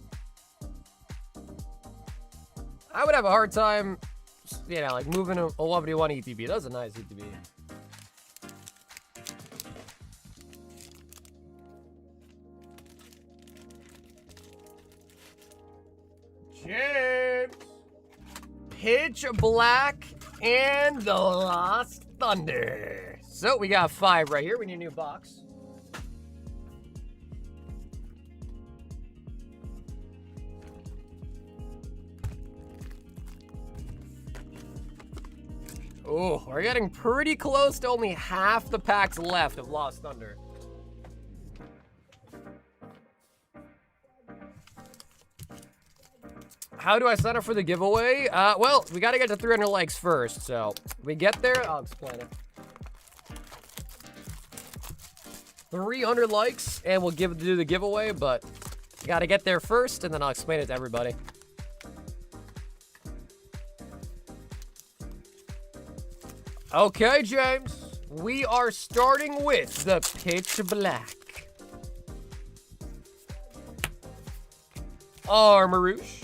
I would have a hard time, you know, like moving a 151 ETB. That's a nice ETB. James. Pitch Black and the Lost Thunder. So we got 5 right here. We need a new box. Oh, we're getting pretty close to only half the packs left of Lost Thunder. How do I sign up for the giveaway? Well, we gotta get to 300 likes first, so we get there, I'll explain it. 300 likes, and we'll do the giveaway, but we gotta get there first, and then I'll explain it to everybody. Okay, James, we are starting with the Pitch Black. Armarouche.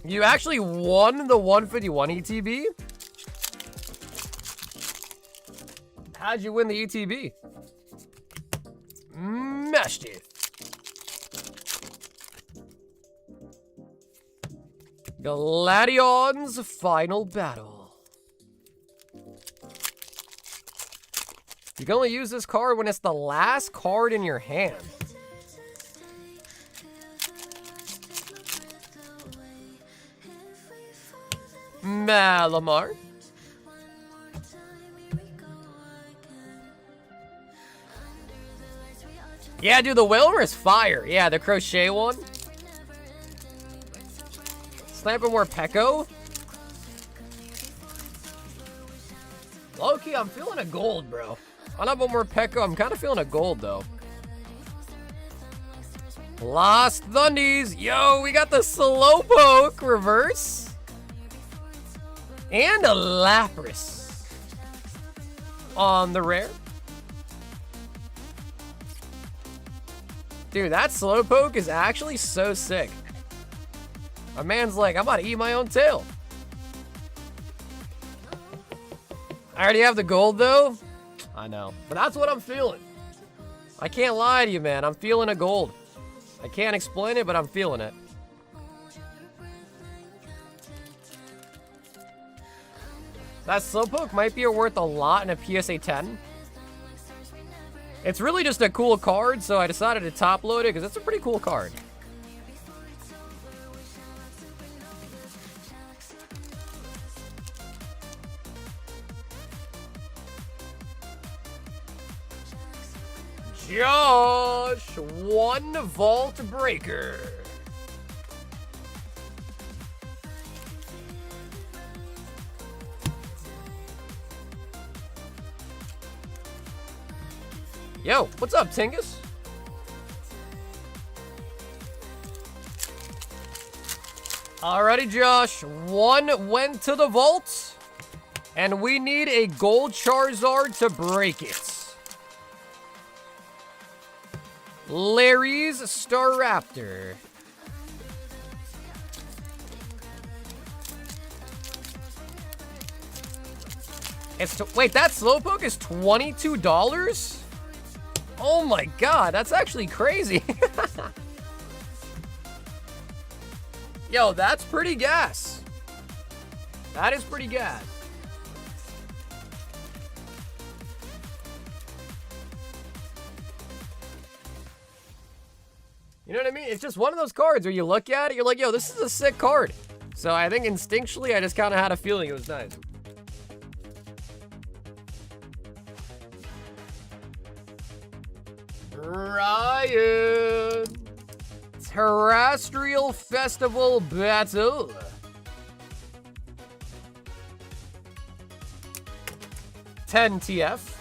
You actually won the 151 ETB? How'd you win the ETB? Mashed it. Gladion's Final Battle. You can only use this card when it's the last card in your hand. Malamar. Yeah, dude, the Whalmer is fire. Yeah, the crochet one. Sniping more Pekko. Low-key, I'm feeling a gold, bro. I don't have more Pekko. I'm kind of feeling a gold, though. Lost Thundies. Yo, we got the Slowpoke reverse. And a Lapras on the rare. Dude, that Slowpoke is actually so sick. My man's like, I'm about to eat my own tail. I already have the gold, though. I know. But that's what I'm feeling. I can't lie to you, man. I'm feeling a gold. I can't explain it, but I'm feeling it. That Slowpoke might be worth a lot in a PSA 10. It's really just a cool card, so I decided to top load it because it's a pretty cool card. Josh, 1 Vault Breaker. Yo, what's up, Tingus? Alrighty, Josh. 1 went to the vault, and we need a gold Charizard to break it. Larry's Staraptor. Wait, that Slowpoke is $22? Oh my god, that's actually crazy. Yo, that's pretty gas. That is pretty gas. You know what I mean? It's just one of those cards where you look at it, you're like, yo, this is a sick card. So I think instinctually, I just kind of had a feeling it was nice. Ryan. Terrestrial Festival Battle. $10 TF.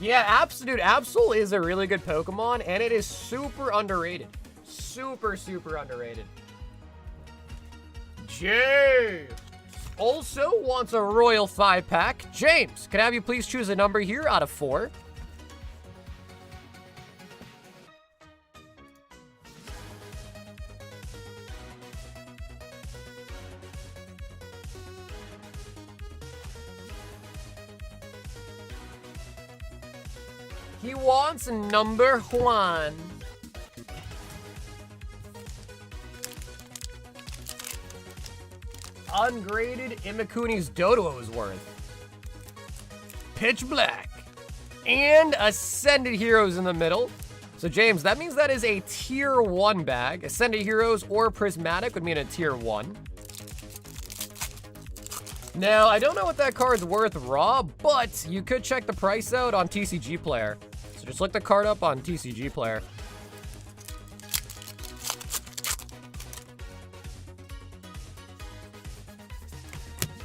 Yeah, dude, Absol is a really good Pokemon, and it is super underrated. Super, super underrated. James also wants a Royal 5-pack. James, can I have you please choose a number here out of 4? He wants number 1. Ungraded Imakuni's Dodo is worth. Pitch Black. And Ascended Heroes in the middle. So James, that means that is a tier 1 bag. Ascended Heroes or Prismatic would mean a tier 1. Now, I don't know what that card's worth raw, but you could check the price out on TCG Player. So just look the card up on TCG Player.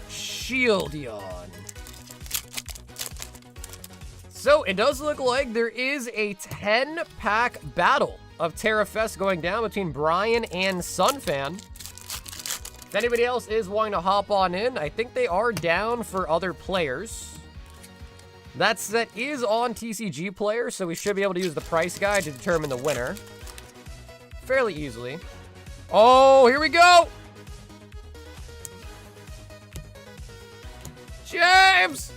Shieldon. So it does look like there is a 10-pack battle of Terra Fest going down between Brian and Sunfan. If anybody else is wanting to hop on in, I think they are down for other players. That set is on TCG Player, so we should be able to use the price guide to determine the winner fairly easily. Oh, here we go! James!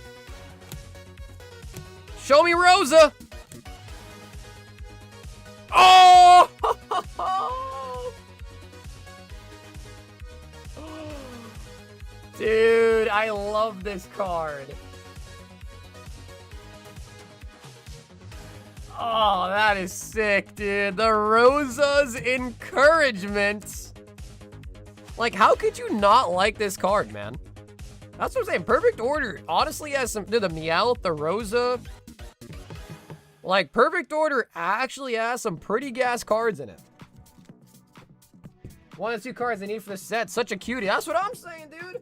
Show me Rosa! Oh! Dude, I love this card. Oh, that is sick, dude. The Rosa's Encouragement. Like, how could you not like this card, man? That's what I'm saying. Perfect Order honestly has some... Dude, the Meowth, the Rosa... Like, Perfect Order actually has some pretty gas cards in it. 1 of 2 cards they need for the set. Such a cutie. That's what I'm saying, dude.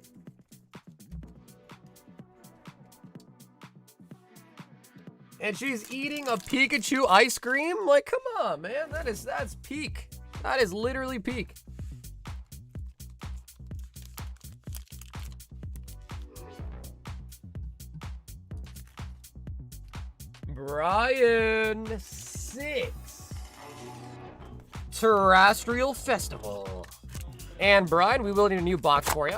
And she's eating a Pikachu ice cream? Like, come on, man. That's peak. That is literally peak. Brian 6. Terrestrial Festival. And Brian, we will need a new box for you.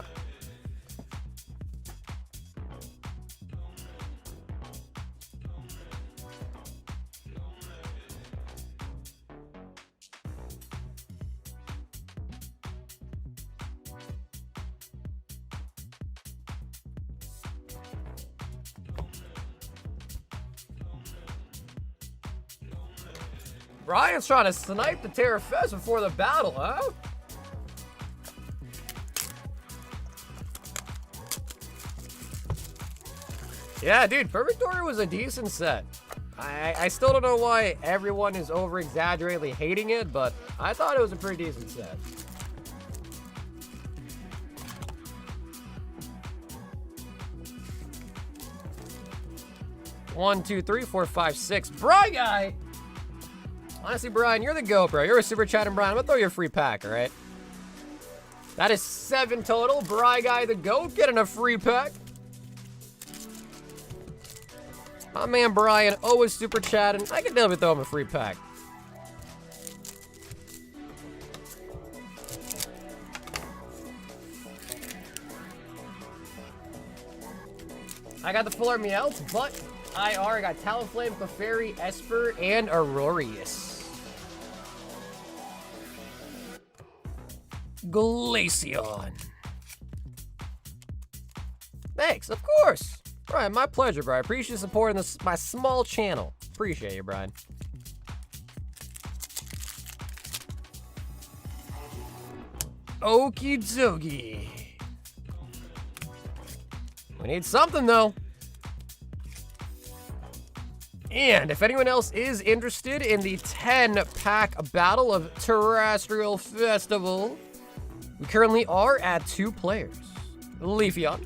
Brian's trying to snipe the Terra Fest before the battle, huh? Yeah, dude, Perfect Order was a decent set. I still don't know why everyone is over-exaggeratedly hating it, but I thought it was a pretty decent set. One, two, three, four, five, six. Brian guy! Honestly, Brian, you're the GOAT, bro. You're a super chatting Brian. I'm gonna throw you a free pack, all right? That is 7 total. Brian guy, the GOAT, getting a free pack. My man Brian always super chatting. I can definitely throw him a free pack. I got the full art Meowth, but I got Talonflame, Clefairy, Esper, and Aurorius. Glaceon. Thanks, of course. Brian, my pleasure, bro. I appreciate you supporting this, my small channel. Appreciate you, Brian. Okie dokie. We need something, though. And if anyone else is interested in the 10-pack battle of Terrestrial Festival, we currently are at 2 players. Leafeon.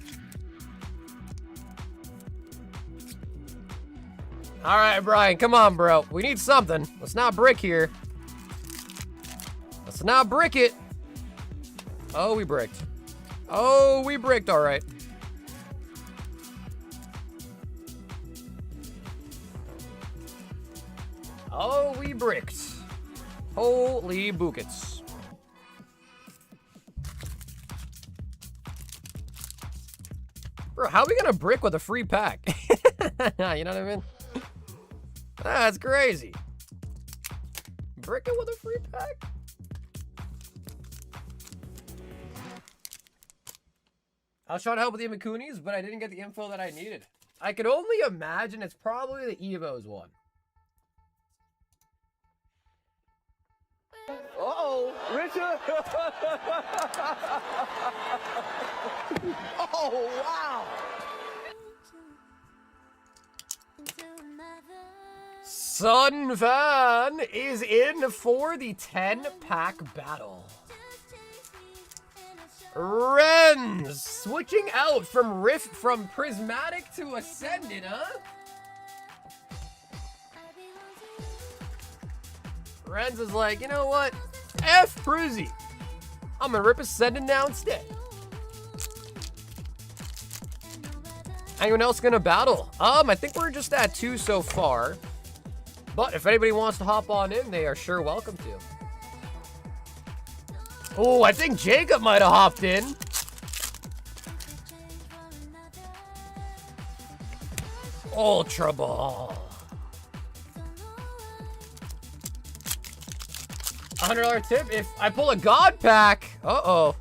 All right, Brian, come on, bro. We need something. Let's not brick here. Let's not brick it. Oh, we bricked. Oh, we bricked, all right. Oh, we bricked. Holy buckets. Bro, how are we gonna brick with a free pack? You know what I mean? That's crazy. Bricking with a free pack? I was trying to help with the Imakunis, but I didn't get the info that I needed. I could only imagine it's probably the Evo's one. Uh-oh, Richard! Oh, wow! Sun Fan is in for the 10-pack battle. Renz switching out from Prismatic to Ascendant, huh? Renz is like, you know what? F Prizzy. I'm gonna rip Ascendant now instead. Anyone else gonna battle? I think we're just at 2 so far. But if anybody wants to hop on in, they are sure welcome to. Oh, I think Jacob might have hopped in. Ultra Ball. $100 tip if I pull a God pack. Uh-oh.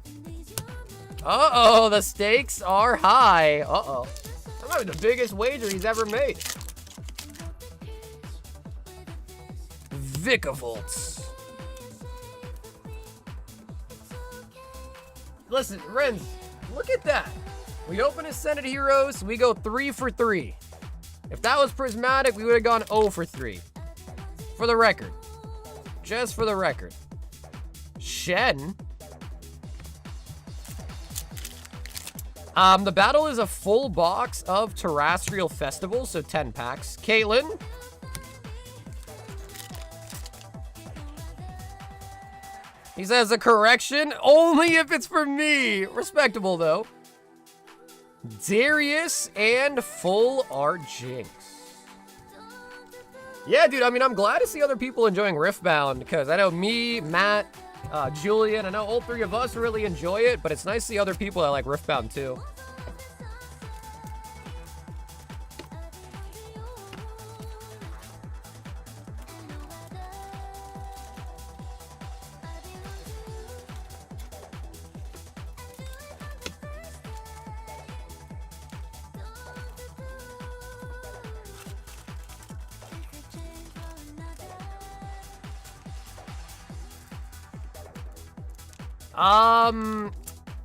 Uh-oh, the stakes are high. Uh-oh. That might be the biggest wager he's ever made. Vicavolts. Listen, Renz, look at that. We open Ascended Heroes, we go 3 for 3. If that was Prismatic, we would have gone 0 for 3. For the record. Just for the record. Shen. The battle is a full box of Terrestrial Festival, so 10 packs. Caitlin. He says a correction, only if it's for me. Respectable, though. Darius and Full Art Jinx. Yeah, dude, I mean, I'm glad to see other people enjoying Riftbound, because I know me, Matt, Julian, I know all 3 of us really enjoy it, but it's nice to see other people that like Riftbound, too.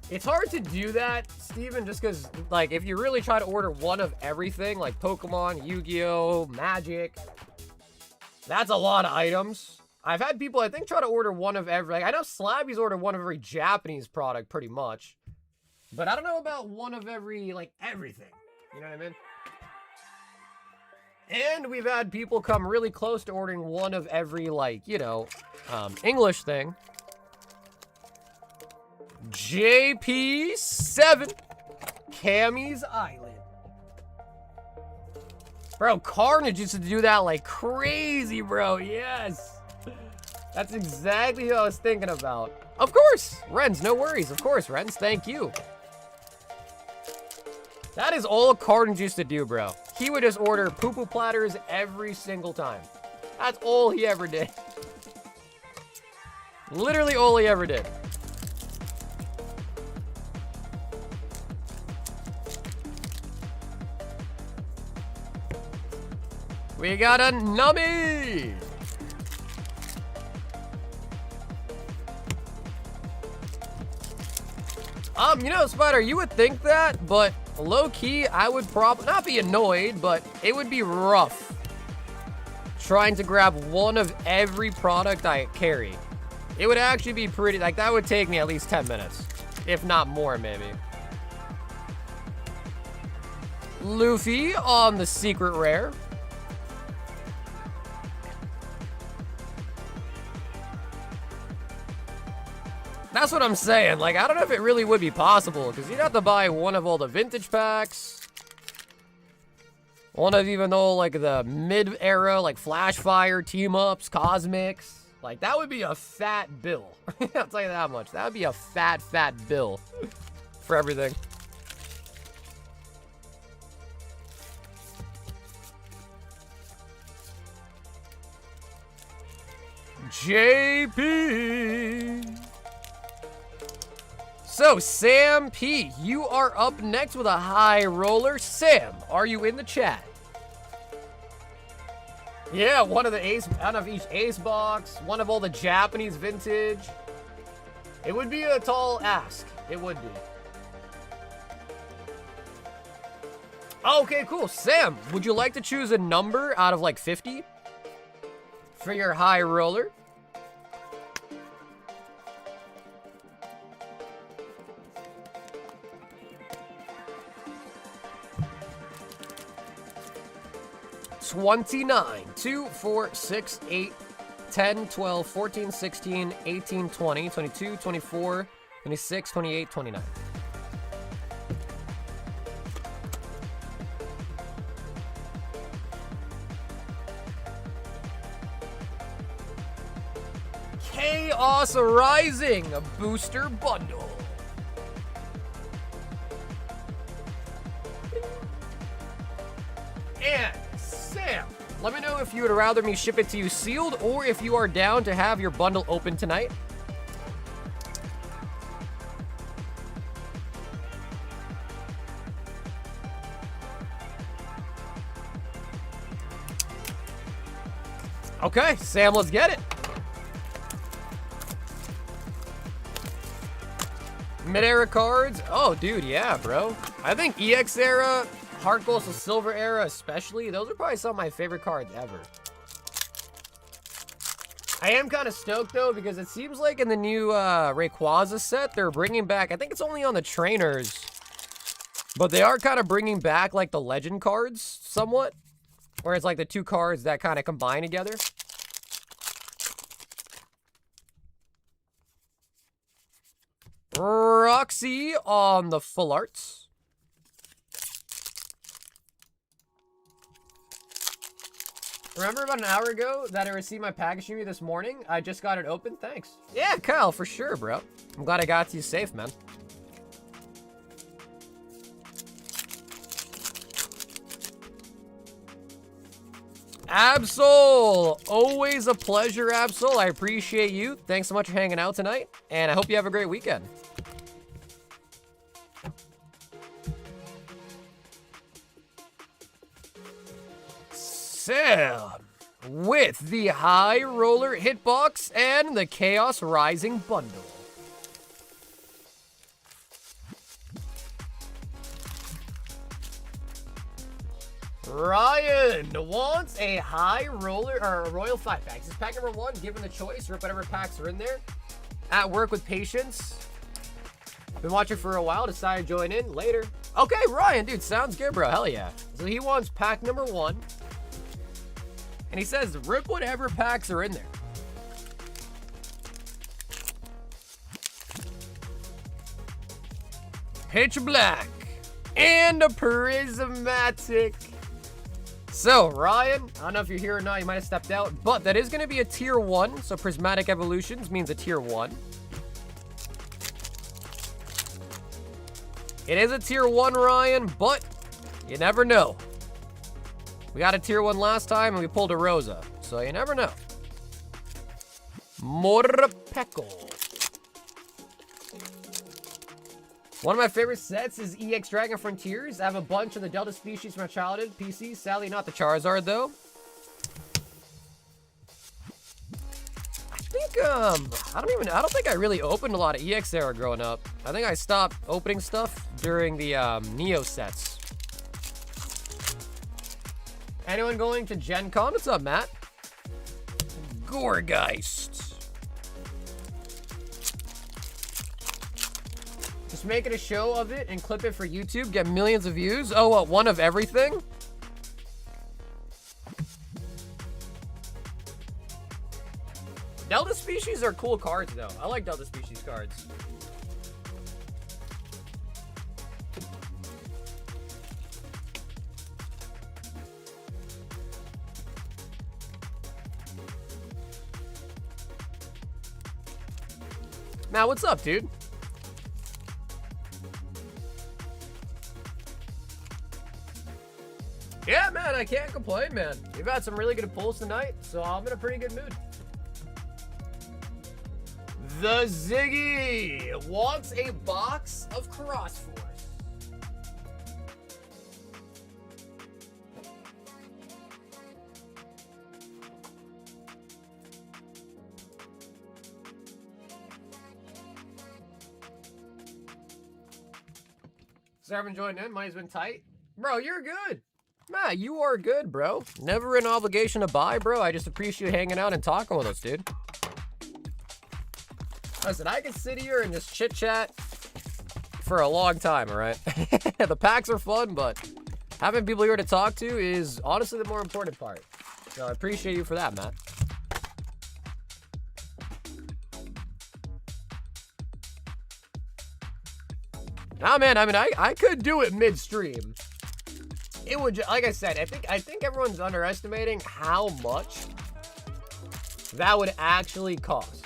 It's hard to do that, Steven, just because, like, if you really try to order one of everything, like Pokemon, Yu-Gi-Oh, Magic, that's a lot of items. I've had people, I think, try to order one of every, like, I know Slabby's ordered one of every Japanese product, pretty much. But I don't know about one of every, like, everything. You know what I mean? And we've had people come really close to ordering one of every, like, you know, English thing. JP7, Cammy's Island. Bro, Carnage used to do that like crazy, bro. Yes. That's exactly what I was thinking about. Of course. Renz, no worries. Of course, Renz. Thank you. That is all Carnage used to do, bro. He would just order poo-poo platters every single time. That's all he ever did. Literally all he ever did. We got a nummy! You know, Spider, you would think that, but low-key, I would probably not be annoyed, but it would be rough trying to grab one of every product I carry. It would actually be pretty, like, that would take me at least 10 minutes, if not more, maybe. Luffy on the secret rare. That's what I'm saying. Like, I don't know if it really would be possible, because you'd have to buy one of all the vintage packs. One of even though, like, the mid-era, like, Flash Fire, team-ups, Cosmics. Like, that would be a fat bill. I'll tell you that much. That would be a fat, fat bill for everything. JP. So, Sam P, you are up next with a high roller. Sam, are you in the chat? Yeah, one of the ace, out of each ace box, one of all the Japanese vintage. It would be a tall ask. It would be. Okay, cool. Sam, would you like to choose a number out of like 50 for your high roller? $29, 2, 4, 6, 8, 10, 12, 14, 16, 18, 20, 22, 24, 26, 28, 29. Chaos Rising, a booster bundle. And Sam, let me know if you would rather me ship it to you sealed or if you are down to have your bundle open tonight. Okay, Sam, let's get it. Mid-era cards? Oh, dude, yeah, bro. I think EX era, Heart Gold to Silver era especially, those are probably some of my favorite cards ever. I am kind of stoked, though, because it seems like in the new Rayquaza set, they're bringing back, I think it's only on the trainers, but they are kind of bringing back, like, the legend cards somewhat, where it's like the two cards that kind of combine together. Roxy on the full arts. Remember about an hour ago that I received my package from you this morning? I just got it open. Thanks. Yeah, Kyle, for sure, bro. I'm glad I got to you safe, man. Absol! Always a pleasure, Absol. I appreciate you. Thanks so much for hanging out tonight, and I hope you have a great weekend. Sam, with the High Roller Hitbox and the Chaos Rising Bundle. Ryan wants a High Roller or a Royal 5-pack. This is pack number 1. Given the choice, rip whatever packs are in there. At work with patience. Been watching for a while. Decided to join in later. Okay, Ryan, dude, sounds good, bro. Hell yeah. So he wants pack number 1. And he says, rip whatever packs are in there. Pitch Black. And a Prismatic. So, Ryan, I don't know if you're here or not, you might have stepped out, but that is going to be a tier 1. So, Prismatic Evolutions means a tier 1. It is a tier 1, Ryan, but you never know. We got a tier 1 last time and we pulled a Rosa, so you never know. Morpeko. One of my favorite sets is EX Dragon Frontiers. I have a bunch of the Delta species from my childhood. PC, sadly not the Charizard though. I think, I don't think I really opened a lot of EX era growing up. I think I stopped opening stuff during the Neo sets. Anyone going to Gen Con? What's up, Matt? Gorgeist. Just making a show of it and clip it for YouTube, get millions of views. Oh, what, one of everything? Delta species are cool cards, though. I like Delta species cards. Matt, what's up, dude? Yeah, man, I can't complain, man. We've had some really good pulls tonight, so I'm in a pretty good mood. The Ziggy wants a box of Cross Force. Seven joined in. Money's been tight. Bro, you're good. Matt, you are good, bro. Never an obligation to buy, bro. I just appreciate hanging out and talking with us, dude. Listen, I can sit here and just chit-chat for a long time, all right? The packs are fun, but having people here to talk to is honestly the more important part. So I appreciate you for that, Matt. Nah, man, I mean, I could do it midstream. It would, like I said, I think everyone's underestimating how much that would actually cost.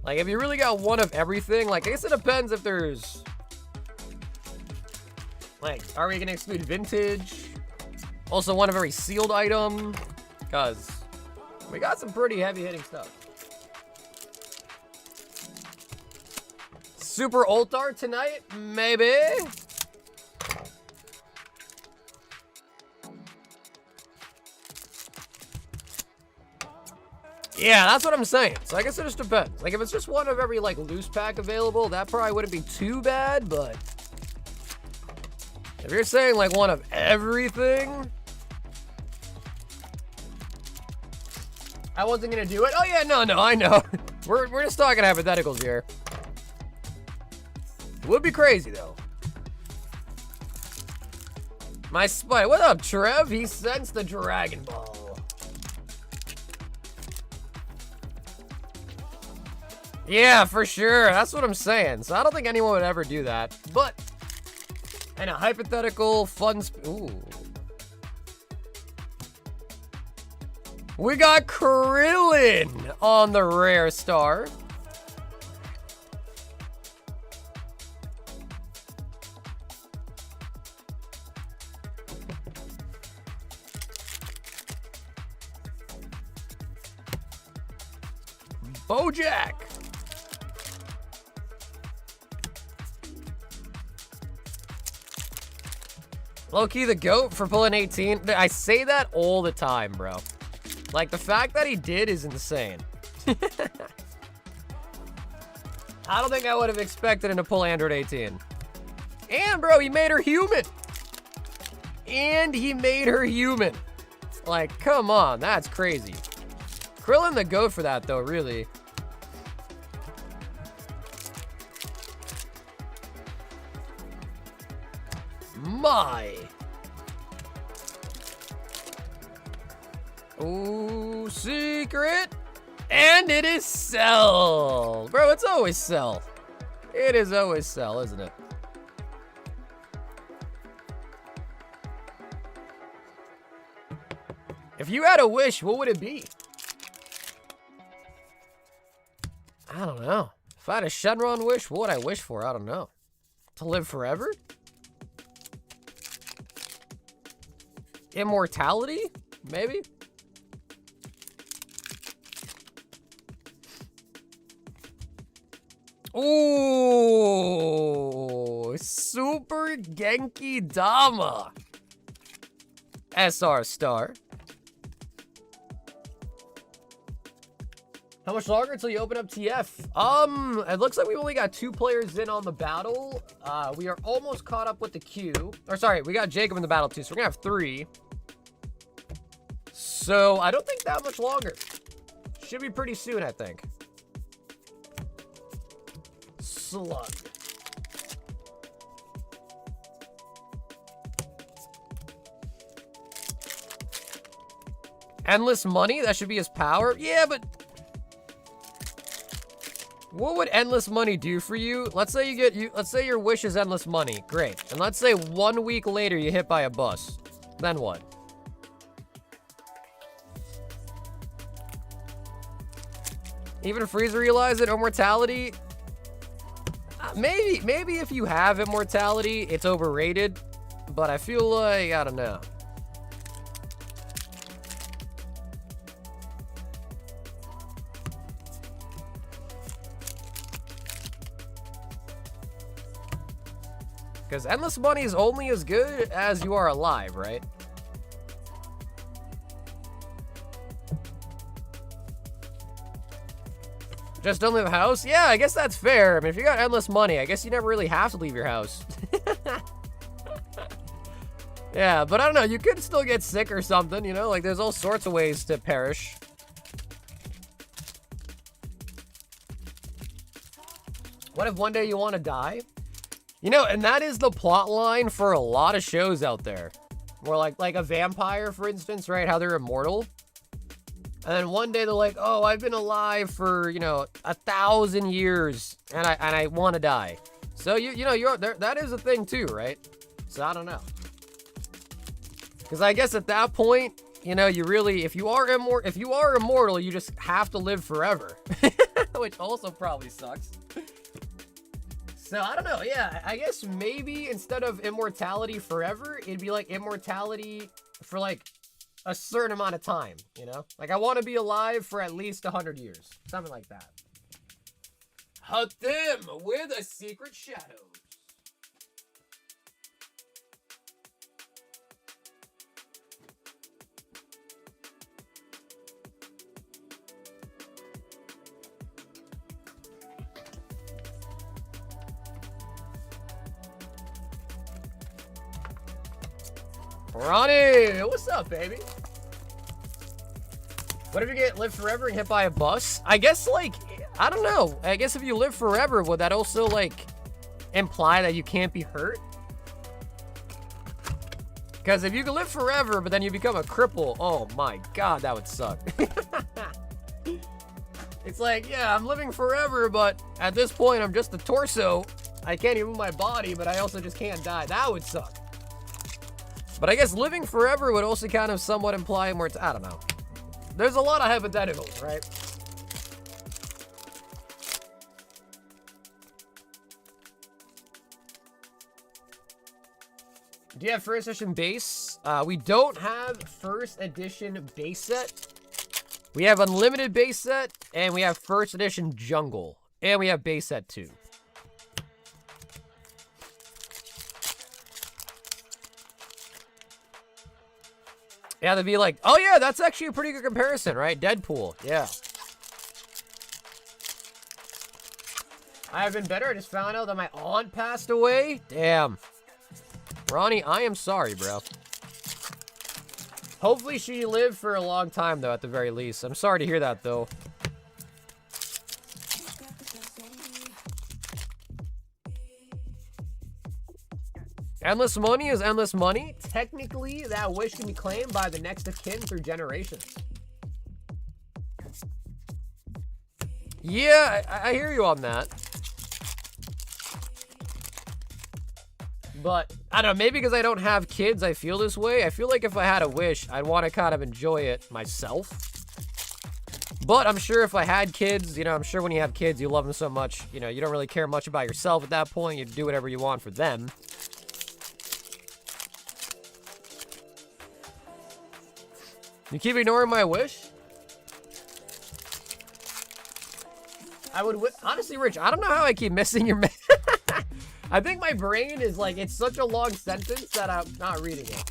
Like, if you really got one of everything, like, I guess it depends if there's, like, are we gonna exclude vintage? Also, one of every sealed item, because we got some pretty heavy-hitting stuff. Super Ultar tonight? Maybe? Yeah, that's what I'm saying. So I guess it just depends. Like, if it's just one of every, like, loose pack available, that probably wouldn't be too bad, but if you're saying, like, one of everything, I wasn't gonna do it. Oh, yeah, no, I know. We're just talking hypotheticals here. It would be crazy, though. My spite. What up, Trev? He sensed the Dragon Ball. Yeah, for sure. That's what I'm saying. So I don't think anyone would ever do that. But, and a hypothetical fun... Ooh. We got Krillin on the rare star. Bojack. Low-key the GOAT for pulling 18. I say that all the time, bro. Like, the fact that he did is insane. I don't think I would have expected him to pull Android 18. And, bro, he made her human. And he made her human. Like, come on. That's crazy. Krillin the GOAT for that, though, really. My. Ooh, secret. And it is Zelle. Bro, it's always Zelle. It is always Zelle, isn't it? If you had a wish, what would it be? I don't know. If I had a Shenron wish, what would I wish for? I don't know. To live forever? Immortality? Maybe? Ooh, Super Genki Dama. SR star. How much longer until you open up TF? It looks like we've only got 2 players in on the battle. We are almost caught up with the queue. Or sorry, we got Jacob in the battle too, so we're gonna have 3. So I don't think that much longer. Should be pretty soon, I think. Slug. Endless money? That should be his power? Yeah, but what would endless money do for you? Let's say let's say your wish is endless money. Great. And let's say 1 week later you hit by a bus. Then what? Even Freezer realize it? Immortality? Maybe if you have immortality, it's overrated. But I feel like, I don't know. Because endless money is only as good as you are alive, right? Just don't leave the house? Yeah, I guess that's fair. I mean, if you got endless money, I guess you never really have to leave your house. Yeah, but I don't know. You could still get sick or something, you know? Like, there's all sorts of ways to perish. What if one day you want to die? You know, and that is the plot line for a lot of shows out there. Where like a vampire, for instance, right? How they're immortal. And then one day they're like, oh, I've been alive for, you know, 1,000 years and I want to die. So you know, that is a thing too, right? So I don't know. Because I guess at that point, you know, you really, if you are immortal, you just have to live forever. Which also probably sucks. So I don't know, yeah, I guess maybe instead of immortality forever, it'd be like immortality for like a certain amount of time, you know? Like I want to be alive for at least 100 years, something like that. Hunt them with a secret shadow. Ronnie, what's up, baby? What if you live forever and hit by a bus? I guess, like, I don't know. I guess if you live forever, would that also, like, imply that you can't be hurt? Because if you can live forever, but then you become a cripple, oh my god, that would suck. It's like, yeah, I'm living forever, but at this point, I'm just a torso. I can't even move my body, but I also just can't die. That would suck. But I guess living forever would also kind of somewhat imply immortality. I don't know. There's a lot of hypotheticals, right? Do you have first edition base? We don't have first edition base set. We have unlimited base set, and we have first edition jungle. And we have base set 2. Yeah, they'd be like, oh yeah, that's actually a pretty good comparison, right? Deadpool, yeah. I have been better. I just found out that my aunt passed away. Damn. Ronnie, I am sorry, bro. Hopefully she lived for a long time, though, at the very least. I'm sorry to hear that, though. Endless money is endless money. Technically, that wish can be claimed by the next of kin through generations. Yeah, I hear you on that. But, I don't know, maybe because I don't have kids, I feel this way. I feel like if I had a wish, I'd want to kind of enjoy it myself. But I'm sure if I had kids, you know, I'm sure when you have kids, you love them so much, you know, you don't really care much about yourself at that point. You do whatever you want for them. You keep ignoring my wish? I would, honestly, Rich, I don't know how I keep missing your I think my brain is like, it's such a long sentence that I'm not reading it.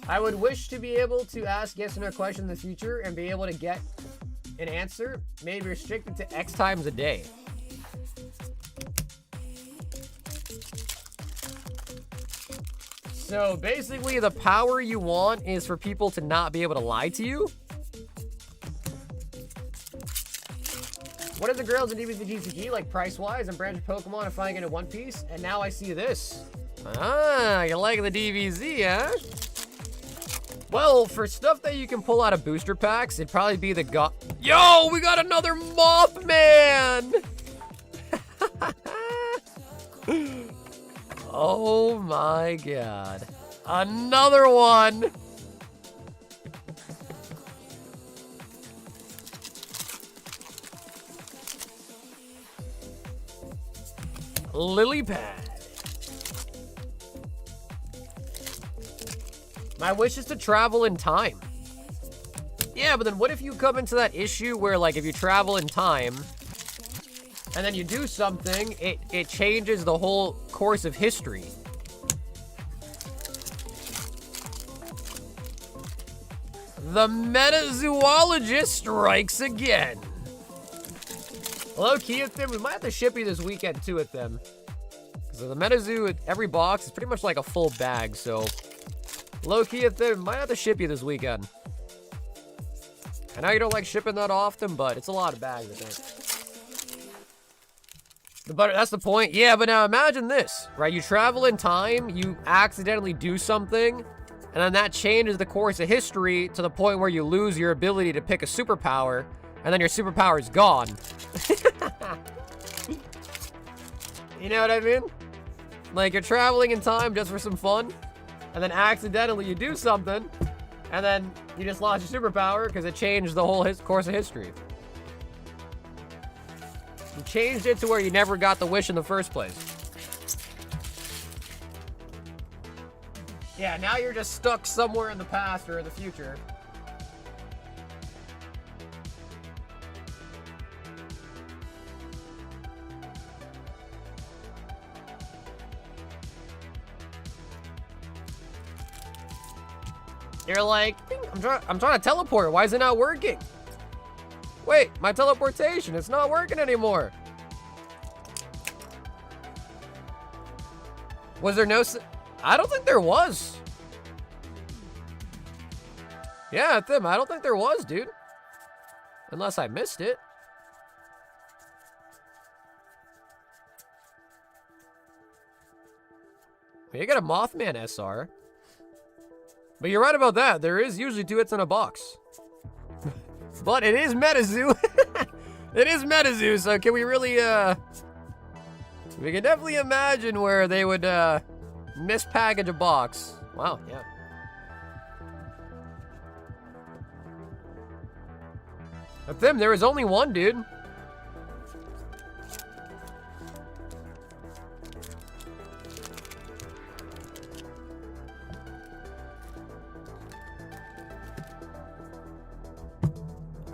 I would wish to be able to ask yes or no questions in the future and be able to get an answer, maybe restricted to X times a day. So basically, the power you want is for people to not be able to lie to you. What are the girls in DBZ GCG like price-wise and branch of Pokemon if I get a One Piece? And now I see this. Ah, you like the DBZ, huh? Well, for stuff that you can pull out of booster packs, it'd probably be the Yo, we got another Mothman! Oh my god. Another one! Lily pad. My wish is to travel in time. Yeah, but then what if you come into that issue where, like, if you travel in time and then you do something, it changes the whole course of history. The metazoologist strikes again. Hello, Keathan. We might have to ship you this weekend, too, at them. Because the Metazoo, every box is pretty much like a full bag, so... Hello, Keathan. We might have to ship you this weekend. I know you don't like shipping that often, but it's a lot of bags, I think. But that's the point. Yeah, but now imagine this, right? You travel in time, you accidentally do something, and then that changes the course of history to the point where you lose your ability to pick a superpower, and then your superpower is gone. You know what I mean? Like, you're traveling in time just for some fun, and then accidentally you do something, and then you just lost your superpower because it changed the whole course of history. You changed it to where you never got the wish in the first place. Yeah, now you're just stuck somewhere in the past or in the future. You're like, I'm trying to teleport. Why is it not working? Wait, my teleportation, it's not working anymore. Was there no... I don't think there was. Yeah, Tim, I don't think there was, dude. Unless I missed it. You got a Mothman SR. But you're right about that. There is usually 2 hits in a box. But it is Metazoo. It is Metazoo, so can we really, we can definitely imagine where they would, mispackage a box. Wow, yeah. But them, there was only one, dude.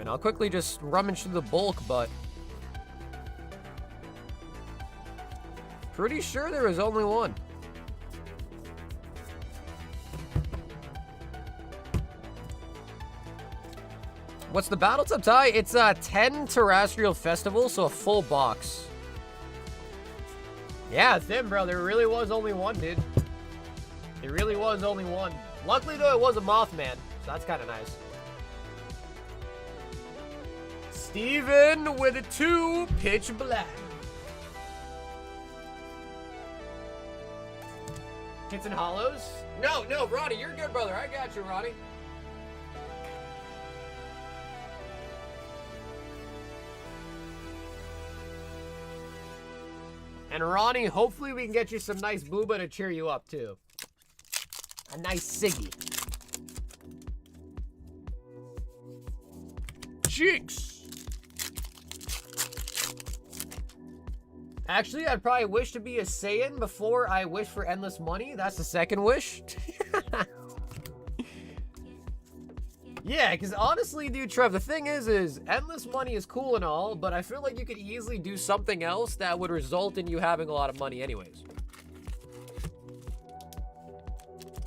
I'll quickly just rummage through the bulk, but pretty sure there was only one. What's the battle tub tie? It's 10 terrestrial festivals, so a full box. Yeah, Tim, bro, there really was only one, dude. There really was only one. Luckily, though, it was a Mothman, so that's kind of nice. Steven with a 2 pitch black. Hits and hollows? No, Ronnie, you're good, brother. I got you, Ronnie. And Ronnie, hopefully we can get you some nice booba to cheer you up too. A nice ciggy. Jinx. Actually, I'd probably wish to be a Saiyan before I wish for endless money. That's the second wish. Yeah, because honestly, dude, Trev, the thing is endless money is cool and all, but I feel like you could easily do something else that would result in you having a lot of money anyways.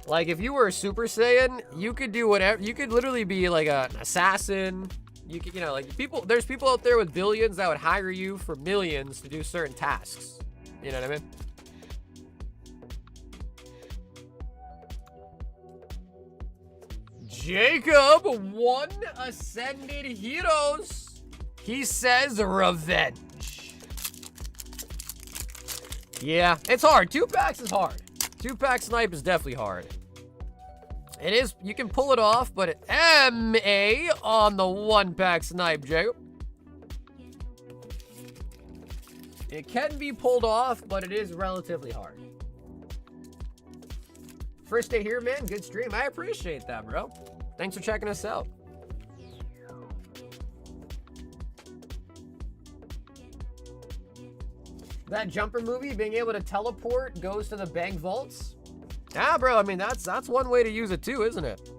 Like, if you were a Super Saiyan, you could do whatever. You could literally be like an assassin. You could, you know, like there's people out there with billions that would hire you for millions to do certain tasks. You know what I mean? Jacob, 1 ascended heroes. He says revenge. Yeah, it's hard. 2-packs is hard. 2-pack snipe is definitely hard. It is, you can pull it off, but MA on the 1-pack snipe, Jacob. It can be pulled off, but it is relatively hard. First day here, man. Good stream. I appreciate that, bro. Thanks for checking us out. That jumper movie, being able to teleport, goes to the bank vaults. Yeah, bro. I mean, that's one way to use it too, isn't it?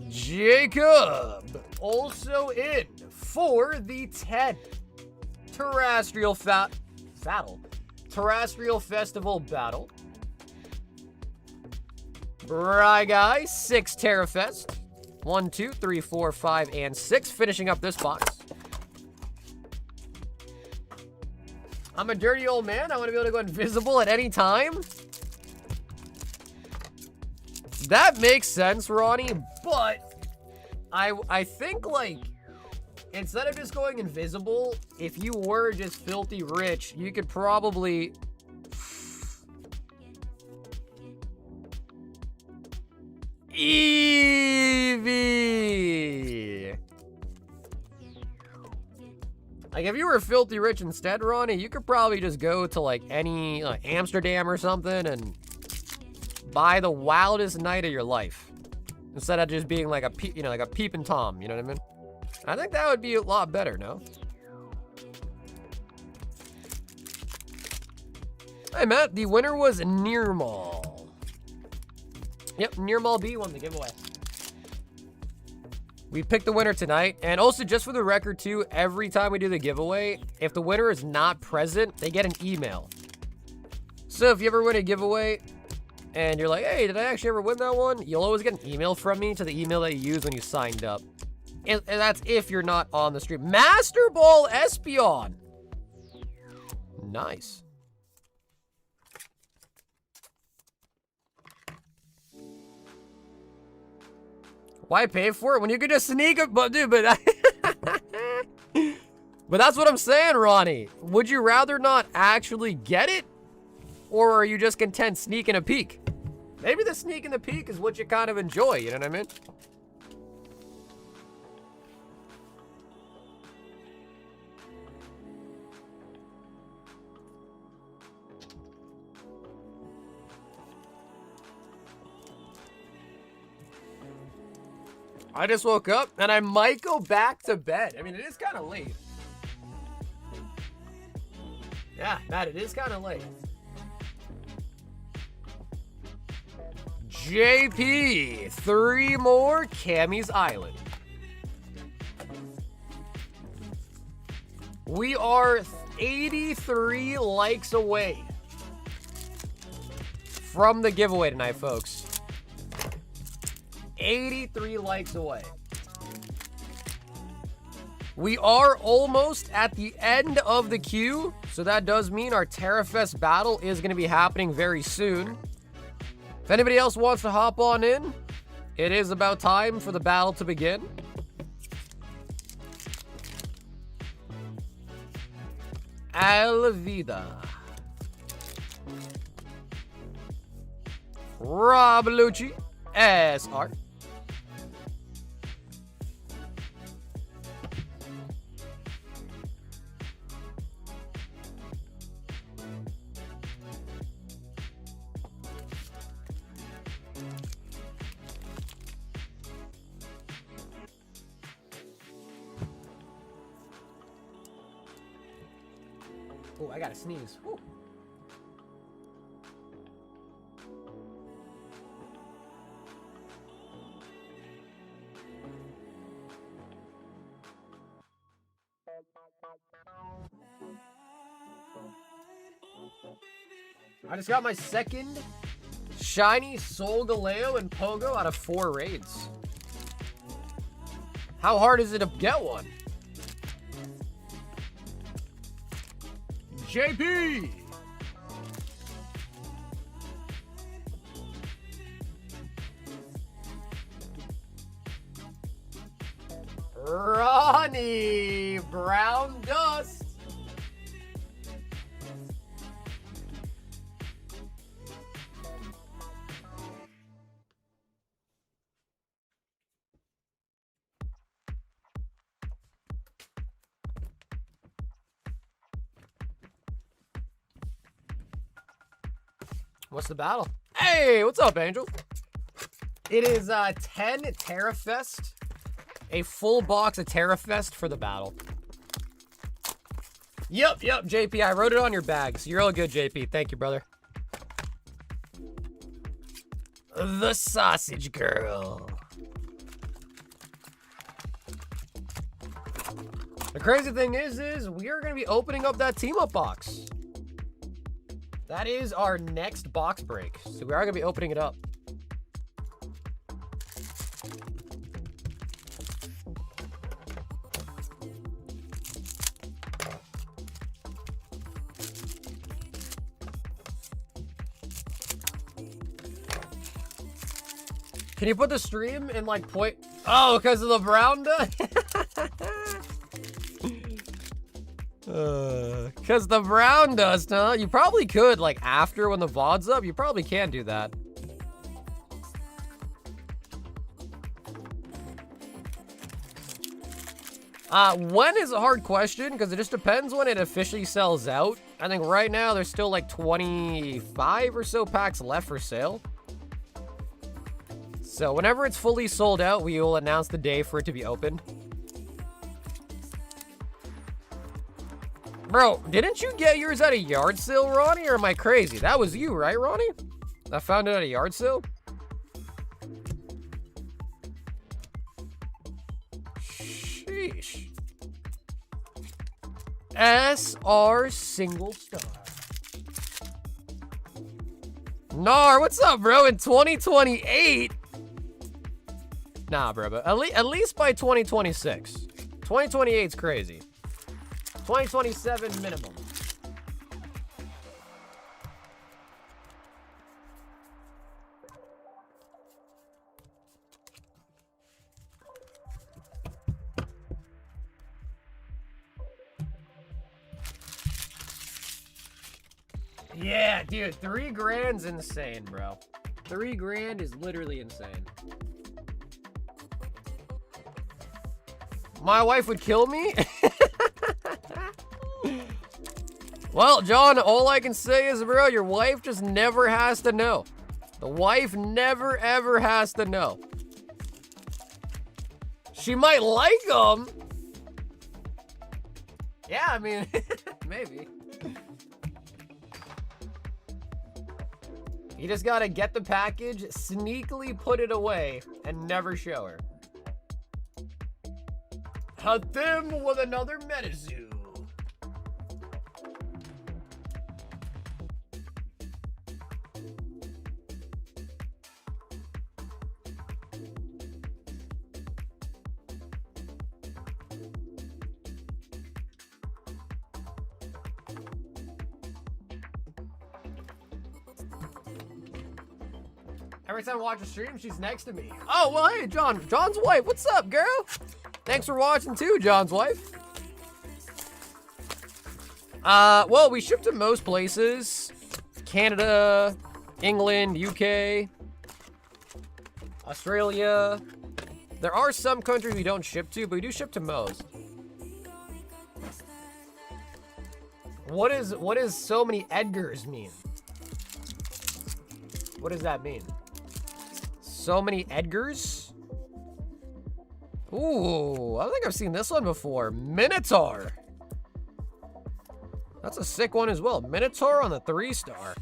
Jacob also in for the 10 terrestrial terrestrial festival battle. Bry guy, 6 Terrafest. 1, 2, 3, 4, 5, and 6. Finishing up this box. I'm a dirty old man. I want to be able to go invisible at any time. That makes sense, Ronnie, but I think, like, instead of just going invisible, if you were just filthy rich, you could probably... Eevee! Like, if you were filthy rich instead, Ronnie, you could probably just go to, like, any, like, Amsterdam or something and buy the wildest night of your life. Instead of just being like a, like a peeping Tom, you know what I mean? I think that would be a lot better, no? Hey, Matt, the winner was Nirmal. Yep, Nirmal B won the giveaway. We picked the winner tonight. And also, just for the record, too, every time we do the giveaway, if the winner is not present, they get an email. So if you ever win a giveaway and you're like, hey, did I actually ever win that one? You'll always get an email from me to the email that you used when you signed up. And that's if you're not on the stream. Master Ball Espeon. Nice. Why pay for it when you could just sneak it? But dude, but that's what I'm saying, Ronnie. Would you rather not actually get it? Or are you just content sneaking a peek? Maybe the sneak and the peek is what you kind of enjoy, you know what I mean? I just woke up and I might go back to bed. I mean, it is kind of late. Yeah, Matt, it is kind of late. JP, 3 more Cammy's Island. We are 83 likes away from the giveaway tonight, folks. 83 likes away. We are almost at the end of the queue, so that does mean our Terrafest battle is going to be happening very soon. If anybody else wants to hop on in, it is about time for the battle to begin. Alvida. Rob Lucci. SR. Oh, I gotta sneeze. Whew. I just got my second shiny Sol Galeo and Pogo out of 4 raids. How hard is it to get one? JP! Ronnie! Brown dust! What's the battle? Hey, what's up, Angel? It is 10 Terrafest. A full box of Terrafest for the battle. Yep, JP. I wrote it on your bag, so you're all good, JP. Thank you, brother. The Sausage Girl. The crazy thing is we are going to be opening up that team-up box. That is our next box break, so we are going to be opening it up. Can you put the stream in like point? Oh, because of the brown dust? Because the brown dust, huh? You probably could, like, after when the VOD's up, you probably can do that. When is a hard question, because it just depends when it officially sells out. I think right now there's still like 25 or so packs left for sale. So whenever it's fully sold out, we will announce the day for it to be opened. Bro, didn't you get yours at a yard sale, Ronnie, or am I crazy? That was you, right, Ronnie? I found it at a yard sale? Sheesh. SR single star. Nar, what's up, bro? In 2028? Nah, bro, but at least by 2026. 2028's crazy. 2027 minimum. Yeah, dude, $3,000's insane, bro. $3,000 is literally insane. My wife would kill me? Well, John, all I can say is, bro, your wife just never has to know. The wife never, ever has to know. She might like them. Yeah, I mean, maybe. You just gotta get the package, sneakily put it away, and never show her. Hit them with another Metazoo. Every time I watch a stream, she's next to me. Oh, well, hey, John. John's wife. What's up, girl? Thanks for watching, too, John's wife. Well, we ship to most places. Canada, England, UK, Australia. There are some countries we don't ship to, but we do ship to most. What is so many Edgars mean? What does that mean? So many Edgars? Ooh, I think I've seen this one before. Minotaur. That's a sick one as well. Minotaur on the 3-star.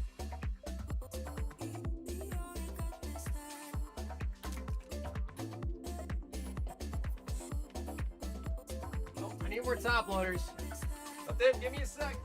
Oh, I need more top loaders. But then, give me a sec.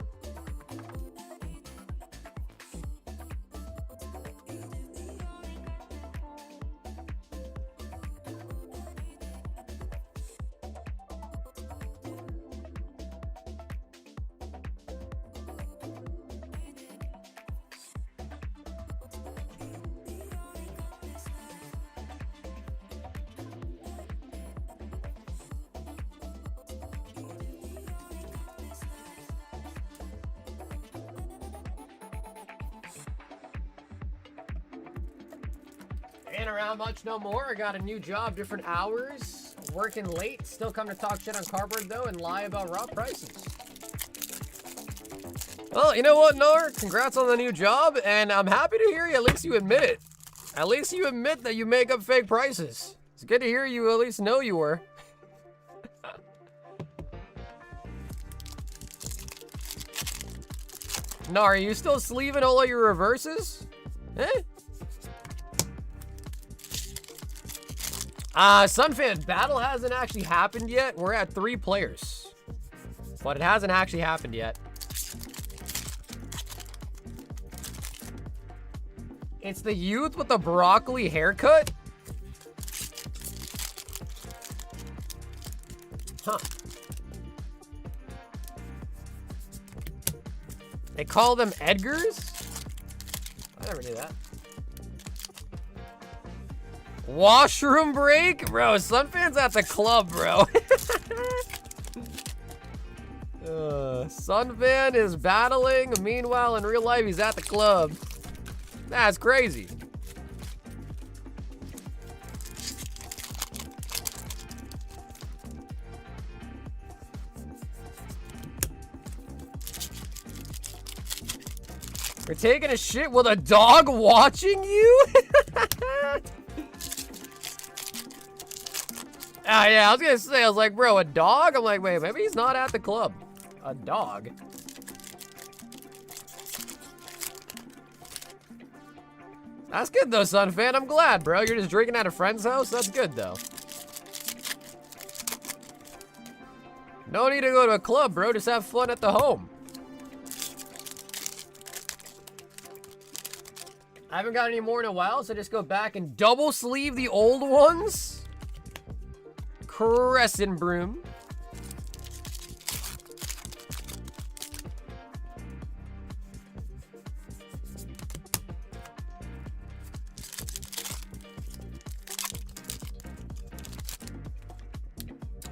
Ain't around much no more. I got a new job, different hours, working late. Still come to talk shit on cardboard though and lie about raw prices. Well, you know what, Nar? Congrats on the new job, and I'm happy to hear you. At least you admit it. At least you admit that you make up fake prices. It's good to hear you at least know you were. Nar, are you still sleeving all of your reverses? Eh? Sunfan, battle hasn't actually happened yet. We're at 3 players. But it hasn't actually happened yet. It's the youth with the broccoli haircut? Huh. They call them Edgars? I never knew that. Washroom break? Bro, Sunfan's at the club, bro. Sunfan is battling. Meanwhile, in real life, he's at the club. That's crazy. You're taking a shit with a dog watching you? Yeah, I was gonna say, I was like, bro, a dog? I'm like, wait, maybe he's not at the club. A dog? That's good though, Sunfan. I'm glad, bro. You're just drinking at a friend's house? That's good though. No need to go to a club, bro. Just have fun at the home. I haven't got any more in a while, so just go back and double sleeve the old ones. Crescent broom.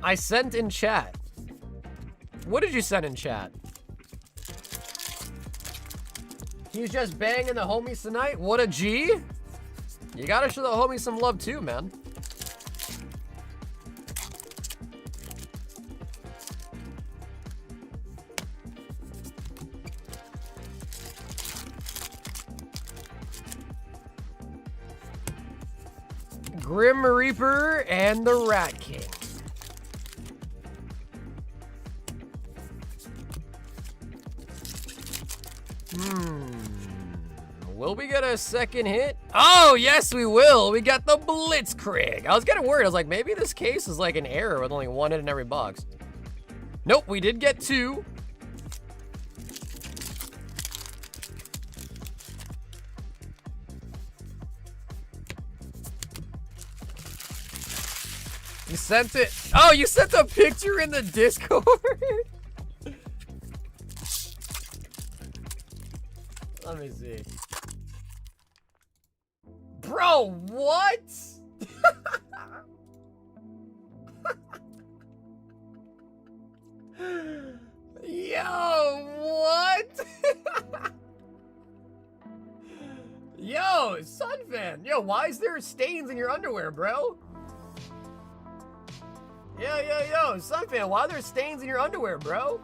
I sent in chat. What did you send in chat? He's just banging the homies tonight. What a G. You gotta show the homies some love too, man. Grim Reaper and the Rat King. Will we get a second hit? Oh, yes, we will. We got the Blitzkrieg. I was getting worried. I was like, maybe this case is like an error with only 1 hit in every box. Nope, we did get 2. You sent it. Oh, you sent a picture in the Discord? Let me see. Bro, what? Yo, what? Yo, Sunfan. Yo, why is there stains in your underwear, bro? Yo, Sunfan, why are there stains in your underwear, bro?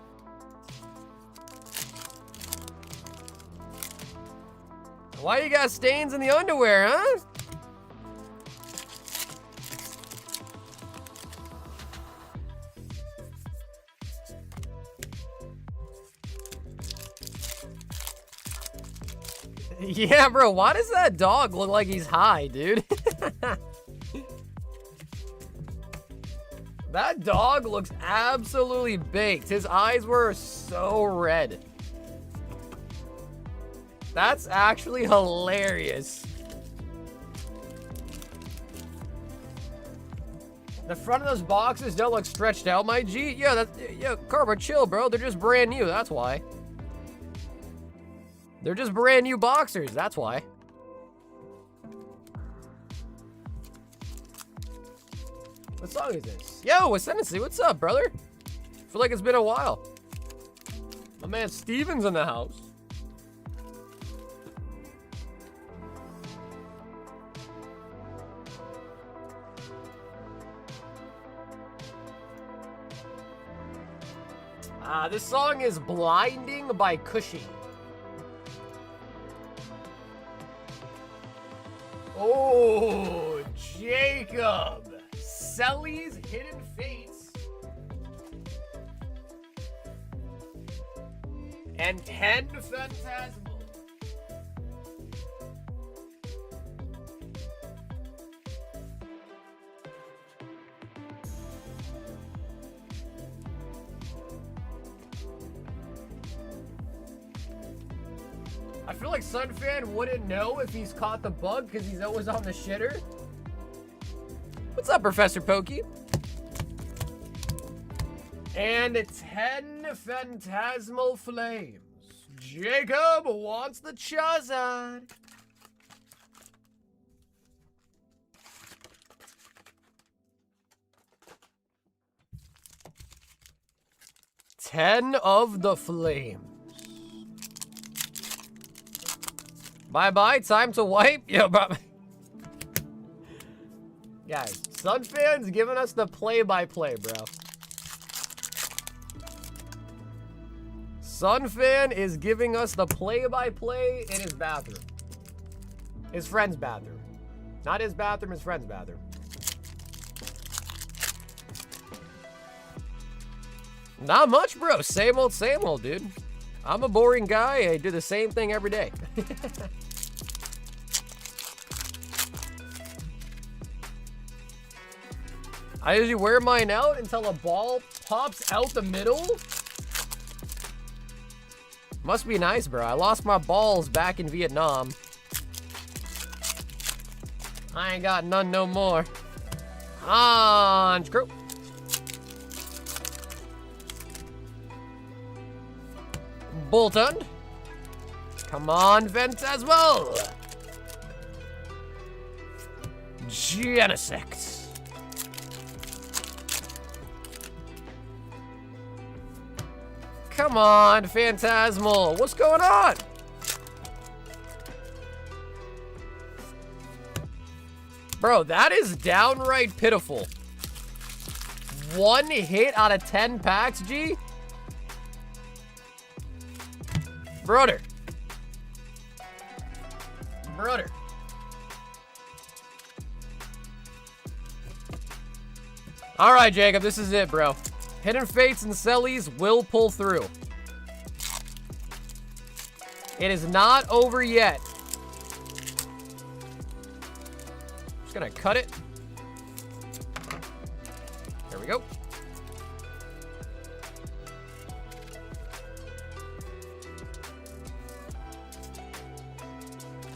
Why you got stains in the underwear, huh? Yeah, bro, why does that dog look like he's high, dude? That dog looks absolutely baked. His eyes were so red. That's actually hilarious. The front of those boxes don't look stretched out, my G. Yeah, Carver, chill, bro. They're just brand new, that's why. They're just brand new boxers, that's why. What song is this? Yo, Ascendancy, what's up, brother? Feel like it's been a while. My man Steven's in the house. This song is Blinding by Cushy. Oh, Jacob. Selly's Hidden Fates. And 10 Phantasmal. I feel like Sunfan wouldn't know if he's caught the bug because he's always on the shitter. What's up, Professor Pokey? And 10 Phantasmal Flames. Jacob wants the Charizard. Ten of the Flames. Bye-bye, time to wipe. Yo, bye. Guys, Sunfan's giving us the play-by-play, bro. Sunfan is giving us the play-by-play in his bathroom. His friend's bathroom. Not his bathroom, his friend's bathroom. Not much, bro. Same old, dude. I'm a boring guy. I do the same thing every day. I usually wear mine out until a ball pops out the middle. Must be nice, bro. I lost my balls back in Vietnam. I ain't got none no more. Unscrew. Bolton. Come on, Phantasmal. Genesect. Come on, Phantasmal. What's going on? Bro, that is downright pitiful. 1 hit out of 10 packs, G? Brother. All right, Jacob, this is it, bro. Hidden Fates and Sellies will pull through. It is not over yet. Just gonna cut it. There we go.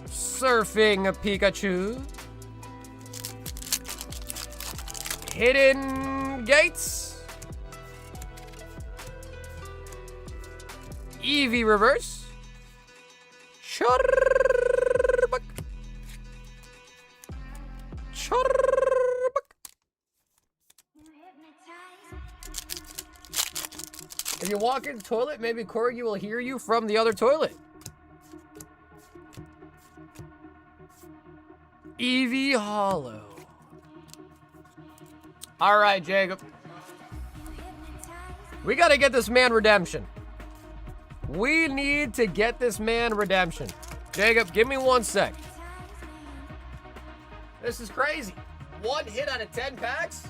Surfing a Pikachu. Hidden Gates. Eevee reverse. Charbuk. If you walk in the toilet, maybe Corgi will hear you from the other toilet. Eevee Hollow. All right, Jacob. We got to get this man redemption. We need to get this man redemption. Jacob, give me 1 sec. This is crazy. 1 hit out of 10 packs?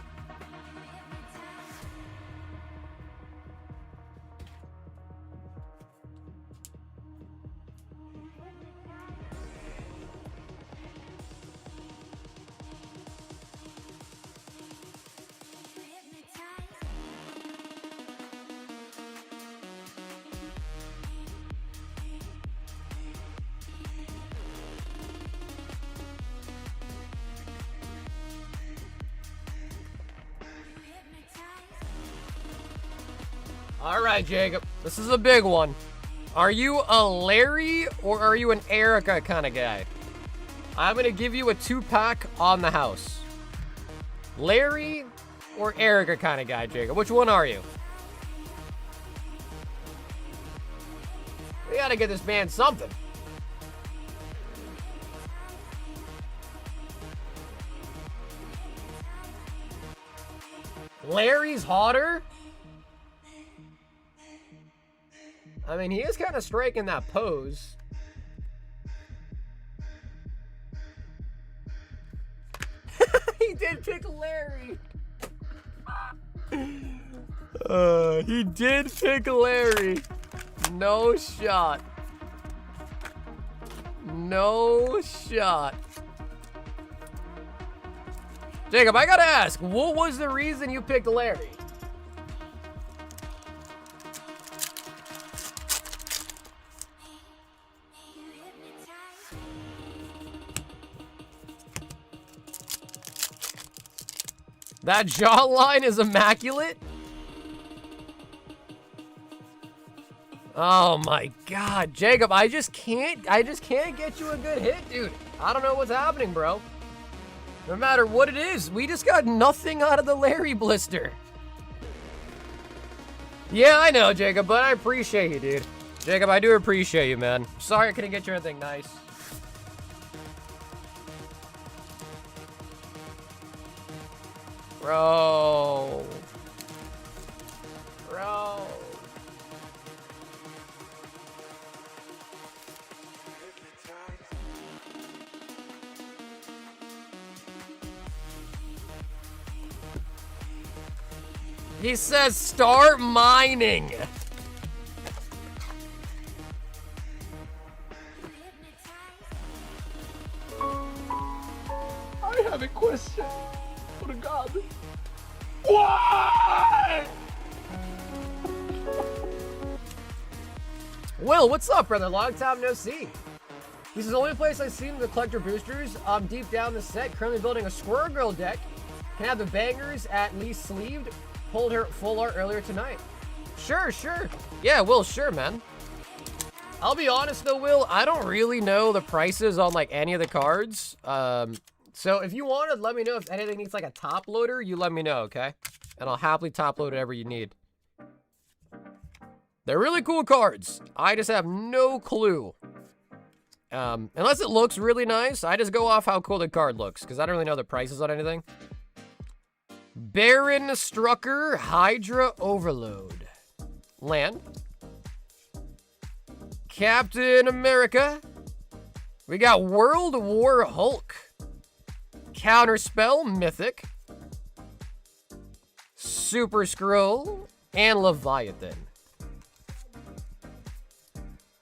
All right, Jacob. This is a big one. Are you a Larry or are you an Erica kind of guy? I'm going to give you a 2-pack on the house. Larry or Erica kind of guy, Jacob? Which one are you? We got to get this man something. Larry's hotter? I mean, he is kind of striking that pose. He did pick Larry. He did pick Larry. No shot. No shot. Jacob, I gotta ask, what was the reason you picked Larry? That jawline is immaculate? Oh my God, Jacob, I just can't get you a good hit, dude. I don't know what's happening, bro. No matter what it is, we just got nothing out of the Larry blister. Yeah, I know, Jacob, but I appreciate you, dude. Jacob, I do appreciate you, man. Sorry I couldn't get you anything nice. Bro. He says start mining. I have a question. For God. Why? Will, what's up, brother? Long time no see. This is the only place I've seen the collector boosters. I'm deep down the set, currently building a Squirrel Girl deck. Can have the bangers at least sleeved. Pulled her full art earlier tonight. Sure. Yeah, Will, sure, man. I'll be honest though, Will, I don't really know the prices on like any of the cards. So if you want to let me know if anything needs like a top loader, you let me know, okay? And I'll happily top load whatever you need. They're really cool cards. I just have no clue. Unless it looks really nice, I just go off how cool the card looks because I don't really know the prices on anything. Baron Strucker, Hydra Overload. Land. Captain America. We got World War Hulk. Counterspell, Mythic. Super Scroll, and Leviathan.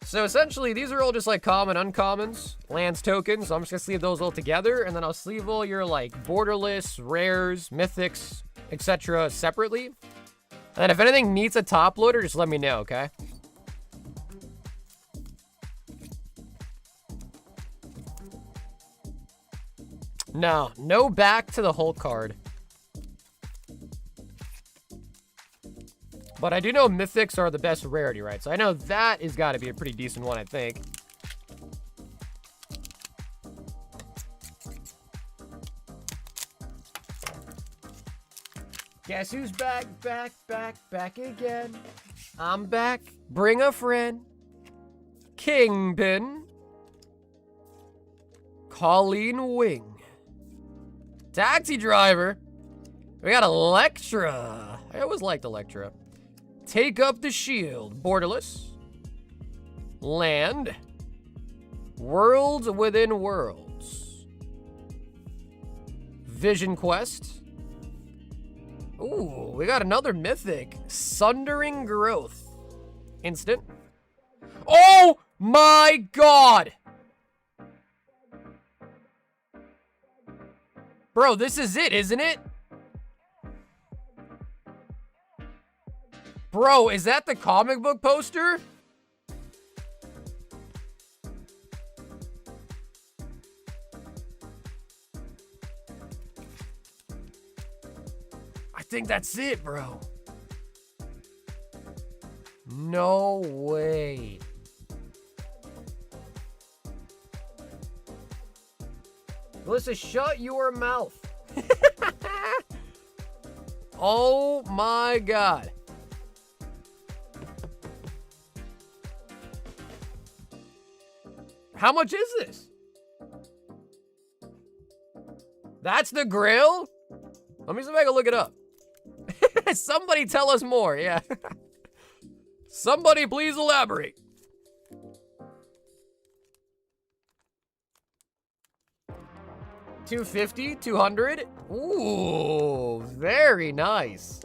So essentially, these are all just like common, uncommons, lands, tokens. So I'm just gonna sleeve those all together, and then I'll sleeve all your like borderless, rares, mythics, etc. separately. And if anything needs a top loader, just let me know, okay? No back to the Hulk card. But I do know mythics are the best rarity, right? So I know that has got to be a pretty decent one, I think. Guess who's back again? I'm back. Bring a friend. Kingpin. Colleen Wing. Taxi driver. We got Electra. I always liked Electra. Take up the shield. Borderless. Land. Worlds within worlds. Vision Quest. Ooh, we got another mythic. Sundering Growth. Instant. Oh my God! Bro, this is it, isn't it? Bro, is that the comic book poster? I think that's it, bro. No way. Melissa, shut your mouth. Oh my god. How much is this? That's the grill? Let me see if I can look it up. Somebody tell us more, yeah. Somebody please elaborate. $250, $200. Ooh, very nice.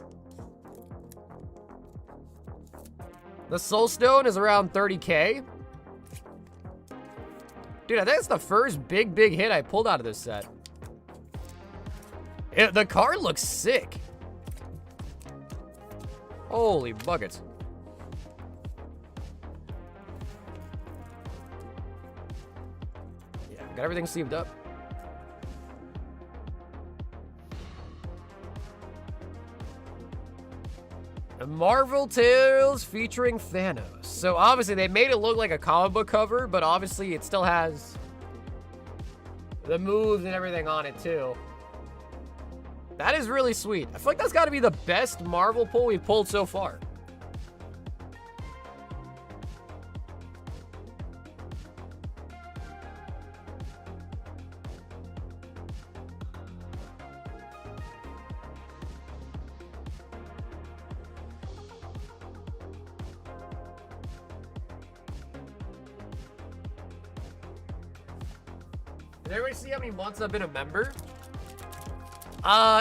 The Soul Stone is around 30K. Dude, I think it's the first big hit I pulled out of this set. The card looks sick. Holy buckets. Yeah, got everything seamed up. Marvel Tales featuring Thanos. So obviously they made it look like a comic book cover, but obviously it still has the moves and everything on it too. That is really sweet. I feel like that's got to be the best Marvel pull we've pulled so far. Did everybody see how many months I've been a member?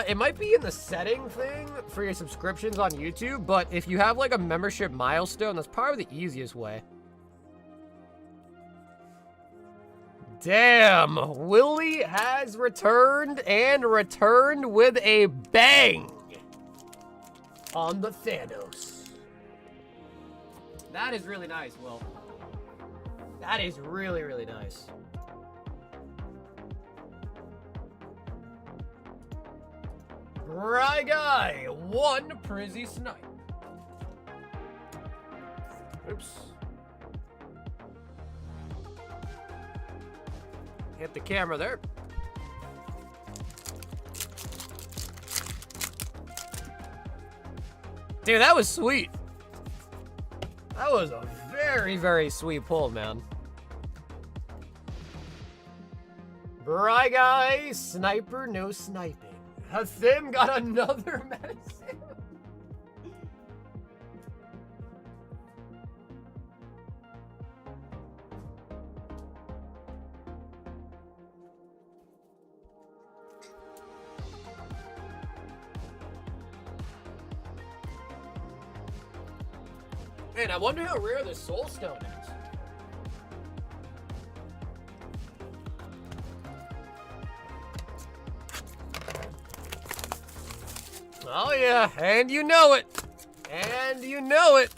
It might be in the setting thing for your subscriptions on YouTube, but if you have like a membership milestone, that's probably the easiest way. Damn, Willie has returned and returned with a bang on the Thanos. That is really nice, Will. That is really, really nice. Right guy, one Prizzy snipe. Oops. Hit the camera there. Dude, that was sweet. That was a very, very sweet pull, man. Right guy, sniper, no sniping. Hathim got another medicine. Man, I wonder how rare the Soul Stone is. Oh yeah, and you know it. And you know it.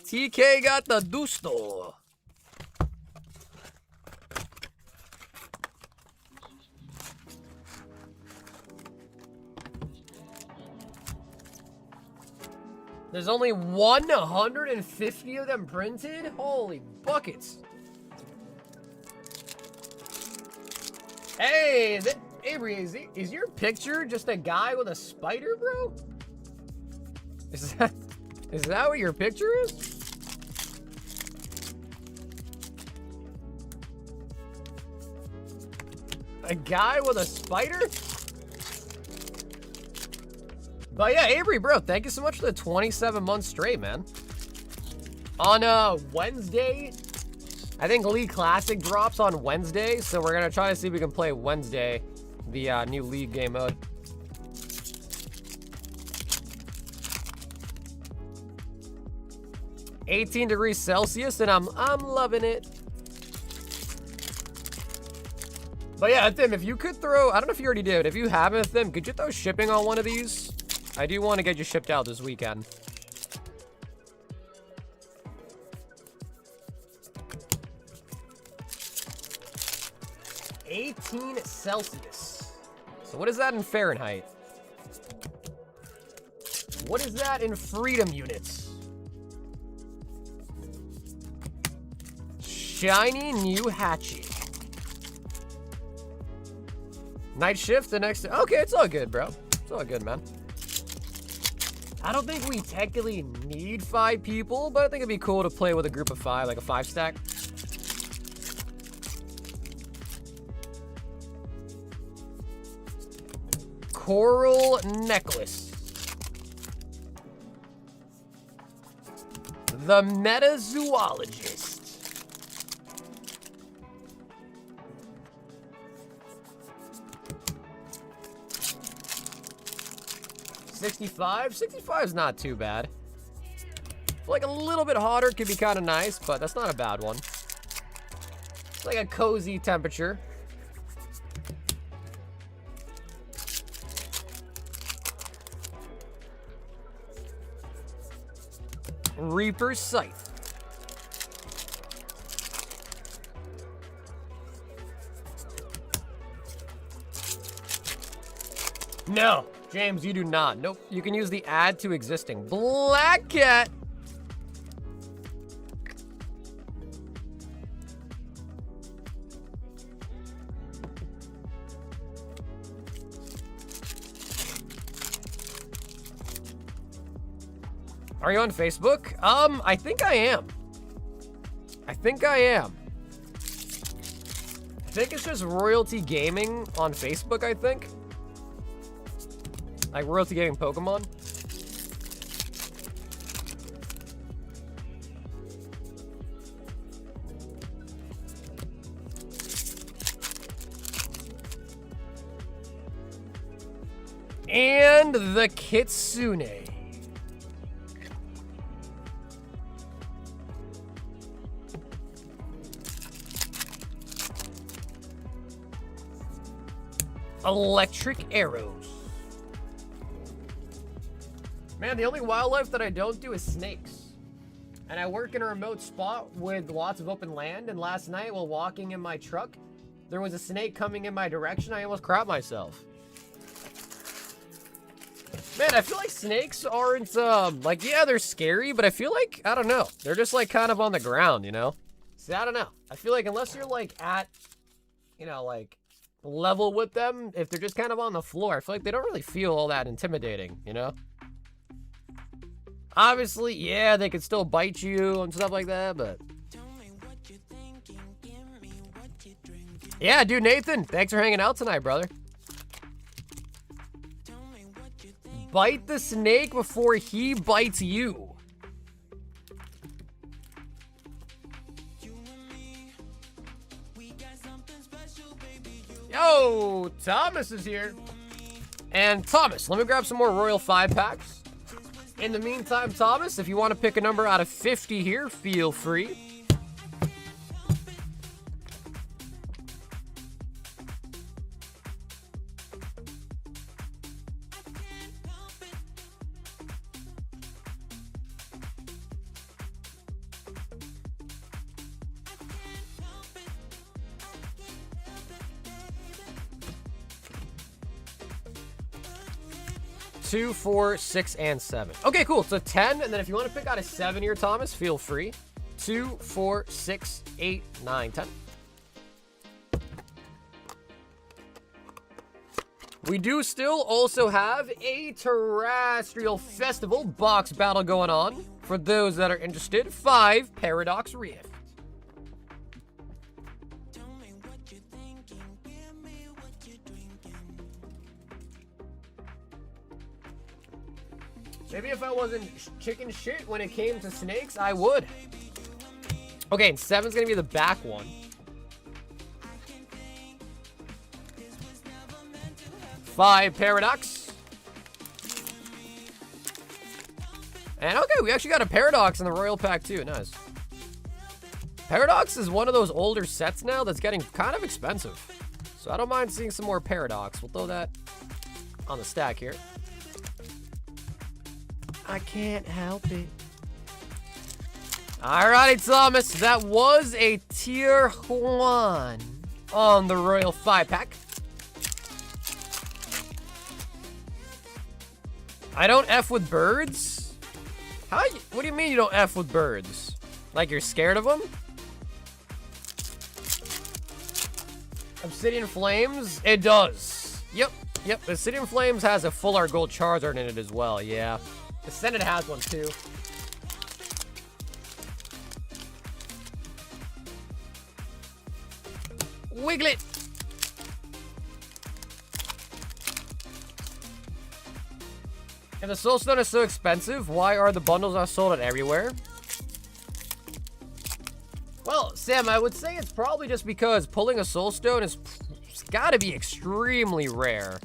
TK got the Dusto. There's only 150 of them printed? Holy buckets. Hey, Avery, is your picture just a guy with a spider, bro? Is that what your picture is? A guy with a spider? But yeah, Avery, bro, thank you so much for the 27 months straight, man. On Wednesday, I think League Classic drops on Wednesday, so we're gonna try to see if we can play Wednesday, the new League game mode. $18°C, and I'm loving it. But yeah, Thim, if you could throw, I don't know if you already did, if you haven't, Thim, could you throw shipping on one of these? I do want to get you shipped out this weekend. $18°C. So what is that in Fahrenheit? What is that in freedom units? Shiny new hatchet. Night shift the next. Okay, it's all good, bro. It's all good, man. I don't think we technically need 5 people, but I think it'd be cool to play with a group of 5, like a 5 stack. Coral necklace. The metazoologist. 65? 65 is not too bad. Like a little bit hotter could be kind of nice, but that's not a bad one. It's like a cozy temperature. Reaper Scythe. No, James, you do not. Nope, you can use the add to existing. Black Cat. Are you on Facebook? I think I am. I think it's just Royalty Gaming on Facebook, I think. Like Royalty Gaming Pokemon. And the Kitsune. Electric arrows. Man, the only wildlife that I don't do is snakes. And I work in a remote spot with lots of open land, and last night while walking in my truck, there was a snake coming in my direction. I almost crapped myself. Man, I feel like snakes aren't, like, yeah, they're scary, but I feel like, I don't know. They're just, like, kind of on the ground, you know? See, I don't know. I feel like unless you're, like, at, you know, like, level with them, if they're just kind of on the floor, I feel like they don't really feel all that intimidating, you know? Obviously, yeah, they could still bite you and stuff like that, but... Yeah, dude, Nathan, thanks for hanging out tonight, brother. Bite the snake before he bites you. Yo, Thomas is here. And Thomas, let me grab some more Royal 5-packs. In the meantime, Thomas, if you want to pick a number out of 50 here, feel free. Two, 4, 6, and 7. Okay, cool. So 10, and then if you want to pick out a 7 here, Thomas, feel free. 2, 4, 6, 8, 9, 10. We do still also have a Terrestrial Festival box battle going on. For those that are interested, 5 Paradox Rift. Maybe if I wasn't chicken shit when it came to snakes, I would. Okay, and 7's gonna be the back one. 5 Paradox. And okay, we actually got a Paradox in the Royal Pack too, nice. Paradox is one of those older sets now that's getting kind of expensive. So I don't mind seeing some more Paradox. We'll throw that on the stack here. I can't help it. Alrighty, Thomas. That was a tier 1 on the Royal 5-pack. I don't F with birds? What do you mean you don't F with birds? Like you're scared of them? Obsidian Flames? It does. Yep. Obsidian Flames has a full art gold Charizard in it as well, yeah. The Senate has one too. Wiglet! If the Soul Stone is so expensive, why are the bundles not sold out everywhere? Well, Sam, I would say it's probably just because pulling a Soul Stone is gotta be extremely rare.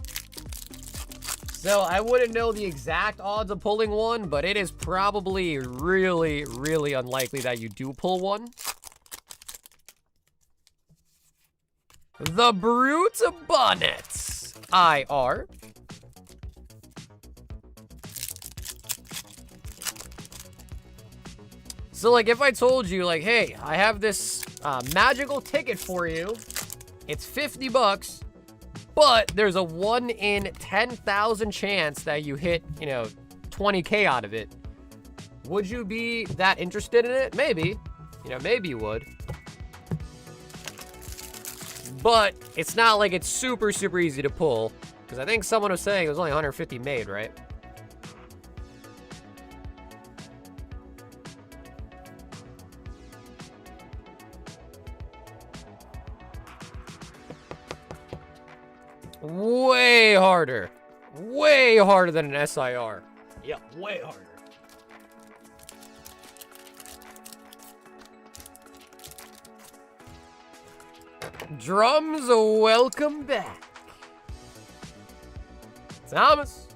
So I wouldn't know the exact odds of pulling one, but it is probably really, really unlikely that you do pull one. The Brute Bonnet IR. So, like, if I told you, like, hey, I have this magical ticket for you, it's 50 bucks, but there's a 1 in 10,000 chance that you hit, you know, 20K out of it. Would you be that interested in it? Maybe. You know, maybe you would. But it's not like it's super, super easy to pull, because I think someone was saying it was only 150 made, right? Way harder. Way harder than an SIR. Yeah, way harder. Drums, welcome back. Thomas.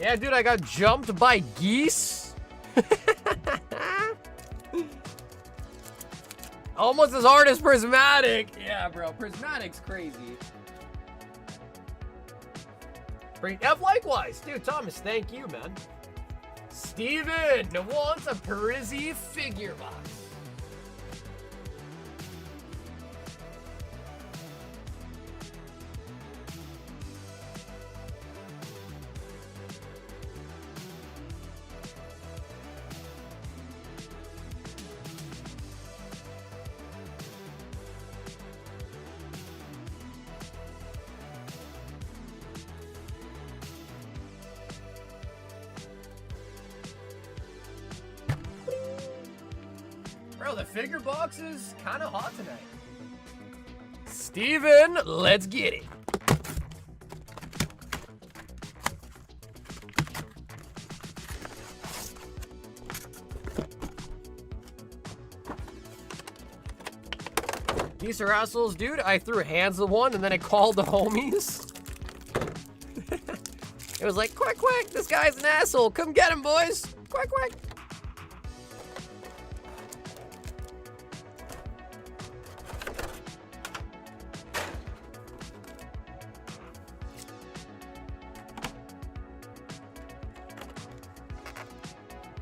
Yeah, dude, I got jumped by geese. Almost as hard as Prismatic. Yeah, bro, Prismatic's crazy. F likewise. Dude, Thomas, thank you, man. Steven wants a Parisi figure box. Bro, the figure box is kind of hot tonight. Steven, let's get it. These are assholes, dude. I threw hands of one and then I called the homies. It was like, quack, quack, this guy's an asshole. Come get him, boys. Quack, quack.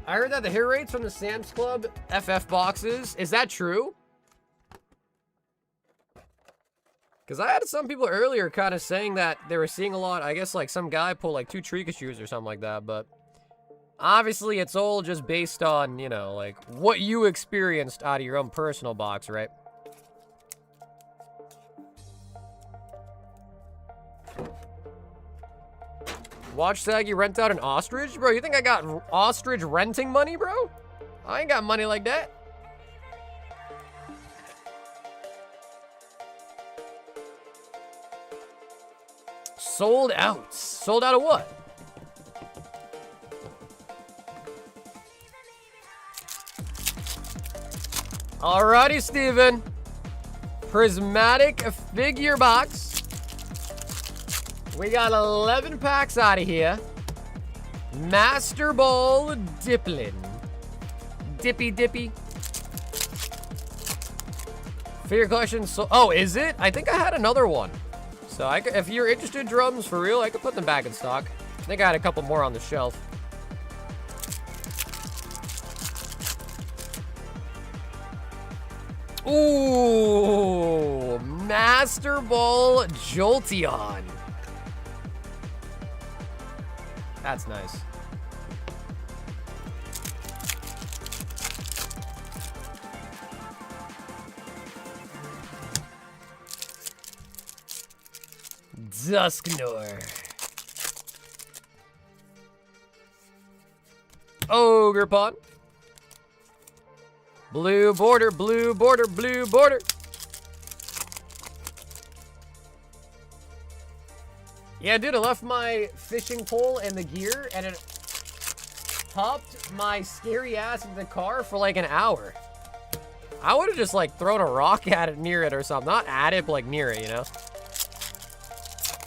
I heard that the hit rates from the Sam's Club FF boxes, is that true? Because I had some people earlier kind of saying that they were seeing a lot, I guess like some guy pull like 2 Trikashus or something like that, but obviously it's all just based on, you know, like what you experienced out of your own personal box, right? Watch Saggy rent out an ostrich? Bro, you think I got ostrich renting money, bro? I ain't got money like that. Sold out. Sold out of what? Alrighty, Steven. Prismatic figure box. We got 11 packs out of here. Master Ball Diplin. Dippy Dippy. Figure collection. So, oh, is it? I think I had another one. So if you're interested in drums for real, I could put them back in stock. I think I had a couple more on the shelf. Ooh, Master Ball Jolteon. That's nice. Dusknor. Ogre Pawn. Blue border, blue border, blue border. Yeah, dude, I left my fishing pole and the gear, and it popped my scary ass in the car for like an hour. I would have just like thrown a rock at it, near it or something. Not at it, but like near it, you know?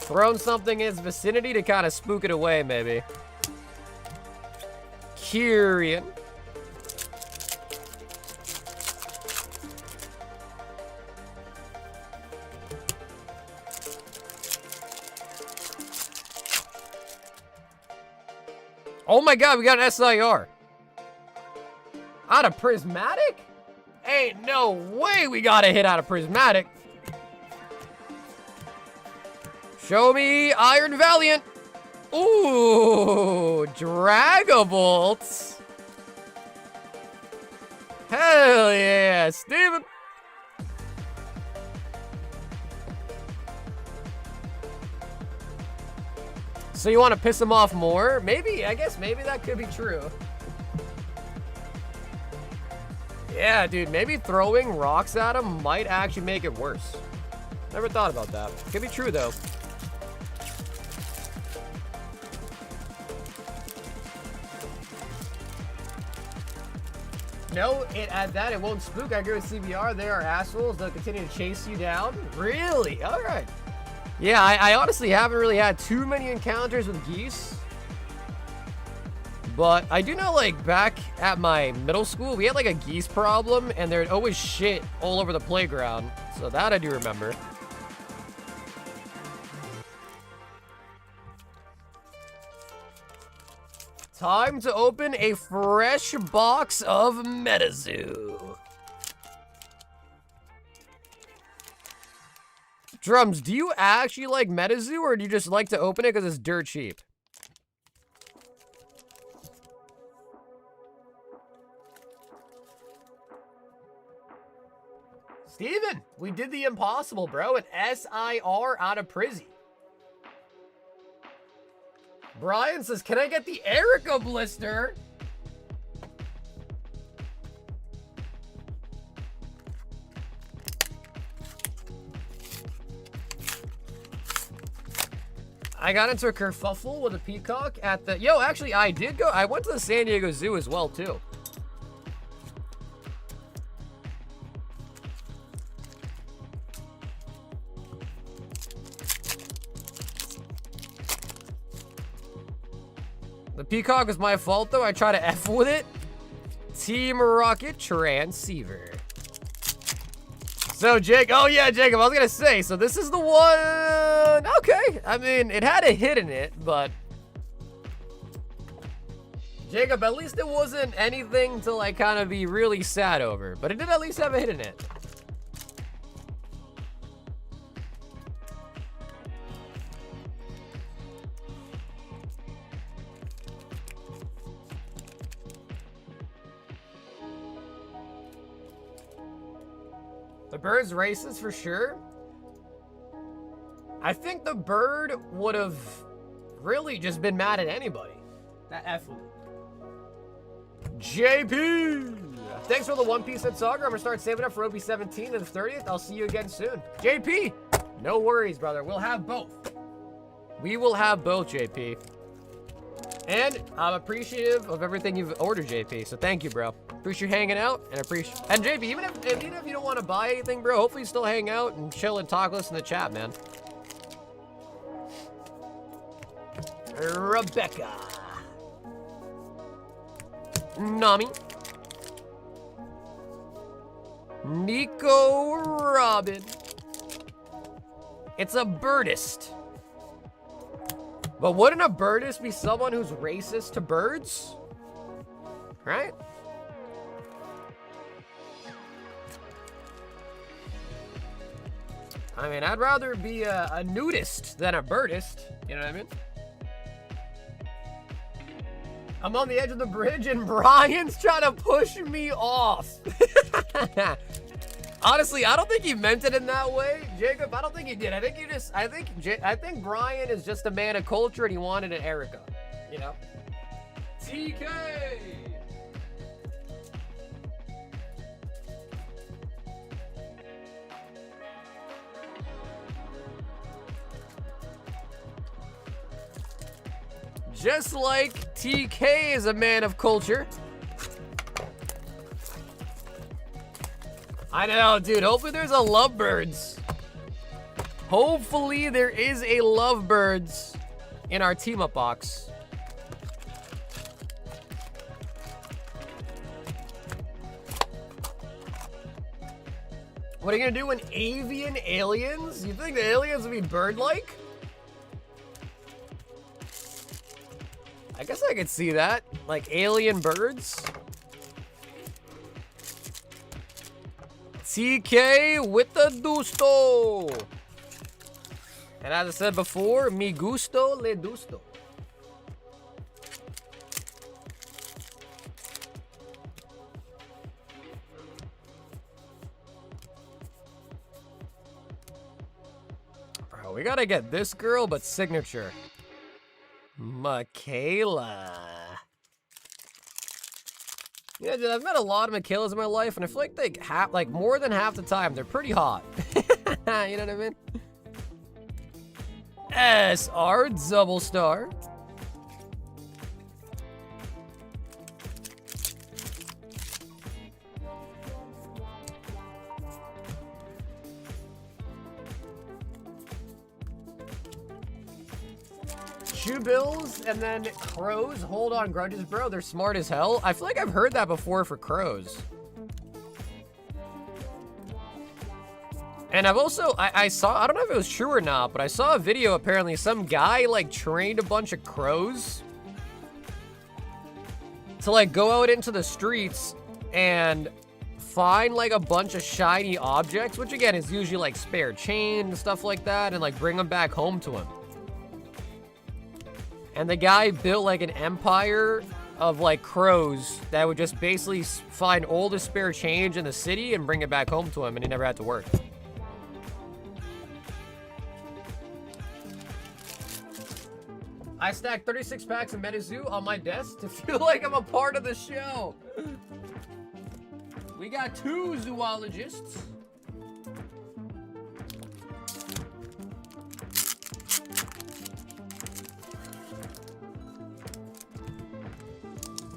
Thrown something in its vicinity to kind of spook it away, maybe. Kyrian. Oh my god, we got an SIR. Out of Prismatic? Ain't no way we got a hit out of Prismatic. Show me Iron Valiant. Ooh, Dragabolts. Hell yeah, Steven. So you want to piss him off more? Maybe, I guess maybe that could be true. Yeah, dude, maybe throwing rocks at him might actually make it worse. Never thought about that. Could be true, though. No, it won't spook. I agree with CBR. They are assholes. They'll continue to chase you down. Really? All right. Yeah, I honestly haven't really had too many encounters with geese. But I do know, like, back at my middle school, we had, like, a geese problem, and there'd always shit all over the playground. So that I do remember. Time to open a fresh box of MetaZoo. Drums, do you actually like MetaZoo, or do you just like to open it because it's dirt cheap? Steven, we did the impossible, bro. An SIR out of Prizzy. Brian says, can I get the Erica blister? I got into a kerfuffle with a peacock at the... Yo, actually, I went to the San Diego Zoo as well, too. The peacock was my fault, though. I tried to F with it. Team Rocket Transceiver. So, Jake, oh yeah, Jacob, I was gonna say, so this is the one, okay. I mean, it had a hit in it, but. Jacob, at least it wasn't anything to like kind of be really sad over, but it did at least have a hit in it. The bird's racist for sure. I think the bird would have really just been mad at anybody. That F with it. JP! Thanks for the One Piece at Saga. I'm gonna start saving up for OB 17 and the 30th. I'll see you again soon. JP! No worries, brother. We'll have both. We will have both, JP. And I'm appreciative of everything you've ordered, JP. So thank you, bro. Appreciate you hanging out, and And JP, even if you don't want to buy anything, bro, hopefully you still hang out and chill and talk with us in the chat, man. Rebecca. Nami. Nico Robin. It's a birdist. But wouldn't a birdist be someone who's racist to birds? Right? I mean, I'd rather be a nudist than a birdist. You know what I mean? I'm on the edge of the bridge and Brian's trying to push me off. Honestly, I don't think he meant it in that way, Jacob. I don't think he did. I think Brian is just a man of culture and he wanted an Erica, you know? TK! Just like TK is a man of culture. I know, dude. Hopefully there's a Lovebirds. Hopefully there is a Lovebirds in our team-up box. What are you gonna do when avian aliens? You think the aliens will be bird-like? I guess I could see that. Like alien birds. TK with the gusto. And as I said before, mi gusto le gusto. Bro, we gotta get this girl, but signature. Michaela. Yeah, dude, I've met a lot of Michaelas in my life, and I feel like they like more than half the time, they're pretty hot. You know what I mean? SR double star. Shoe bills and then crows hold on grudges, bro. They're smart as hell. I feel like I've heard that before for crows. And I've also, I saw, I don't know if it was true or not, but I saw a video, apparently some guy like trained a bunch of crows to like go out into the streets and find like a bunch of shiny objects, which again is usually like spare chain and stuff like that, and like bring them back home to him. And the guy built like an empire of like crows that would just basically find all the spare change in the city and bring it back home to him, and he never had to work. I stacked 36 packs of Metazoo on my desk to feel like I'm a part of the show. We got 2 zoologists.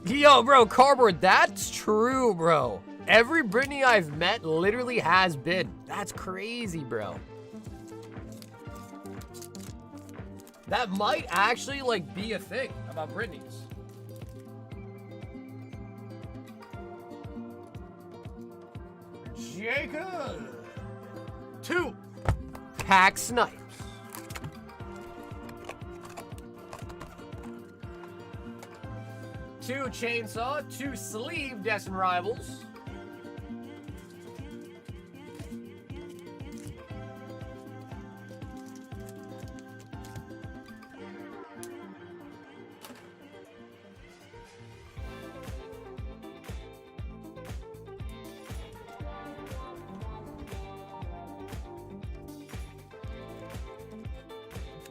Yo, bro, Cardboard, that's true, bro. Every Britney I've met literally has been. That's crazy, bro. That might actually, like, be a thing about Britney's. Jacob. 2 pack snipes. 2 chainsaw, 2 sleeve Destin Rivals.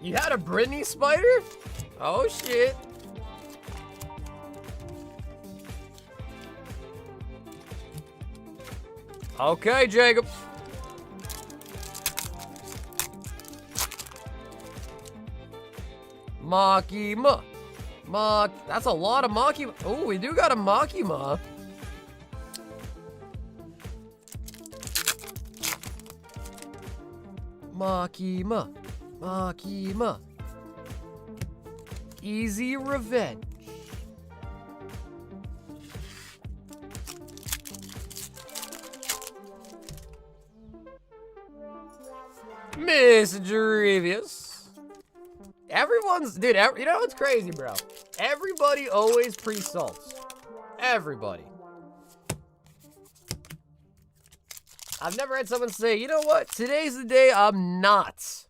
You had a Britney spider? Oh shit. Okay, Jacob. Makima. That's a lot of Makima. Oh, we do got a Makima. Makima. Easy revenge. Mischievous. Everyone's, dude, you know what's crazy, bro? Everybody always pre-salts. Everybody. I've never had someone say, you know what? Today's the day I'm not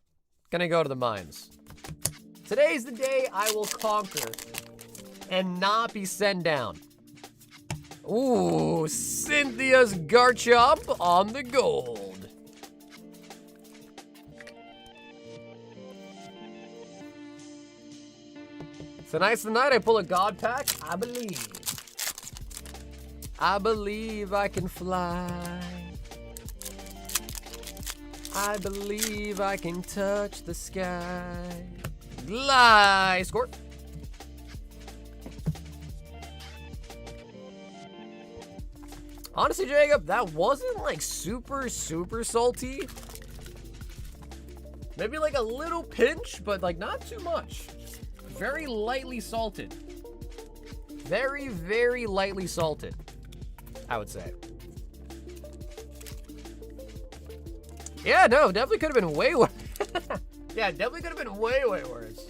gonna go to the mines. Today's the day I will conquer and not be sent down. Ooh, Cynthia's Garchomp on the gold. Tonight's the night I pull a God pack. I believe. I believe I can fly. I believe I can touch the sky. Glide. Score. Honestly, Jacob, that wasn't like super salty. Maybe like a little pinch, but like not too much. Very lightly salted. Very lightly salted, I would say. Yeah, no, definitely could have been way worse. Yeah, definitely could have been way worse.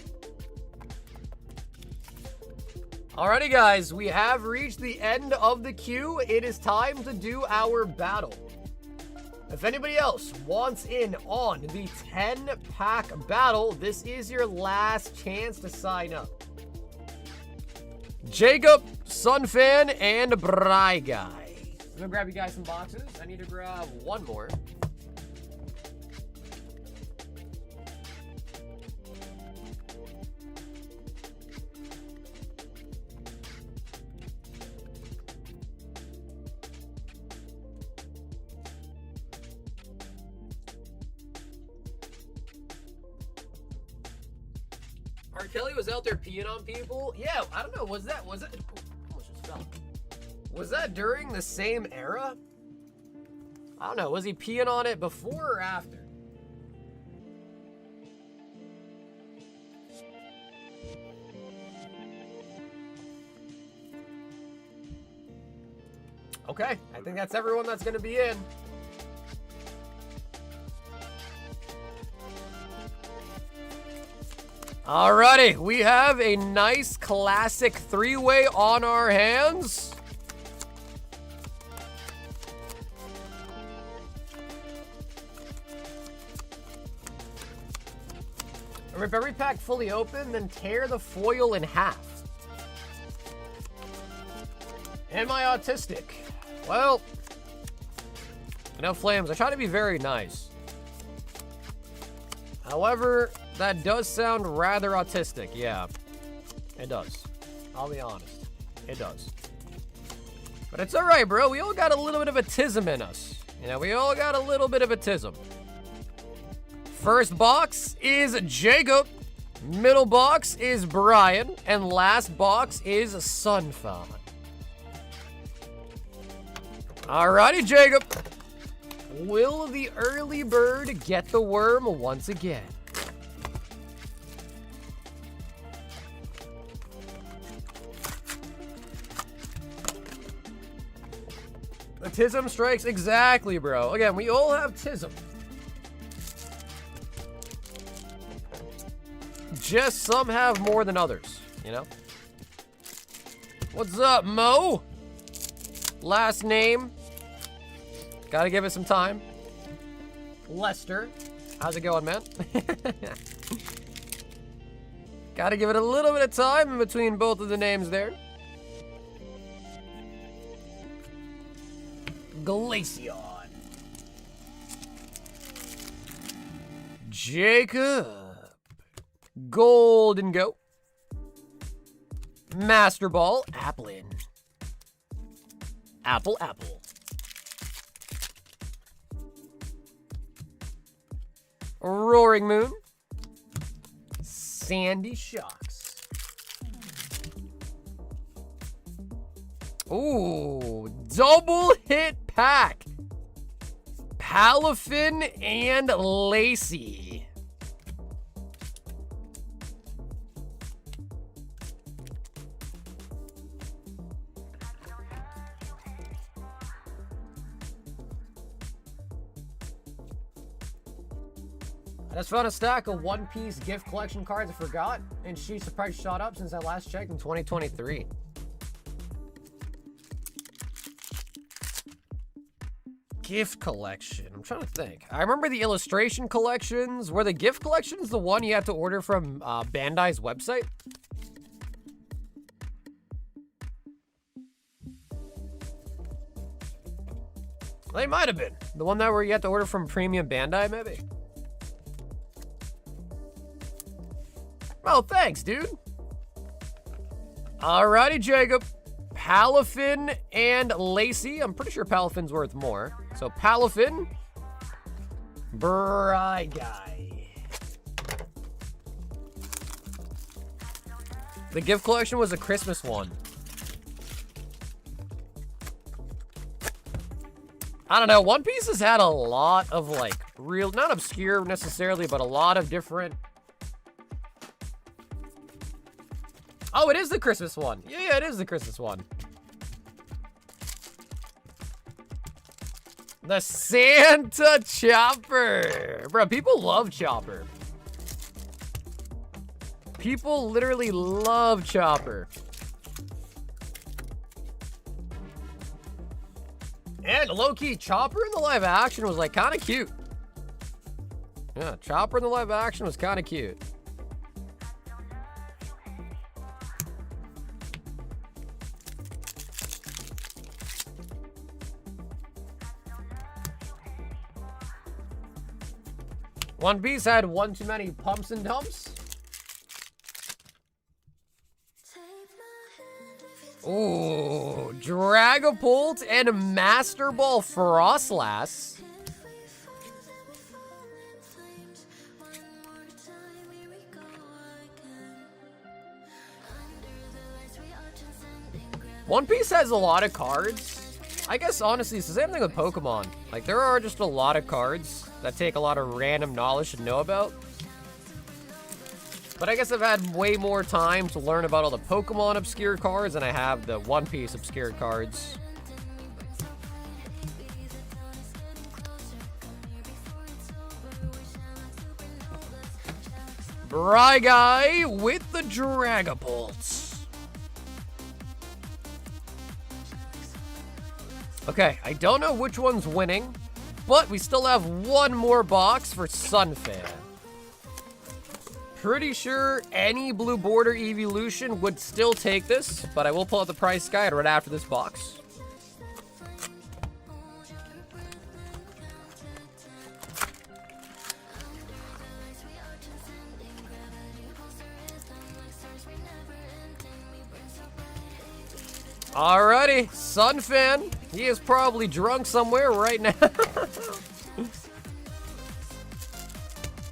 Alrighty, guys, we have reached the end of the queue. It is time to do our battle. If anybody else wants in on the 10-pack battle, this is your last chance to sign up. Jacob, Sunfan, and Bry Guy. I'm gonna grab you guys some boxes. I need to grab one more. R. Kelly was out there peeing on people? Yeah, I don't know. Was that almost just fell. Was that during the same era? I don't know. Was he peeing on it before or after? Okay, I think that's everyone that's going to be in. Alrighty, we have a nice classic three-way on our hands. Rip every pack fully open, then tear the foil in half. Am I autistic? Well, you know, Flames, I try to be very nice. However, that does sound rather autistic, yeah. It does. I'll be honest. It does. But it's alright, bro. We all got a little bit of autism in us. You know, we all got a little bit of autism. First box is Jacob. Middle box is Brian. And last box is Sunfan. Alrighty, Jacob. Will the early bird get the worm once again? The tism strikes exactly, bro. Again, we all have tism. Just some have more than others, you know? What's up, Mo? Last name. Gotta give it some time. Lester. How's it going, man? Gotta give it a little bit of time in between both of the names there. Glaceon. Jacob. Golden Go. Master Ball. Applin. Apple. Roaring Moon. Sandy Shocks. Ooh, double hit pack. Palafin and Lacey. I just found a stack of One Piece gift collection cards I forgot, and she's surprised shot up since I last checked in 2023. Gift collection. I'm trying to think. I remember the illustration collections. Were the gift collections the one you had to order from Bandai's website? They might have been. The one that where you had to order from Premium Bandai, maybe? Oh, thanks, dude. Alrighty, Jacob. Palafin and Lacey. I'm pretty sure Palafin's worth more. So Palafin. Bry guy. The gift collection was a Christmas one. I don't know. One Piece has had a lot of, like, real, not obscure necessarily, but a lot of different. Oh, it is the Christmas one. Yeah, it is the Christmas one. The Santa Chopper. Bro, people love Chopper. People literally love Chopper. And low-key, Chopper in the live action was like kind of cute. Yeah, Chopper in the live action was kind of cute. One Piece had one too many pumps and dumps. Ooh, Dragapult and Master Ball Frostlass. One Piece has a lot of cards. I guess honestly it's the same thing with Pokemon. Like there are just a lot of cards that take a lot of random knowledge to know about. But I guess I've had way more time to learn about all the Pokemon obscure cards than I have the One Piece obscure cards. Bry guy with the Dragapults. Okay, I don't know which one's winning, but we still have one more box for Sunfan. Pretty sure any Blue Border Evolution would still take this, but I will pull out the price guide right after this box. Alrighty, Sunfan. He is probably drunk somewhere right now.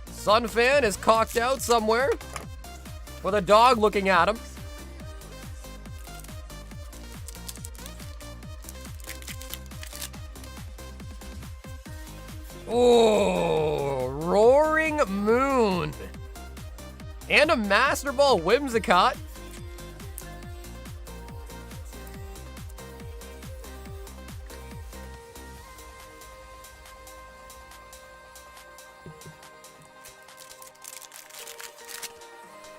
Sunfan is cocked out somewhere with a dog looking at him. Oh, Roaring Moon. And a Master Ball Whimsicott.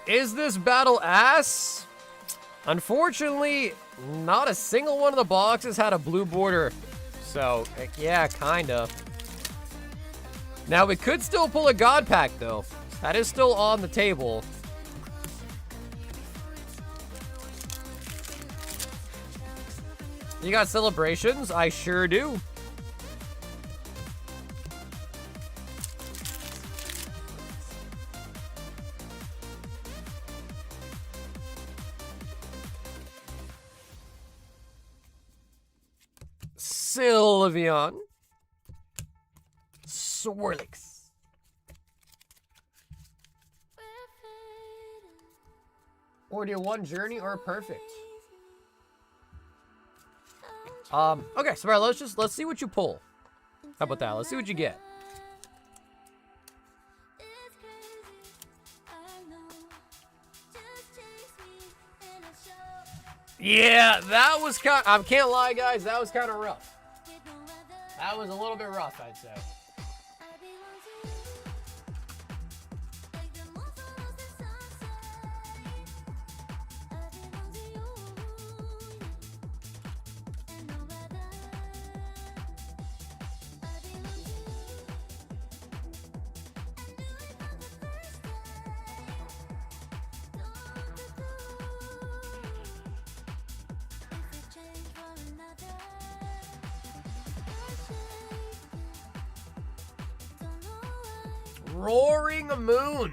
Is this battle ass? Unfortunately, not a single one of the boxes had a blue border. So, yeah, kinda. Now, we could still pull a God Pack, though. That is still on the table. You got celebrations? I sure do. Sylveon. Swirlix. Or do one journey or perfect. Okay, so let's see what you pull. How about that? Let's see what you get. Yeah, that was kind of, I can't lie, guys, that was kind of rough. That was a little bit rough, I'd say. Roaring Moon.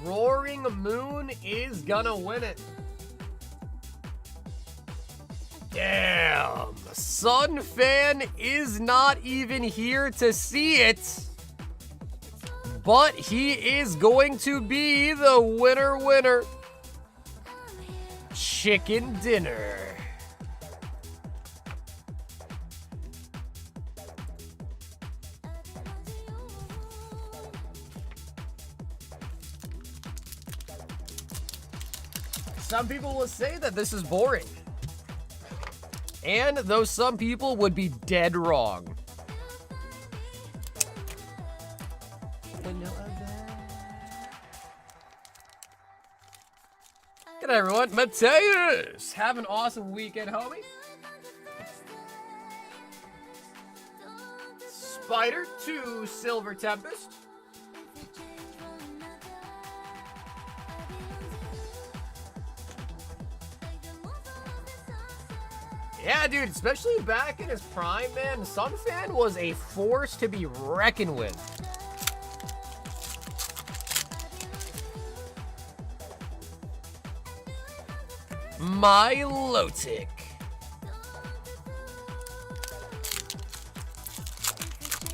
Roaring Moon is gonna win it. Damn. Sun Fan is not even here to see it. But he is going to be the winner. Chicken dinner. Some people will say that this is boring. And those some people would be dead wrong. Good night, everyone. Mateus! Have an awesome weekend, homie. Spider 2 Silver Tempest. Yeah, dude, especially back in his prime, man, Sunfan was a force to be reckoned with. Milotic.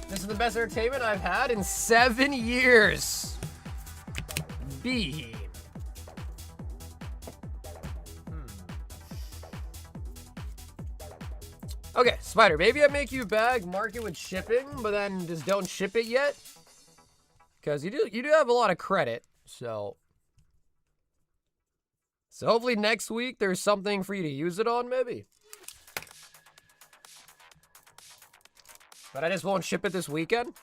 This is the best entertainment I've had in 7 years. B. Okay, Spider, maybe I make you a bag, mark it with shipping, but then just don't ship it yet. Because you do have a lot of credit, so hopefully next week there's something for you to use it on, maybe. But I just won't ship it this weekend.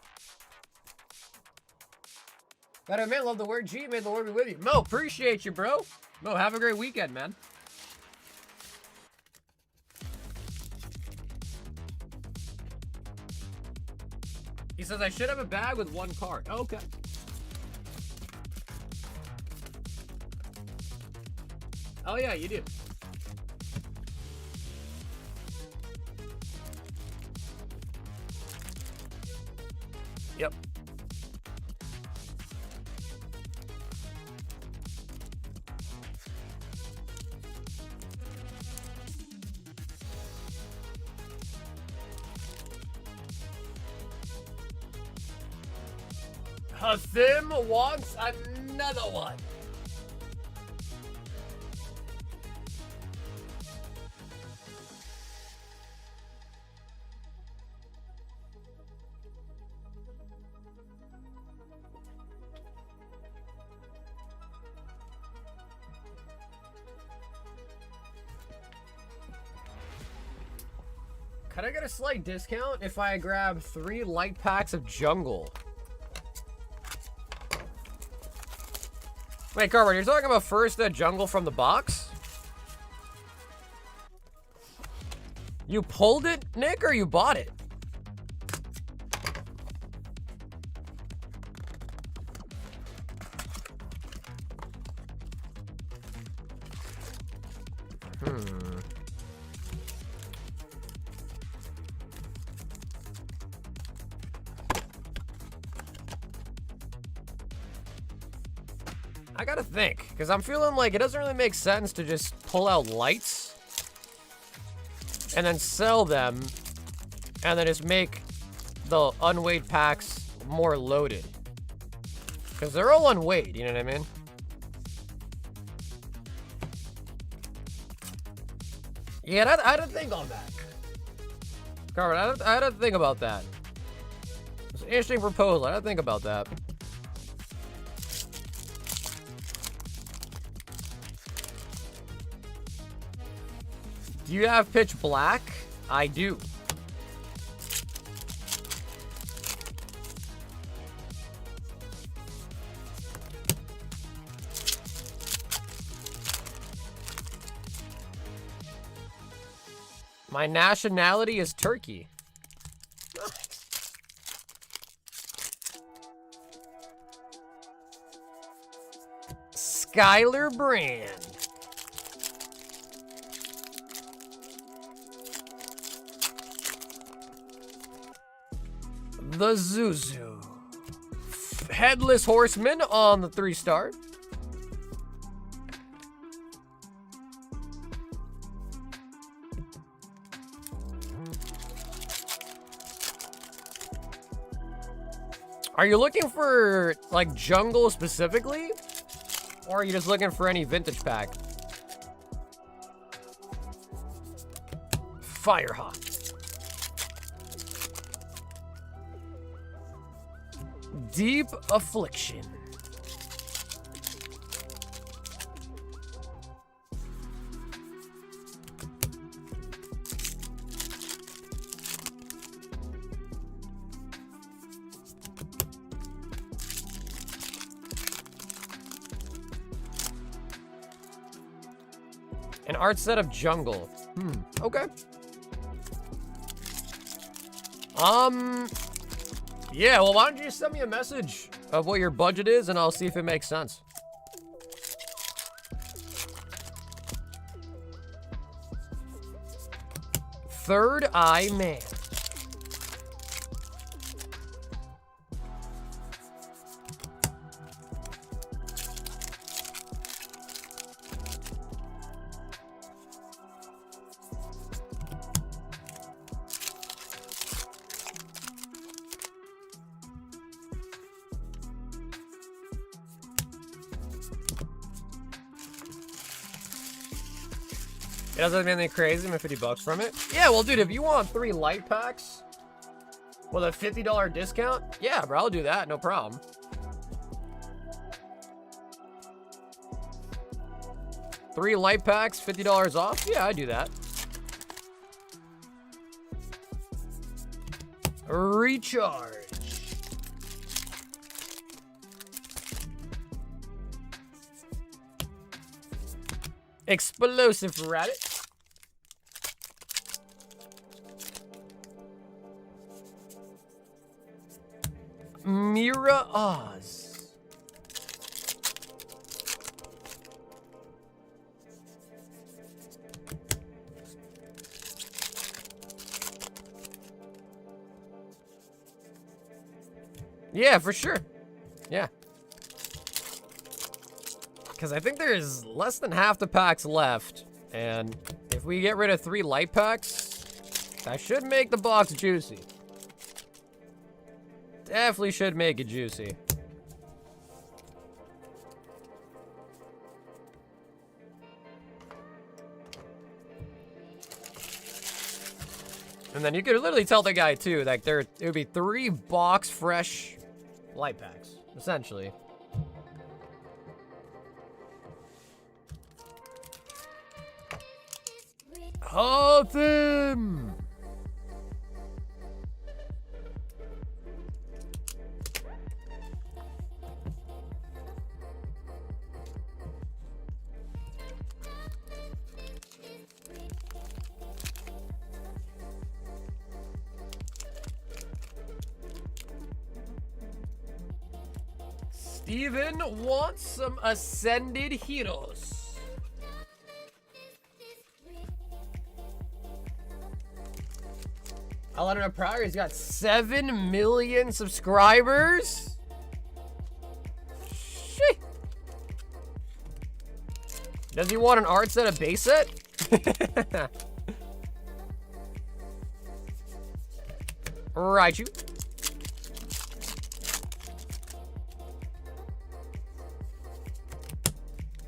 But man, love the word G, may the Lord be with you. Mo, appreciate you, bro. Mo, have a great weekend, man. He says, I should have a bag with 1 card. Okay. Oh, yeah, you do. Yep. Hasim wants another one. Can I get a slight discount if I grab 3 light packs of jungle? Wait, Carver, you're talking about first that jungle from the box? You pulled it, Nick, or you bought it? I gotta think, because I'm feeling like it doesn't really make sense to just pull out lights and then sell them and then just make the unweighed packs more loaded. Because they're all unweighed, you know what I mean? Yeah, I had to think on that. Carver, I had to think about that. It's an interesting proposal. I had to think about that. Do you have pitch black? I do. My nationality is Turkey. Nice. Skylar Brand. The Zuzu. Headless Horseman on the 3-star. Are you looking for, like, jungle specifically? Or are you just looking for any vintage pack? Firehawk. Deep Affliction. An art set of jungle. Okay. Yeah, well, why don't you just send me a message of what your budget is, and I'll see if it makes sense. Third Eye Man. It doesn't mean anything crazy. I'm at $50 from it. Yeah, well, dude, if you want 3 light packs with a $50 discount, yeah, bro, I'll do that. No problem. Three light packs, $50 off. Yeah, I do that. Recharge. Explosive Rabbit. Mira Oz. Yeah, for sure. Yeah. Because I think there's less than half the packs left. And if we get rid of 3 light packs, that should make the box juicy. Definitely should make it juicy. And then you could literally tell the guy too, like it would be 3 box fresh light packs, essentially. Hotham! Steven wants some Ascended Heroes. I'll let him know prior. He's got 7 million subscribers. Shit. Does he want an art set, a base set? Right, you.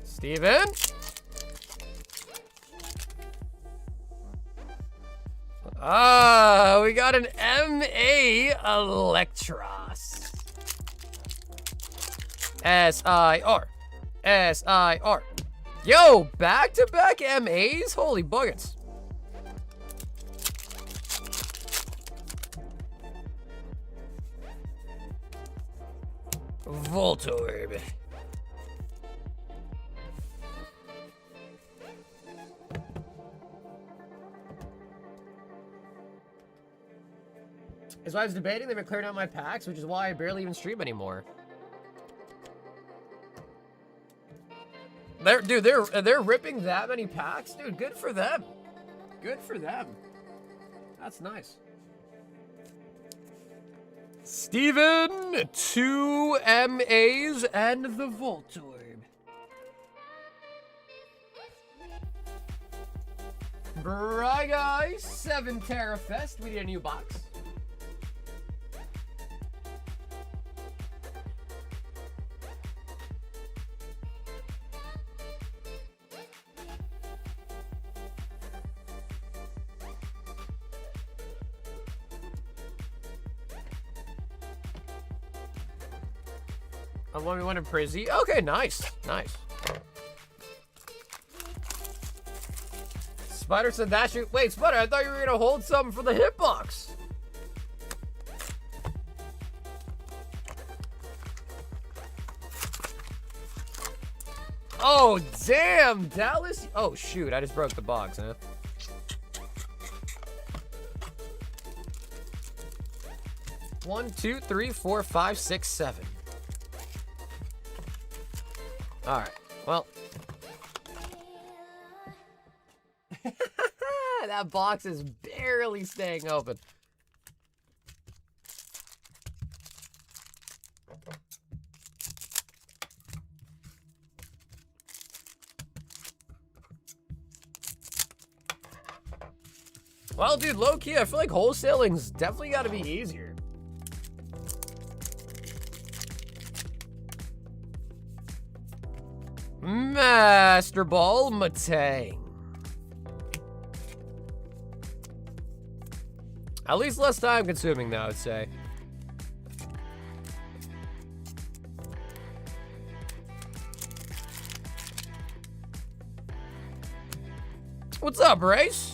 Steven? Ah, we got an MA Electros. S-I-R. S-I-R. Yo, back-to-back MAs? Holy buckets. Voltorb. His wife's debating. They've been clearing out my packs, which is why I barely even stream anymore. They're ripping that many packs, dude. Good for them. Good for them. That's nice. Steven, 2 MAs, and the Voltorb. Braga, 7 Terrafest. We need a new box. Let me win a Prizzy. Okay, nice. Nice. Spider said that should. Wait, Spider, I thought you were going to hold something for the hitbox. Oh, damn. Dallas. Oh, shoot. I just broke the box, huh? One, two, three, four, five, six, 7. All right, well. That box is barely staying open. Well, dude, low-key, I feel like wholesaling's definitely got to be easier. Master Ball Matang. At least less time consuming, though, I would say. What's up, Brace?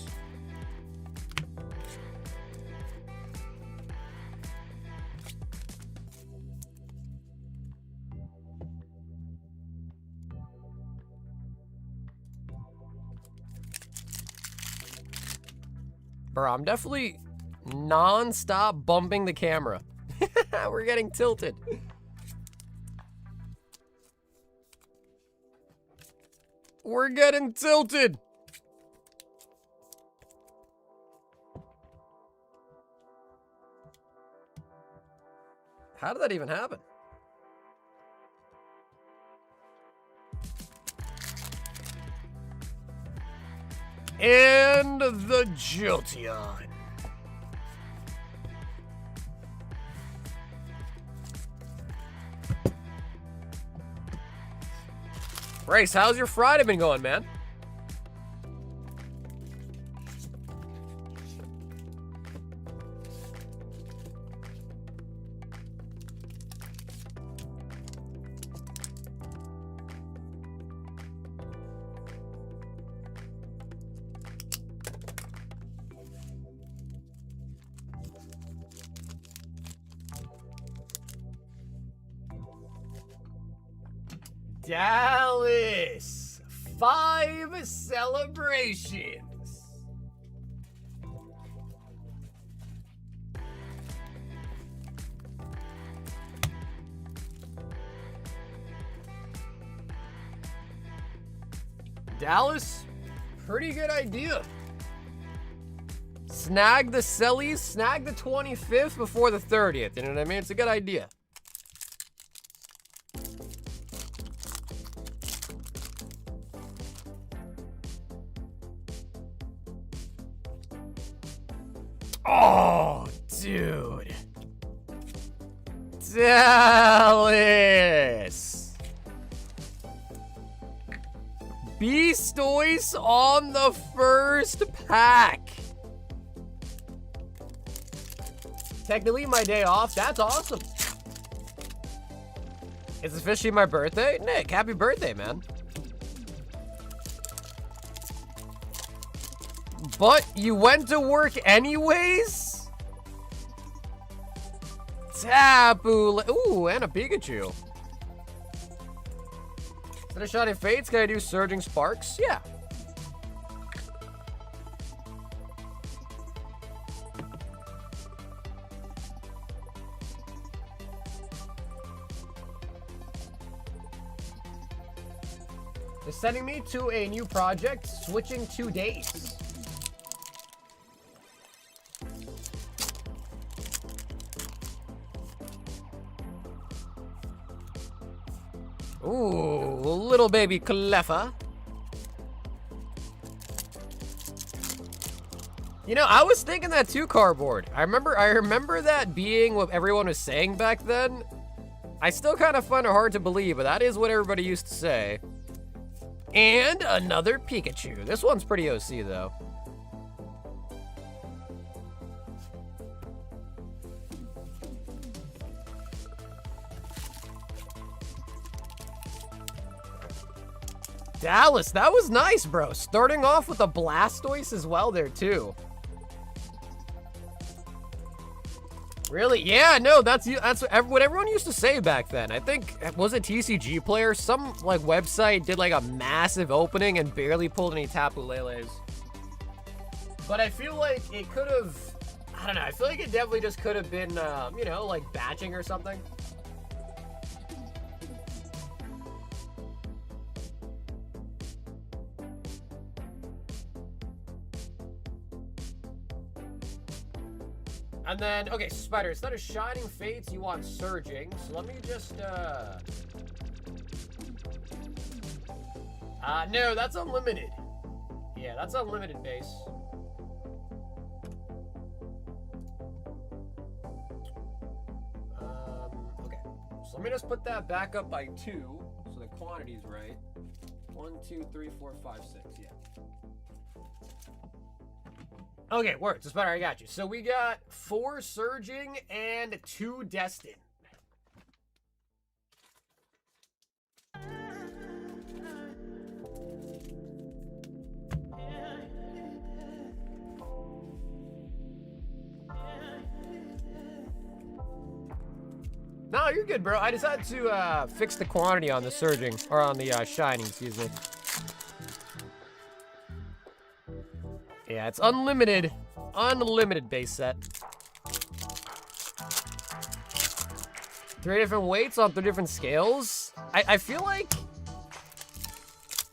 Bro, I'm definitely non-stop bumping the camera. We're getting tilted. We're getting tilted. How did that even happen? And the Jolteon. Race, how's your Friday been going, man? Dallas, 5 celebrations. Dallas, pretty good idea. Snag the Sellies, snag the 25th before the 30th. You know what I mean? It's a good idea. Oh, dude. Dallas. Beastoise on the first pack. Technically my day off. That's awesome. It's officially my birthday. Nick, happy birthday, man. But you went to work anyways? Tapu. Ooh, and a Pikachu. Instead of Shining Fates, can I do Surging Sparks? Yeah. They're sending me to a new project, switching 2 days. Ooh, little baby Cleffa. You know, I was thinking that too, Cardboard. I remember that being what everyone was saying back then. I still kind of find it hard to believe, but that is what everybody used to say. And another Pikachu. This one's pretty OC, though. Dallas, that was nice, bro. Starting off with a Blastoise as well there, too. Really? Yeah, no, that's what everyone used to say back then. I think, was it TCG Player? Some, like, website did, like, a massive opening and barely pulled any Tapu Leles. But I feel like it could have, I don't know, I feel like it definitely just could have been, you know, like, batching or something. And then, okay, Spider, instead of Shining Fates, you want Surging. So let me just, no, that's unlimited. Yeah, that's unlimited base. Okay. So let me just put that back up by 2, so the quantity's right. 1, 2, 3, 4, 5, 6, yeah. Okay, works. It's better. I got you. So we got 4 Surging and 2 Destined. No, you're good, bro. I decided to fix the quantity on the Surging, or on the Shining, excuse me. Yeah, it's unlimited. Unlimited base set. 3 different weights on 3 different scales. I feel like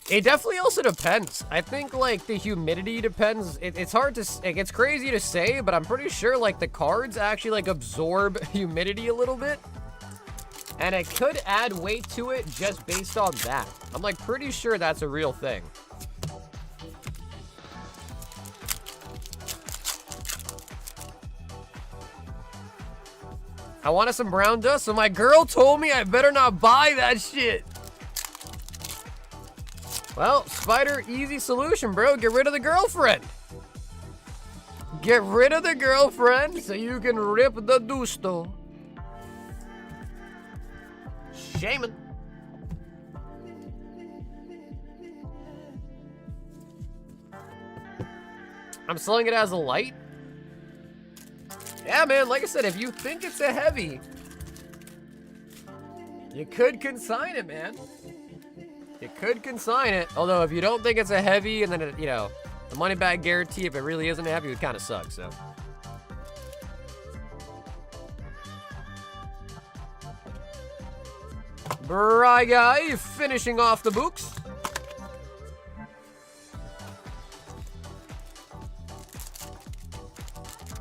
it definitely also depends. I think, like, the humidity depends. It's hard to, like, it's crazy to say, but I'm pretty sure, like, the cards actually, like, absorb humidity a little bit. And it could add weight to it just based on that. I'm, like, pretty sure that's a real thing. I wanted some brown dust, so my girl told me I better not buy that shit. Well, Spider, easy solution, bro. Get rid of the girlfriend. Get rid of the girlfriend so you can rip the dusto. Shaman. I'm selling it as a light. Yeah, man, like I said, if you think it's a heavy, you could consign it, man. You could consign it. Although, if you don't think it's a heavy, and then, it, you know, the money back guarantee, if it really isn't a heavy, would kind of suck, so. Bry guy, finishing off the books.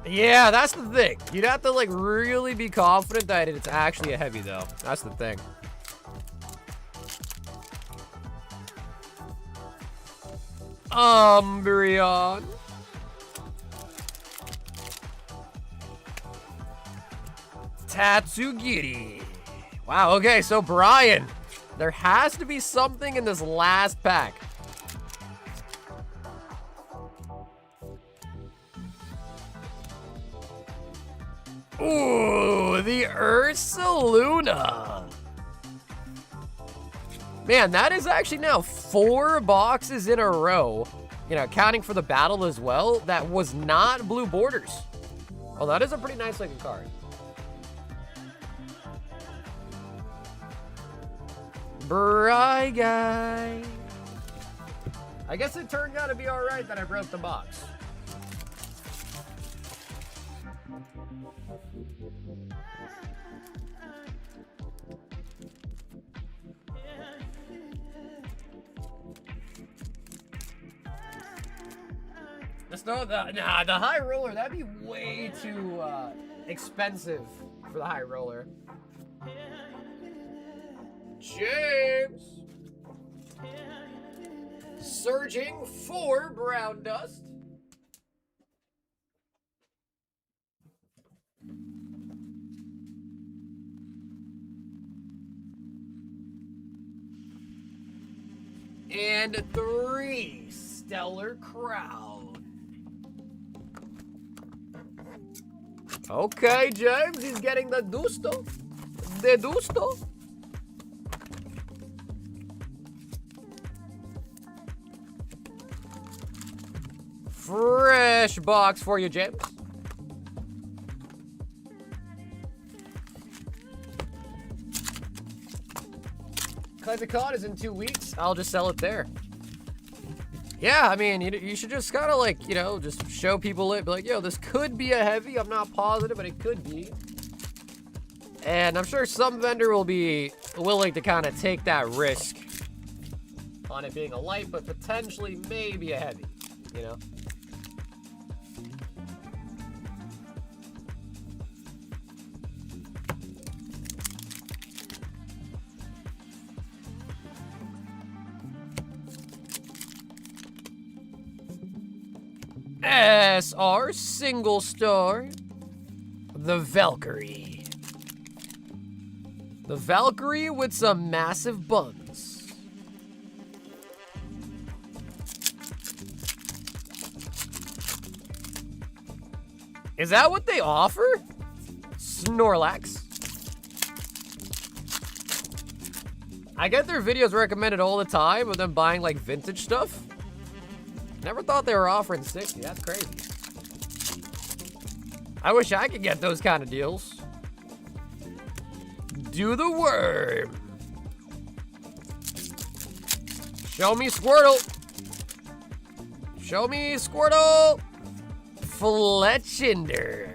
Yeah, that's the thing. You'd have to, like, really be confident that it's actually a heavy, though. That's the thing. Umbreon. Tatsugiri. Wow, okay, so Brian, there has to be something in this last pack. Ooh, the Ursaluna. Man, that is actually now 4 boxes in a row, you know, counting for the battle as well, that was not blue borders. Well, that is a pretty nice looking card. Bry guy. I guess it turned out to be alright that I broke the box. The high roller, that'd be way too expensive for the high roller. James. Searching for brown dust. And 3 stellar crown. Okay, James, he's getting the dusto. The dusto. Fresh box for you, James. Classic Con is in 2 weeks. I'll just sell it there. Yeah, I mean, you should just kind of like, you know, just show people it. Be like, yo, this could be a heavy. I'm not positive, but it could be. And I'm sure some vendor will be willing to kind of take that risk on it being a light, but potentially maybe a heavy, you know? SR single star. The Valkyrie. The Valkyrie with some massive buns. Is that what they offer? Snorlax. I get their videos recommended all the time of them buying like vintage stuff. Never thought they were offering 60. That's crazy. I wish I could get those kind of deals. Do the worm. Show me Squirtle. Show me Squirtle. Fletchinder.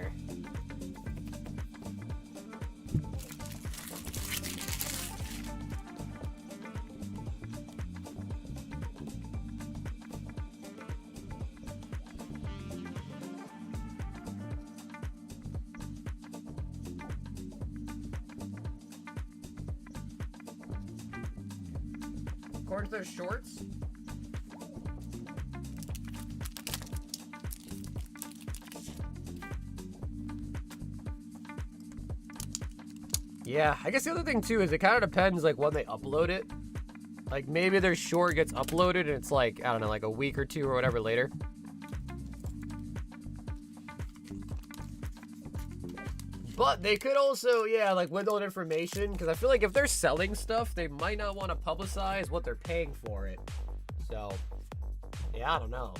According to their shorts. Yeah, I guess the other thing too is it kind of depends like when they upload it. Like maybe their short gets uploaded and it's like, I don't know, like a week or 2 or whatever later. But they could also, yeah, like withhold information, because I feel like if they're selling stuff, they might not want to publicize what they're paying for it. So, yeah, I don't know.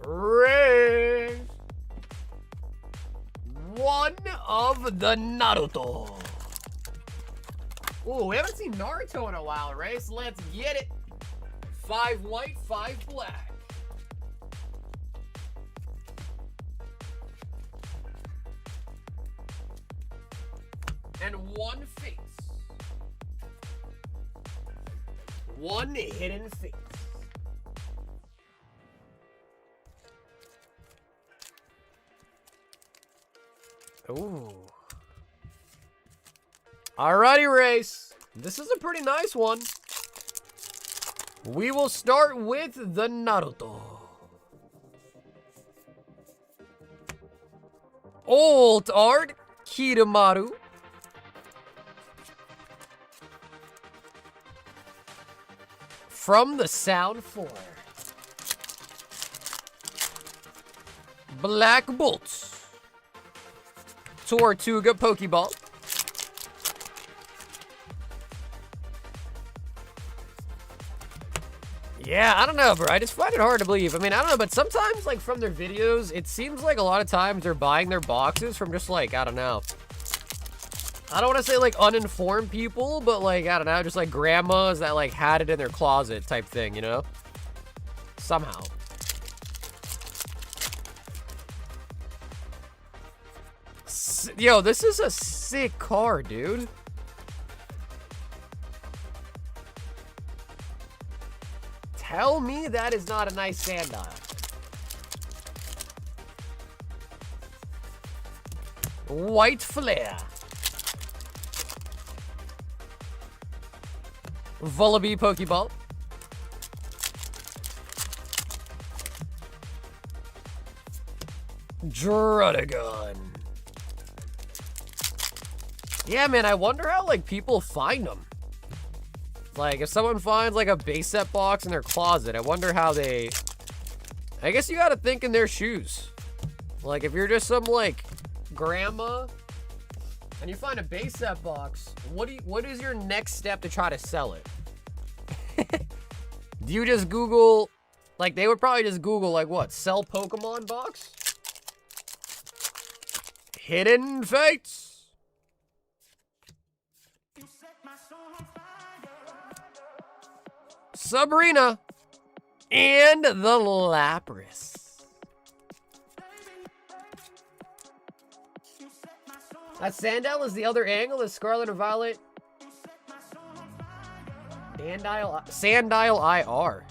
Ring! One of the Naruto. Ooh, we haven't seen Naruto in a while, Race. Let's get it. 5 white, 5 black. And 1 face. 1 hidden face. Ooh. Alrighty, Race. This is a pretty nice one. We will start with the Naruto. Old art, Kiramaru. From the Sound 4. Black Bolts. Tortuga Pokeball. Yeah, I don't know, bro. I just find it hard to believe. I mean, I don't know, but sometimes, like, from their videos, it seems like a lot of times they're buying their boxes from just, like, I don't know. I don't want to say, like, uninformed people, but, like, I don't know, just, like, grandmas that, like, had it in their closet type thing, you know? Somehow. Yo, this is a sick car, dude. Tell me that is not a nice Sandile. White Flare. Vullaby Pokeball. Druddigon. Yeah, man, I wonder how, like, people find them. Like, if someone finds, like, a base set box in their closet, I wonder how they... I guess you gotta think in their shoes. Like, if you're just some, like, grandma, and you find a base set box, what is your next step to try to sell it? Do you just Google... Like, they would probably just Google, like, what? Sell Pokemon box? Hidden Fates. Sabrina. And the Lapras. That Sandile is the other angle, is Scarlet and Violet. Sandile IR.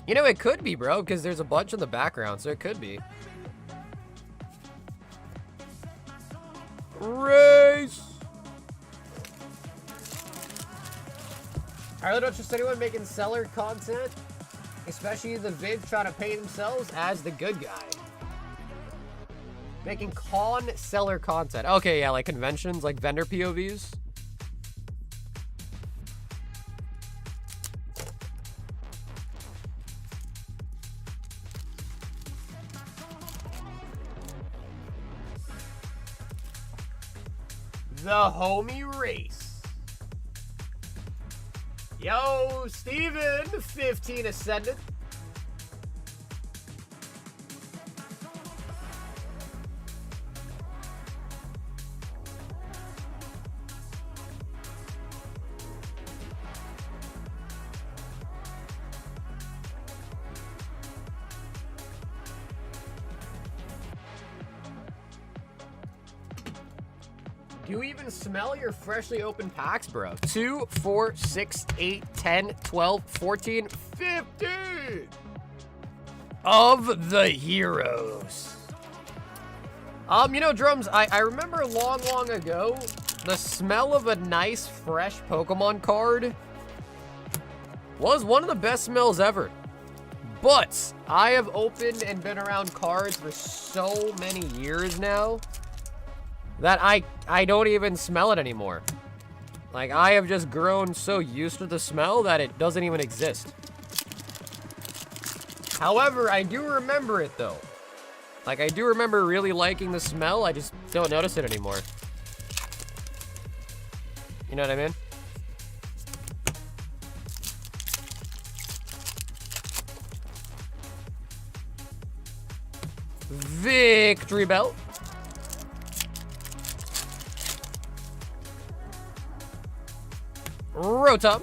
You know, it could be, bro, because there's a bunch in the background, so it could be. Race! I really don't trust anyone making seller content, especially the vids trying to pay themselves as the good guy. Making seller content. Okay, yeah, like conventions, like vendor POVs. The homie race. Yo, Steven, 15 ascendant. Do you even smell your freshly opened packs, bro? 2, 4, 6, 8, 10, 12, 14, 15 of the heroes. You know, Drums, I remember long ago, the smell of a nice, fresh Pokemon card was one of the best smells ever. But I have opened and been around cards for so many years now that I don't even smell it anymore. Like, I have just grown so used to the smell that it doesn't even exist. However, I do remember it, though. Like, I do remember really liking the smell, I just don't notice it anymore. You know what I mean? Victory Belt. Rotom.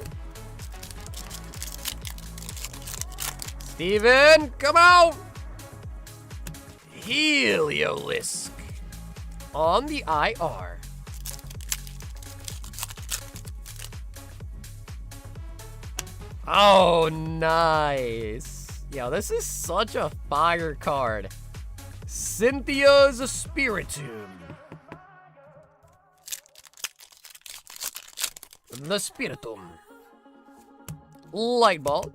Steven, come out! Heliolisk on the IR. Oh, nice. Yo, this is such a fire card. Cynthia's Spiritomb. The Spiritomb. Light Ball.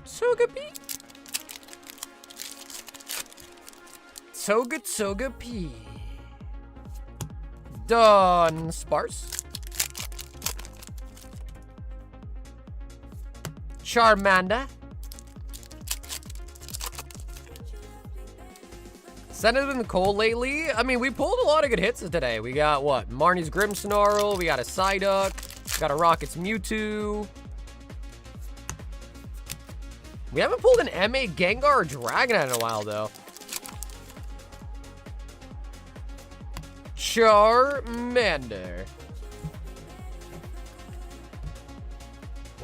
Togepi. Togepi. Done. Sparse. Charmander. Sent it in cold lately. I mean, we pulled a lot of good hits today. We got what? Marnie's Grimmsnarl. We got a Psyduck. Got a Rocket's Mewtwo. We haven't pulled an M8 Gengar or Dragonite in a while, though. Charmander.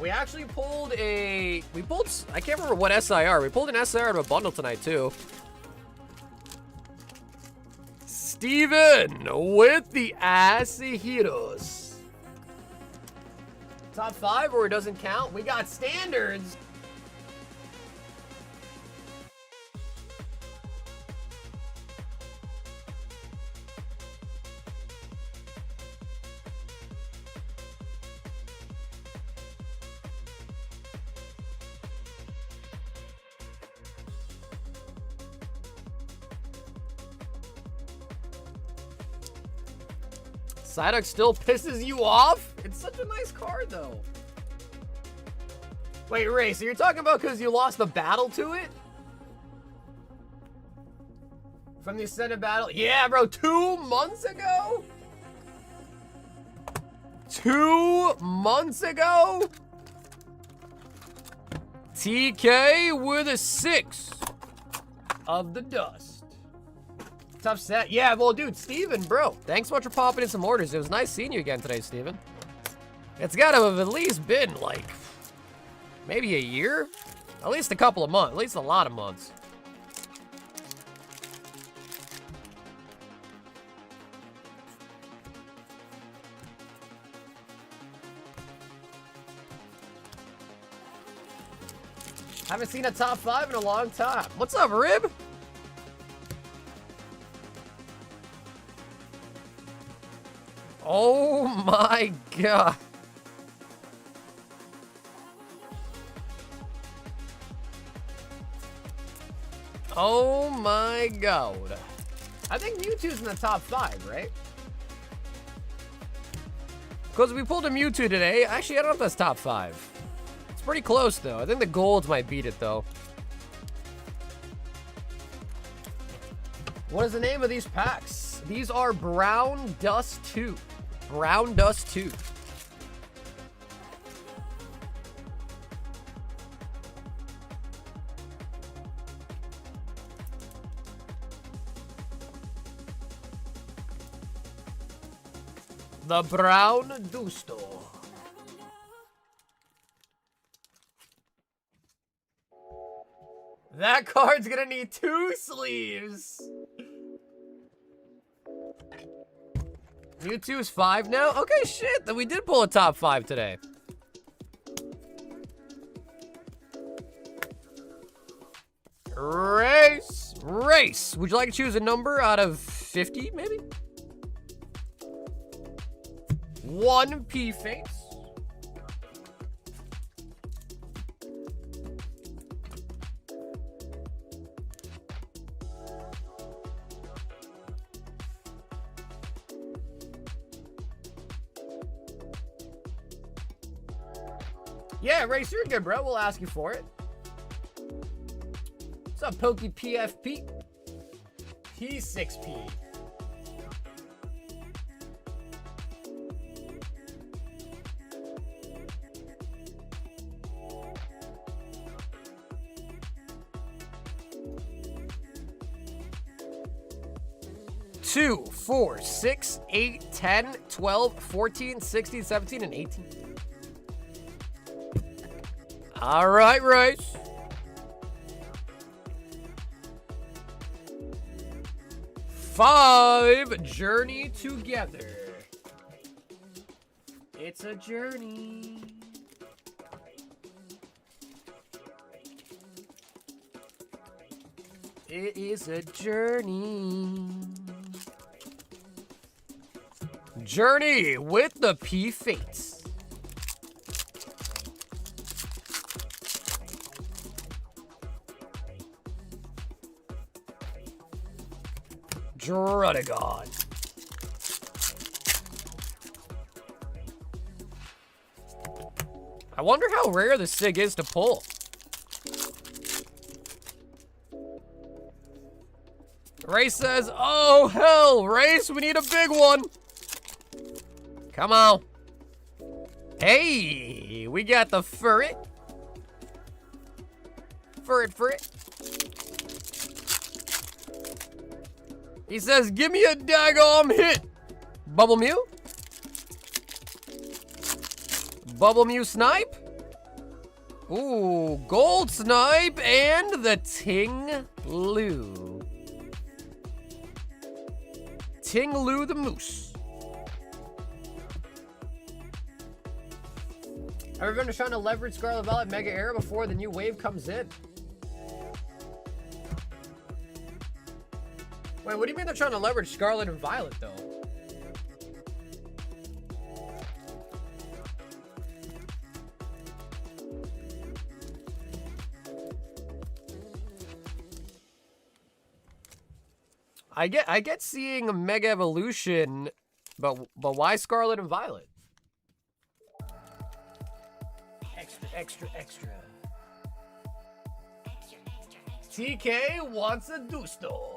We actually pulled I can't remember what SIR. We pulled an SIR out of a bundle tonight, too. Steven with the Assy Heroes. Top 5 or it doesn't count? We got standards. Psyduck still pisses you off? It's such a nice card, though. Wait, Ray, so you're talking about because you lost the battle to it? From the Ascended battle? Yeah, bro, 2 months ago? 2 months ago? TK with a 6 of the dust. Tough set. Yeah, well, dude, Steven, bro. Thanks so much for popping in some orders. It was nice seeing you again today, Steven. It's got to have at least been, like, maybe a year? At least a couple of months. At least a lot of months. Haven't seen a top 5 in a long time. What's up, Rib? Oh my god. Oh my god. I think Mewtwo's in the top 5, right? Because we pulled a Mewtwo today. Actually, I don't know if that's top 5. It's pretty close, though. I think the golds might beat it, though. What is the name of these packs? These are Brown Dust 2. Brown Dust 2. The Brown Dusto. That card's gonna need 2 sleeves. Mewtwo's 5 now? Okay, shit, then we did pull a top 5 today. Race! Race! Would you like to choose a number out of 50, maybe? 1 P-Face. Yeah, Race, you're good, bro. We'll ask you for it. What's up, Pokey PFP? P6P. Two, 4, 6, 8, 10, 12, 14, 16, 17, and 18. All right, Race. Five, journey together. It's a journey. It is a journey. Journey with the P-Fates. Druddigon. I wonder how rare the SIG is to pull. Race says, oh hell, Race, we need a big one. Come on. Hey, we got the Furret. Furret. He says, give me a daggum hit. Bubble Mew? Bubble Mew Snipe? Ooh, Gold Snipe and the Ting Lu. Ting Lu the Moose. Everyone is trying to leverage Scarlet Violet Mega Era before the new wave comes in. Wait, what do you mean they're trying to leverage Scarlet and Violet, though? I get seeing a Mega Evolution But why Scarlet and Violet? Extra, extra, extra. TK wants a Dusto.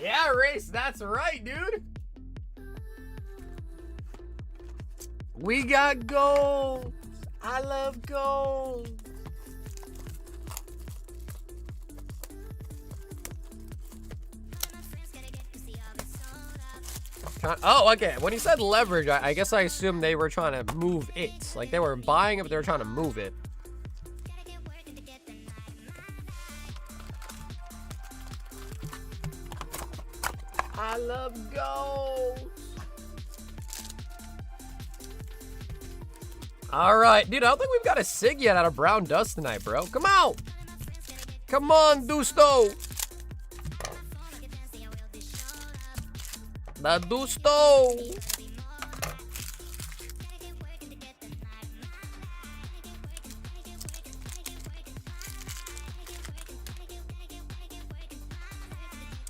Yeah, Race, that's right, dude. We got gold. I love gold. Oh, okay. When you said leverage, I guess I assumed they were trying to move it. Like, they were buying it, but they were trying to move it. I love gold. All right, dude, I don't think we've got a sig yet out of Brown Dust tonight, bro. Come out. Come on, Dusto. The Dusto.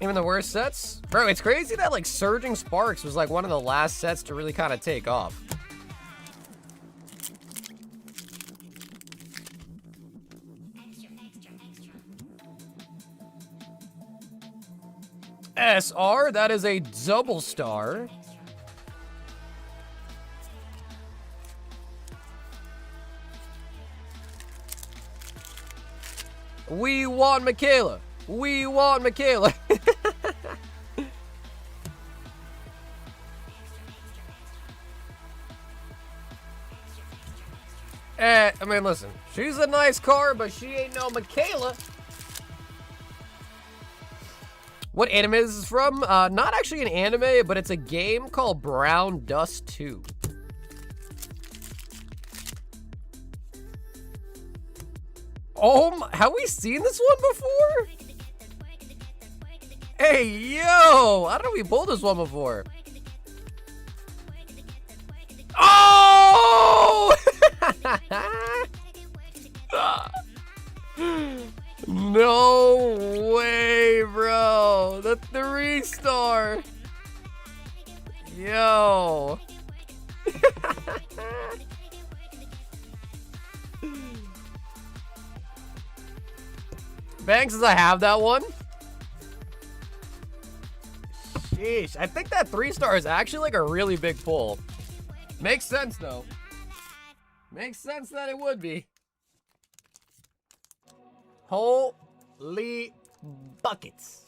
Even the worst sets? Bro, it's crazy that, like, Surging Sparks was, like, one of the last sets to really kind of take off. SR, that is a double star. We want Michaela. We want Michaela. I mean, listen, she's a nice card, but she ain't no Michaela. What anime is this from? Not actually an anime, but it's a game called Brown Dust 2. Oh my, have we seen this one before? Hey, yo! I don't know if we pulled this one before. Oh! No way, bro. The 3-star. Yo. Banks, does I have that one? Sheesh. I think that 3-star is actually like a really big pull. Makes sense, though. Makes sense that it would be. Holy buckets.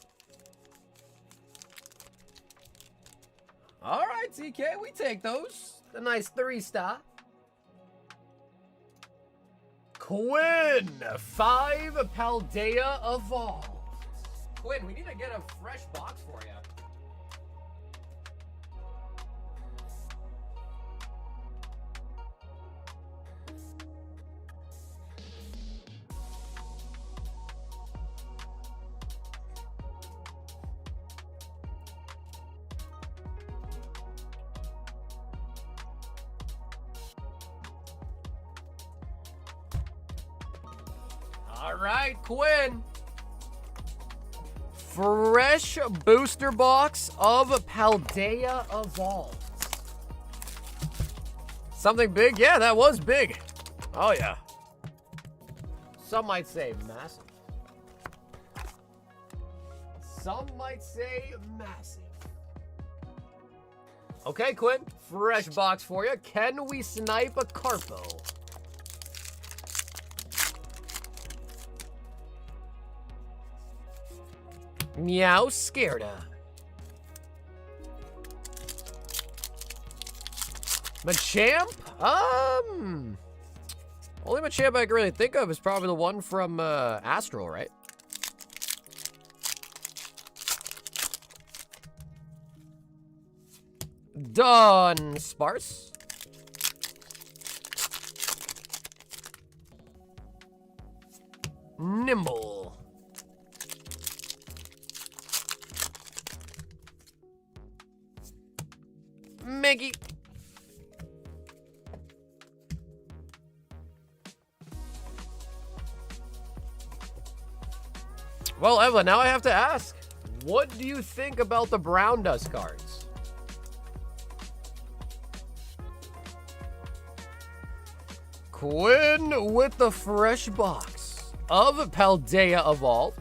All right, TK, we take those. A nice 3-star. Quinn, 5 Paldea Evolved. Quinn, we need to get a fresh box for you. All right, Quinn. Fresh booster box of Paldea Evolved. Something big? Yeah, that was big. Oh, yeah. Some might say massive. Some might say massive. Okay, Quinn. Fresh box for you. Can we snipe a Carpo? Meow Scareda. Machamp? Only Machamp I can really think of is probably the one from Astral, right? Done. Sparse. Nimble. Yankee. Well, Evelyn, now I have to ask, what do you think about the brown dust cards? Quinn with the fresh box of Paldea Evolved.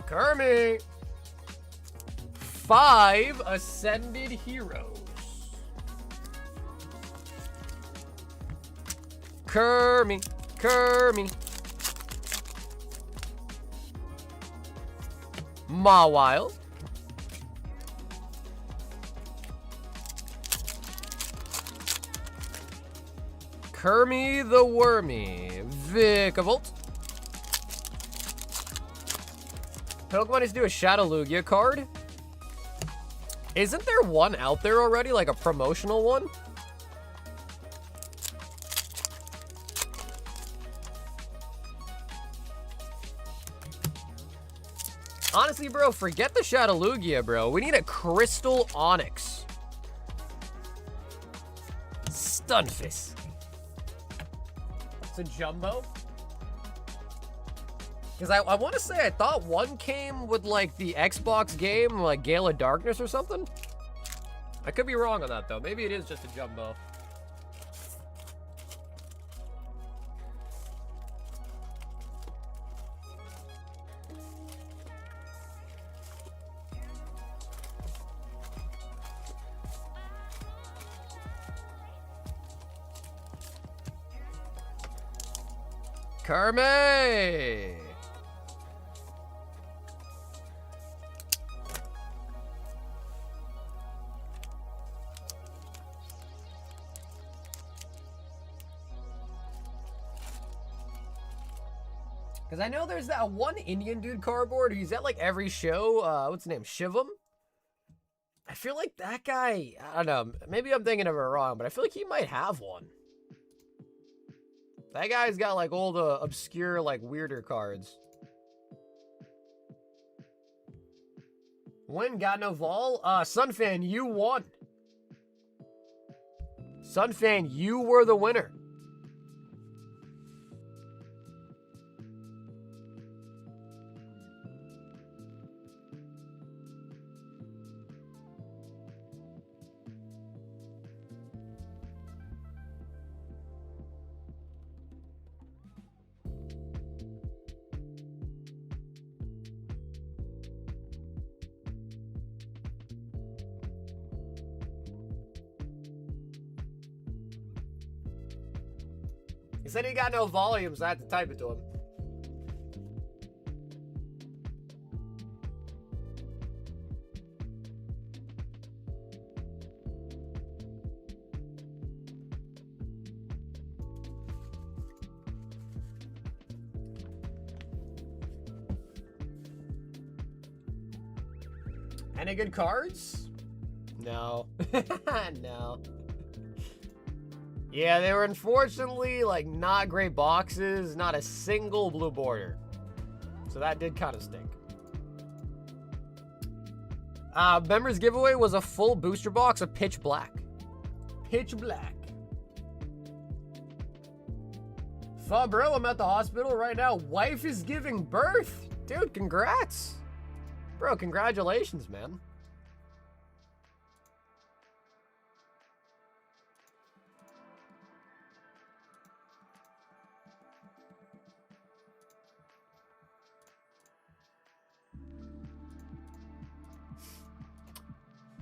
Kermit. 5 Ascended Heroes. Kermit. Mawile. Kermit the Wormy. Vikavolt. Pokemon needs to do a Shadow Lugia card. Isn't there one out there already, like a promotional one? Honestly, bro, forget the Shadow Lugia, bro. We need a Crystal Onyx. Stunfisk. It's a jumbo. Because I want to say, I thought one came with, like, the Xbox game, like Gale of Darkness or something. I could be wrong on that, though. Maybe it is just a jumbo. Kermit! Because I know there's that one Indian dude cardboard who's at like every show. What's his name? Shivam? I feel like that guy, I don't know, maybe I'm thinking of it wrong, but I feel like he might have one. That guy's got like all the obscure, like weirder cards. Win, got no vol. Sunfan, you won. Sunfan, you were the winner. He said he got no volume, so I had to type it to him. Any good cards? No. No. Yeah, they were unfortunately, like, not great boxes, not a single blue border. So that did kind of stink. Members giveaway was a full booster box of Pitch Black. Pitch Black. Fuck, bro, I'm at the hospital right now. Wife is giving birth. Dude, congrats. Bro, congratulations, man.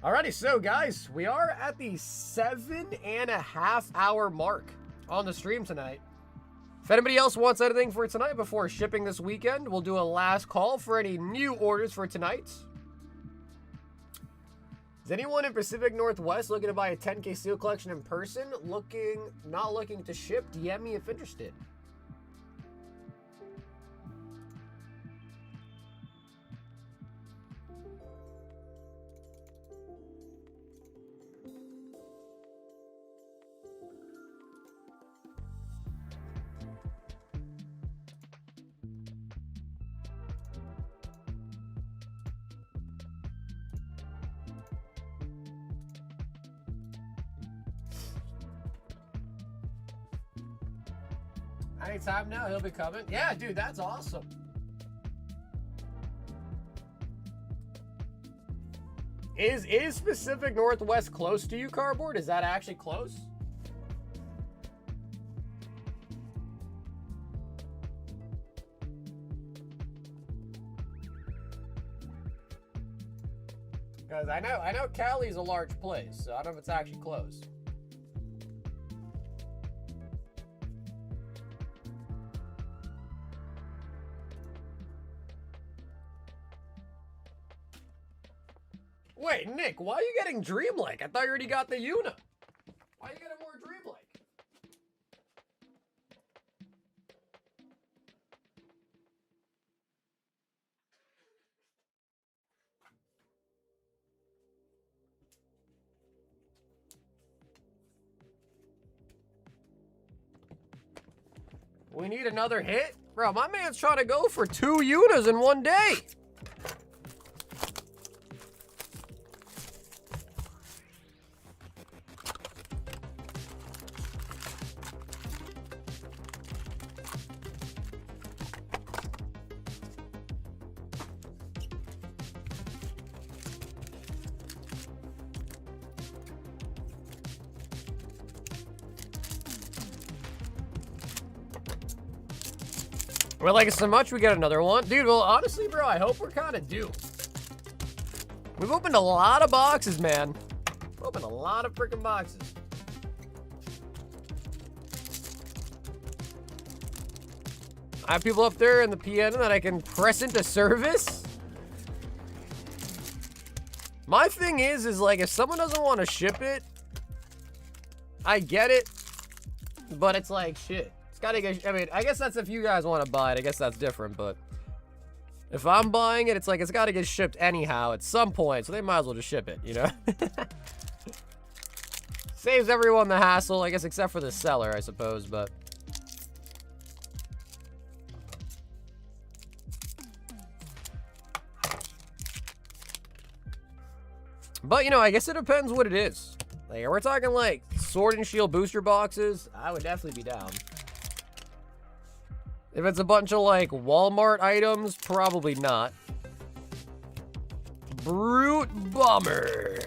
Alrighty, so guys, we are at the 7.5 hour mark on the stream tonight. If anybody else wants anything for tonight before shipping this weekend, we'll do a last call for any new orders for tonight. Is anyone in Pacific Northwest looking to buy a 10K Steel Collection in person? Not looking to ship? DM me if interested. Anytime now, he'll be coming. Yeah, dude, that's awesome. Is Pacific Northwest close to you, Cardboard? Is that actually close? Because I know Cali's a large place, so I don't know if it's actually close. Wait, Nick, why are you getting dreamlike? I thought you already got the Una. Why are you getting more dreamlike? We need another hit? Bro, my man's trying to go for 2 Unas in one day. We're like so much we get another one. Dude, well, honestly, bro, I hope we're kind of due. We've opened a lot of boxes, man. We've opened a lot of freaking boxes. I have people up there in the PN that I can press into service. My thing is like, if someone doesn't want to ship it, I get it, but it's like, shit. Gotta get, I mean, I guess that's if you guys want to buy it. I guess that's different, but if I'm buying it, it's like it's got to get shipped anyhow at some point, so they might as well just ship it, you know? Saves everyone the hassle, I guess, except for the seller, I suppose, but... But, you know, I guess it depends what it is. Like, we're talking, like, Sword and Shield booster boxes, I would definitely be down. If it's a bunch of, like, Walmart items, probably not. Brute Bomber.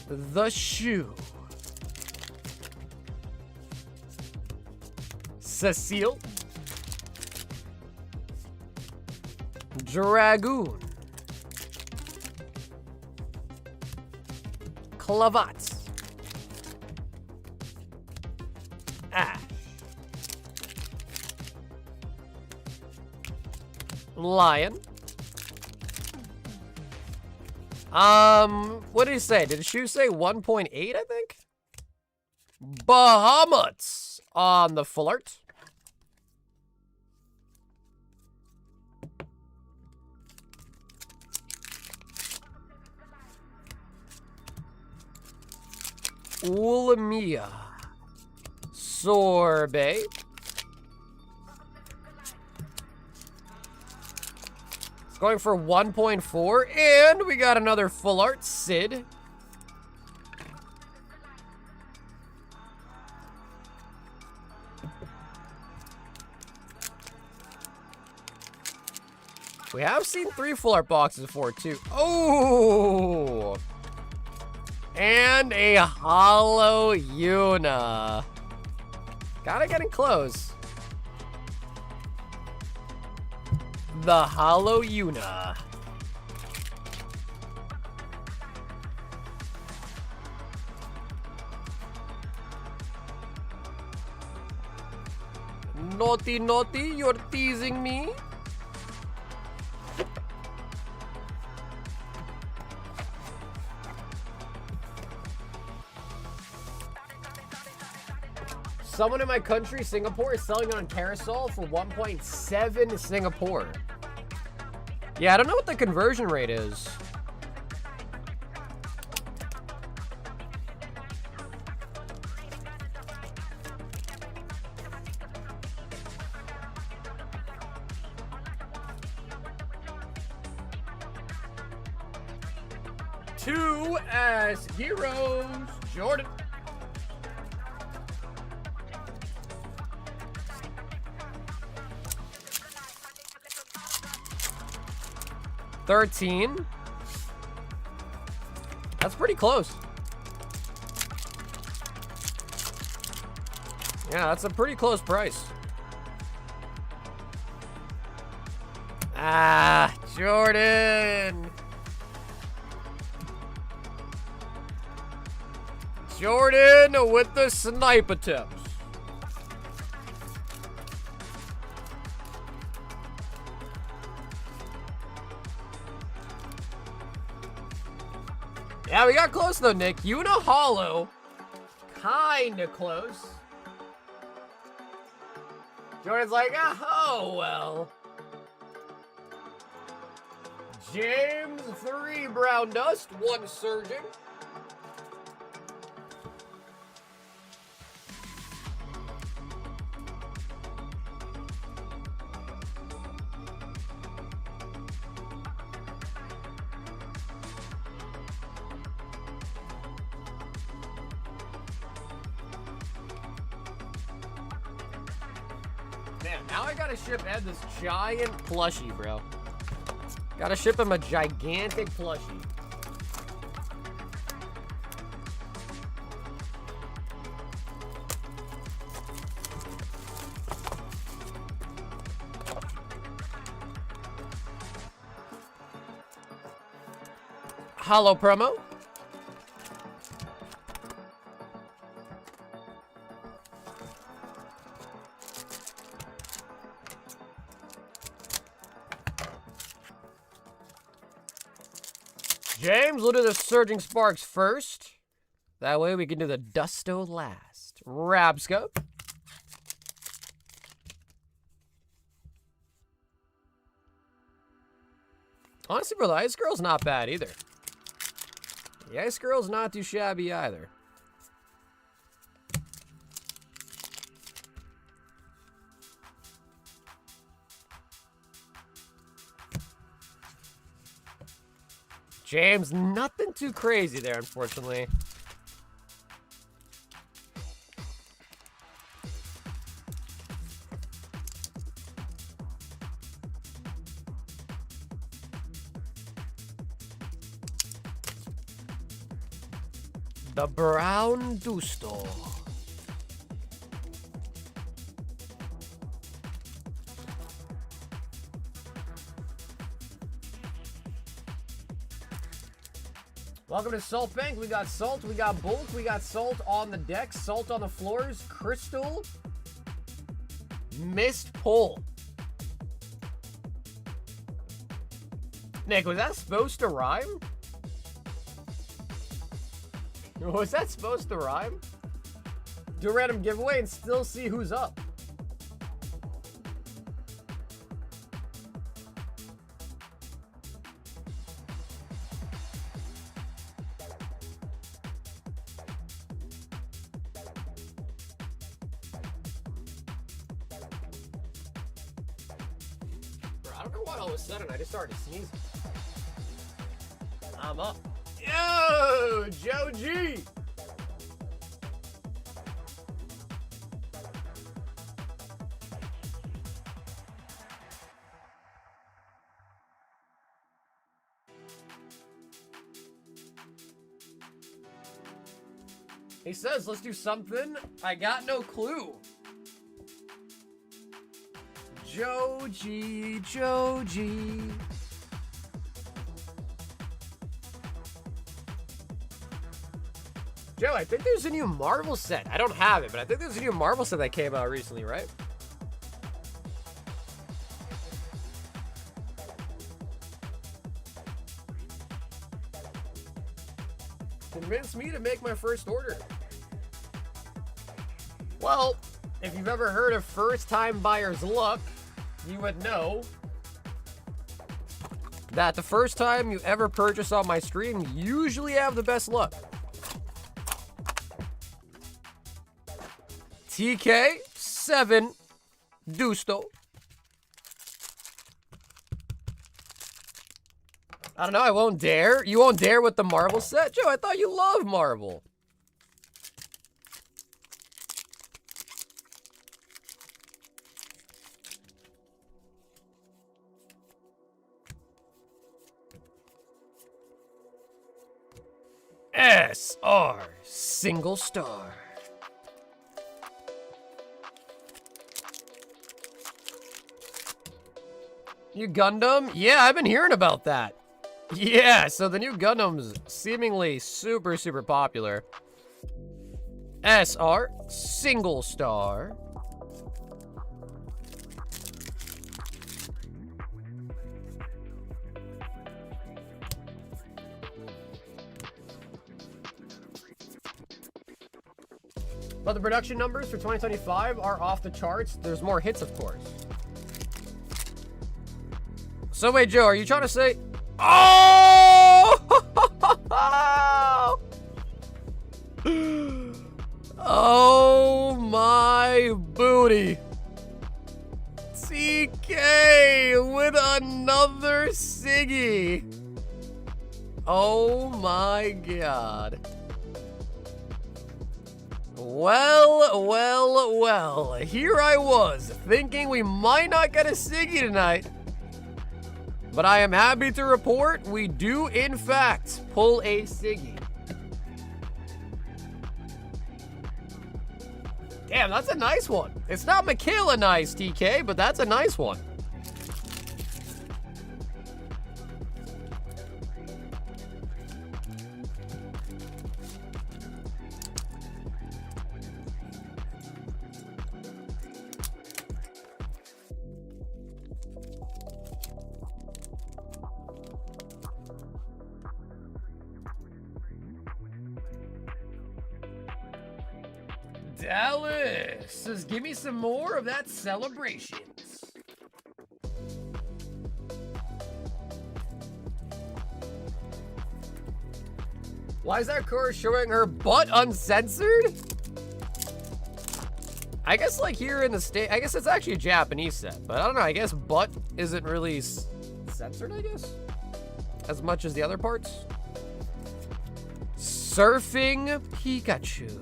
The Shoe. Cecile. Dragoon. Clavat. Ash. Lion. What did he say? Did the shoe say 1.8, I think? Bahamut on the full art. Ulamia. Sorbet. It's going for 1.4, and we got another full art Sid. We have seen 3 full art boxes before, too. Oh! And a hollow Una. Kinda getting close. The hollow Una. Naughty, naughty, you're teasing me. Someone in my country, Singapore, is selling it on Carousel for 1.7 Singapore. Yeah, I don't know what the conversion rate is. 2 as heroes. Jordan. $13. That's pretty close. Yeah, that's a pretty close price. Ah, Jordan. Jordan with the snipe attempts. Yeah, we got close though, Nick. You and a holo. Kinda close. Jordan's like, oh, well. James, 3 brown dust, 1 surging. Man, now I gotta ship Ed this giant plushie, bro. Gotta ship him a gigantic plushie. Holo promo. James, we'll do the Surging Sparks first. That way we can do the Dusto last. Rabscope. Honestly, bro, the Ice Girl's not bad either. The Ice Girl's not too shabby either. James, nothing too crazy there, unfortunately. The Brown Dusto. Welcome to Salt Bank. We got salt, we got bulk, we got salt on the decks, salt on the floors, crystal, missed pull. Nick, was that supposed to rhyme? Was that supposed to rhyme? Do a random giveaway and still see who's up. I don't know why all of a sudden I just started sneezing. I'm up. Yo, Joe G. He says, let's do something. I got no clue. Joe G, Joe G. Joe, I think there's a new Marvel set. I don't have it, but I think there's a new Marvel set that came out recently, right? Convince me to make my first order. Well, if you've ever heard of first-time buyer's luck, you would know that the first time you ever purchase on my stream, you usually have the best luck. TK 7 Dusto. I don't know, I won't dare. You won't dare with the marble set? Joe, I thought you love marble. SR single star. New Gundam? Yeah, I've been hearing about that. Yeah, so the new Gundam's seemingly super, super popular. SR single star. But the production numbers for 2025 are off the charts. There's more hits, of course. So wait, Joe, are you trying to say... Oh! Oh my booty. TK with another Siggy. Oh my god. Well, well, well. Here I was, thinking we might not get a Siggy tonight. But I am happy to report we do, in fact, pull a Siggy. Damn, that's a nice one. It's not Michaela nice, TK, but that's a nice one. Dallas says, give me some more of that celebrations. Why is that car showing her butt uncensored? I guess like here in the state, I guess it's actually a Japanese set, but I don't know, I guess butt isn't really censored, I guess, as much as the other parts. Surfing Pikachu.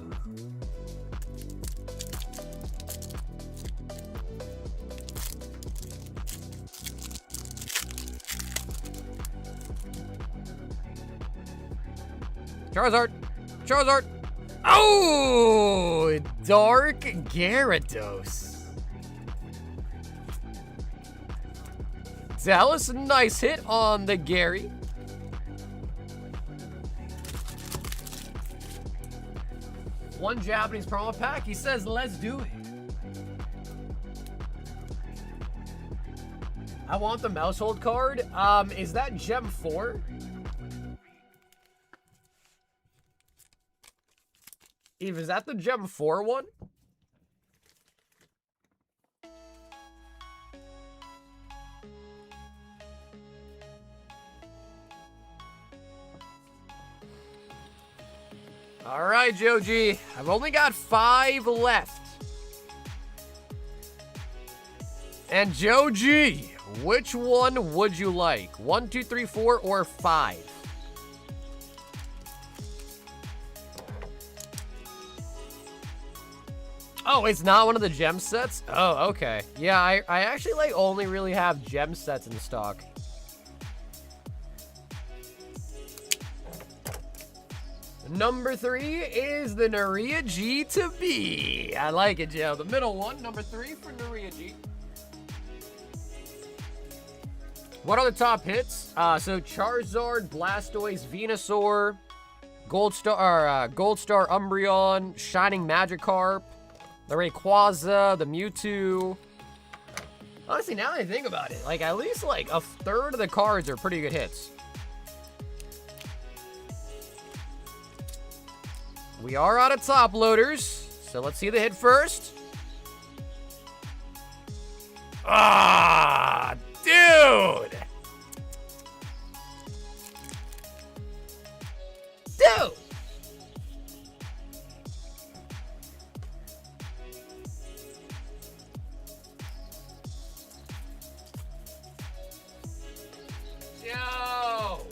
Charizard! Charizard! Oh! Dark Gyarados. Dallas, nice hit on the Gary. One Japanese promo pack. He says, let's do it. I want the Mousehold card. Is that Gem 4? Eve, is that the Gem 4 one? All right, Joji. I've only got 5 left. And Joji, which one would you like? 1, 2, 3, 4, or 5? Oh, it's not one of the gem sets? Oh, okay. Yeah, I actually like only really have gem sets in stock. Number 3 is the Naria G to B. I like it, Joe. The middle one, number 3 for Naria G. What are the top hits? So Charizard, Blastoise, Venusaur, Gold Star Umbreon, Shining Magikarp, the Rayquaza, the Mewtwo. Honestly, now that I think about it, like at least like a third of the cards are pretty good hits. We are out of top loaders, so let's see the hit first. Ah, dude! Dude! Yo!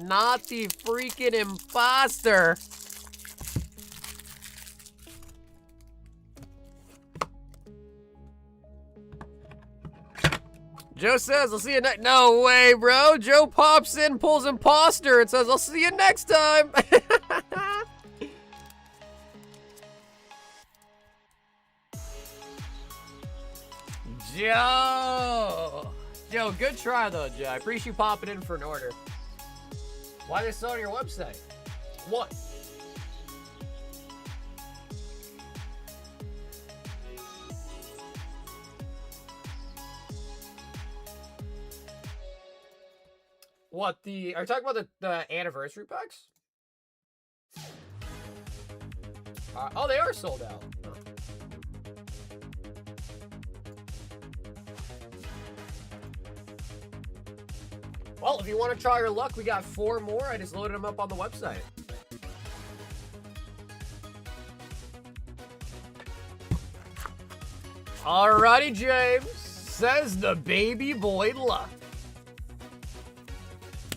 not the freaking imposter. Joe says, I'll see you next. No way, bro. Joe pops in, pulls imposter, and says, I'll see you next time. Joe. Joe, good try, though, Joe. I appreciate you popping in for an order. Why they sell on your website? What? What, are you talking about the anniversary packs? Oh, they are sold out. Huh. Well, if you want to try your luck, we got 4 more. I just loaded them up on the website. Alrighty, James. Says the baby boy luck.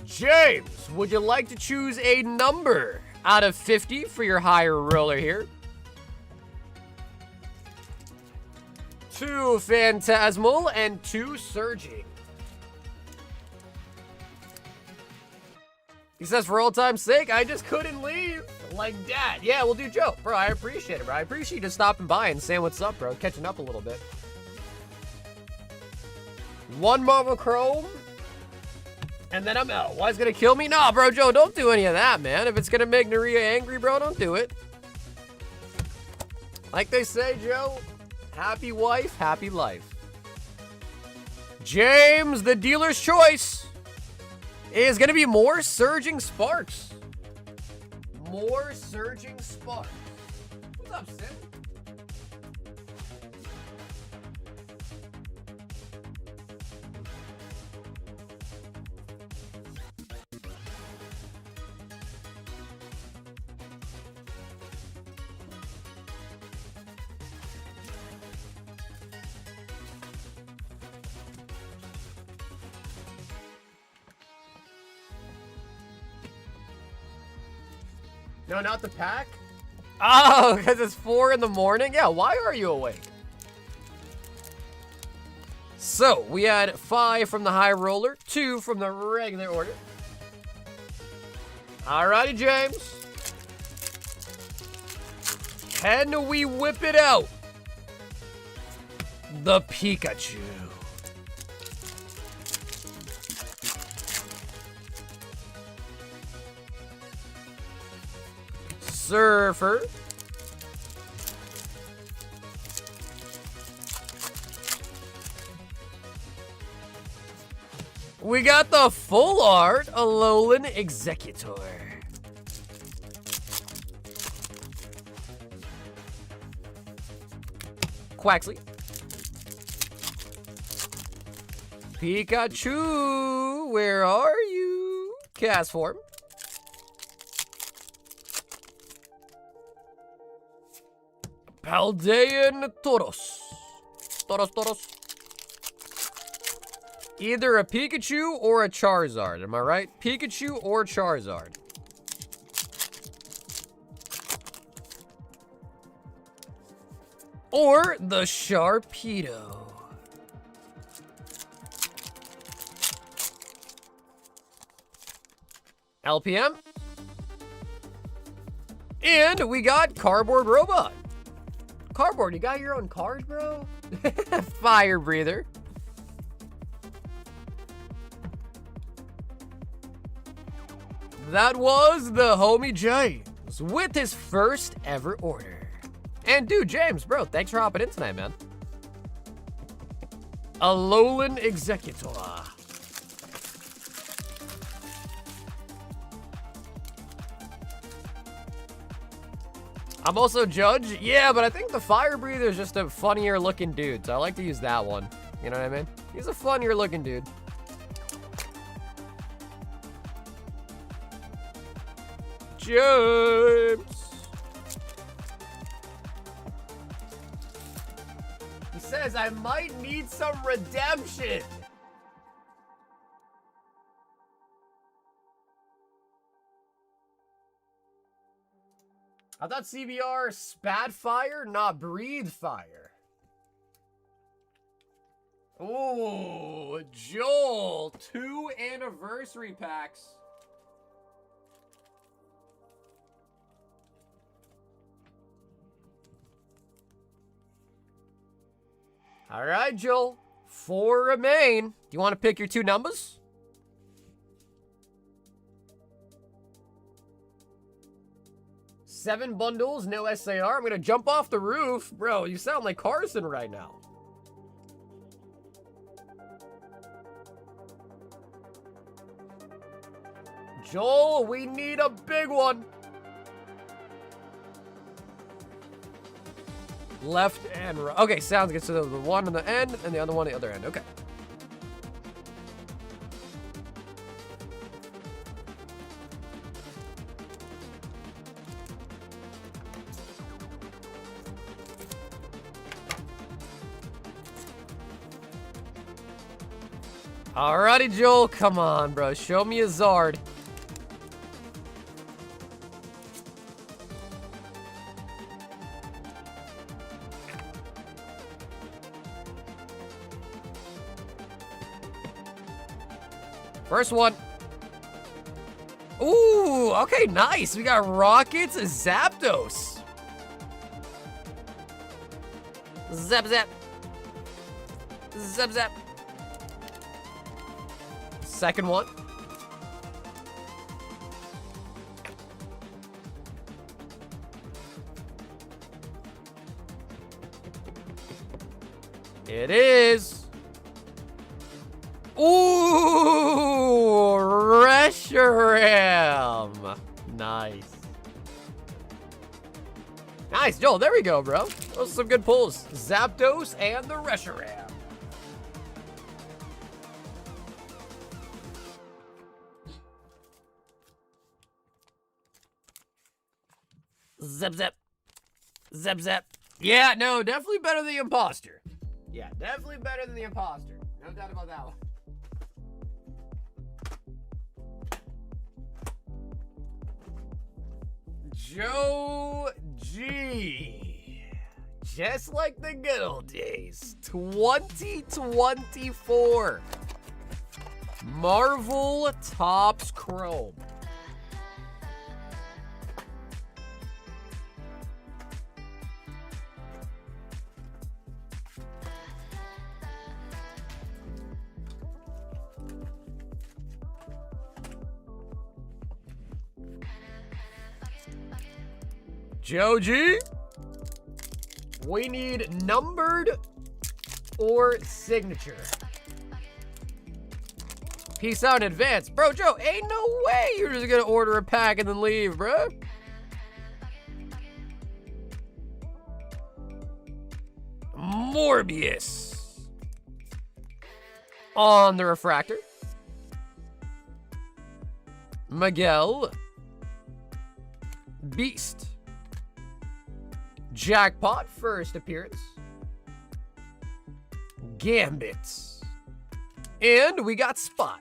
James, would you like to choose a number out of 50 for your higher roller here? 2 Phantasmal and 2 Surging. He says, for old time's sake, I just couldn't leave. Like that. Yeah, we'll do Joe. Bro, I appreciate it, bro. I appreciate you just stopping by and saying what's up, bro. Catching up a little bit. 1 Marvel Chrome. And then I'm out. Why is it gonna kill me? Nah, bro, Joe, don't do any of that, man. If it's gonna make Naria angry, bro, don't do it. Like they say, Joe, happy wife, happy life. James, the dealer's choice is gonna be more Surging Sparks. More Surging Sparks. What's up, Sim? No, not the pack? Oh, because it's 4 in the morning? Yeah, why are you awake? So, we had 5 from the high roller, 2 from the regular order. Alrighty, James. Can we whip it out? The Pikachu. Surfer. We got the full art Alolan Executor. Quaxley. Pikachu, where are you? Cast form. Paldean Tauros. Tauros. Either a Pikachu or a Charizard, am I right? Pikachu or Charizard. Or the Sharpedo. LPM. And we got Cardboard Robot. Cardboard, you got your own card, bro? Fire breather. That was the homie James with his first ever order. And dude, James, bro, thanks for hopping in tonight, man. Alolan Executor. I'm also Judge. Yeah, but I think the Fire Breather is just a funnier looking dude, so I like to use that one. You know what I mean? He's a funnier looking dude. James. He says, I might need some redemption. I thought CBR spat fire, not breathe fire. Ooh, Joel, 2 anniversary packs. All right, Joel, 4 remain. Do you want to pick your 2 numbers? Seven bundles, no SAR. I'm gonna jump off the roof. Bro, you sound like Carson right now. Joel, we need a big one. Left and right. Okay, sounds good. So the one on the end and the other one on the other end. Okay. Alrighty, Joel. Come on, bro. Show me a Zard. First one. Ooh, okay, nice. We got Rockets, Zapdos. Zap, zap. Zap, zap. Second one. It is. Ooh, Reshiram. Nice. Nice, Joel. There we go, bro. Those are some good pulls. Zapdos and the Reshiram. Zap, zap. Zap, zap. Yeah, no, definitely better than the imposter. Yeah, definitely better than the imposter. No doubt about that one. Joe G. Just like the good old days. 2024. Marvel Topps Chrome. Joe G, we need numbered or signature. Peace out in advance. Bro, Joe, ain't no way you're just gonna order a pack and then leave, bro. Morbius on the refractor. Miguel. Beast. Jackpot, first appearance. Gambit. And we got Spot.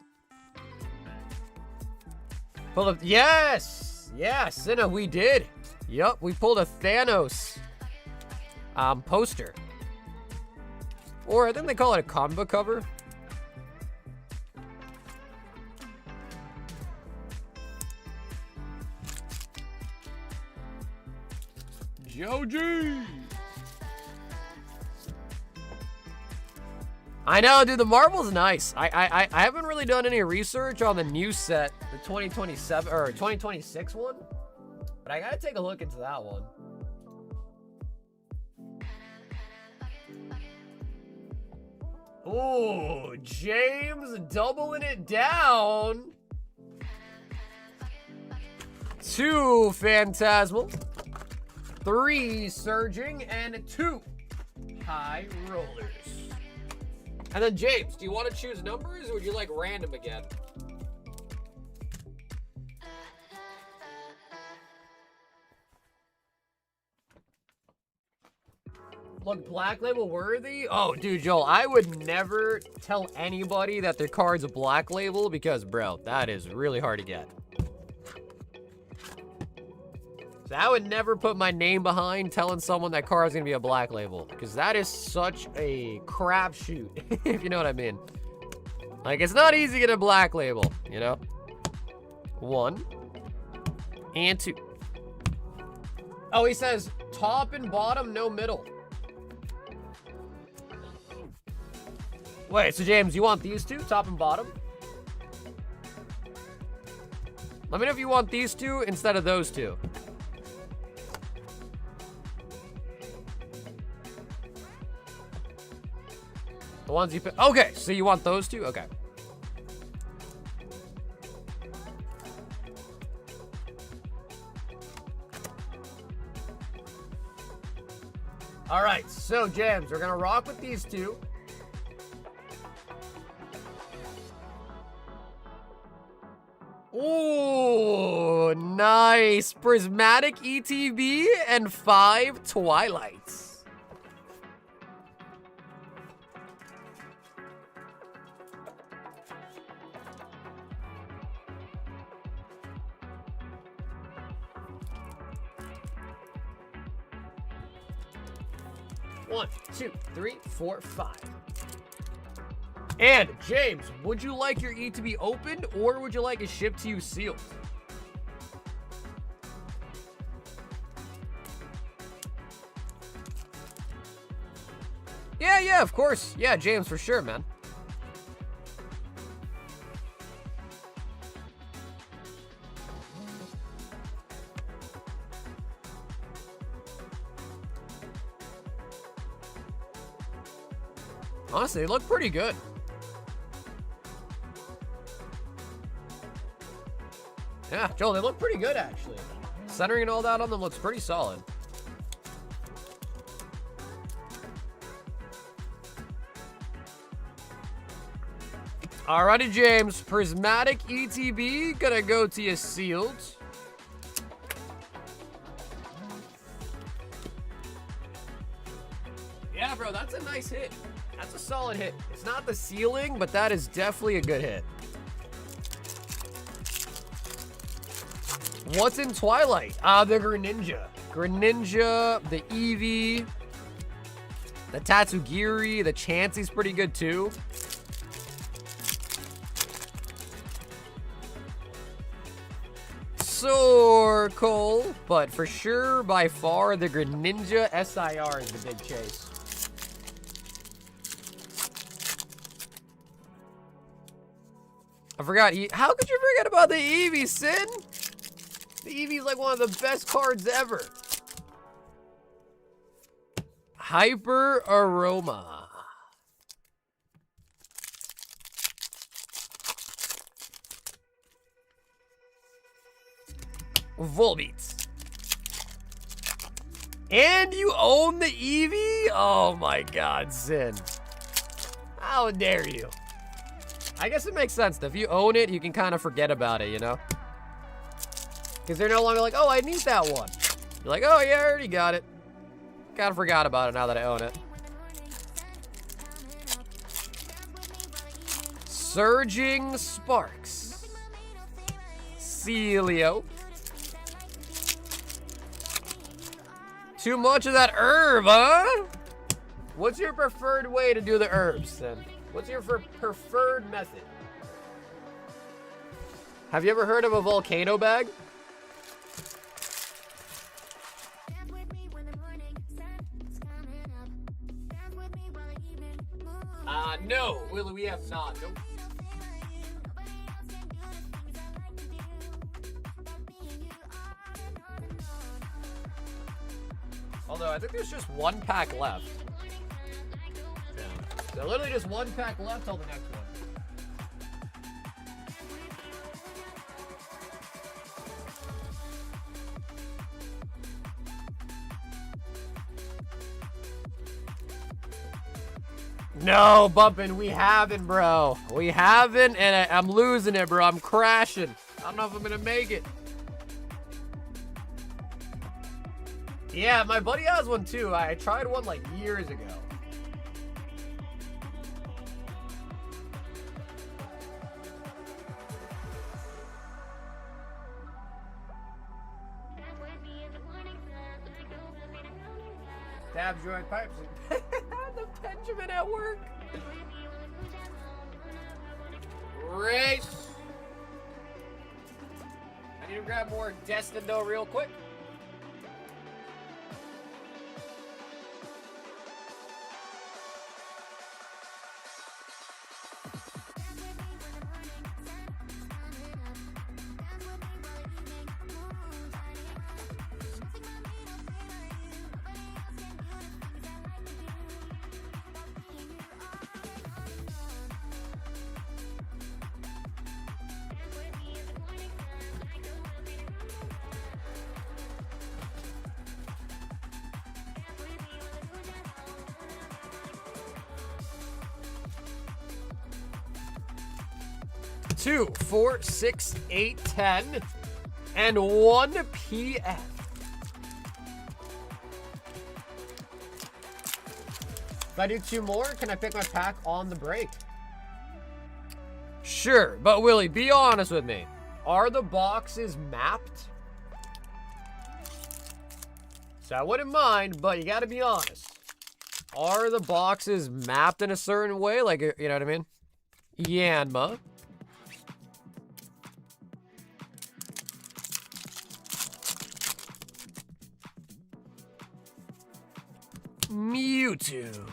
Pull up. Yes! Yes, Cinna, we did. Yup, we pulled a Thanos poster. Or I think they call it a combo cover. Joe G. I know, dude, the Marvel's nice. I haven't really done any research on the new set, the 2027 or 2026 one, but I gotta take a look into that one. Ooh, James doubling it down. 2 Phantasmal. 3 Surging, and 2 High Rollers. And then James, do you want to choose numbers or would you like random again? Look, Black Label worthy? Oh, dude, Joel, I would never tell anybody that their card's a Black Label because, bro, that is really hard to get. So I would never put my name behind telling someone that car is gonna be a black label, because that is such a crapshoot, if you know what I mean. Like, it's not easy to get a black label, you know? 1 and 2. Oh, he says top and bottom, no middle. Wait, so James, you want these two, top and bottom? Let me know if you want these two instead of those two. The ones you pick. Okay, so you want those two? Okay. All right, so James, we're gonna rock with these two. Ooh, nice. Prismatic ETB and 5 Twilights. One, 2, 3, 4, 5. And James, would you like your E to be opened or would you like it shipped to you sealed? Yeah, of course. Yeah, James, for sure, man. Honestly, they look pretty good. Yeah, Joel, they look pretty good, actually. Centering and all that on them looks pretty solid. Alrighty, James. Prismatic ETB, gonna go to you sealed. Yeah, bro, that's a nice hit. That's a solid hit. It's not the ceiling, but that is definitely a good hit. What's in Twilight? The Greninja. Greninja, the Eevee, the Tatsugiri, the Chansey's pretty good too. Sorkle, but for sure, by far, the Greninja SIR is the big chase. I forgot. How could you forget about the Eevee, Sin? The Eevee's like one of the best cards ever. Hyper Aroma. Volbeat. And you own the Eevee? Oh my god, Sin. How dare you? I guess it makes sense. If you own it, you can kind of forget about it, you know? Because they're no longer like, oh, I need that one. You're like, oh, yeah, I already got it. Kind of forgot about it now that I own it. Surging Sparks. Celio. Too much of that herb, huh? What's your preferred way to do the herbs, then? What's your preferred method? Have you ever heard of a volcano bag? No, Willie, we have not. Nope. Although, I think there's just 1 pack left. Yeah. So literally just 1 pack left till the next one. No, Bumpin', we haven't, bro. We haven't, and I'm losing it, bro. I'm crashing. I don't know if I'm gonna make it. Yeah, my buddy has one too. I tried one like years ago. Tab joint pipes. The Benjamin at work. Race. I need to grab more Destino real quick. Two, 4, 6, 8, 10, and 1 PF. If I do 2 more, can I pick my pack on the break? Sure, but Willie, be honest with me. Are the boxes mapped? So I wouldn't mind, but you gotta be honest. Are the boxes mapped in a certain way? Like, you know what I mean? Yanma. Mewtwo.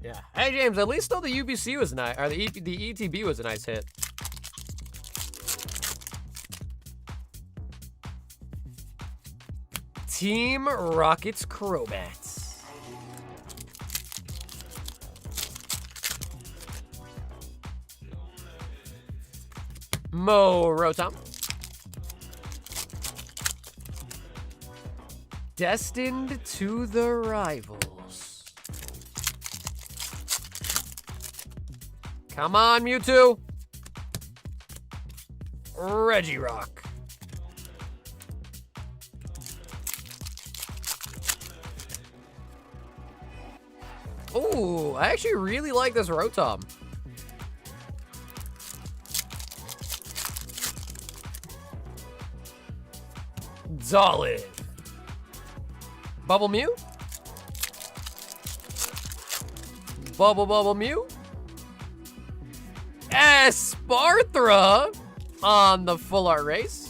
Yeah. Hey James, at least though the UBC was nice, or the ETB was a nice hit. Team Rockets Crobats. Mo Rotom. Destined to the rivals. Come on, Mewtwo. Regirock. Ooh, I actually really like this Rotom. Solid. Bubble Mew? Bubble Mew? Esparthra on the full art race.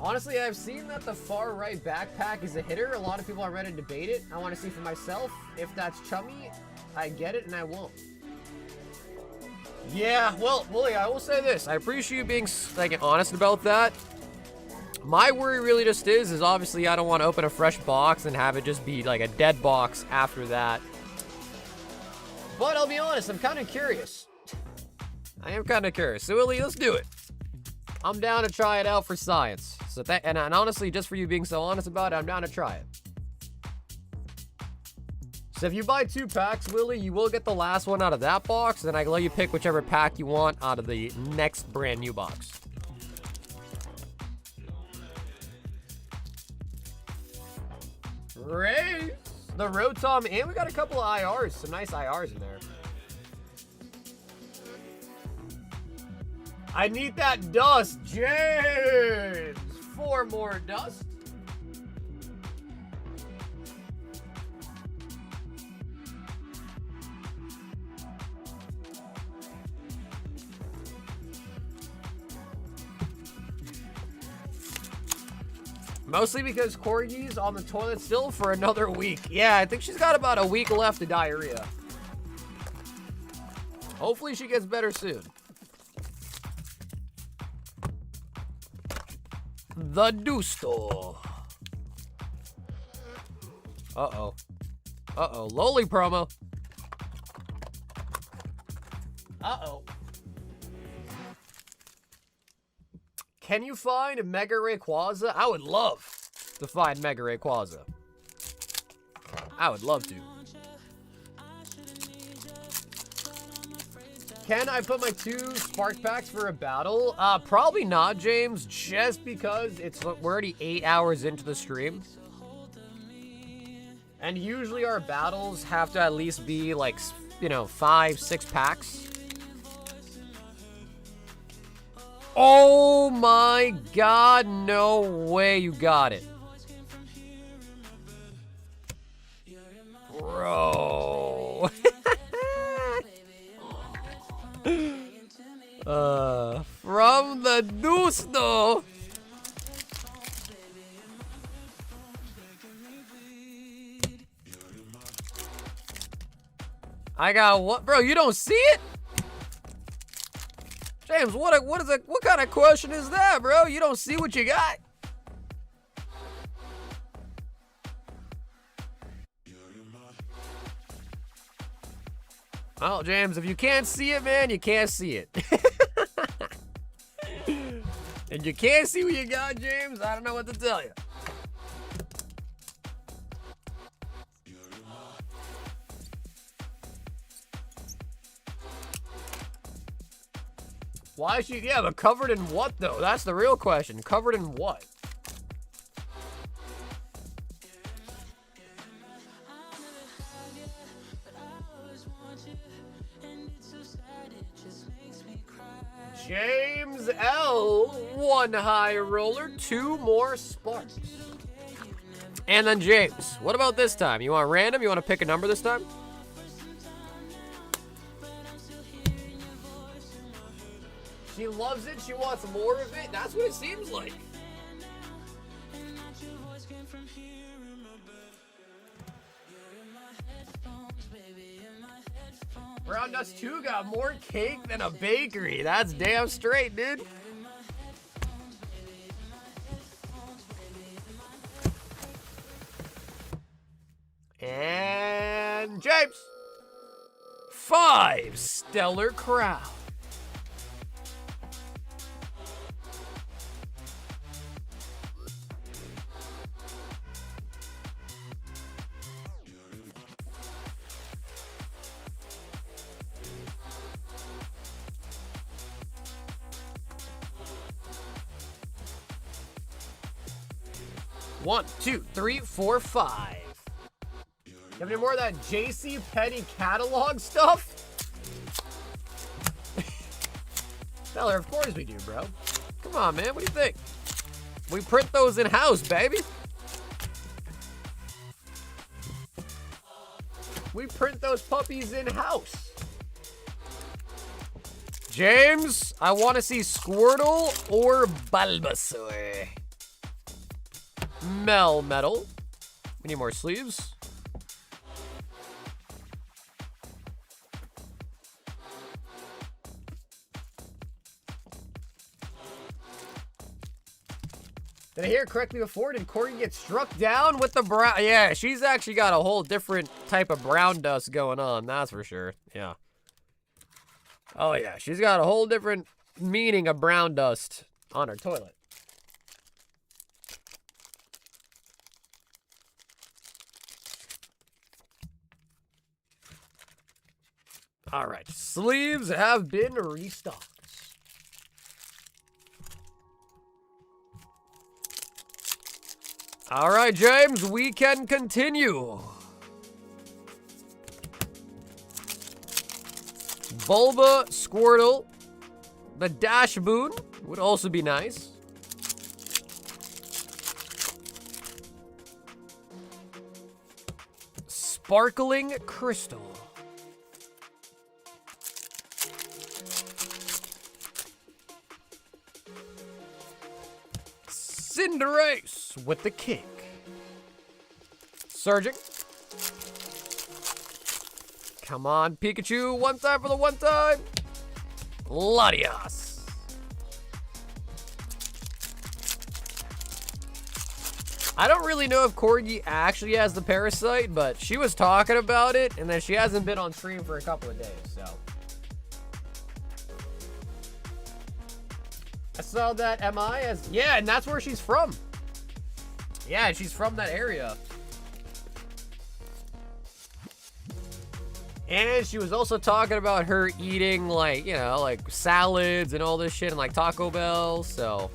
Honestly, I've seen that the far right backpack is a hitter. A lot of people are ready to debate it. I want to see for myself. If that's chummy, I get it and I won't. Yeah, well, Willie, I will say this. I appreciate you being like honest about that. My worry really just is obviously I don't want to open a fresh box and have it just be like a dead box after that. But I'll be honest, I'm kind of curious. I am kind of curious. So Willie, let's do it. I'm down to try it out for science. So and honestly, just for you being so honest about it, I'm down to try it. So if you buy 2 packs, Willie, you will get the last one out of that box, and I can let you pick whichever pack you want out of the next brand new box. Race the Rotom, and we got a couple of IRs, some nice IRs in there. I need that dust, James. 4 more dust. Mostly because Corgi's on the toilet still for another week. Yeah, I think she's got about a week left of diarrhea. Hopefully she gets better soon. The Dusto. Uh-oh. Uh-oh. Loli promo. Uh-oh. Can you find Mega Rayquaza? I would love to find Mega Rayquaza. I would love to. Can I put my 2 spark packs for a battle? Probably not, James, just because we're already 8 hours into the stream. And usually our battles have to at least be like, you know, 5, 6 packs. Oh my god, no way you got it. Bro. From the deuce though. I got what, bro? You don't see it, James? What kind of question is that, bro? You don't see what you got? Well, James, if you can't see it, man, you can't see it. And you can't see what you got, James, I don't know what to tell you. Why is she, yeah, but covered in what, though? That's the real question. Covered in what? James L, 1 high roller, 2 more sparks. And then James, what about this time? You want random? You want to pick a number this time? She loves it. She wants more of it. That's what it seems like. Brown Dust 2 got more cake than a bakery. That's damn straight, dude. And James. 5 Stellar Crown. One, 2, 3, 4, 5. You have any more of that JC Penney catalog stuff? Feller, of course we do, bro. Come on, man. What do you think? We print those in-house, baby. We print those puppies in-house. James, I want to see Squirtle or Bulbasaur. Metal. We need more sleeves. Did I hear correctly before? Did Corey get struck down with the brown? Yeah, she's actually got a whole different type of brown dust going on. That's for sure. Yeah. Oh, yeah. She's got a whole different meaning of brown dust on her toilet. All right, sleeves have been restocked. All right, James, we can continue. Bulba, Squirtle, the Dash Boon would also be nice. Sparkling Crystal. Cinderace with the kick. Surging. Come on, Pikachu. One time for the one time. Latias. I don't really know if Corgi actually has the parasite, but she was talking about it, and then she hasn't been on stream for a couple of days, so. I saw that MI as, yeah, and that's where she's from. Yeah, she's from that area. And she was also talking about her eating, like, you know, like salads and all this shit and like Taco Bell, so.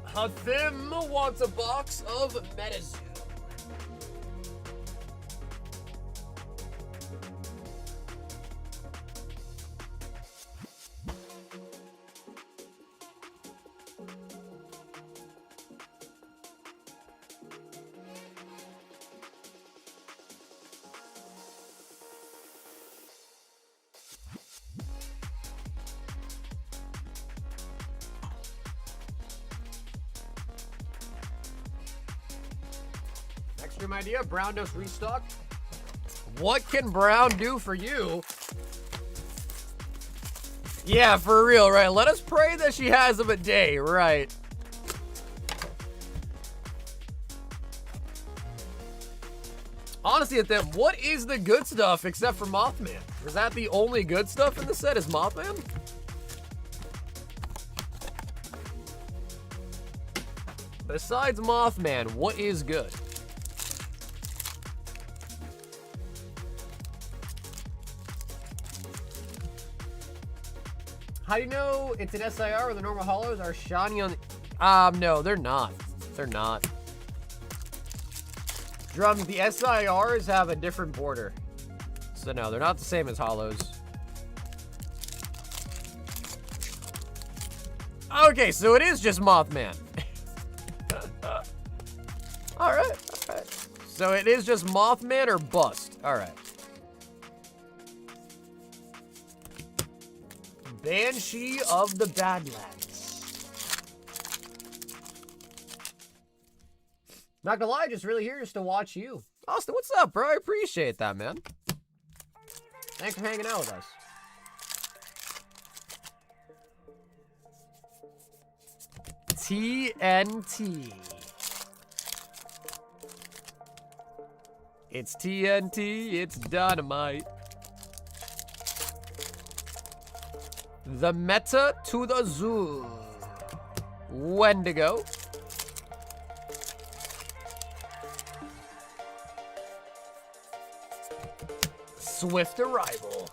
Hathim wants a box of medicine. Next room idea, Brown does restock. What can Brown do for you? Yeah, for real, right? Let us pray that she has him a day, right? Honestly, at them, what is the good stuff except for Mothman? Is that the only good stuff in the set is Mothman? Besides Mothman, what is good? How do you know it's an SIR or the normal hollows are shiny on the... no, they're not. They're not. Drums, the SIRs have a different border. So no, they're not the same as hollows. Okay, so it is just Mothman. Alright. So it is just Mothman or bust. Alright. Banshee of the Badlands. Not gonna lie, just really here just to watch you. Austin, what's up, bro? I appreciate that, man. Thanks for hanging out with us. TNT. It's TNT, it's dynamite. The meta to the zoo. Wendigo. Swift arrival.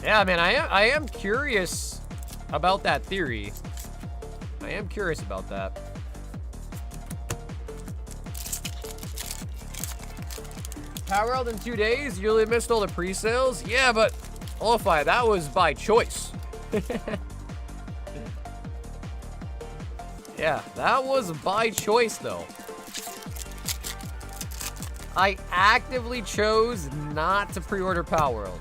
Yeah, man, I am curious about that theory. I am curious about that. Power World in 2 days? You really missed all the pre-sales? Yeah, but Olafai, that was by choice. Yeah, that was by choice, though. I actively chose not to pre-order Power World.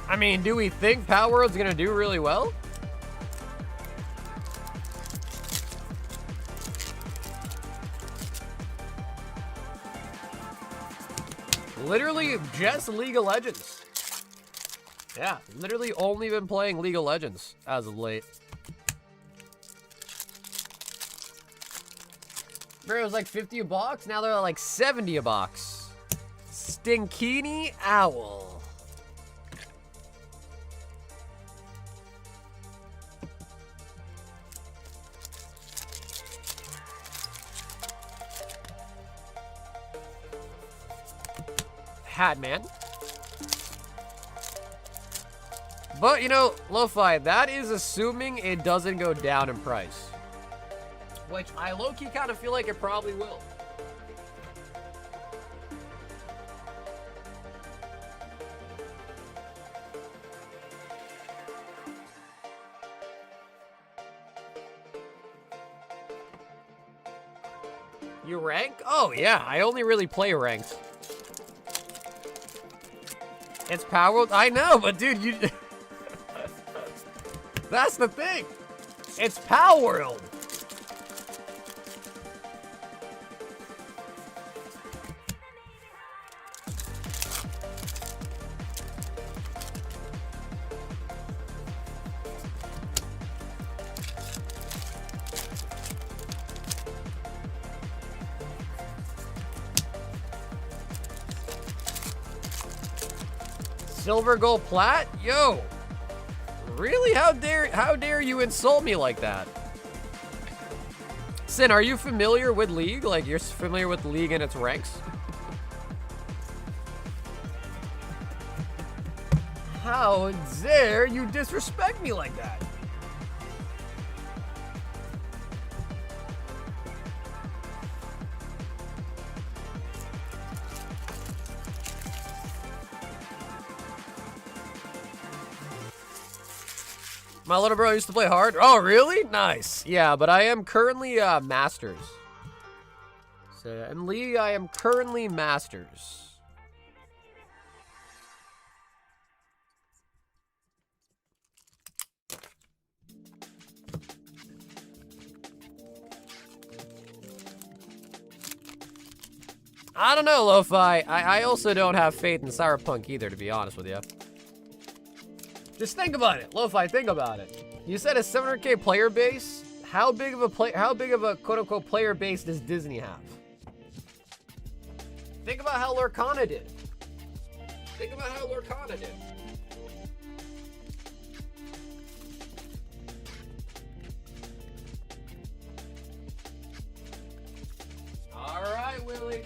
I mean, do we think Power World's gonna do really well? Literally just League of Legends. Yeah, literally only been playing League of Legends as of late. Remember, it was like 50 a box. Now they're like 70 a box. Stinkini Owl. Hatman. But, you know, Lo-Fi, that is assuming it doesn't go down in price. Which I low-key kind of feel like it probably will. You rank? Oh, yeah. I only really play ranked. It's Power World. I know, but dude, you... That's the thing. It's Power World. Silver, gold, plat? Yo. Really? How dare you insult me like that? Sin, are you familiar with League? Like, you're familiar with League and its ranks? How dare you disrespect me like that? My little bro used to play hard. Oh, really? Nice. Yeah, but I am currently Masters. So in League, I am currently Masters. I don't know, Lo-Fi. I also don't have faith in Cyberpunk either, to be honest with you. Just think about it, Lo-Fi. Think about it. You said a 700K player base. How big of a quote-unquote player base does Disney have? Think about how Lorcana did. Think about how Lorcana did. All right, Willie.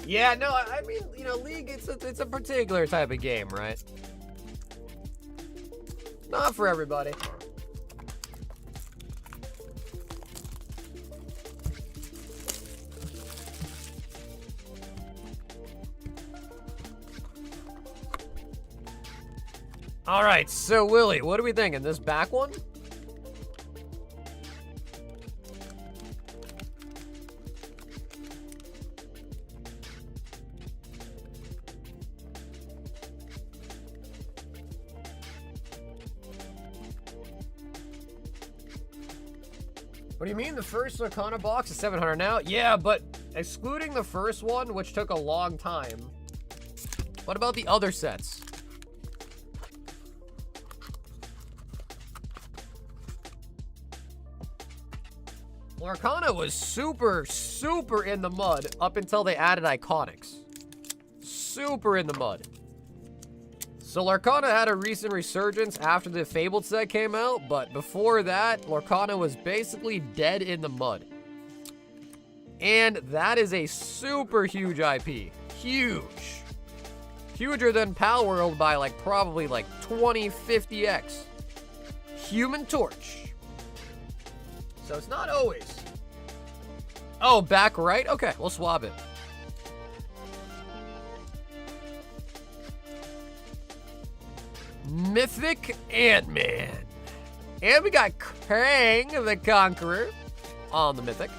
Yeah, no, I mean, you know, League, it's a particular type of game, right? Not for everybody. All right, so Willie, what are we thinking? This back one? What do you mean? The first Lorcana box is 700 now? Yeah, but excluding the first one, which took a long time, what about the other sets? Lorcana was super in the mud up until they added Iconics. Super in the mud. So Lorcana had a recent resurgence after the Fabled set came out, but before that, Lorcana was basically dead in the mud. And that is a super huge IP. Huge. Huger than Palworld by like probably like 20, 50x. Human Torch. So it's not always. Oh, back right? Okay, we'll swap it. Mythic Ant-Man. And we got Krang the Conqueror on the Mythic.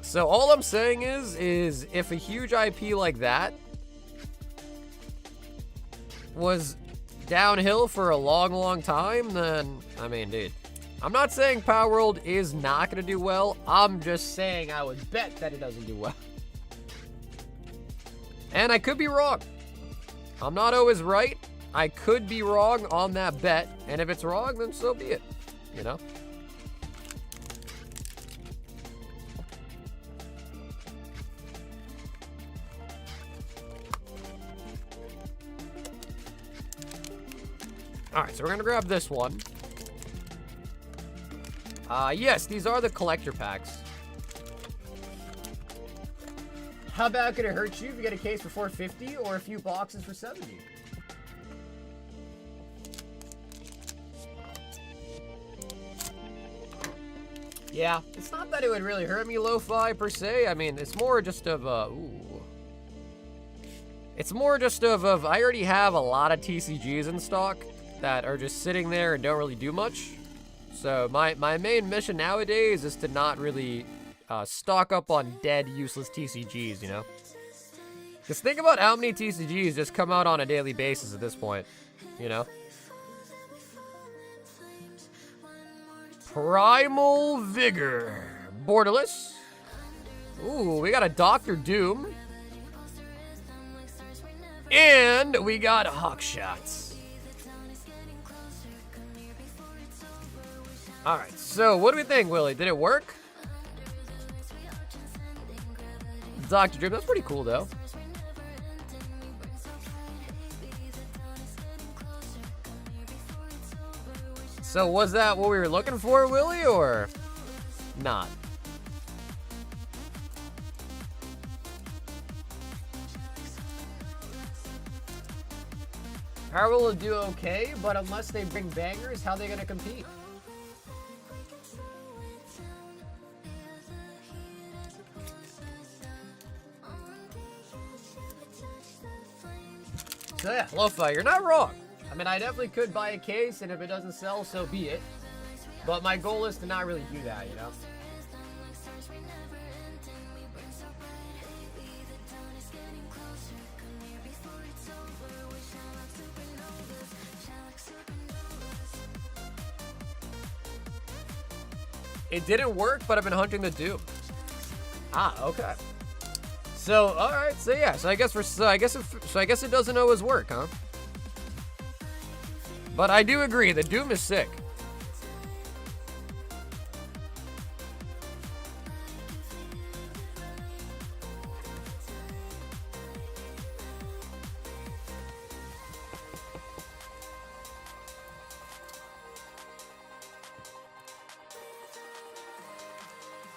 So all I'm saying is if a huge IP like that was downhill for a long time, then, I mean, dude. I'm not saying Palworld is not going to do well. I'm just saying I would bet that it doesn't do well. And I could be wrong. I'm not always right. I could be wrong on that bet. And if it's wrong, then so be it. You know? Alright, so we're going to grab this one. Yes, these are the collector packs. How bad could it hurt you if you get a case for 450 or a few boxes for 70? Yeah, it's not that it would really hurt me, Lo-Fi, per se. I mean, it's more just of, It's more just of I already have a lot of TCGs in stock that are just sitting there and don't really do much. So my main mission nowadays is to not really stock up on dead, useless TCGs, you know? Just think about how many TCGs just come out on a daily basis at this point, you know? Primal Vigor. Borderless. Ooh, we got a Dr. Doom. And we got Hawkshots. Alright, so what do we think, Willie? Did it work? Dr. Doom, that's pretty cool, though. So was that what we were looking for, Willie, or not? Power will do okay, but unless they bring bangers, how are they gonna compete? So yeah, Lo-Fi, you're not wrong. I mean, I definitely could buy a case, and if it doesn't sell, so be it. But my goal is to not really do that, you know? It didn't work, but I've been hunting the Doom. Ah, okay. So, all right. So yeah. So I guess it doesn't always work, huh? But I do agree, the Doom is sick.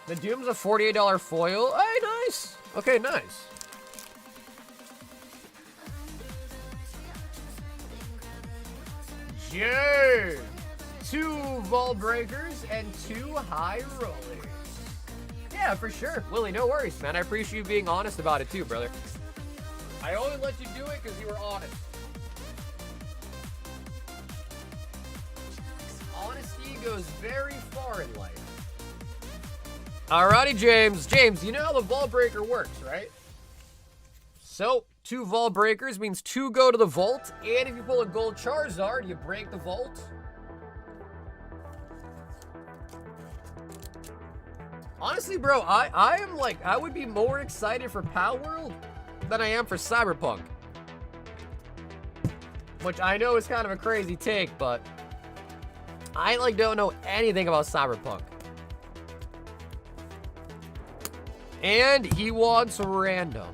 The Doom's a $48 foil. Hey, nice. Okay, nice. James. 2 Vault Breakers and 2 High Rollers. Yeah, for sure. Willie, no worries, man. I appreciate you being honest about it too, brother. I only let you do it because you were honest. Honesty goes very far in life. Alrighty, James. James, you know how the Vault Breaker works, right? So, 2 Vault Breakers means 2 go to the vault, and if you pull a gold Charizard, you break the vault. Honestly, bro, I would be more excited for Power World than I am for Cyberpunk. Which I know is kind of a crazy take, but I don't know anything about Cyberpunk. And he wants random.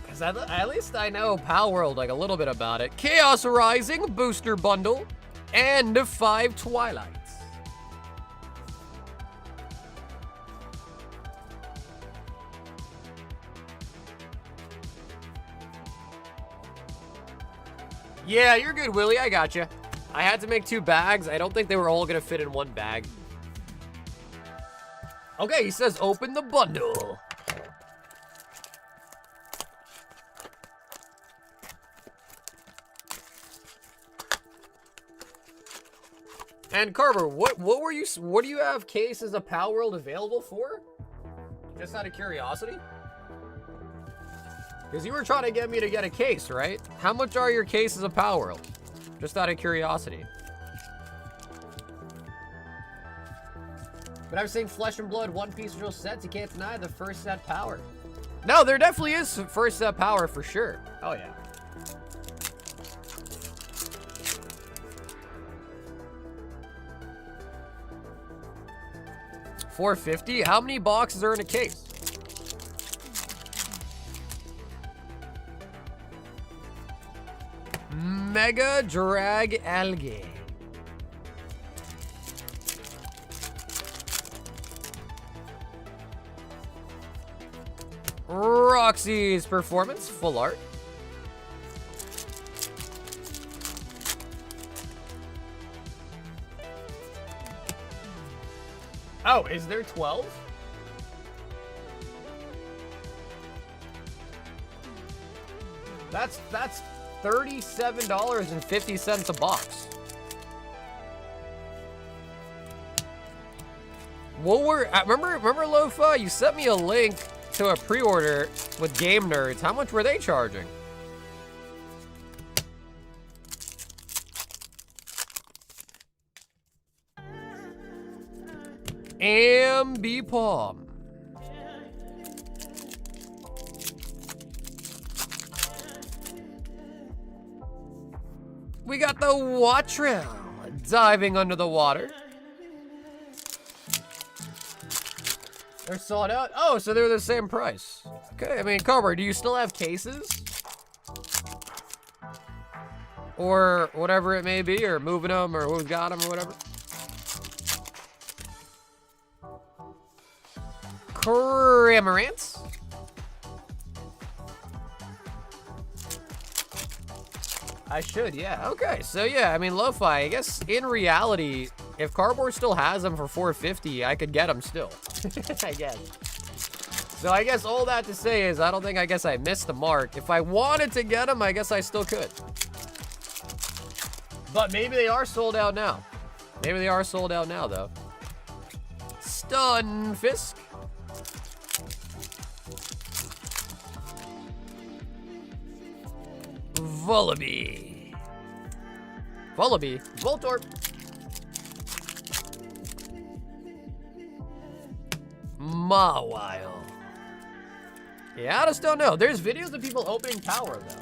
Because at least I know Power World a little bit about it. Chaos Rising Booster Bundle and 5 Twilights. Yeah, you're good, Willie. I got you. I had to make 2 bags. I don't think they were all going to fit in 1 bag. Okay, he says open the bundle. And Carver, what do you have cases of Power World available for? Just out of curiosity? Because you were trying to get me to get a case, right? How much are your cases of Power World? Just out of curiosity. But I was saying Flesh and Blood, One Piece drill sets. You can't deny the first set power. No, there definitely is some first set power for sure. Oh, yeah. $450? How many boxes are in a case? Mega Drag Algae. Roxy's Performance, full art. Oh, is there 12? That's $37.50 a box. remember Lo-Fi? You sent me a link to a pre-order with Game Nerds. How much were they charging? Ambi Palm. We got the Watrel diving under the water. They're sold out? Oh, so they're the same price. Okay, I mean, Cobra, do you still have cases? Or whatever it may be, or moving them, or who's got them, or whatever? Cramorants. I should, yeah. Okay, so yeah, I mean, Lo-Fi, I guess in reality, if Cardboard still has them for $4.50, I could get them still. I guess. So I guess all that to say is I don't think I missed the mark. If I wanted to get them, I guess I still could. But maybe they are sold out now. Maybe they are sold out now, though. Stunfisk. Vullaby. Vullaby. Voltorb. Mawile. Yeah, I just don't know. There's videos of people opening power, though.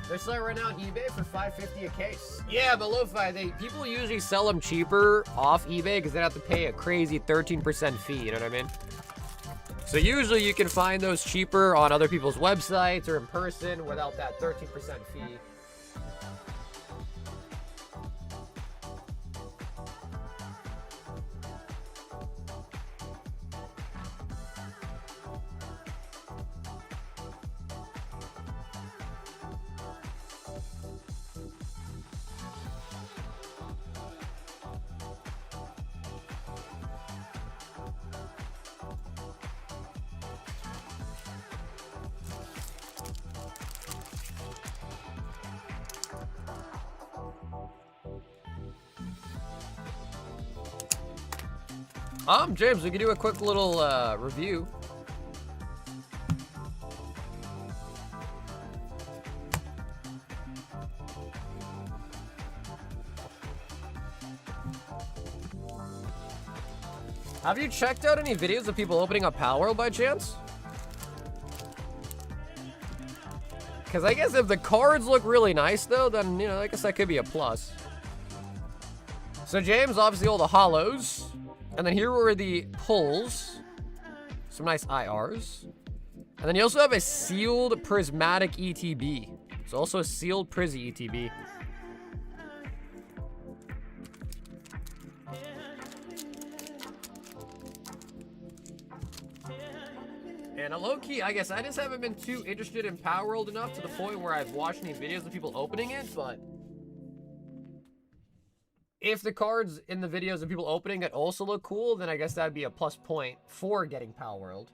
They're selling right now on eBay for $5.50 a case. Yeah, but Lo-Fi, people usually sell them cheaper off eBay because they have to pay a crazy 13% fee, you know what I mean? So usually you can find those cheaper on other people's websites or in person without that 13% fee. James, we can do a quick little review. Have you checked out any videos of people opening up Pal World by chance? Because I guess if the cards look really nice, though, then, you know, I guess that could be a plus. So, James, obviously all the holos. And then here were the pulls. Some nice IRs. And then you also have a sealed prismatic ETB. So also a sealed Prizzy ETB. And a low-key, I guess I just haven't been too interested in Power World enough to the point where I've watched any videos of people opening it, but if the cards in the videos of people opening it also look cool, then I guess that'd be a plus point for getting Power World.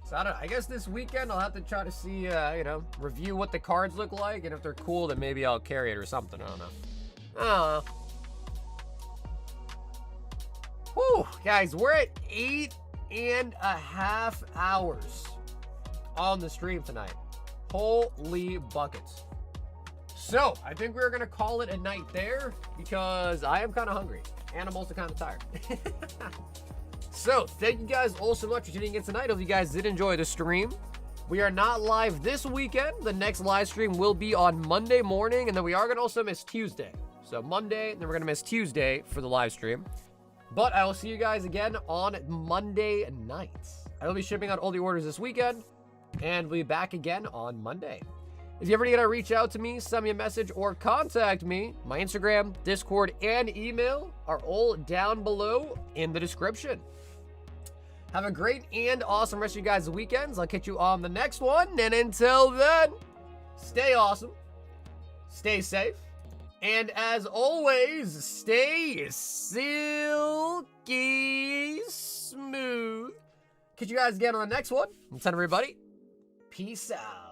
So I guess this weekend I'll have to try to see, you know, review what the cards look like, and if they're cool, then maybe I'll carry it or something. I don't know. Whew, guys, we're at 8.5 hours on the stream tonight. Holy buckets. So, I think we're going to call it a night there, because I am kind of hungry, and I'm also kind of tired. So, thank you guys all so much for tuning in tonight. Hope you guys did enjoy the stream. We are not live this weekend. The next live stream will be on Monday morning, and then we are going to also miss Tuesday. So, Monday, then we're going to miss Tuesday for the live stream. But I will see you guys again on Monday night. I will be shipping out all the orders this weekend, and we'll be back again on Monday. If you ever need to reach out to me, send me a message, or contact me, my Instagram, Discord, and email are all down below in the description. Have a great and awesome rest of you guys' weekends. I'll catch you on the next one. And until then, stay awesome, stay safe, and as always, stay silky smooth. Catch you guys again on the next one. Until then, everybody, peace out.